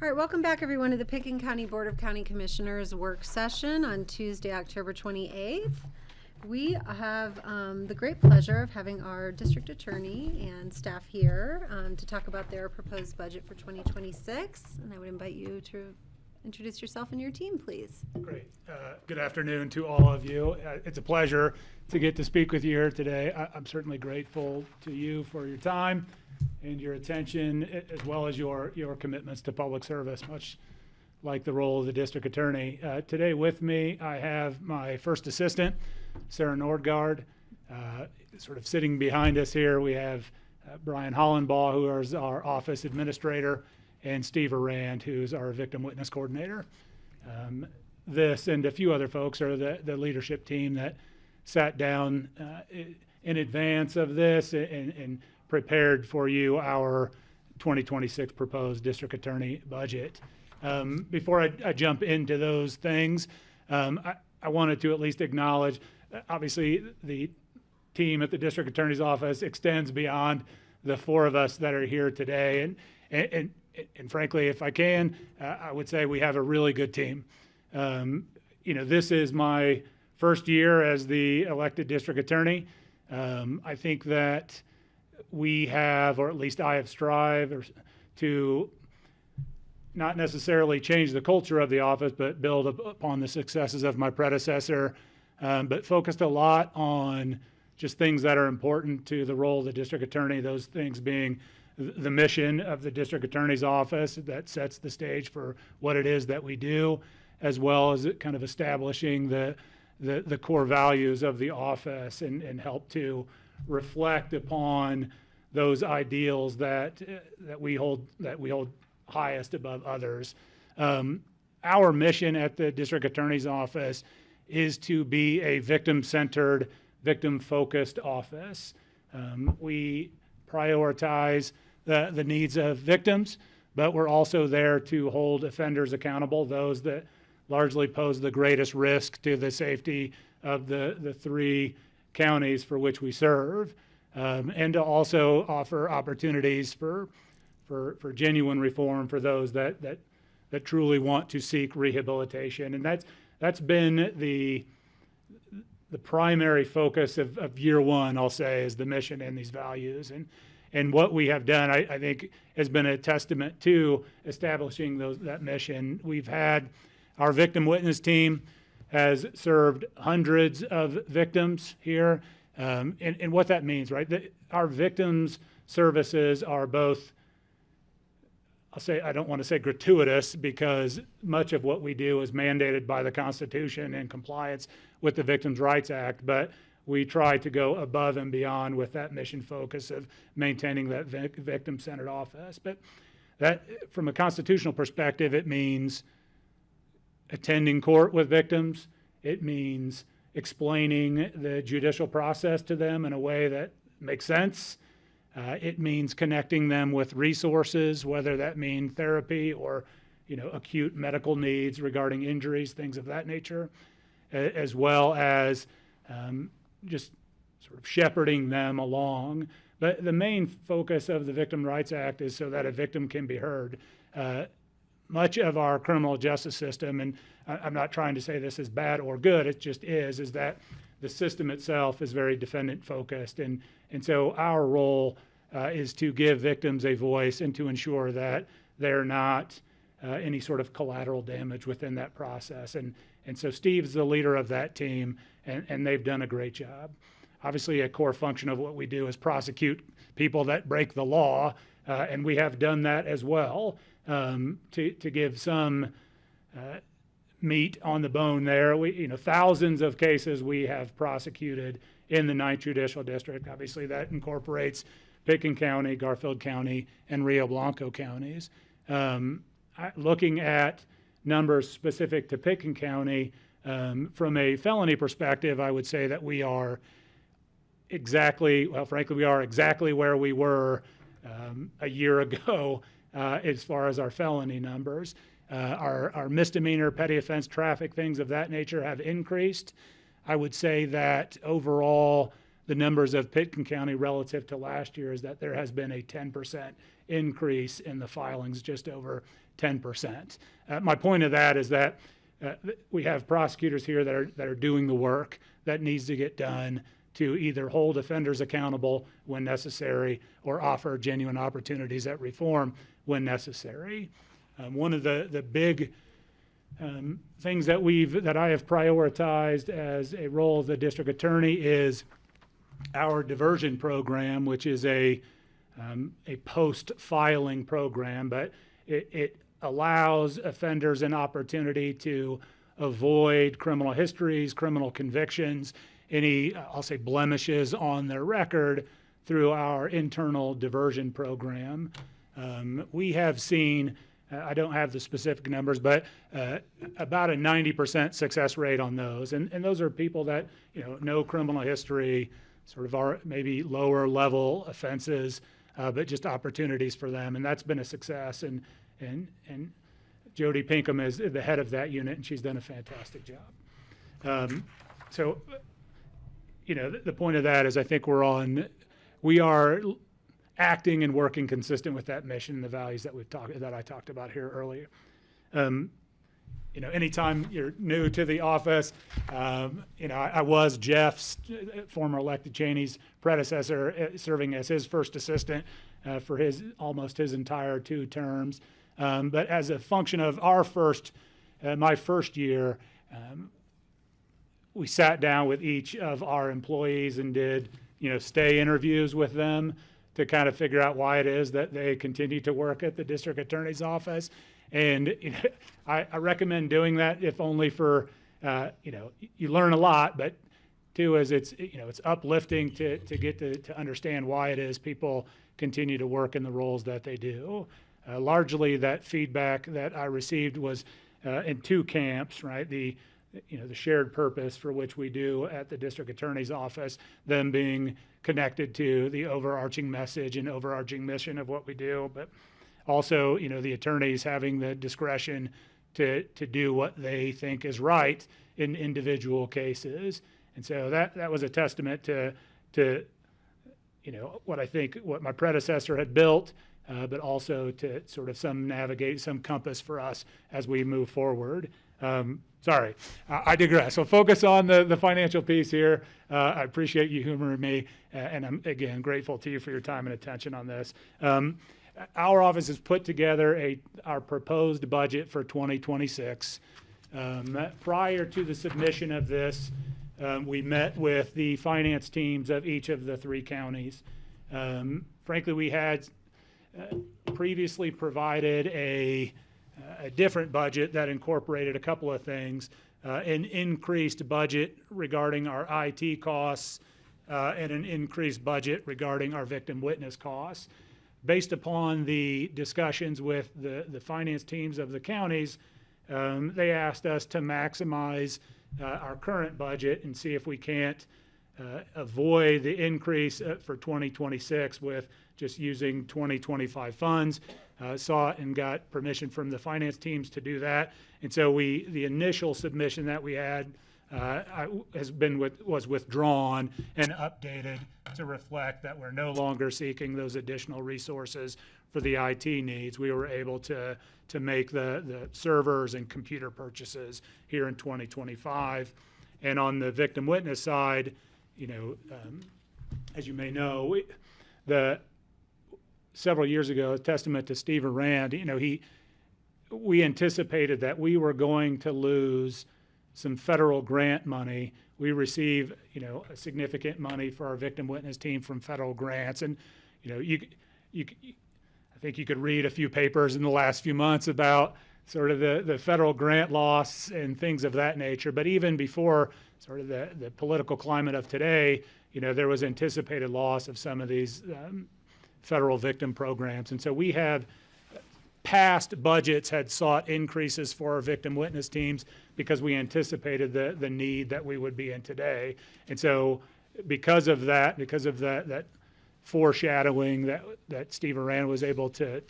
All right, welcome back everyone to the Pickens County Board of County Commissioners work session on Tuesday, October 28th. We have the great pleasure of having our district attorney and staff here to talk about their proposed budget for 2026. And I would invite you to introduce yourself and your team, please. Great. Good afternoon to all of you. It's a pleasure to get to speak with you here today. I'm certainly grateful to you for your time and your attention, as well as your commitments to public service, much like the role of the district attorney. Today with me, I have my first assistant, Sarah Nordgaard. Sort of sitting behind us here, we have Brian Hollenbaugh, who is our office administrator, and Steve Arand, who's our victim witness coordinator. This and a few other folks are the leadership team that sat down in advance of this and prepared for you our 2026 proposed district attorney budget. Before I jump into those things, I wanted to at least acknowledge, obviously, the team at the district attorney's office extends beyond the four of us that are here today. And frankly, if I can, I would say we have a really good team. This is my first year as the elected district attorney. I think that we have, or at least I have strived to not necessarily change the culture of the office, but build upon the successes of my predecessor, but focused a lot on just things that are important to the role of the district attorney, those things being the mission of the district attorney's office that sets the stage for what it is that we do, as well as kind of establishing the core values of the office and help to reflect upon those ideals that we hold highest above others. Our mission at the district attorney's office is to be a victim-centered, victim-focused office. We prioritize the needs of victims, but we're also there to hold offenders accountable, those that largely pose the greatest risk to the safety of the three counties for which we serve, and to also offer opportunities for genuine reform for those that truly want to seek rehabilitation. And that's been the primary focus of year one, I'll say, is the mission and these values. And what we have done, I think, has been a testament to establishing that mission. We've had our victim witness team has served hundreds of victims here. And what that means, right? Our victims services are both, I don't want to say gratuitous, because much of what we do is mandated by the Constitution and compliance with the Victims' Rights Act, but we try to go above and beyond with that mission focus of maintaining that victim-centered office. But that, from a constitutional perspective, it means attending court with victims. It means explaining the judicial process to them in a way that makes sense. It means connecting them with resources, whether that mean therapy or, acute medical needs regarding injuries, things of that nature, as well as just sort of shepherding them along. But the main focus of the Victim Rights Act is so that a victim can be heard. Much of our criminal justice system, and I'm not trying to say this is bad or good, it just is that the system itself is very defendant focused. And so our role is to give victims a voice and to ensure that they're not any sort of collateral damage within that process. And so Steve's the leader of that team, and they've done a great job. Obviously, a core function of what we do is prosecute people that break the law, and we have done that as well. To give some meat on the bone there, thousands of cases we have prosecuted in the 9th Judicial District. Obviously, that incorporates Pickens County, Garfield County, and Rio Blanco counties. Looking at numbers specific to Pickens County, from a felony perspective, I would say that we are exactly where we were a year ago as far as our felony numbers. Our misdemeanor, petty offense, traffic, things of that nature have increased. I would say that overall the numbers of Pitkin County relative to last year is that there has been a 10% increase in the filings, just over 10%. My point of that is that we have prosecutors here that are doing the work that needs to get done to either hold offenders accountable when necessary or offer genuine opportunities at reform when necessary. One of the big things that I have prioritized as a role of the district attorney is our diversion program, which is a post-filing program, but it allows offenders an opportunity to avoid criminal histories, criminal convictions, any, I'll say, blemishes on their record through our internal diversion program. We have seen, I don't have the specific numbers, but about a 90% success rate on those. And those are people that, no criminal history, sort of are maybe lower level offenses, but just opportunities for them. And that's been a success. And Jody Pinkham is the head of that unit, and she's done a fantastic job. So, the point of that is I think we are acting and working consistent with that mission and the values that I talked about here earlier. Anytime you're new to the office, I was Jeff's former elected Cheney's predecessor, serving as his first assistant for almost his entire 2 terms. But as a function of my first year, we sat down with each of our employees and did, stay interviews with them to kind of figure out why it is that they continue to work at the district attorney's office. And I recommend doing that, if only for, you learn a lot, but 2 is it's uplifting to get to understand why it is people continue to work in the roles that they do. Largely that feedback that I received was in 2 camps, right? The shared purpose for which we do at the district attorney's office, them being connected to the overarching message and overarching mission of what we do, but also, the attorneys having the discretion to do what they think is right in individual cases. And so that was a testament to what my predecessor had built, but also to sort of some compass for us as we move forward. Sorry, I digress. So focus on the financial piece here. I appreciate you humoring me, and I'm, again, grateful to you for your time and attention on this. Our office has put together our proposed budget for 2026. Prior to the submission of this, we met with the finance teams of each of the 3 counties. Frankly, we had previously provided a different budget that incorporated a couple of things, an increased budget regarding our IT costs and an increased budget regarding our victim witness costs. Based upon the discussions with the finance teams of the counties, they asked us to maximize our current budget and see if we can't avoid the increase for 2026 with just using 2025 funds. Saw and got permission from the finance teams to do that. And so the initial submission that we had was withdrawn and updated to reflect that we're no longer seeking those additional resources for the IT needs. We were able to make the servers and computer purchases here in 2025. And on the victim witness side, as you may know, several years ago, a testament to Stephen Rand, we anticipated that we were going to lose some federal grant money. We receive, a significant money for our victim witness team from federal grants. And, I think you could read a few papers in the last few months about sort of the federal grant loss and things of that nature. But even before sort of the political climate of today, there was anticipated loss of some of these federal victim programs. And so we have past budgets had sought increases for our victim witness teams because we anticipated the need that we would be in today. And so because of that foreshadowing that Stephen Rand was able to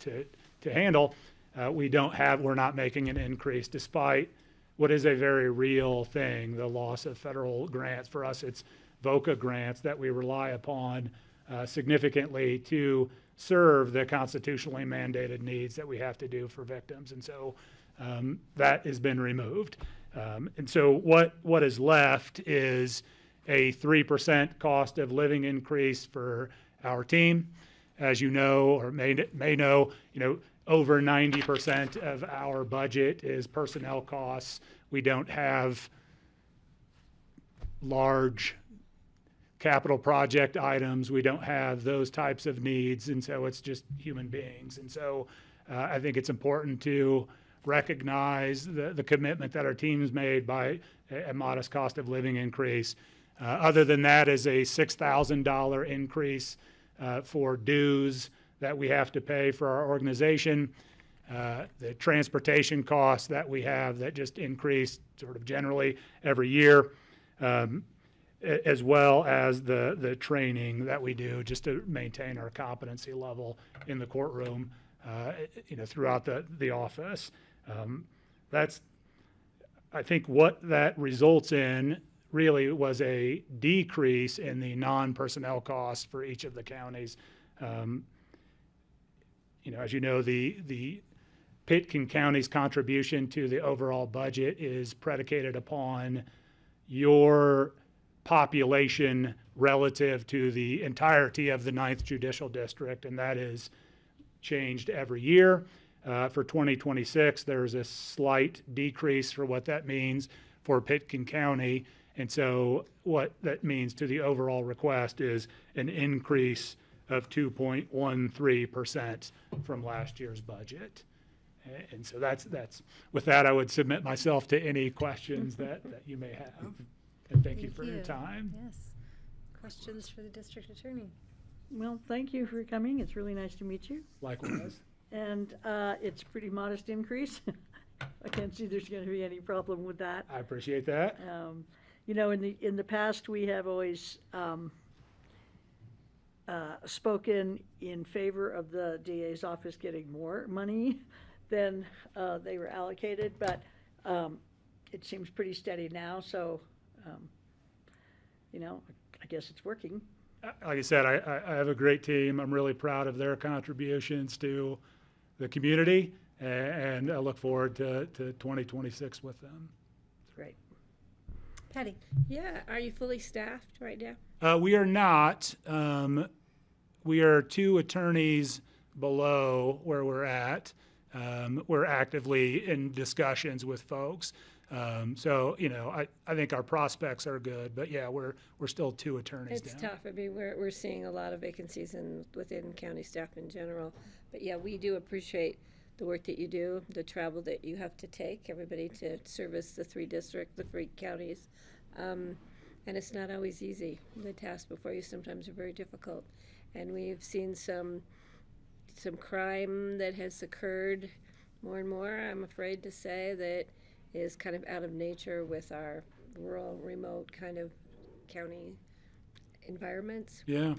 handle, we're not making an increase despite what is a very real thing, the loss of federal grants. For us, it's VOCA grants that we rely upon significantly to serve the constitutionally mandated needs that we have to do for victims. And so that has been removed. And so what is left is a 3% cost of living increase for our team. As you know, or may know, over 90% of our budget is personnel costs. We don't have large capital project items. We don't have those types of needs, and so it's just human beings. And so I think it's important to recognize the commitment that our team's made by a modest cost of living increase. Other than that is a $6,000 increase for dues that we have to pay for our organization. The transportation costs that we have that just increase sort of generally every year, as well as the training that we do just to maintain our competency level in the courtroom, throughout the office. That's, I think, what that results in really was a decrease in the non-personnel costs for each of the counties. As you know, the Pitkin County's contribution to the overall budget is predicated upon your population relative to the entirety of the 9th Judicial District, and that is changed every year. For 2026, there's a slight decrease for what that means for Pitkin County. And so what that means to the overall request is an increase of 2.13% from last year's budget. And so that's with that, I would submit myself to any questions that you may have. And thank you for your time. Yes. Questions for the district attorney? Well, thank you for coming. It's really nice to meet you. Likewise. And it's a pretty modest increase. I can't see there's going to be any problem with that. I appreciate that. In the past, we have always spoken in favor of the DA's office getting more money than they were allocated, but it seems pretty steady now. So, I guess it's working. Like I said, I have a great team. I'm really proud of their contributions to the community, and I look forward to 2026 with them. Great. Patty? Yeah, are you fully staffed right now? We are not. We are 2 attorneys below where we're at. We're actively in discussions with folks. So, I think our prospects are good, but yeah, we're still 2 attorneys down. It's tough. I mean, we're seeing a lot of vacancies within county staff in general. But yeah, we do appreciate the work that you do, the travel that you have to take, everybody to service the 3 districts, the 3 counties. And it's not always easy. The tasks before you sometimes are very difficult. And we've seen some crime that has occurred more and more, I'm afraid to say, that is kind of out of nature with our rural, remote kind of county environments. Yeah.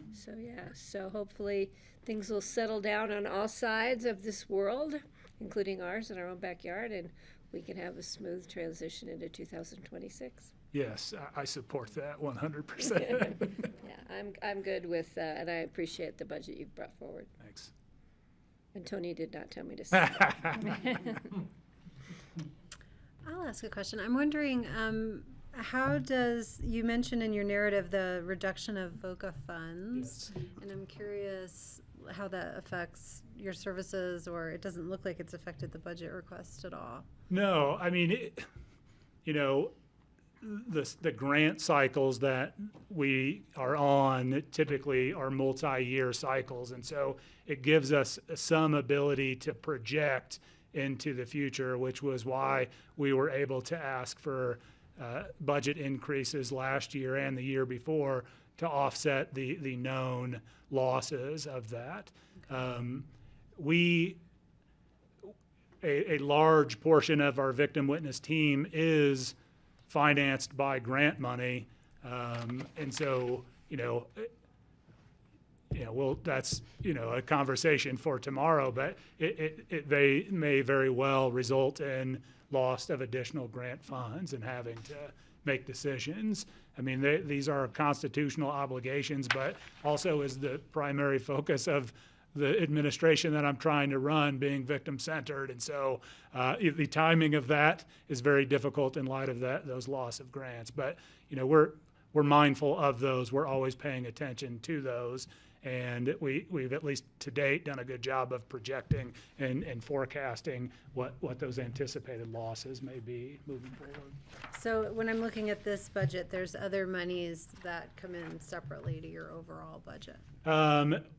So hopefully things will settle down on all sides of this world, including ours in our own backyard, and we can have a smooth transition into 2026. Yes, I support that 100%. Yeah, I'm good with, and I appreciate the budget you've brought forward. Thanks. And Tony did not tell me to say that. I'll ask a question. I'm wondering, you mentioned in your narrative the reduction of VOCA funds, yes. And I'm curious how that affects your services, or it doesn't look like it's affected the budget request at all. No, I mean, the grant cycles that we are on typically are multi-year cycles, and so it gives us some ability to project into the future, which was why we were able to ask for budget increases last year and the year before to offset the known losses of that. A large portion of our victim witness team is financed by grant money, and so that's a conversation for tomorrow, but it may very well result in loss of additional grant funds and having make decisions. I mean, these are constitutional obligations, but also is the primary focus of the administration that I'm trying to run being victim-centered. And so the timing of that is very difficult in light of those loss of grants. But, you know, we're mindful of those. We're always paying attention to those. And we've at least to date done a good job of projecting and forecasting what those anticipated losses may be moving forward. So when I'm looking at this budget, there's other monies that come in separately to your overall budget.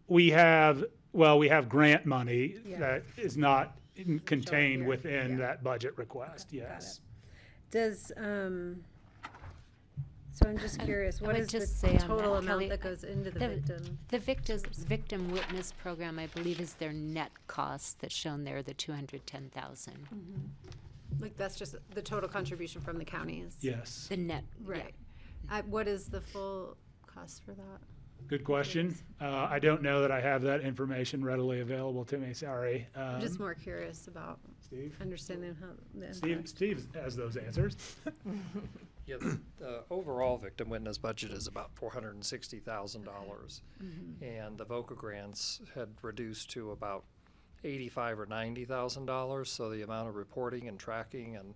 We have grant money Yeah. that is not contained here. within Yeah. that budget request, Okay, got yes. Does, so I'm just curious, I what would is just the say on total that, amount Kelly, that goes into the victim? The victim witness program, I believe, is their net cost that's shown there, the 210,000. Like, that's just the total contribution from the counties? Yes. The net, Right. What is the full cost for that? Good question. I don't know that I have that information readily available to me, sorry. I'm just more curious about Steve? understanding how the Steve has those answers. Yeah, the overall victim witness budget is about $460,000. And the VOCA grants had reduced to about $85,000 or $90,000. So the amount of reporting and tracking and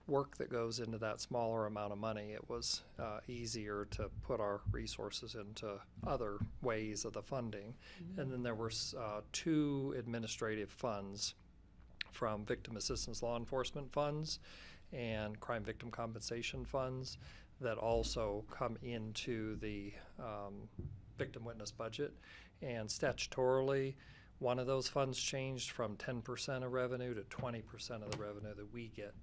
work that goes into that smaller amount of money, it was easier to put our resources into other ways of the funding. And then there were two administrative funds from victim assistance law enforcement funds and crime victim compensation funds that also come into the victim witness budget. And statutorily, one of those funds changed from 10% of revenue to 20% of the revenue that we get.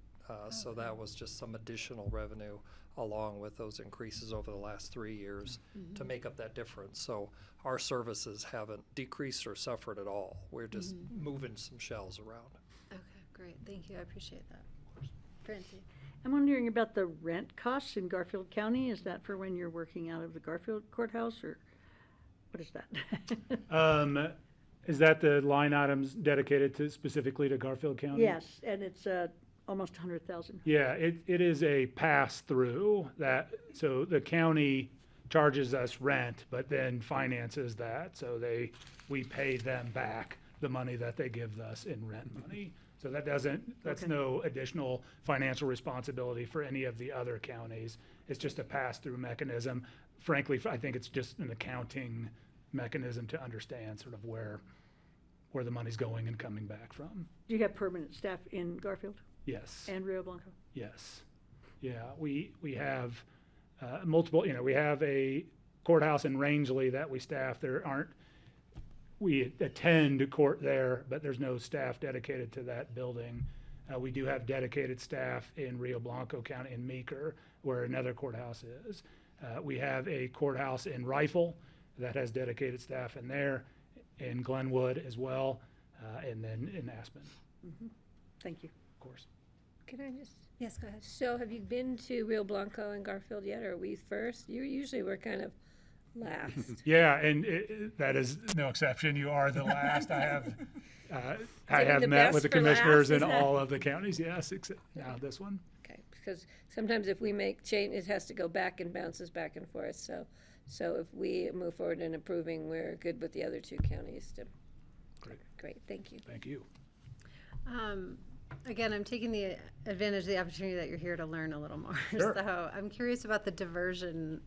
So that was just some additional revenue along with those increases over the last 3 years to make up that difference. So our services haven't decreased or suffered at all. We're just moving some shells around. Okay, great, thank you, I appreciate that. Francie? I'm wondering about the rent costs in Garfield County. Is that for when you're working out of the Garfield courthouse, or what is that? Is that the line items dedicated specifically to Garfield County? Yes, and it's almost 100,000. Yeah, it is a pass-through so the county charges us rent, but then finances that, so we pay them back the money that they give us in rent money. So that's Okay. no additional financial responsibility for any of the other counties. It's just a pass-through mechanism. Frankly, I think it's just an accounting mechanism to understand sort of where the money's going and coming back from. Do you have permanent staff in Garfield Yes. and Rio Blanco? Yes. Yeah, we have multiple, we have a courthouse in Rangeley that we staff. We attend court there, but there's no staff dedicated to that building. We do have dedicated staff in Rio Blanco County in Meeker, where another courthouse is. We have a courthouse in Rifle that has dedicated staff in there, in Glenwood as well, and then in Aspen. Thank you. Of course. Can I just? Yes, go ahead. So have you been to Rio Blanco and Garfield yet, or are we first? Usually we're kind of last. Yeah, and that is no exception. You are the last. I have the met with best the for commissioners last, in is that- all of the counties, yes, except now this one. Okay, because sometimes if we make change, it has to go back and bounces back and forth. So if we move forward in approving, we're good with the other two counties too. Great, thank you. Thank you. Again, I'm taking the advantage of the opportunity that you're here to learn a little more. Sure. So I'm curious about the diversion,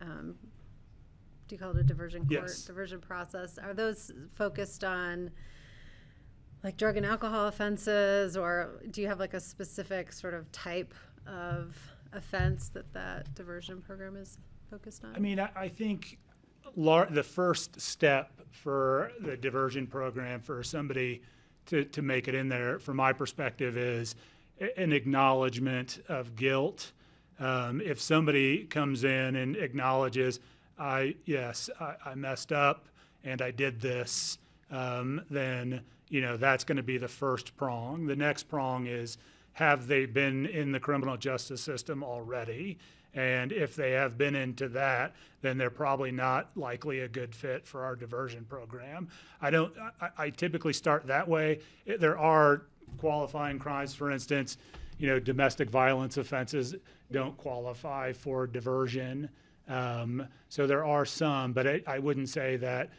do you call it a diversion court? Yes. Diversion process. Are those focused on like drug and alcohol offenses, or do you have like a specific sort of type of offense that diversion program is focused on? I mean, I think the first step for the diversion program for somebody to make it in there, from my perspective, is an acknowledgement of guilt. If somebody comes in and acknowledges, I messed up and I did this, then that's going to be the first prong. The next prong is, have they been in the criminal justice system already? And if they have been into that, then they're probably not likely a good fit for our diversion program. I typically start that way. There are qualifying crimes, for instance, domestic violence offenses don't qualify for diversion. So there are some, but I wouldn't say that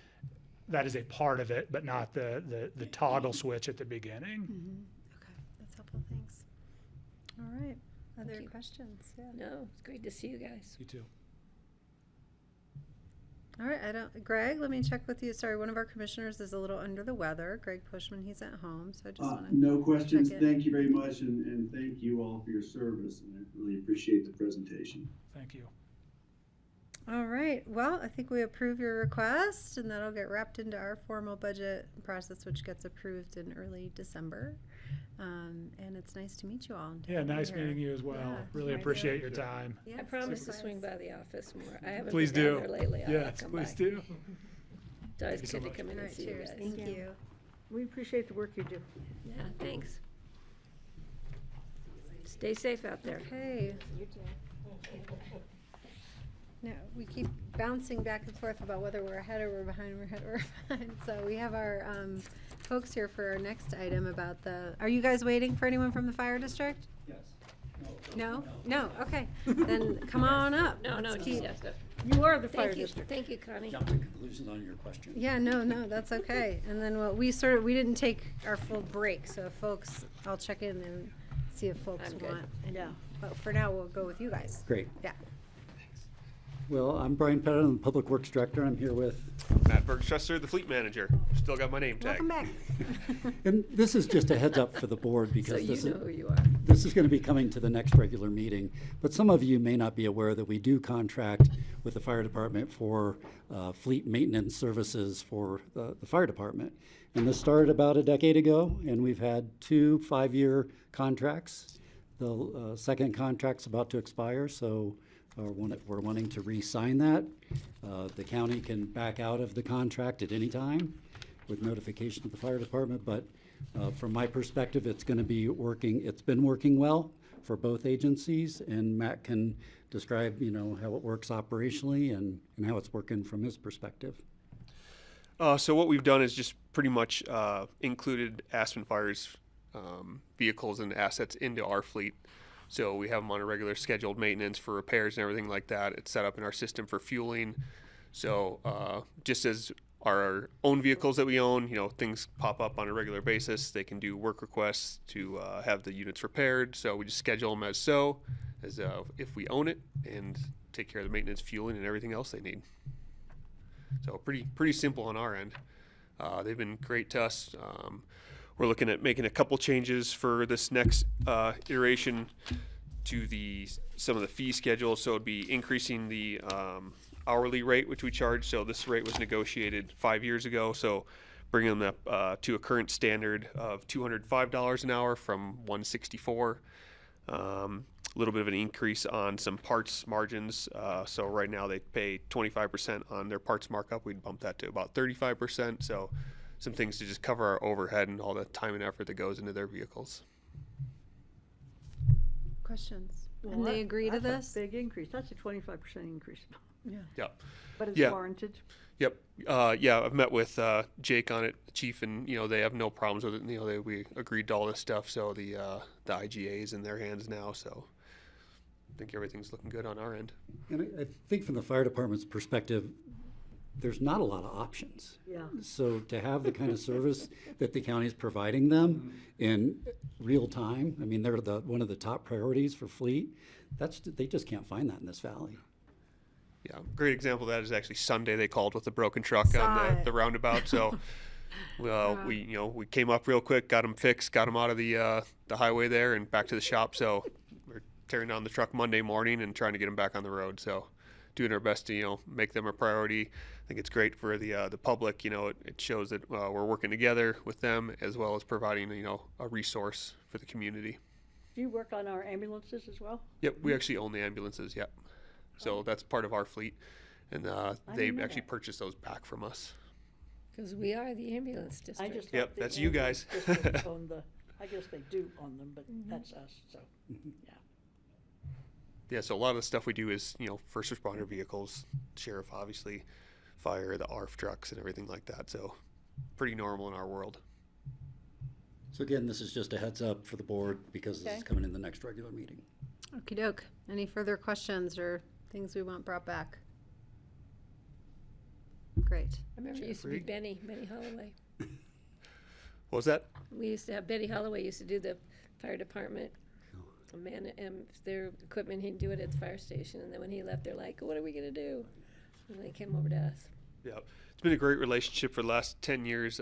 is a part of it, but not the toggle switch at the beginning. Okay, that's helpful, thanks. All right, other you. questions? Yeah. No, it's great to see you guys. You too. All right, Greg, let me check with you. Sorry, one of our commissioners is a little under the weather. Greg Pushman, he's at home, so I just want to. No questions. check in. Thank you very much, and thank you all for your service. And I really appreciate the presentation. Thank you. All right, well, I think we approve your request, and that'll get wrapped into our formal budget process, which gets approved in early December. And it's nice to meet you all. and to Yeah, have you nice here. meeting you as well. Yeah, Really thank appreciate you. your time. Yes, I promise to likewise. swing by the office more. I haven't Please been do. down there lately. I'll Yes, come please by. do. It's always you so good to much. come in All and right, see you cheers. guys. Thank you. We appreciate the work you do. Yeah, thanks. Stay safe out there. Okay. No, we keep bouncing back and forth about whether we're ahead or we're behind, we're ahead or we're behind. So we have our folks here for our next item about are you guys waiting for anyone from the fire district? Yes. No? No, okay. Then come on up. No, Let's just keep- yes, You are the fire Thank you, district. thank you, Connie. Jump to conclusions on your question. Yeah, no, that's okay. And then we didn't take our full break, so if folks, I'll check in and see if folks I'm good. want. Yeah. But for now, we'll go with you guys. Great. Yeah. Well, I'm Brian Pettit, I'm the Public Works Director. I'm here with, Matt Bergstresser, the Fleet Manager. Still got my name tag. Welcome back. and this is just a heads up for the board So because you know who you are. this is going to be coming to the next regular meeting. But some of you may not be aware that we do contract with the fire department for fleet maintenance services for the fire department. And this started about a decade ago, and we've had 2 5-year contracts. The second contract's about to expire, so we're wanting to re-sign that. The county can back out of the contract at any time with notification of the fire department, but from my perspective, it's going to be working. It's been working well for both agencies, and Matt can describe, how it works operationally and how it's working from his perspective. So what we've done is just pretty much included Aspen Fire's vehicles and assets into our fleet. So we have them on a regular scheduled maintenance for repairs and everything like that. It's set up in our system for fueling. So just as our own vehicles that we own, things pop up on a regular basis. They can do work requests to have the units repaired. So we just schedule them as if we own it and take care of the maintenance, fueling, and everything else they need. So pretty simple on our end. They've been great to us. We're looking at making a couple changes for this next iteration to some of the fee schedules. So it'd be increasing the hourly rate which we charge. So this rate was negotiated 5 years ago. So bringing them up to a current standard of $205 an hour from $164. A little bit of an increase on some parts margins. So right now they pay 25% on their parts markup. We'd bump that to about 35%. So some things to just cover our overhead and all the time and effort that goes into their vehicles. Questions? Well, And they agree to that's this? a big increase. That's a 25% increase. Yeah. Yep. But it's Yeah. warranted. Yep. Yeah, I've met with Jake on it, Chief, and they have no problems with it. We agreed to all this stuff, so the IGA is in their hands now. So I think everything's looking good on our end. And I think from the fire department's perspective, there's not a lot of options. Yeah. So to have the kind of service that the county is providing them in real time, I mean, they're one of the top priorities for fleet. They just can't find that in this valley. Yeah, great example of that is actually Sunday they called with the broken truck on the roundabout. So we came up real quick, got them fixed, got them out of the highway there and back to the shop. So we're tearing down the truck Monday morning and trying to get them back on the road. So doing our best to make them a priority. I think it's great for the public. It shows that we're working together with them as well as providing a resource for the community. Do you work on our ambulances as well? Yep, we actually own the ambulances. Yep. So that's part of our fleet, and they didn't know actually that. purchased those back from us. Because we are the ambulance district. I just Yep, thought the that's you guys. ambulance district owned I guess they do own them, but that's us, so, yeah. Yeah, so a lot of the stuff we do is first responder vehicles, sheriff obviously, fire, the ARF trucks, and everything like that. So pretty normal in our world. So again, this is just a heads up for the board because this is Okay. coming in the next regular meeting. Okey doke. Any further questions or things we want brought back? Great. I remember it used to be Benny Holloway. What was that? We used to have, Benny Holloway used to do the fire department. Man, their equipment, he'd do it at the fire station, and then when he left, they're like, what are we gonna do? And they came over to us. Yeah, it's been a great relationship for the last 10 years.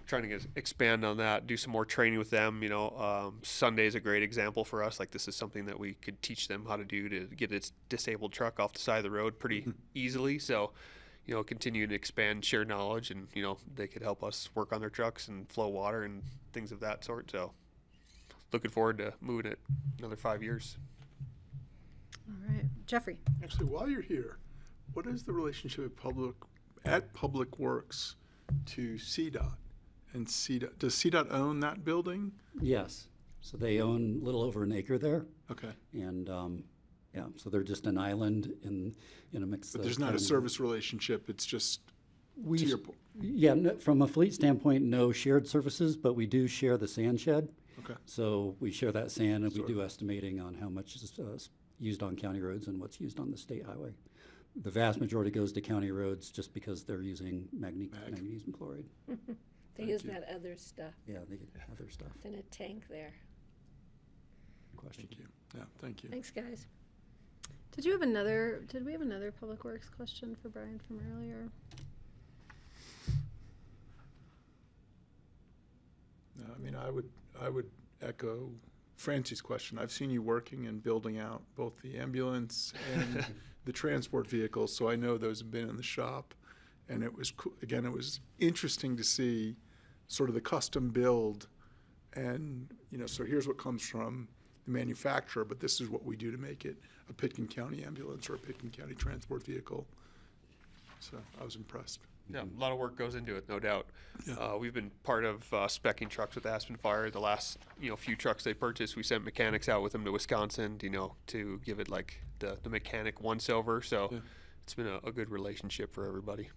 Trying to expand on that, do some more training with them. You know, Sunday is a great example for us. Like, this is something that we could teach them how to do to get its disabled truck off the side of the road pretty easily. So, you know, continue to expand, share knowledge, and, you know, they could help us work on their trucks and flow water and things of that sort. So, looking forward to moving it another 5 years. All right. Jeffrey? Actually, while you're here, what is the relationship at Public Works to CDOT? And CDOT, does CDOT own that building? Yes. So they own a little over an acre there. Okay. And, yeah, so they're just an island in a mix But of. there's not a service relationship, it's just to your point. Yeah, from a fleet standpoint, no shared services, but we do share the sand shed. Okay. So we share that sand and we do estimating on how much is used on county roads and what's used on the state highway. The vast majority goes to county roads just because they're using magnesium chloride. They use that other stuff. Yeah, they get other stuff. In a tank there. Question. Thank you. Yeah, thank you. Thanks, guys. Did we have another Public Works question for Brian from earlier? No, I mean, I would echo Francie's question. I've seen you working and building out both the ambulance and the transport vehicles, so I know those have been in the shop. And it was, again, it was interesting to see sort of the custom build and, you know, so here's what comes from the manufacturer, but this is what we do to make it a Pitkin County ambulance or a Pitkin County transport vehicle. So I was impressed. Yeah, a lot of work goes into it, no doubt. Yeah. We've been part of specking trucks with Aspen Fire. The last, you know, few trucks they purchased, we sent mechanics out with them to Wisconsin, you know, to give it like the mechanic once over. So it's been a good relationship for everybody.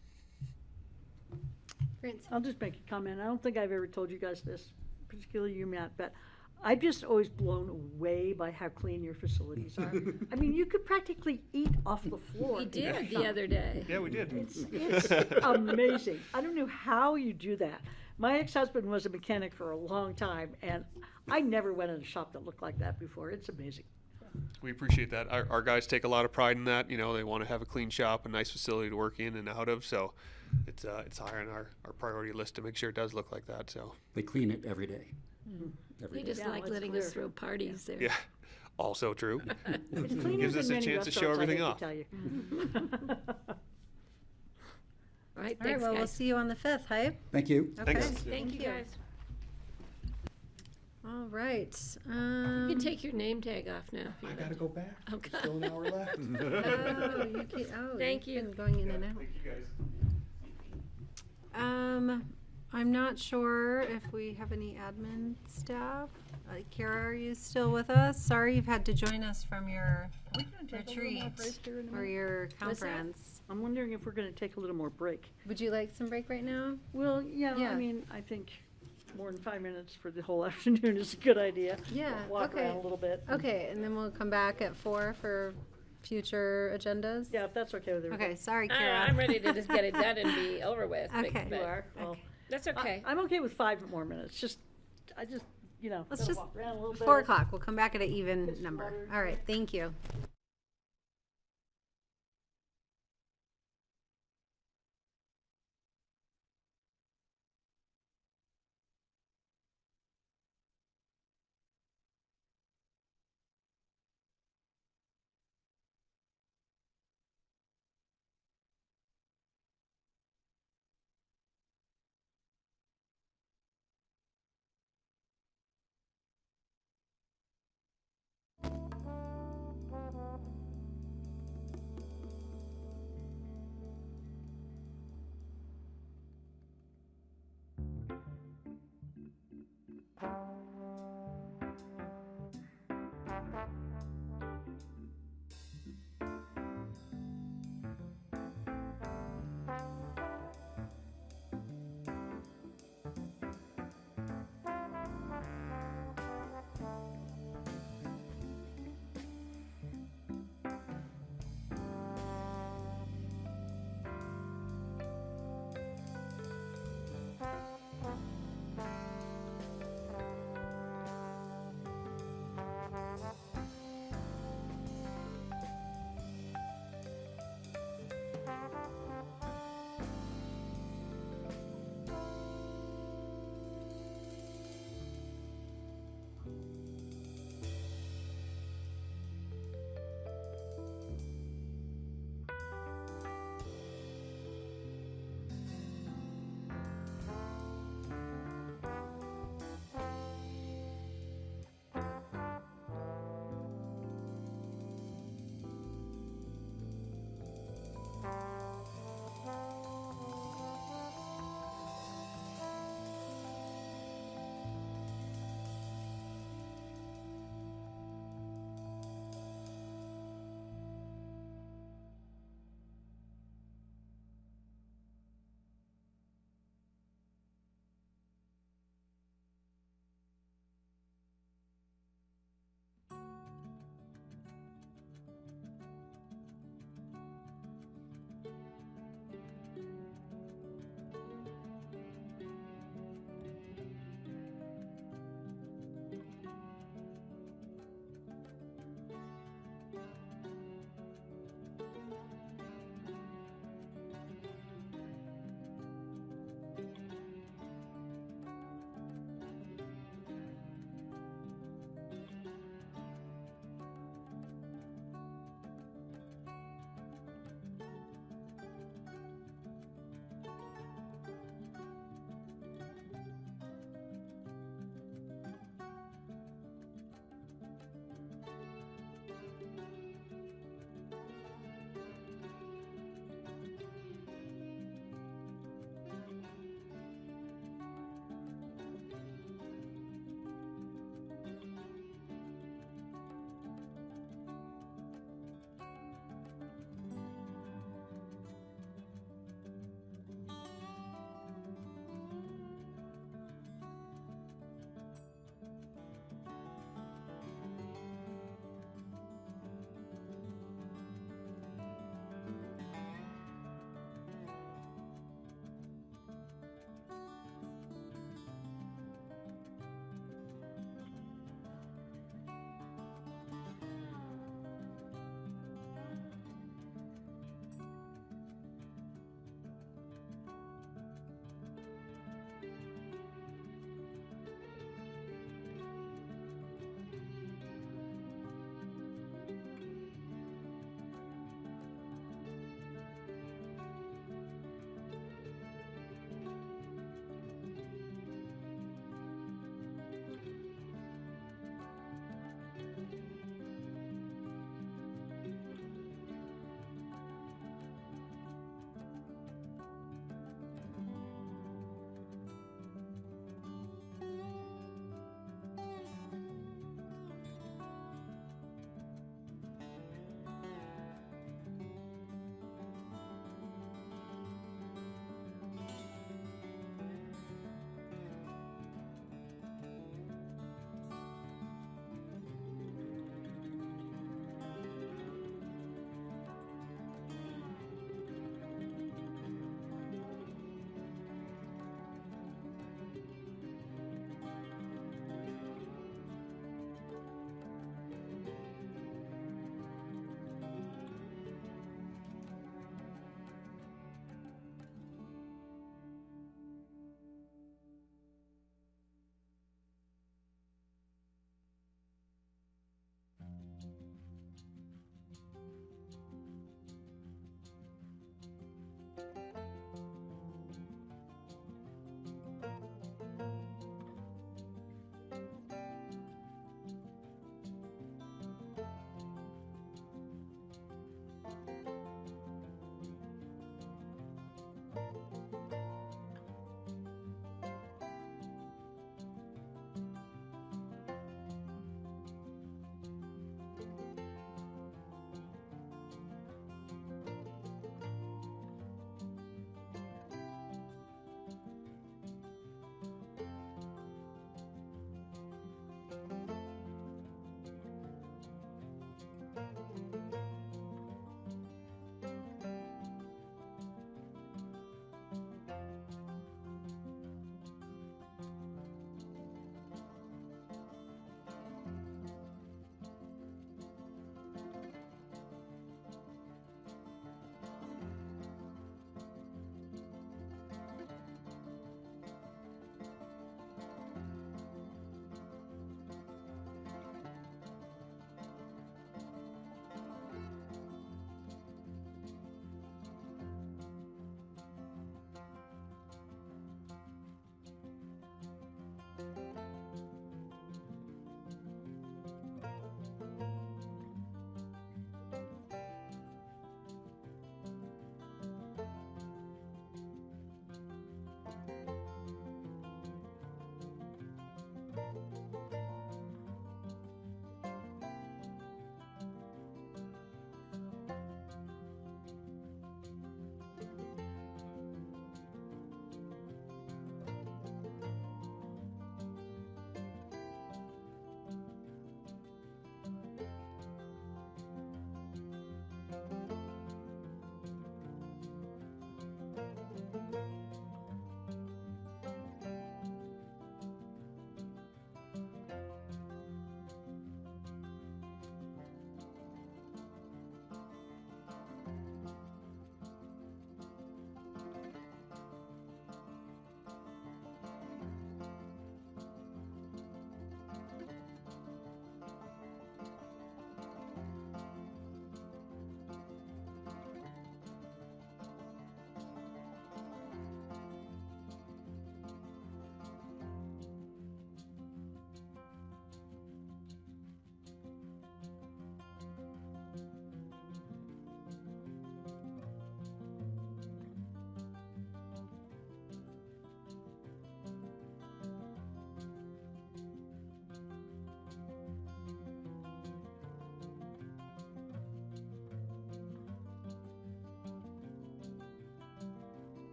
I'll just make a comment. I don't think I've ever told you guys this, particularly you, Matt, but I'm just always blown away by how clean your facilities are. I mean, you could practically eat off the floor. We in did your the shop. other day. Yeah, we did. It's amazing. I don't know how you do that. My ex-husband was a mechanic for a long time, and I never went in a shop that looked like that before. It's amazing. We appreciate that. Our guys take a lot of pride in that. You know, they want to have a clean shop, a nice facility to work in and out of. So it's high on our priority list to make sure it does look like that. So they clean it every day. They just like letting us throw parties there. Yeah, also true. It's cleaner Gives than us a many chance to show restaurants, I everything hate off. to tell you. All right, All right, thanks, well, we'll guys. see you on the 5th, Hype. Thank you. Okay. Thanks. Thank you, guys. All right. You can take your name tag off now. if you I want gotta to. go back. Okay. Still an hour left. Thank you've you. been going in and out. Thank you guys. I'm not sure if we have any admin staff. Kara, are you still with us? Sorry you've had to join us from your retreat or your What's that? conference. I'm wondering if we're gonna take a little more break. Would you like some break right now? Well, yeah, Yeah. I mean, I think more than 5 minutes for the whole afternoon is a good idea. Yeah, Walk okay. around a little bit. Okay, and then we'll come back at 4 for future agendas? Yeah, if that's okay with everybody. Okay, sorry, Kara. I'm ready to just get it done and be over with. Okay. But You are? Well, that's okay. I'm okay with 5 more minutes. You know, Let's gotta just, walk around a little bit. 4 o'clock, we'll come back at an even Get some number. water. All right, thank you.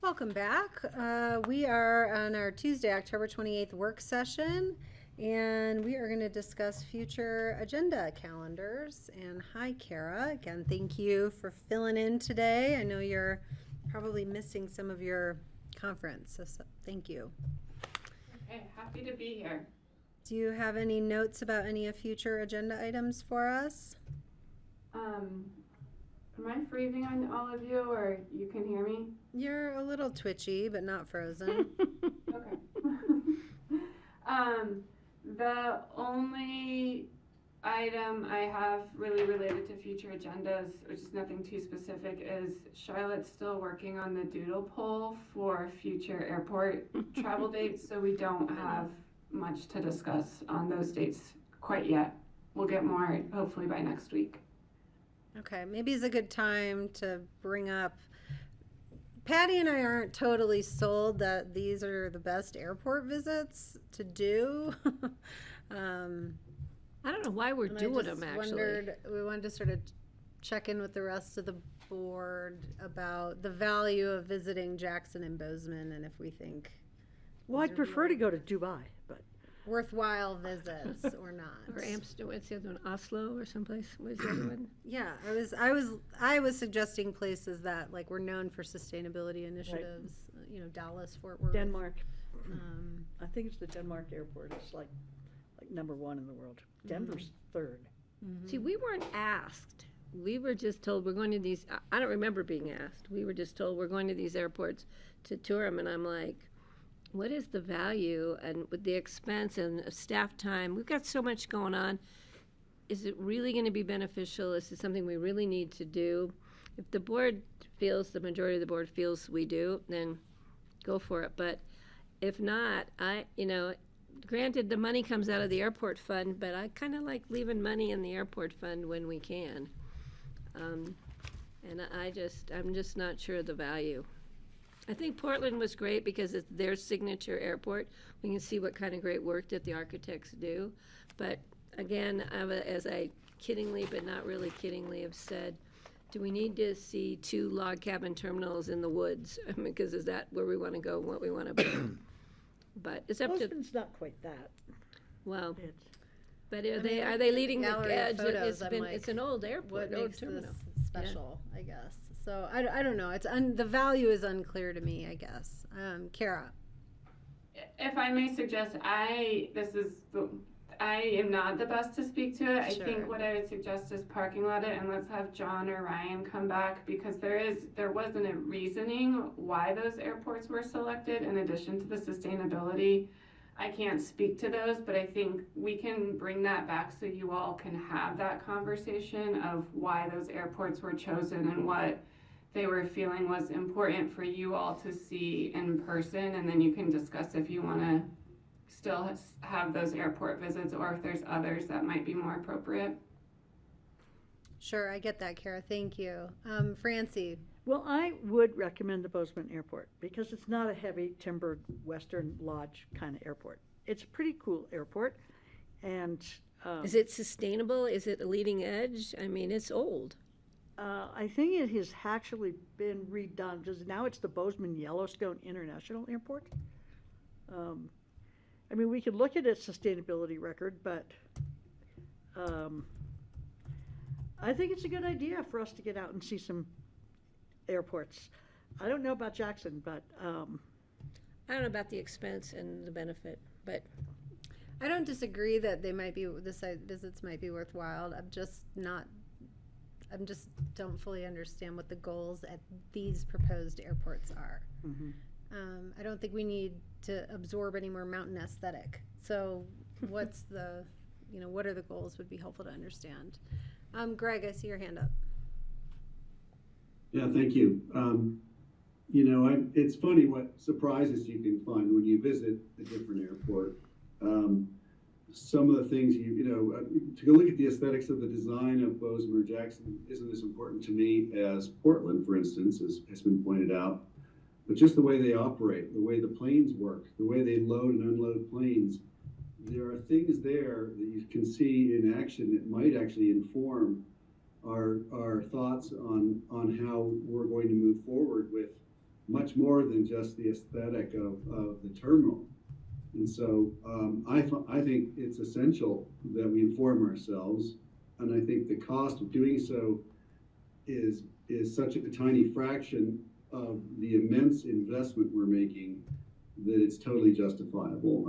Welcome back. We are on our Tuesday, October 28th work session, and we are going to discuss future agenda calendars. And hi, Kara. Again, thank you for filling in today. I know you're probably missing some of your conference, so thank you. Okay, happy to be here. Do you have any notes about any of future agenda items for us? Am I freezing on all of you, or you can hear me? You're a little twitchy, but not frozen. Okay. The only item I have really related to future agendas, which is nothing too specific, is Charlotte's still working on the doodle poll for future airport travel dates, so we don't have much to discuss on those dates quite yet. We'll get more hopefully by next week. Okay, maybe it's a good time to bring up, Patty and I aren't totally sold that these are the best airport visits to do. I don't know why we're doing them, actually. We wanted to sort of check in with the rest of the board about the value of visiting Jackson and Bozeman, and if we think Well, I'd prefer to go to Dubai, but worthwhile visits or not. Or Amsterdam, what's the other one, Oslo or someplace, what's the other one? Yeah, I was suggesting places that like were known for sustainability initiatives. You know, Dallas, Fort Worth, Denmark. I think it's the Denmark airport. It's like number one in the world. Denver's third. See, we weren't asked. We were just told we're going to these, I don't remember being asked. We were just told we're going to these airports to tour them, and I'm like, what is the value and with the expense and staff time? We've got so much going on. Is it really going to be beneficial? Is it something we really need to do? If the board feels, the majority of the board feels we do, then go for it. But if not, granted the money comes out of the airport fund, but I kind of like leaving money in the airport fund when we can. And I'm just not sure of the value. I think Portland was great because it's their signature airport. We can see what kind of great work that the architects do. But again, as I kiddingly but not really kiddingly have said, do we need to see 2 log cabin terminals in the woods? I mean, because is that where we want to go and what we want to build? But it's up to. Bozeman's not quite that. Well, It's, but are they leading the gallery of edge? photos, I'm It's an old airport, What old makes terminal. this special, I guess. So I don't know. It's the value is unclear to me, I guess. Kara. If I may suggest, I am not the best to speak to it. Sure. I think what I would suggest is parking lot it, and let's have John or Ryan come back, because there wasn't a reasoning why those airports were selected in addition to the sustainability. I can't speak to those, but I think we can bring that back so you all can have that conversation of why those airports were chosen and what they were feeling was important for you all to see in person, and then you can discuss if you want to still have those airport visits or if there's others that might be more appropriate. Sure, I get that, Kara. Thank you. Francie. well, I would recommend the Bozeman Airport because it's not a heavy timbered Western Lodge kind of airport. It's a pretty cool airport, and Is it sustainable? Is it a leading edge? I mean, it's old. I think it has actually been redone because now it's the Bozeman Yellowstone International Airport. I mean, we could look at its sustainability record, but I think it's a good idea for us to get out and see some airports. I don't know about Jackson, but I don't know about the expense and the benefit, but I don't disagree that the site visits might be worthwhile. I'm just don't fully understand what the goals at these proposed airports are. I don't think we need to absorb any more mountain aesthetic. So what's what are the goals would be helpful to understand. Greg, I see your hand up. Yeah, thank you. It's funny what surprises you can find when you visit a different airport. Some of the things to go look at the aesthetics of the design of Bozeman or Jackson isn't as important to me as Portland, for instance, as has been pointed out. But just the way they operate, the way the planes work, the way they load and unload planes, there are things there that you can see in action that might actually inform our thoughts on how we're going to move forward with much more than just the aesthetic of the terminal. And so I think it's essential that we inform ourselves, and I think the cost of doing so is such a tiny fraction of the immense investment we're making that it's totally justifiable.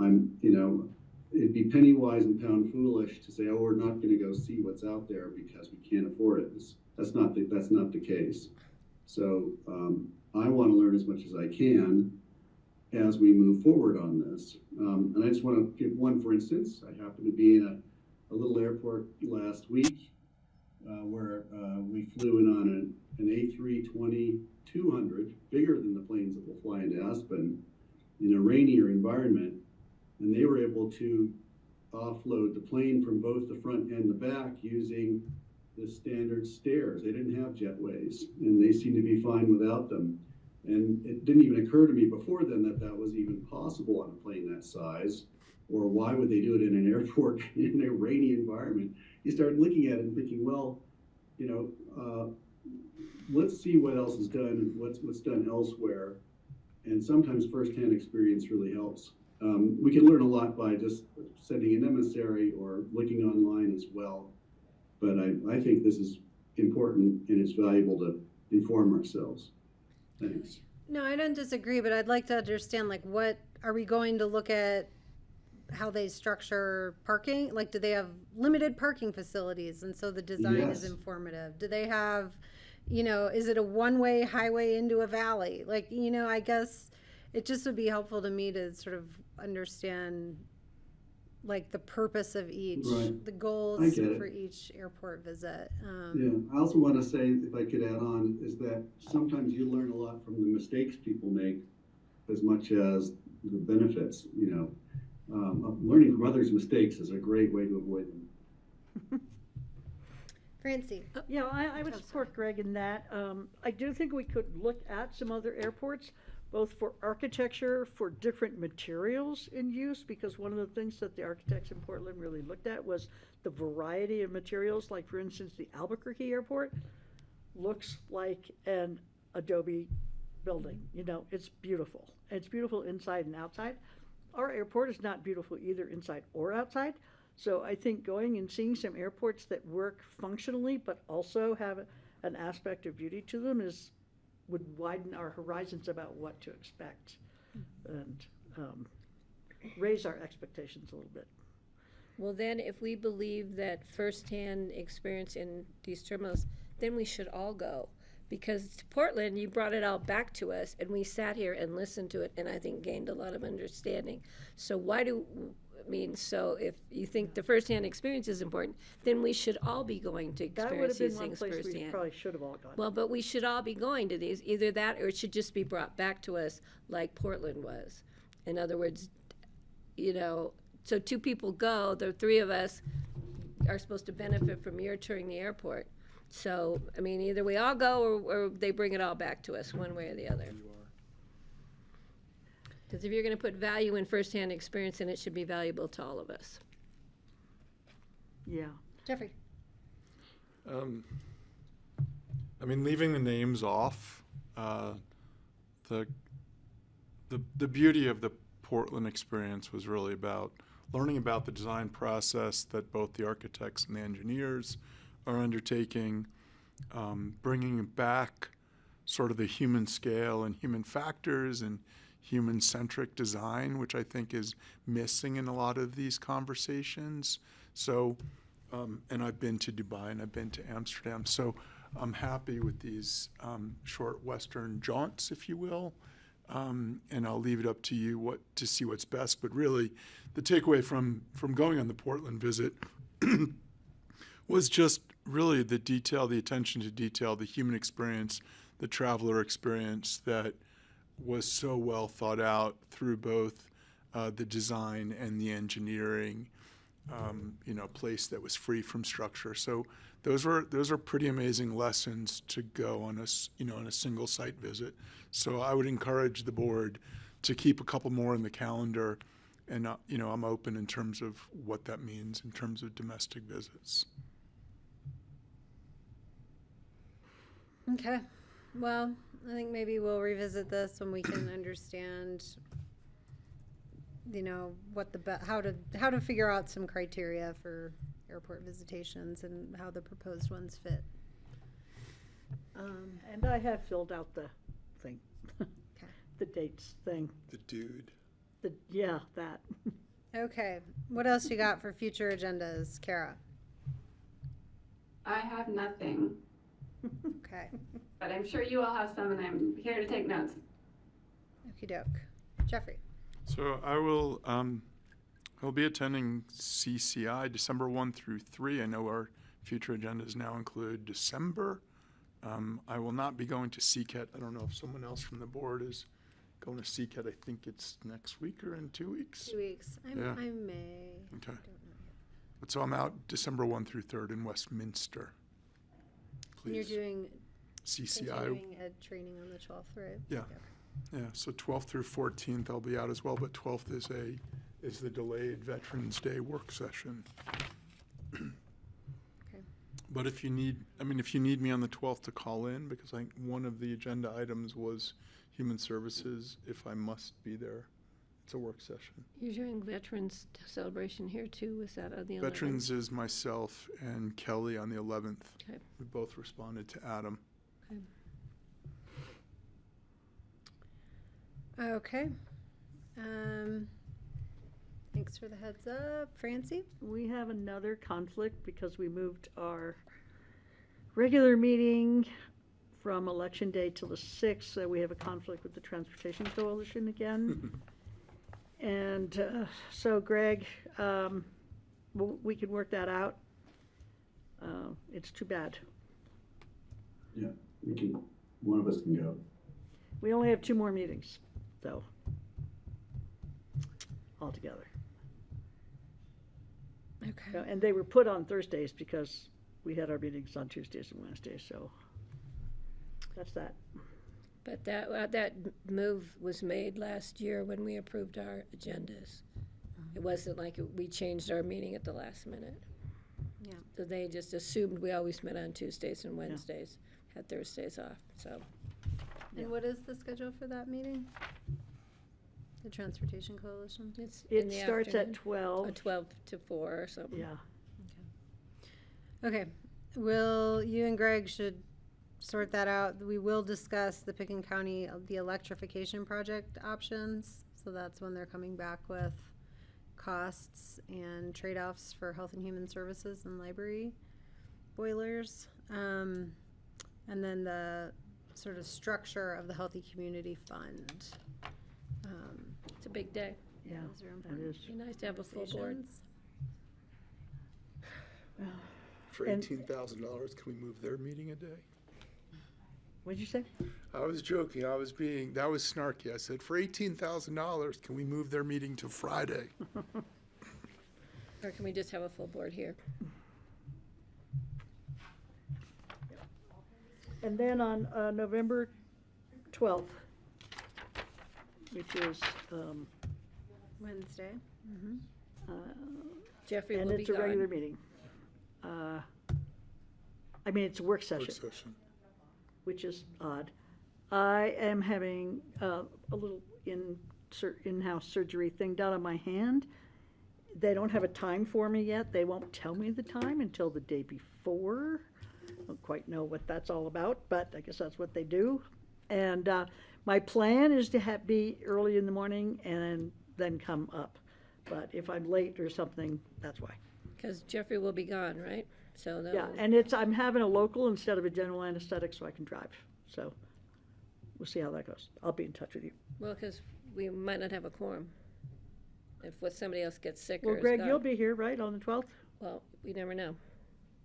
It'd be penny wise and pound foolish to say, oh, we're not going to go see what's out there because we can't afford it. That's not the case. So I want to learn as much as I can as we move forward on this. And I just want to give one, for instance. I happened to be in a little airport last week where we flew in on an A320-200, bigger than the planes that will fly into Aspen, in a rainier environment. And they were able to offload the plane from both the front and the back using the standard stairs. They didn't have jetways, and they seemed to be fine without them. And it didn't even occur to me before then that was even possible on a plane that size, or why would they do it in an airport in a rainy environment? You start looking at it and thinking, well, let's see what else is done, what's done elsewhere. And sometimes firsthand experience really helps. We can learn a lot by just sending an emissary or looking online as well. But I think this is important, and it's valuable to inform ourselves. Thanks. No, I don't disagree, but I'd like to understand, like, what are we going to look at how they structure parking? Like, do they have limited parking facilities, and so the design is informative? Do they have, is it a one-way highway into a valley? Like, I guess it just would be helpful to me to sort of understand, like, the purpose of each, the goals for each airport visit. I also want to say, if I could add on, is that sometimes you learn a lot from the mistakes people make as much as the benefits. Learning from others' mistakes is a great way to avoid them. Francie. I would support Greg in that. I do think we could look at some other airports, both for architecture, for different materials in use, because one of the things that the architects in Portland really looked at was the variety of materials. Like, for instance, the Albuquerque airport looks like an adobe building. It's beautiful. It's beautiful inside and outside. Our airport is not beautiful either inside or outside. So I think going and seeing some airports that work functionally but also have an aspect of beauty to them would widen our horizons about what to expect and raise our expectations a little bit. Well, then, if we believe that firsthand experience in these terminals, then we should all go. Because to Portland, you brought it all back to us, and we sat here and listened to it, and I think gained a lot of understanding. So so if you think the firsthand experience is important, then we should all be going to experience these things firsthand. That would have been one place we probably should have all gone. Well, but we should all be going to these, either that or it should just be brought back to us like Portland was. In other words, so two people go, the three of us are supposed to benefit from your touring the airport. So, either we all go or they bring it all back to us, one way or the other. Because if you're going to put value in firsthand experience, then it should be valuable to all of us. Yeah. Jeffrey. Leaving the names off, the beauty of the Portland experience was really about learning about the design process that both the architects and the engineers are undertaking, bringing back sort of the human scale and human factors and human-centric design, which I think is missing in a lot of these conversations. So, and I've been to Dubai and I've been to Amsterdam, so I'm happy with these short Western jaunts, if you will, and I'll leave it up to you to see what's best. But really, the takeaway from going on the Portland visit was just really the detail, the attention to detail, the human experience, the traveler experience that was so well thought out through both the design and the engineering, place that was free from structure. So those are pretty amazing lessons to go on on a single site visit. So I would encourage the board to keep a couple more in the calendar, and I'm open in terms of what that means in terms of domestic visits. Okay. Well, I think maybe we'll revisit this when we can understand, what how to figure out some criteria for airport visitations and how the proposed ones fit. And I have filled out the thing, the dates thing. The dude. Yeah, that. Okay, what else you got for future agendas, Kara? I have nothing, Okay, but I'm sure you all have some, and I'm here to take notes. okie doke. Jeffrey? So I will, I'll be attending CCI December 1 through 3. I know our future agendas now include December. I will not be going to CCAT. I don't know if someone else from the board is going to CCAT. I think it's next week or in 2 weeks. 2 weeks. I may. Okay. Don't know yet. But so I'm out December 1 through 3rd in Westminster. And you're Please. doing CCI. continuing ed training on the 12th, right? Yeah. Yeah, so 12th through 14th I'll be out as well, but 12th is the delayed Veterans Day work session. Okay. But if you need me on the 12th to call in, because I think one of the agenda items was Human Services, if I must be there, it's a work session. You're doing Veterans Celebration here too, was that on the 11th? Veterans is myself and Kelly on the 11th. Okay. We both responded to Adam. Okay. Thanks for the heads up. Francie? We have another conflict because we moved our regular meeting from Election Day till the 6th, so we have a conflict with the Transportation Coalition again. And so Greg, we can work that out. It's too bad. Yeah, one of us can go. We only have 2 more meetings, though, altogether. Okay. And they were put on Thursdays because we had our meetings on Tuesdays and Wednesdays, so that's that. But that move was made last year when we approved our agendas. It wasn't like we changed our meeting at the last minute. Yeah. So they just assumed we always met on Tuesdays and Wednesdays, had Thursdays off, so. And what is the schedule for that meeting? The Transportation Coalition? It starts at 12. 12 to 4 or something. Yeah. Okay. You and Greg should sort that out. We will discuss the Pickens County, the electrification project options. So that's when they're coming back with costs and trade-offs for Health and Human Services and library boilers. And then the sort of structure of the Healthy Community Fund. It's a big day. Yeah, Those are that important is. Be nice to have a full board. conversations. For $18,000, can we move their meeting a day? What'd you say? I was joking. That was snarky. I said, for $18,000, can we move their meeting to Friday? Or can we just have a full board here? And then on November 12th, which is Wednesday. Jeffrey and will be it's a gone. regular meeting. It's a work session. Work session. Which is odd. I am having a little in-house surgery thing done on my hand. They don't have a time for me yet. They won't tell me the time until the day before. I don't quite know what that's all about, but I guess that's what they do. And my plan is to be early in the morning and then come up. But if I'm late or something, that's why. Because Jeffrey will be gone, right? So Yeah, and I'm having a local instead of a general anesthetic so I can drive. So we'll see how that goes. I'll be in touch with you. Well, because we might not have a quorum. If somebody else gets sick or Well, is Greg, gone. you'll be here, right, on the 12th? Well, we never know.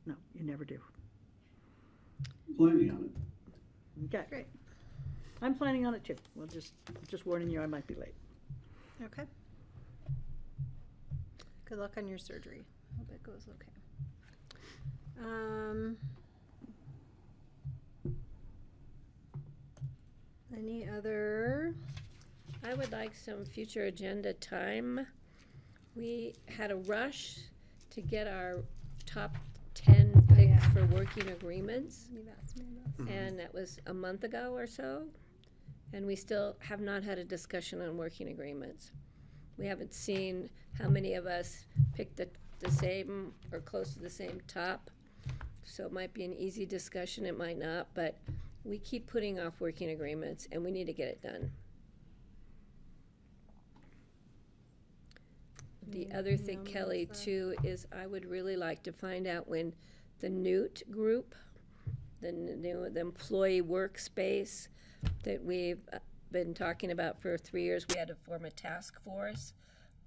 No, you never do. Planning on it. Okay. Great. I'm planning on it too. Just warning you, I might be late. Okay. Good luck on your surgery. Hope it goes okay. Any other? I would like some future agenda time. We had a rush to get our top 10 pick for working agreements. And that was a month ago or so. And we still have not had a discussion on working agreements. We haven't seen how many of us picked the same or close to the same top. So it might be an easy discussion, it might not, but we keep putting off working agreements and we need to get it done. The other thing, Kelly, too, is I would really like to find out when the Newt group, the employee workspace that we've been talking about for 3 years, we had to form a task force.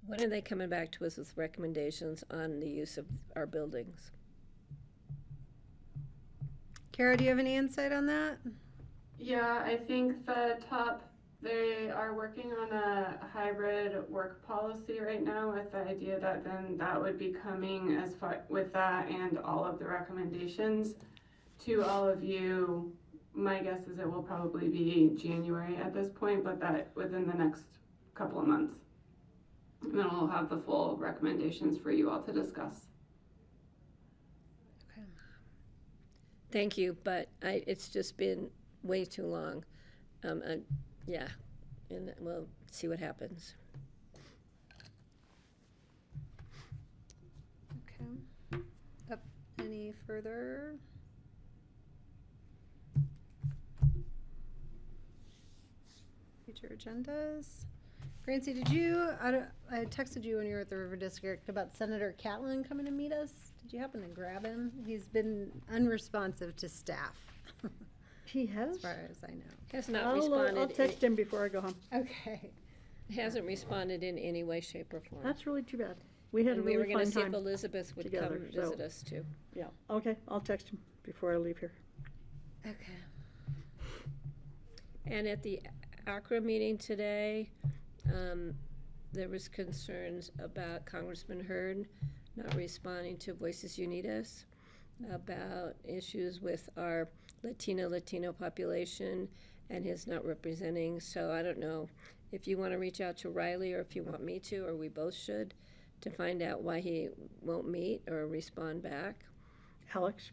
When are they coming back to us with recommendations on the use of our buildings? Kara, do you have any insight on that? Yeah, I think they are working on a hybrid work policy right now with the idea that then that would be coming as far with that and all of the recommendations to all of you. My guess is it will probably be January at this point, but that within the next couple of months. And then we'll have the full recommendations for you all to discuss. Okay. Thank you, but it's just been way too long. Yeah, and we'll see what happens. Okay. Any further? Future agendas? Francie, did you, I texted you when you were at the River District about Senator Catlin coming to meet us. Did you happen to grab him? He's been unresponsive to staff. He has? As far as I know. Has not responded. I'll text him before I go home. Okay. Hasn't responded in any way, shape, or form. That's really too bad. We had a And we really were gonna fun see if time Elizabeth would together, come so- visit us too. Yeah, okay, I'll text him before I leave here. Okay. And at the ACRA meeting today, there was concerns about Congressman Hurd not responding to Voices Unidas about issues with our Latino population and his not representing. So I don't know if you want to reach out to Riley or if you want me to, or we both should, to find out why he won't meet or respond back. Alex?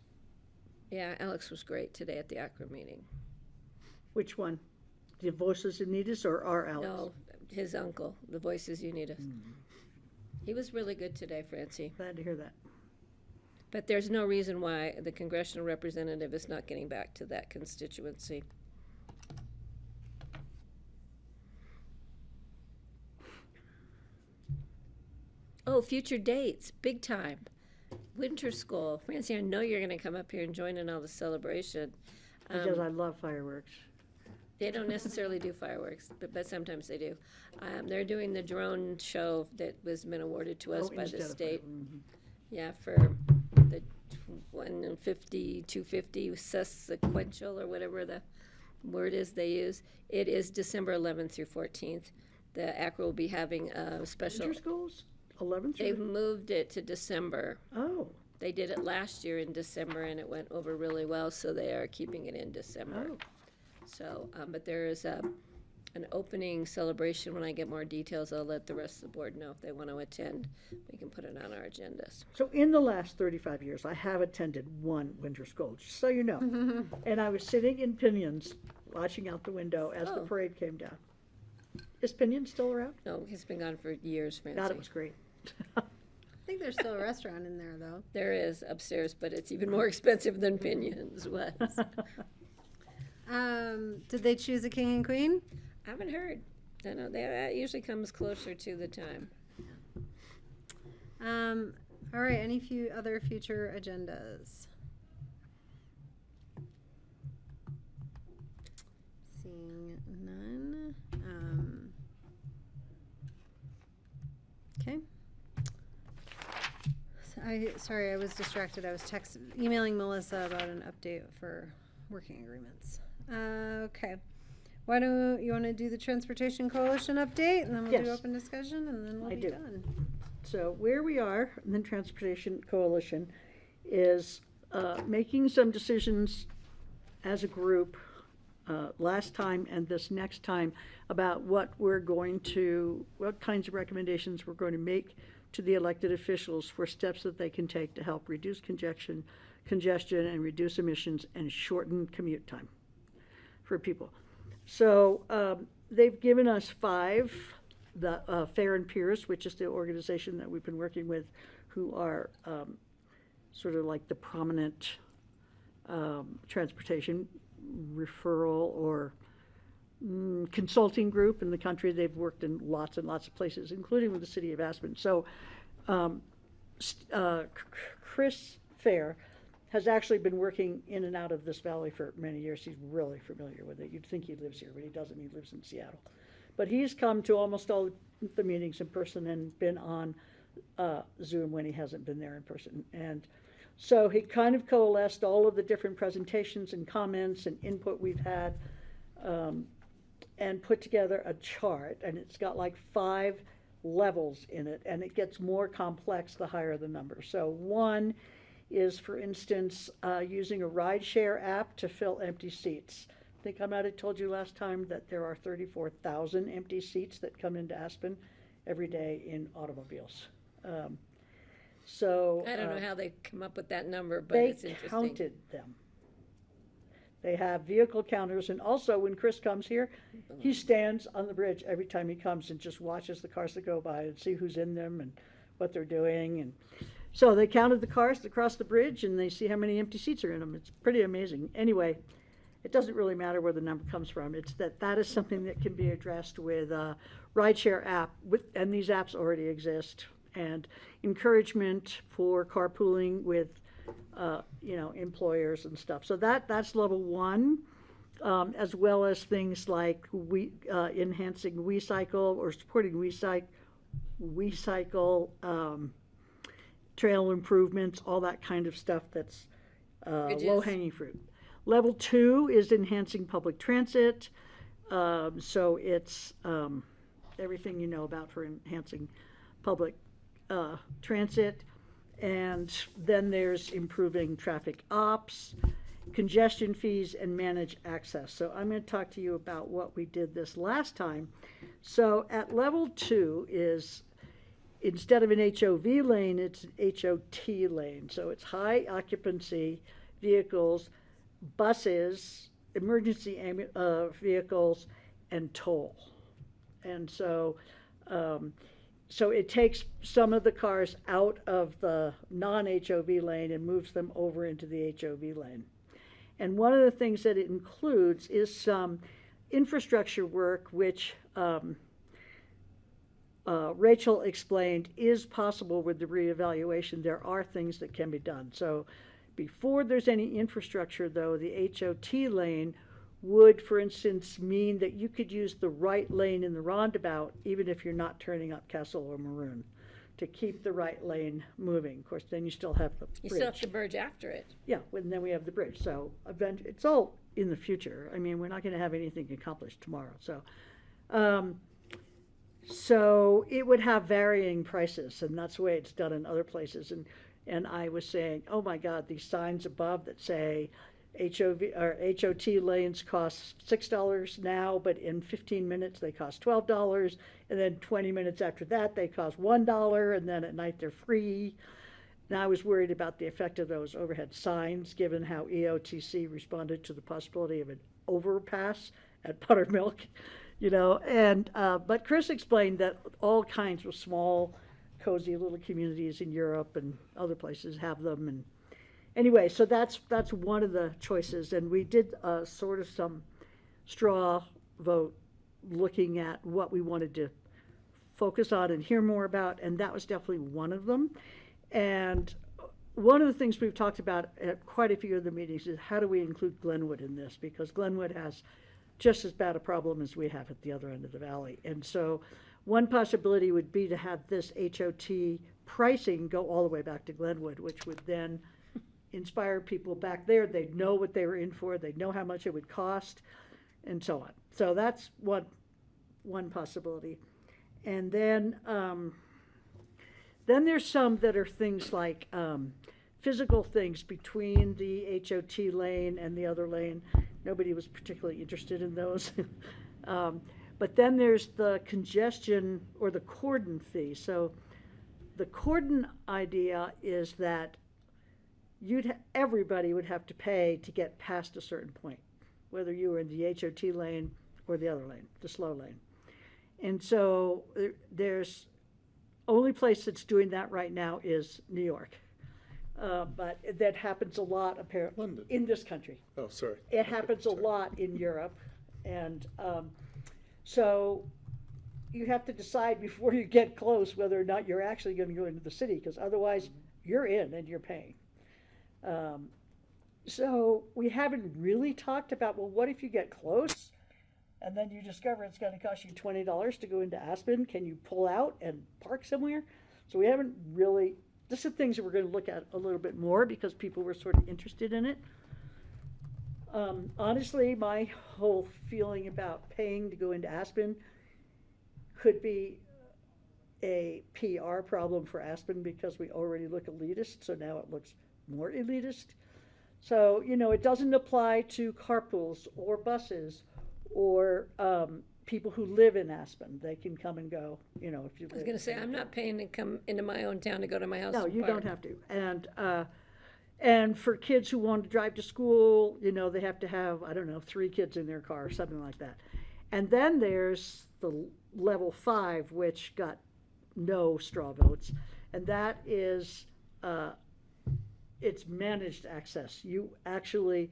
Yeah, Alex was great today at the ACRA meeting. Which one? The Voices Unidas or our Alex? No, his uncle, the Voices Unidas. He was really good today, Francie. Glad to hear that. But there's no reason why the congressional representative is not getting back to that constituency. Oh, future dates, big time. Winter school. Francie, I know you're going to come up here and join in all the celebration. Because I love fireworks. They don't necessarily do fireworks, but sometimes they do. They're doing the drone show that was been awarded to us by the state. Yeah, for the 150, 250 sequential or whatever the word is they use. It is December 11th through 14th. The ACRA will be having a special. Winter schools? 11th? They've moved it to December. Oh. They did it last year in December and it went over really well, so they are keeping it in December. Oh. So, but there is an opening celebration. When I get more details, I'll let the rest of the board know if they want to attend. We can put it on our agendas. So in the last 35 years, I have attended one winter school, just so you know. And I was sitting in Pinions, watching out the window as the Oh. parade came down. Is Pinions still around? No, he's been gone for years, Francie. God, it was great. I think there's still a restaurant in there, though. There is upstairs, but it's even more expensive than Pinions was. Did they choose a king and queen? I haven't heard. I know that usually comes closer to the time. All right, any other future agendas? Seeing none. Okay. Sorry, I was distracted. I was emailing Melissa about an update for working agreements. Okay. Why do you want to do the Transportation Coalition update, and then we'll do Yes. open discussion, and then we'll I be do. done. So where we are in the Transportation Coalition is making some decisions as a group last time and this next time about what kinds of recommendations we're going to make to the elected officials for steps that they can take to help reduce congestion congestion and reduce emissions and shorten commute time for people. So they've given us 5, the Fair and Pierce, which is the organization that we've been working with, who are sort of like the prominent transportation referral or consulting group in the country. They've worked in lots and lots of places, including with the city of Aspen. So Chris Fair has actually been working in and out of this valley for many years. He's really familiar with it. You'd think he lives here, but he doesn't. He lives in Seattle. But he's come to almost all the meetings in person and been on Zoom when he hasn't been there in person. And so he kind of coalesced all of the different presentations and comments and input we've had and put together a chart. And it's got like 5 levels in it, and it gets more complex the higher the number. So 1 is, for instance, using a rideshare app to fill empty seats. I think I might have told you last time that there are 34,000 empty seats that come into Aspen every day in automobiles. So I don't know how they come up with that number, but they it's interesting. counted them. They have vehicle counters, and also when Chris comes here, he stands on the bridge every time he comes and just watches the cars that go by and see who's in them and what they're doing. And so they counted the cars that cross the bridge, and they see how many empty seats are in them. It's pretty amazing. Anyway, it doesn't really matter where the number comes from. It's that is something that can be addressed with a rideshare app, and these apps already exist, and encouragement for carpooling with employers and stuff. So that's level 1, as well as things like enhancing WeCycle or supporting WeCycle trail improvements, all that kind of stuff that's low-hanging fruit. Level 2 is enhancing public transit. So it's everything you know about for enhancing public transit. And then there's improving traffic ops, congestion fees, and manage access. So I'm going to talk to you about what we did this last time. So at level 2 is, instead of an HOV lane, it's an HOT lane. So it's high occupancy vehicles, buses, emergency vehicles, and toll. And so so it takes some of the cars out of the non-HOV lane and moves them over into the HOV lane. And one of the things that it includes is some infrastructure work, which Rachel explained is possible with the reevaluation. There are things that can be done. So before there's any infrastructure, though, the HOT lane would, for instance, mean that you could use the right lane in the roundabout even if you're not turning up Kessel or Maroon, to keep the right lane moving. Of course, then you still have the bridge. You still have the bridge after it. Yeah, and then we have the bridge. So it's all in the future. I mean, we're not going to have anything accomplished tomorrow. So it would have varying prices, and that's the way it's done in other places. And I was saying, oh my God, these signs above that say HOV or HOT lanes cost $6 now, but in 15 minutes they cost $12, and then 20 minutes after that they cost $1, and then at night they're free. Now I was worried about the effect of those overhead signs, given how EOTC responded to the possibility of an overpass at Buttermilk, And but Chris explained that all kinds of small, cozy little communities in Europe and other places have them, and anyway, so that's one of the choices, and we did sort of some straw vote looking at what we wanted to focus on and hear more about, and that was definitely one of them. And one of the things we've talked about at quite a few of the meetings is how do we include Glenwood in this, because Glenwood has just as bad a problem as we have at the other end of the valley. And so one possibility would be to have this HOT pricing go all the way back to Glenwood, which would then inspire people back there. They'd know what they were in for, they'd know how much it would cost, and so on. So that's one possibility. And then there's some that are things like physical things between the HOT lane and the other lane. Nobody was particularly interested in those. But then there's the congestion or the cordon fee. So the cordon idea is that everybody would have to pay to get past a certain point, whether you were in the HOT lane or the other lane, the slow lane. And so there's only place that's doing that right now is New York. But that happens a lot apparently London. in this country. Oh, sorry. It happens a lot in Europe. And so you have to decide before you get close whether or not you're actually going to go into the city, because otherwise you're in and you're paying. So we haven't really talked about, well, what if you get close and then you discover it's going to cost you $20 to go into Aspen? Can you pull out and park somewhere? So we haven't really, this is things that we're going to look at a little bit more because people were sort of interested in it. Honestly, my whole feeling about paying to go into Aspen could be a PR problem for Aspen because we already look elitist, so now it looks more elitist. So, you know, it doesn't apply to carpools or buses or people who live in Aspen. They can come and go, you know, if you live. I was gonna say, I'm not paying to come into my own town to go to my house. No, and you park. don't have to. And for kids who want to drive to school, you know, they have to have, I don't know, 3 kids in their car or something like that. And then there's the level 5, which got no straw votes. And that is, it's managed access. You actually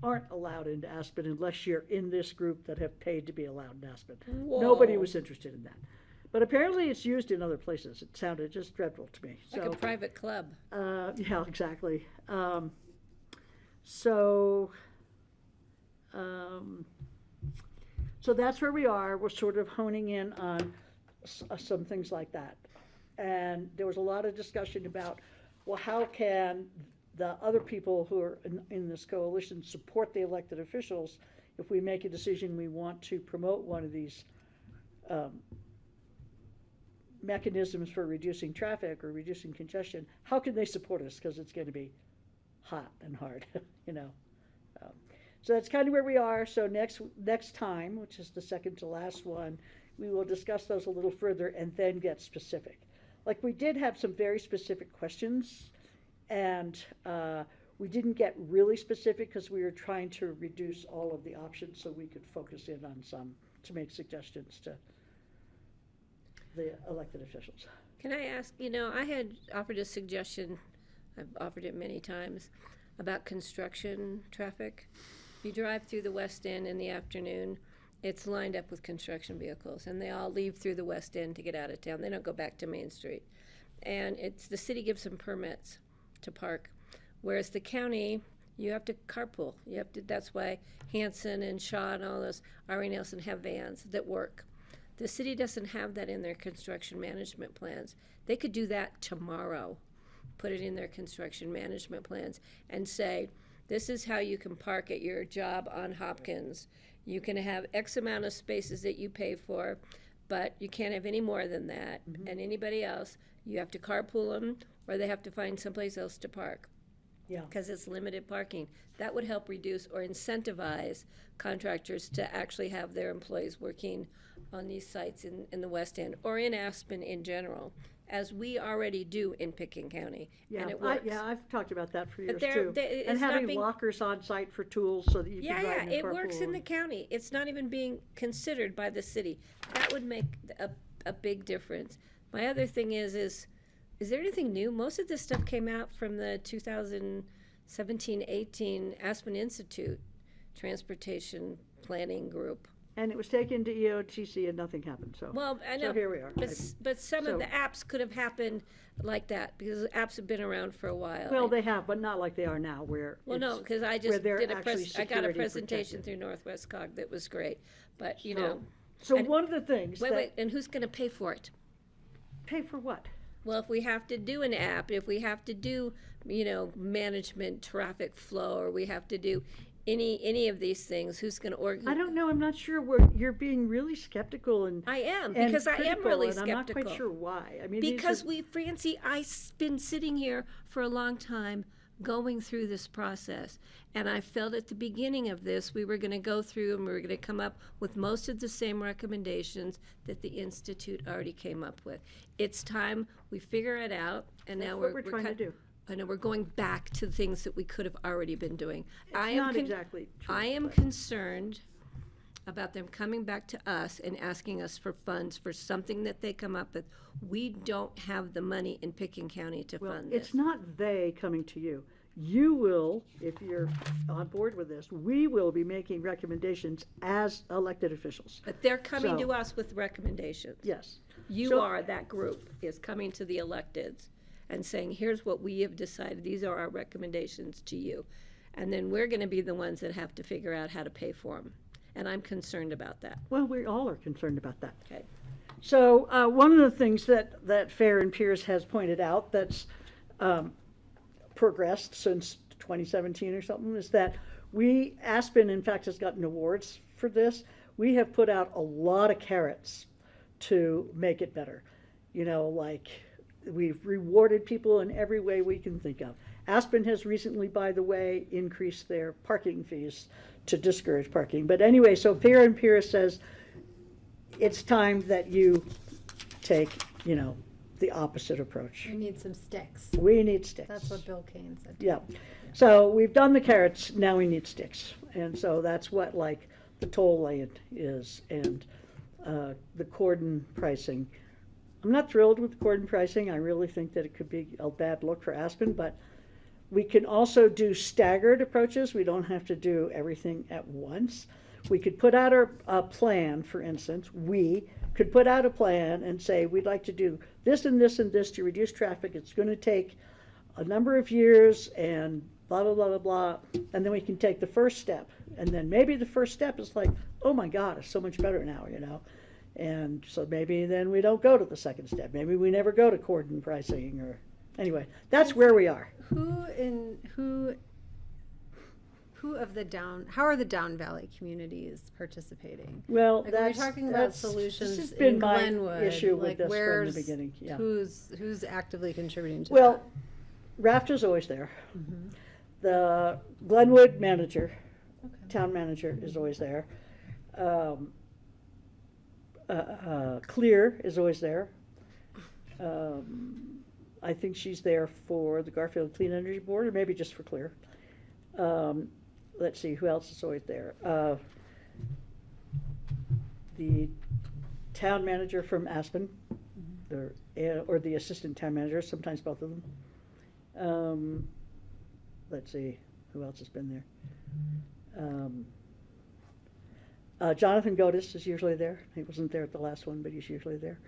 aren't allowed into Aspen unless you're in this group that have paid to be allowed in Aspen. Whoa. Nobody was interested in that. But apparently it's used in other places. It sounded just dreadful to me. Like a private club. Yeah, exactly. So that's where we are. We're sort of honing in on some things like that. And there was a lot of discussion about, well, how can the other people who are in this coalition support the elected officials if we make a decision we want to promote one of these mechanisms for reducing traffic or reducing congestion? How can they support us? Because it's going to be hot and hard, you know. So that's kind of where we are. So next time, which is the second to last one, we will discuss those a little further and then get specific. Like we did have some very specific questions, and we didn't get really specific because we were trying to reduce all of the options so we could focus in on some to make suggestions to the elected officials. Can I ask, you know, I had offered a suggestion, I've offered it many times, about construction traffic. You drive through the West End in the afternoon, it's lined up with construction vehicles, and they all leave through the West End to get out of town. They don't go back to Main Street. And it's the city gives them permits to park, whereas the county, you have to carpool. You have to. That's why Hanson and Shaw and all those R.E. Nelson have vans that work. The city doesn't have that in their construction management plans. They could do that tomorrow, put it in their construction management plans and say, this is how you can park at your job on Hopkins. You can have X amount of spaces that you pay for, but you can't have any more than that. Mm-hmm. And anybody else, you have to carpool them or they have to find someplace else to park. Yeah. Because it's limited parking. That would help reduce or incentivize contractors to actually have their employees working on these sites in the West End or in Aspen in general, as we already do in Pickens County. Yeah, and it works. I've talked about that for years But too. it's And not having being- lockers on site for tools so that you can drive in the it works carpool in the and- county. It's not even being considered by the city. That would make a big difference. My other thing is there anything new? Most of this stuff came out from the 2017-18 Aspen Institute Transportation Planning Group. And it was taken to EOTC and nothing happened, so. Well, I know. So here we are. But some of So- the apps could have happened like that because apps have been around for a while. Well, they have, but not like they are now where. Well, no, it's- because I where just they're did actually I got a security presentation protected. through Northwest Cog that was great. But, you So- know. So and- one of the things Wait, and who's going to pay for it? Pay for what? Well, if we have to do an app, if we have to do, you know, management traffic flow, or we have to do any of these things, who's going to organize? I don't know, I'm not sure where, you're being really skeptical and. I am, and because I am critical, really and skeptical. I'm not quite sure why. I mean, these Because are- Francie, I've been sitting here for a long time going through this process. And I felt at the beginning of this, we were going to go through and we were going to come up with most of the same recommendations that the Institute already came up with. It's time we figure it out, and That's now what we're trying to do. I know we're going back to things that we could have already been doing. It's not exactly true, I am but- concerned about them coming back to us and asking us for funds for something that they come up with. We don't have the money in Pickens County to Well, fund this. it's not they coming to you. You will, if you're on board with this, we will be making recommendations as elected officials. But they're coming So- to us with recommendations. Yes. You So- are, that group is coming to the electeds and saying, here's what we have decided, these are our recommendations to you. And then we're gonna be the ones that have to figure out how to pay for them. And I'm concerned about that. Well, we all are concerned about that. Okay. So one of the things that Fair and Pierce has pointed out that's progressed since 2017 or something is that Aspen, in fact, has gotten awards for this. We have put out a lot of carrots to make it better. You know, like we've rewarded people in every way we can think of. Aspen has recently, by the way, increased their parking fees to discourage parking. But anyway, so Fair and Pierce says it's time that you take, you know, the opposite approach. We need some sticks. We need sticks. That's what Bill Kane said. Yeah. So we've done the carrots, now we need sticks. And so that's what like the toll lane is and the cordon pricing. I'm not thrilled with the cordon pricing. I really think that it could be a bad look for Aspen, but we can also do staggered approaches. We don't have to do everything at once. We could put out a plan, for instance. We could put out a plan and say, we'd like to do this and this and this to reduce traffic. It's going to take a number of years and blah, blah, blah, blah, blah. And then we can take the first step. And then maybe the first step is like, oh my God, it's so much better now, you know. And so maybe then we don't go to the second step. Maybe we never go to cordon pricing or, anyway, that's where we are. How are the Down Valley communities participating? Well, like, that's, we're talking about that's solutions this has been in my Glenwood. issue with like, this from the where's- beginning. Yeah. Who's actively contributing to Well, Rafter's always there. Mm-hmm. The Glenwood manager, town manager, is always there. Clear is always there. I think she's there for the Garfield Clean Energy Board, or maybe just for Clear. Let's see, who else is always there? The town manager from Aspen, or the assistant town manager, sometimes both of them. Let's see, who else has been there? Jonathan Godis is usually there. He wasn't there at the last one, but he's usually there.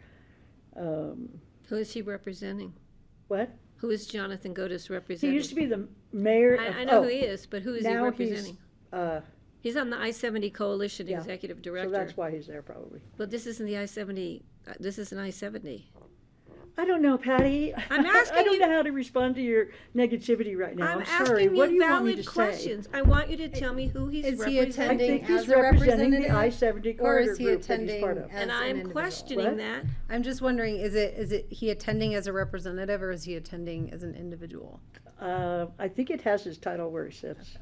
Who is he representing? What? Who is Jonathan Godis He representing? used to be the mayor of, I know who he is, but who is he now representing? He's on the I-70 Coalition yeah. Executive Director. So that's why he's there probably. But this isn't the I-70, this is an I-70. I don't know, Patty. I'm asking I don't you- know how to respond to your negativity right now. I'm sorry. asking What do you you want me to valid say? questions. I want you to tell me who he's Is he representing. I attending think he's as a representing the representative, I-70 or corridor is he group that he's attending part of. as And an I'm individual? questioning What? that. I'm just wondering, is it he attending as a representative, or is he attending as an individual? I think it has his title where he sits.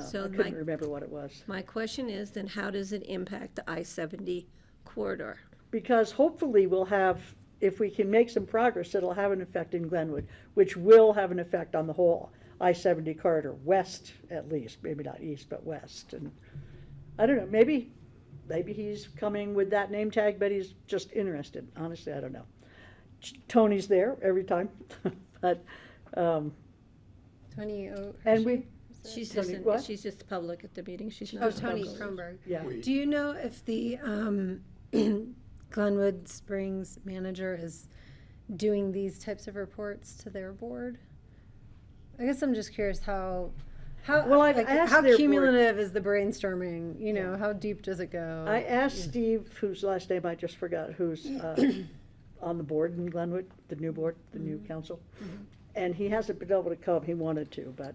So I couldn't remember what it was. My question is, then how does it impact the I-70 corridor? Because hopefully we'll have, if we can make some progress, it'll have an effect in Glenwood, which will have an effect on the whole I-70 corridor, west at least, maybe not east, but west. And I don't know, maybe he's coming with that name tag, but he's just interested. Honestly, I don't know. Tony's there every time, but, Tony and we, She's Tony, just, what? she's just public at the meeting. She's Oh, not. Tony public. Kronberg. Yeah. Do you know if the Glenwood Springs manager is doing these types of reports to their board? I guess I'm just curious how Well, I've asked how their board- cumulative is the brainstorming? You know, how deep does it go? I asked Steve, whose last name I just forgot, who's on the board in Glenwood, the new board, the new council. And he hasn't been able to come, he wanted to, but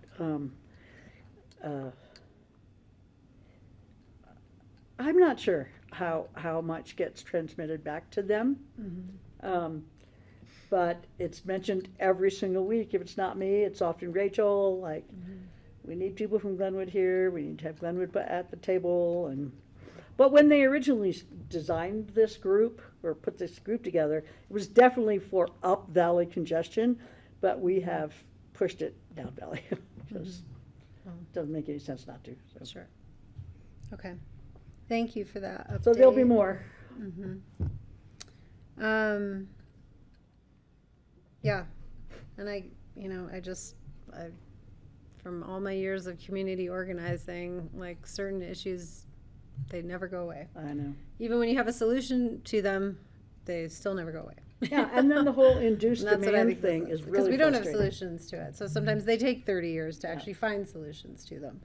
I'm not sure how much gets transmitted back to them. But it's mentioned every single week. If it's not me, it's often Rachel, like, we need people from Glenwood here, we need to have Glenwood at the table, and, but when they originally designed this group, or put this group together, it was definitely for up valley congestion, but we have pushed it down Valley. Just doesn't make any sense not to. So. Sure. Okay. Thank you for that update. So there'll be more. Yeah. And I from all my years of community organizing, like certain issues, they never go away. I know. Even when you have a solution to them, they still never go away. Yeah, and then the whole induced And that's what I demand think thing this is really because we don't have frustrating. solutions to it. So sometimes they take 30 years to actually find solutions to them.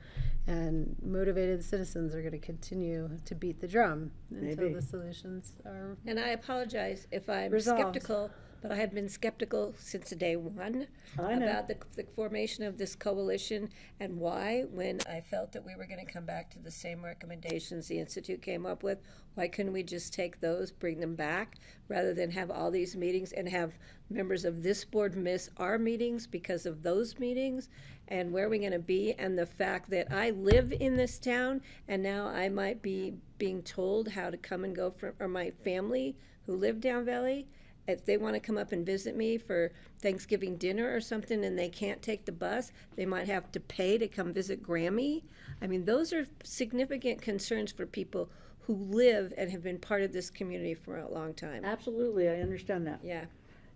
And motivated citizens are going to continue to beat the drum until Maybe. the solutions are And I apologize if I'm resolved. skeptical, but I have been skeptical since day one I know. about the formation of this coalition and why, when I felt that we were going to come back to the same recommendations the Institute came up with, why couldn't we just take those, bring them back, rather than have all these meetings and have members of this board miss our meetings because of those meetings? And where are we going to be? And the fact that I live in this town and now I might be being told how to come and go from, or my family who live down Valley, if they want to come up and visit me for Thanksgiving dinner or something and they can't take the bus, they might have to pay to come visit Grammy. I mean, those are significant concerns for people who live and have been part of this community for a long time. Absolutely, I understand that. Yeah.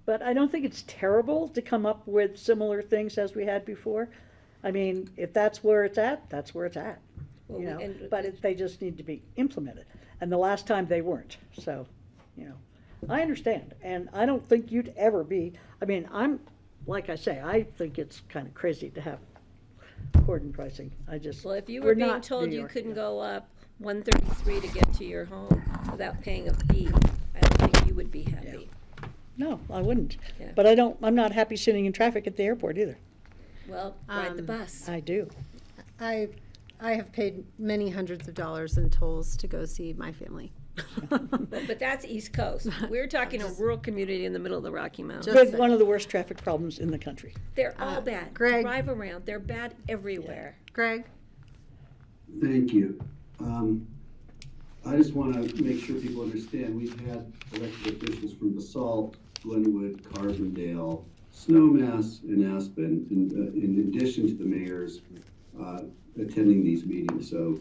But I don't think it's terrible to come up with similar things as we had before. I mean, if that's where it's at, that's where it's at. Well, You know, and- but they just need to be implemented. And the last time they weren't, so, you know. I understand, and I don't think you'd ever be, I mean, like I say, I think it's kind of crazy to have cordon pricing. Well, if you we're were being not told New you York, couldn't yeah. go up 133 to get to your home without paying a fee, I don't think you would be happy. No, I wouldn't. Yeah. But I'm not happy sitting in traffic at the airport either. Well, ride the bus. I do. I have paid many hundreds of dollars in tolls to go see my family. But that's East Coast. We're talking a rural community in the middle of the Rocky Mountains. With one of the worst traffic problems in the country. They're all bad. Greg. Drive around. They're bad everywhere. Greg? Thank you. I just want to make sure people understand, we've had elected officials from Basalt, Glenwood, Carbondale, Snowmass, and Aspen, in addition to the mayors attending these meetings. So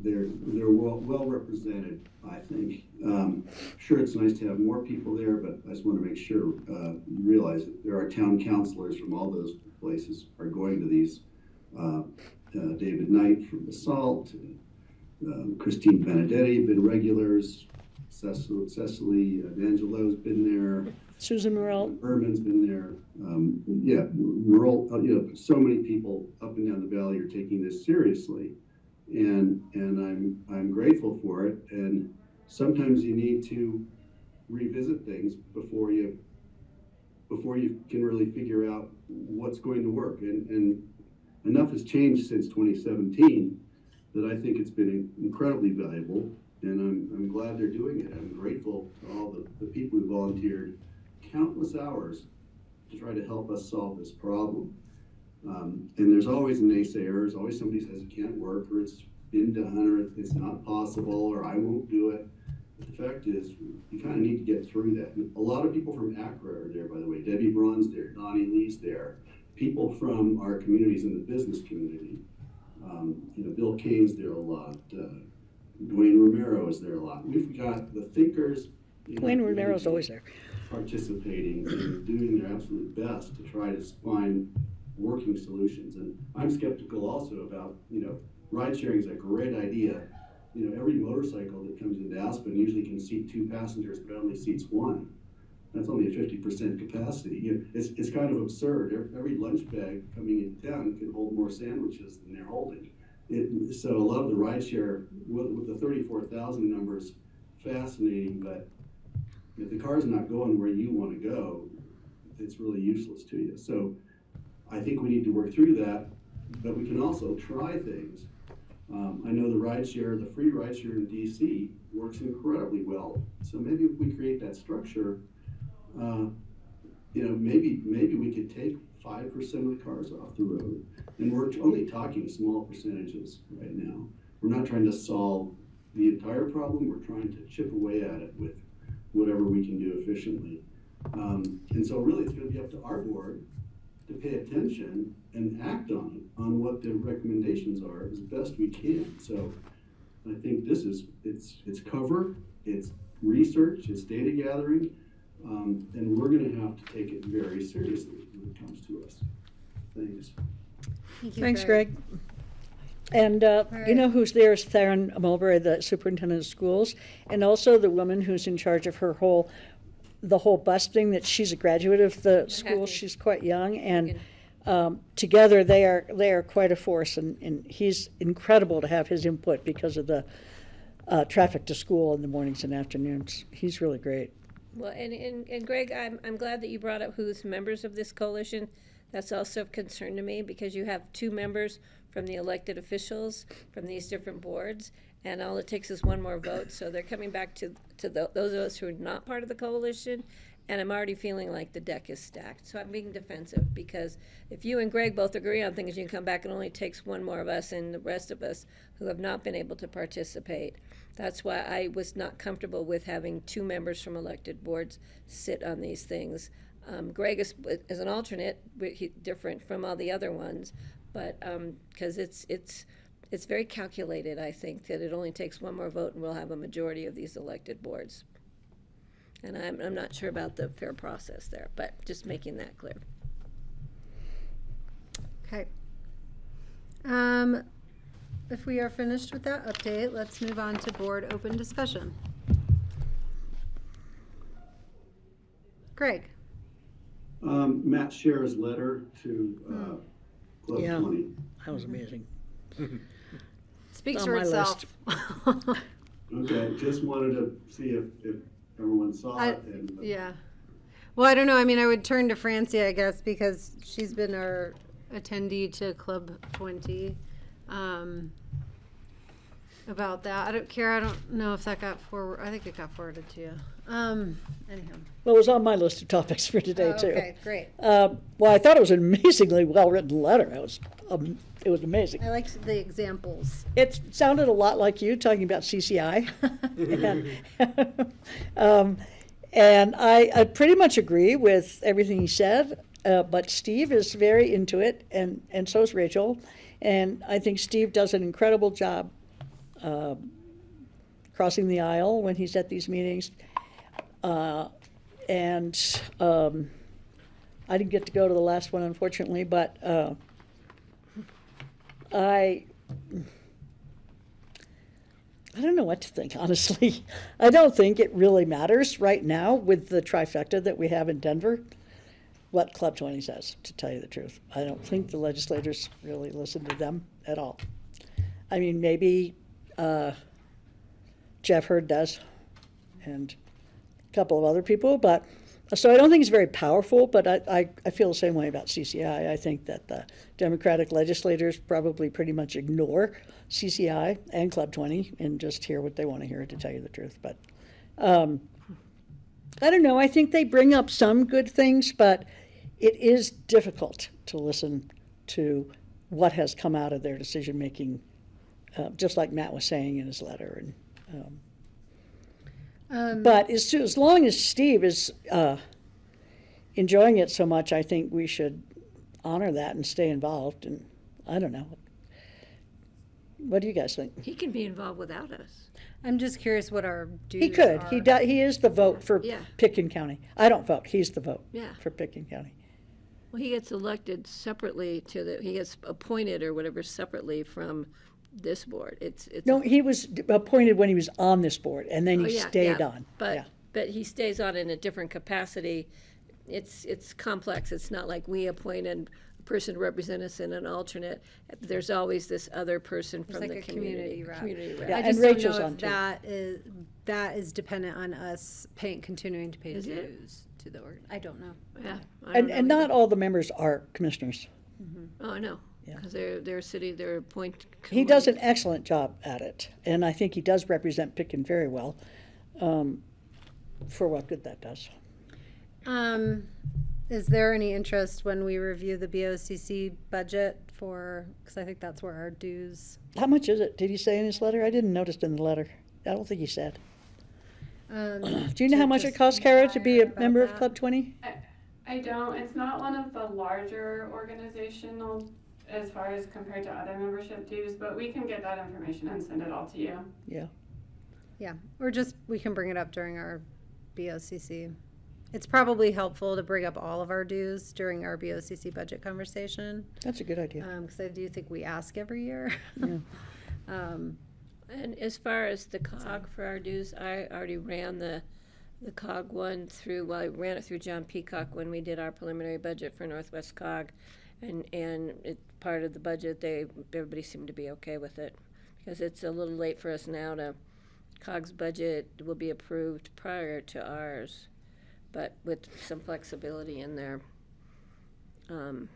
they're well represented, I think. Sure, it's nice to have more people there, but I just want to make sure you realize that there are town councilors from all those places are going to these. David Knight from Basalt, Christine Benedetti have been regulars, Cecily Angelo's been there. Susan Morrell. Berman's been there. Yeah, Morrell, so many people up and down the valley are taking this seriously. And I'm grateful for it. And sometimes you need to revisit things before you can really figure out what's going to work. And enough has changed since 2017 that I think it's been incredibly valuable, and I'm glad they're doing it. I'm grateful to all the people who volunteered countless hours to try to help us solve this problem. And there's always naysayers, always somebody says it can't work, or it's been done, or it's not possible, or I won't do it. But the fact is, you kind of need to get through that. And a lot of people from Accra are there, by the way. Debbie Braun's there, Donnie Lee's there. People from our communities in the business community. Bill Kane's there a lot. Dwayne Romero is there a lot. We've got the thinkers. Dwayne Romero's always there. Participating and doing their absolute best to try to find working solutions. And I'm skeptical also about, ride sharing is a great idea. Every motorcycle that comes into Aspen usually can seat 2 passengers, but only seats 1. That's only a 50% capacity. It's kind of absurd. Every lunch bag coming into town can hold more sandwiches than they're holding. So a lot of the rideshare, with the 34,000 numbers, fascinating, but if the car's not going where you want to go, it's really useless to you. So I think we need to work through that, but we can also try things. I know the free rideshare in DC works incredibly well. So maybe if we create that structure, maybe we could take 5% of the cars off the road. And we're only talking small percentages right now. We're not trying to solve the entire problem. We're trying to chip away at it with whatever we can do efficiently. And so really it's going to be up to our board to pay attention and act on it, on what the recommendations are as best we can. So I think this is, it's cover, it's research, it's data gathering, and we're gonna have to take it very seriously when it comes to us. Thanks. Thanks, Greg. And you know who's there is Theron Mulberry, the superintendent of schools, and also the woman who's in charge of the whole bus thing, that she's a graduate of the school. She's quite young, and together they are quite a force, and he's incredible to have his input because of the traffic to school in the mornings and afternoons. He's really great. Well, and Greg, I'm glad that you brought up who's members of this coalition. That's also of concern to me, because you have 2 members from the elected officials from these different boards, and all it takes is one more vote. So they're coming back to those of us who are not part of the coalition, and I'm already feeling like the deck is stacked. So I'm being defensive, because if you and Greg both agree on things, you can come back and only takes one more of us and the rest of us who have not been able to participate. That's why I was not comfortable with having 2 members from elected boards sit on these things. Greg is an alternate, different from all the other ones, but because it's very calculated, I think, that it only takes one more vote and we'll have a majority of these elected boards. And I'm not sure about the fair process there, but just making that clear. Okay. If we are finished with that update, let's move on to board open discussion. Greg. Matt Scherer's letter to Club 20. That was amazing. Speaks On for my itself. Okay, just wanted to see if everyone saw it. And, yeah. Well, I don't know. I mean, I would turn to Francie, I guess, because she's been our attendee to Club 20. About that. I don't care. I don't know if that got forward. I think it got forwarded to you. Anyhow. Well, it was on my list of topics for today, too. Okay, great. Well, I thought it was an amazingly well-written letter. It was amazing. I liked the examples. It sounded a lot like you talking about CCI. And I pretty much agree with everything he said, but Steve is very into it, and so is Rachel. And I think Steve does an incredible job crossing the aisle when he's at these meetings. I didn't get to go to the last one, unfortunately, but I don't know what to think, honestly. I don't think it really matters right now with the trifecta that we have in Denver what Club 20 says, to tell you the truth. I don't think the legislators really listen to them at all. I mean, maybe Jeff Hurd does, and a couple of other people, but so I don't think it's very powerful, but I feel the same way about CCI. I think that the Democratic legislators probably pretty much ignore CCI and Club 20 and just hear what they want to hear, to tell you the truth. But I don't know. I think they bring up some good things, but it is difficult to listen to what has come out of their decision-making, just like Matt was saying in his letter. But as long as Steve is enjoying it so much, I think we should honor that and stay involved. And I don't know. What do you guys think? He can be involved without us. I'm just curious what our dues He could. are. He is the vote for Yeah. Pitkin County. I don't vote. He's the vote Yeah. for Pitkin County. Well, he gets elected separately he gets appointed or whatever separately from this board. It's No, he was appointed when he was on this board, and then he stayed on. But he stays on in a different capacity. It's complex. It's not like we appoint a person to represent us in an alternate. There's always this other person from There's the like a community. community rep. Yeah, I just and Rachel's don't know on if too. that is dependent on us continuing to pay Is it? dues to the org. I don't know. Yeah, I don't know And not either. all the members are commissioners. Oh, I know. Yeah. Because they're appointed. He does an excellent job at it, and I think he does represent Pitkin very well, for what good that does. Is there any interest when we review the BoCC budget because I think that's where our dues. How much is it? Did he say in his letter? I didn't notice in the letter. I don't think he said. Do you know how much it costs, Kara, to be a member of Club 20? I I don't. It's not one of the larger organizational as far as compared to other membership dues, but we can get that information and send it all to you. Yeah. Yeah, or just, we can bring it up during our BoCC. It's probably helpful to bring up all of our dues during our BoCC budget conversation. That's a good idea. Because I do think we ask every year. Yeah. And as far as the COG for our dues, I already ran the COG one through, well, I ran it through John Peacock when we did our preliminary budget for Northwest COG. And it, part of the budget, everybody seemed to be okay with it. Because it's a little late for us now to, COG's budget will be approved prior to ours, but with some flexibility in there. And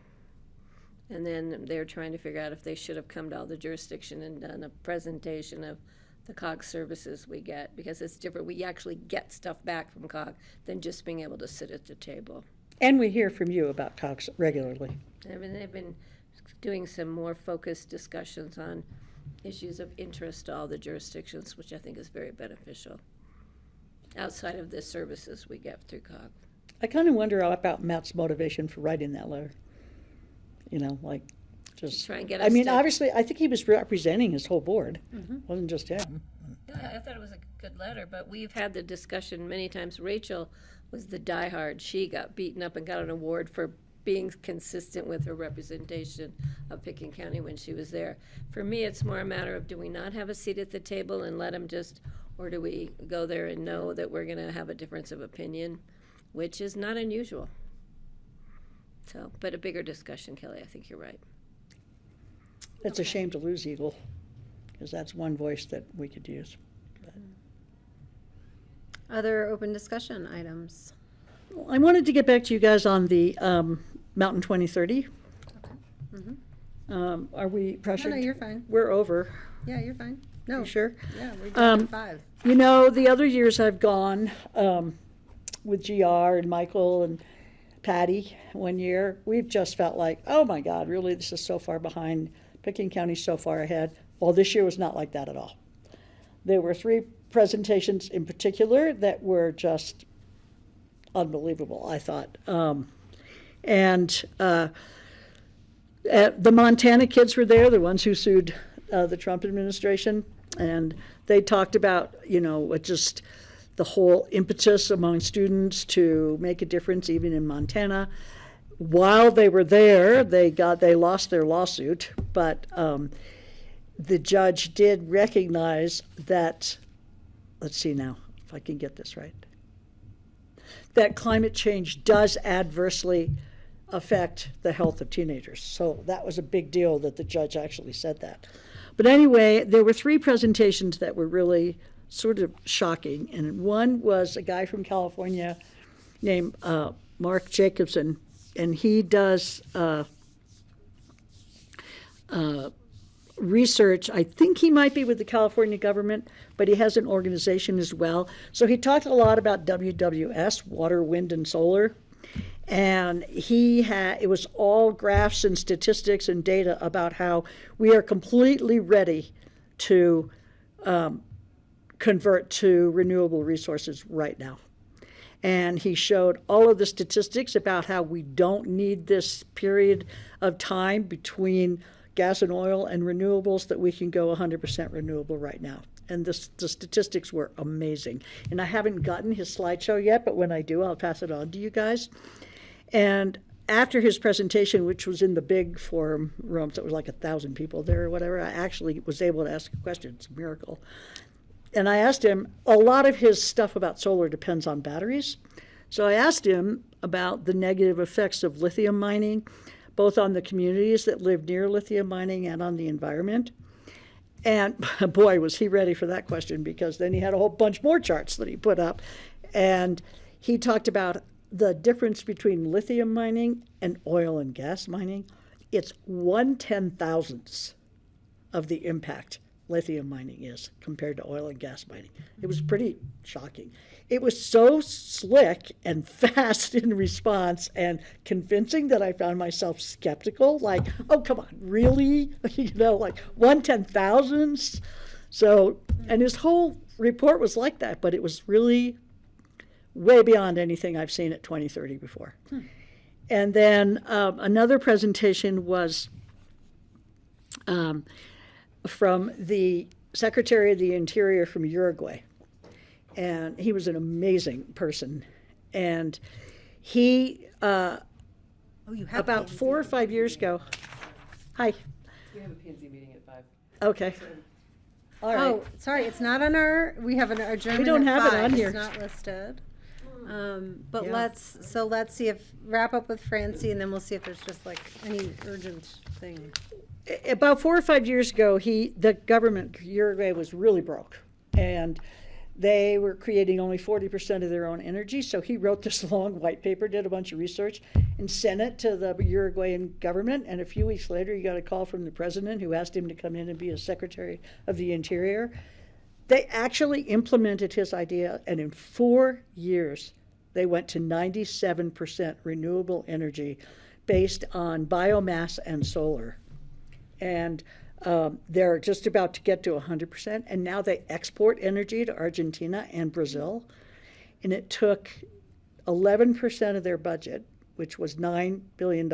then they're trying to figure out if they should have come to all the jurisdiction and done a presentation of the COG services we get, because it's different. We actually get stuff back from COG than just being able to sit at the table. And we hear from you about COGS regularly. I mean, they've been doing some more focused discussions on issues of interest to all the jurisdictions, which I think is very beneficial, outside of the services we get through COG. I kind of wonder about Matt's motivation for writing that letter. You know, like, just try and get I us mean, to- obviously, I think he was representing his whole board. Mhm. Wasn't just him. I thought it was a good letter, but we've had the discussion many times. Rachel was the diehard. She got beaten up and got an award for being consistent with her representation of Pickens County when she was there. For me, it's more a matter of, do we not have a seat at the table and let them just, or do we go there and know that we're going to have a difference of opinion, which is not unusual. So, but a bigger discussion, Kelly, I think you're right. It's a shame to lose Eagle, because that's one voice that we could use. Other open discussion items? I wanted to get back to you guys on the Mountain 2030. Are we pressured? No, you're fine. We're over. Yeah, you're fine. No. You sure? Yeah, we're done at 5. You know, the other years I've gone with GR and Michael and Patty one year, we've just felt like, oh my God, really, this is so far behind. Pickens County's so far ahead. Well, this year was not like that at all. There were 3 presentations in particular that were just unbelievable, I thought. The Montana kids were there, the ones who sued the Trump administration, and they talked about, you know, just the whole impetus among students to make a difference, even in Montana. While they were there, they lost their lawsuit, but the judge did recognize that, let's see now if I can get this right, that climate change does adversely affect the health of teenagers. So that was a big deal that the judge actually said that. But anyway, there were 3 presentations that were really sort of shocking. And one was a guy from California named Mark Jacobson, and he does research. I think he might be with the California government, but he has an organization as well. So he talked a lot about WWS, water, wind, and solar. And it was all graphs and statistics and data about how we are completely ready to convert to renewable resources right now. And he showed all of the statistics about how we don't need this period of time between gas and oil and renewables, that we can go 100% renewable right now. And the statistics were amazing. And I haven't gotten his slideshow yet, but when I do, I'll pass it on to you guys. And after his presentation, which was in the big forum room, so it was like 1,000 people there or whatever, I actually was able to ask a question. It's a miracle. And I asked him, a lot of his stuff about solar depends on batteries. So I asked him about the negative effects of lithium mining, both on the communities that live near lithium mining and on the environment. And boy, was he ready for that question, because then he had a whole bunch more charts that he put up. And he talked about the difference between lithium mining and oil and gas mining. It's 1/10,000th of the impact lithium mining is compared to oil and gas mining. It was pretty shocking. It was so slick and fast in response and convincing that I found myself skeptical, like, oh, come on, really? You know, like 1/10,000th? So, and his whole report was like that, but it was really way beyond anything I've seen at 2030 before. And then another presentation was from the Secretary of the Interior from Uruguay. And he was an amazing person. And he, about 4 or 5 years ago, hi. We have a P&Z meeting at 5. Okay. All right. Oh, sorry, it's not on our, we have an adjournment We don't at have it 5. on here. It's not listed. But Yeah. let's see if, wrap up with Francie, and then we'll see if there's just like any urgent thing. About 4 or 5 years ago, the government, Uruguay, was really broke. And they were creating only 40% of their own energy. So he wrote this long white paper, did a bunch of research, and sent it to the Uruguayan government. And a few weeks later, he got a call from the president who asked him to come in and be a Secretary of the Interior. They actually implemented his idea, and in 4 years, they went to 97% renewable energy based on biomass and solar. And they're just about to get to 100%, and now they export energy to Argentina and Brazil. And it took 11% of their budget, which was $9 billion.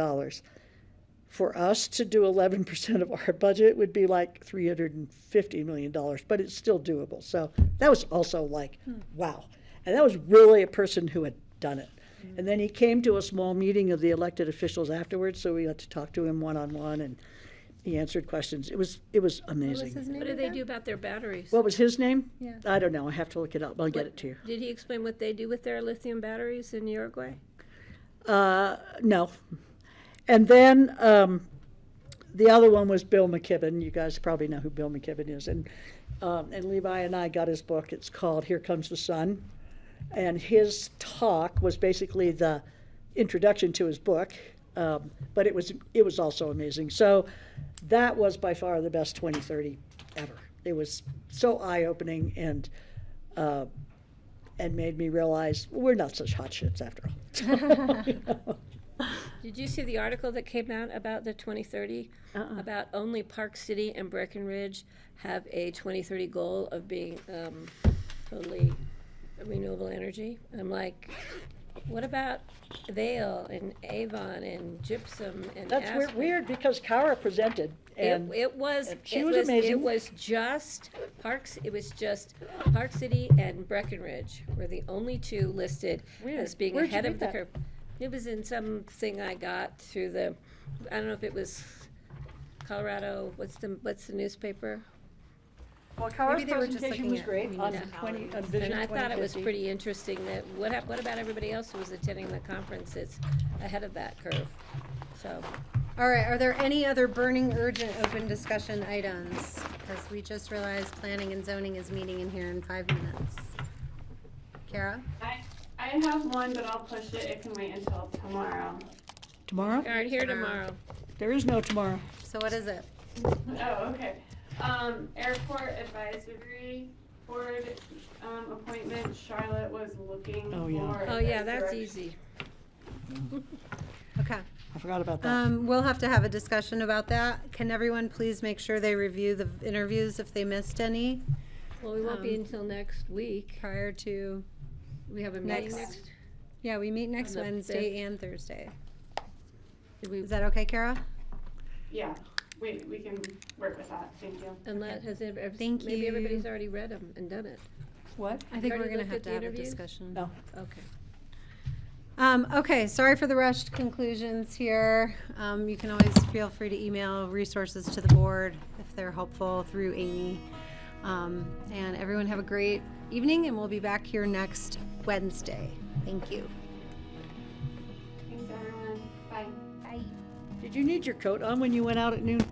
For us to do 11% of our budget would be like $350 million, but it's still doable. So that was also like, wow. And that was really a person who had done it. And then he came to a small meeting of the elected officials afterwards, so we got to talk to him one-on-one, and he answered questions. It was amazing. What do they do about their batteries? What was his name? Yeah. I don't know. I have to look it up. I'll get it to you. Did he explain what they do with their lithium batteries in Uruguay? No. And then the other one was Bill McKibben. You guys probably know who Bill McKibben is. And Levi and I got his book. It's called Here Comes the Sun. And his talk was basically the introduction to his book. But it was also amazing. So that was by far the best 2030 ever. It was so eye-opening and made me realize we're not such hot shits after all. You know? Did you see the article that came out about the 2030? About only Park City and Breckenridge have a 2030 goal of being totally renewable energy? I'm like, what about Vale and Avon and Gypsum and That's Aspen? weird because Kara presented. And It was amazing. It was just Park City and Breckenridge were the only two listed as being Where'd you ahead read of the that? curve. It was in something I got through the, I don't know if it was Colorado. What's the newspaper? Well, Kara's Maybe they were just presentation looking was at great on Vision And I thought it was 2050. pretty interesting that what about everybody else who was attending the conference? It's ahead of that curve. So. All right, are there any other burning, urgent, open discussion items? Because we just realized planning and zoning is meeting in here in 5 minutes. Kara? I have one, but I'll push it. It can wait until tomorrow. Tomorrow? All right, here tomorrow. There is no tomorrow. So what is it? Oh, okay. Airport advisory board appointment. Charlotte was looking Oh, yeah. for. Oh, yeah, that's easy. Okay. I forgot about that. We'll have to have a discussion about that. Can everyone please make sure they review the interviews if they missed any? Well, we won't be until next week. Prior to We have a meeting next. Yeah, we meet next On the Wednesday 5th. and Thursday. Is that okay, Kara? Yeah, we can work with that. Thank you. Unless Thank maybe you. everybody's already read them and done it. What? I think we're Already gonna looked have at to the have a interviews? discussion. No. Okay. Okay, sorry for the rushed conclusions here. You can always feel free to email resources to the board if they're helpful through Amy. And everyone have a great evening, and we'll be back here next Wednesday. Thank you. Thanks, everyone. Bye. Bye. Did you need your coat on when you went out at noon?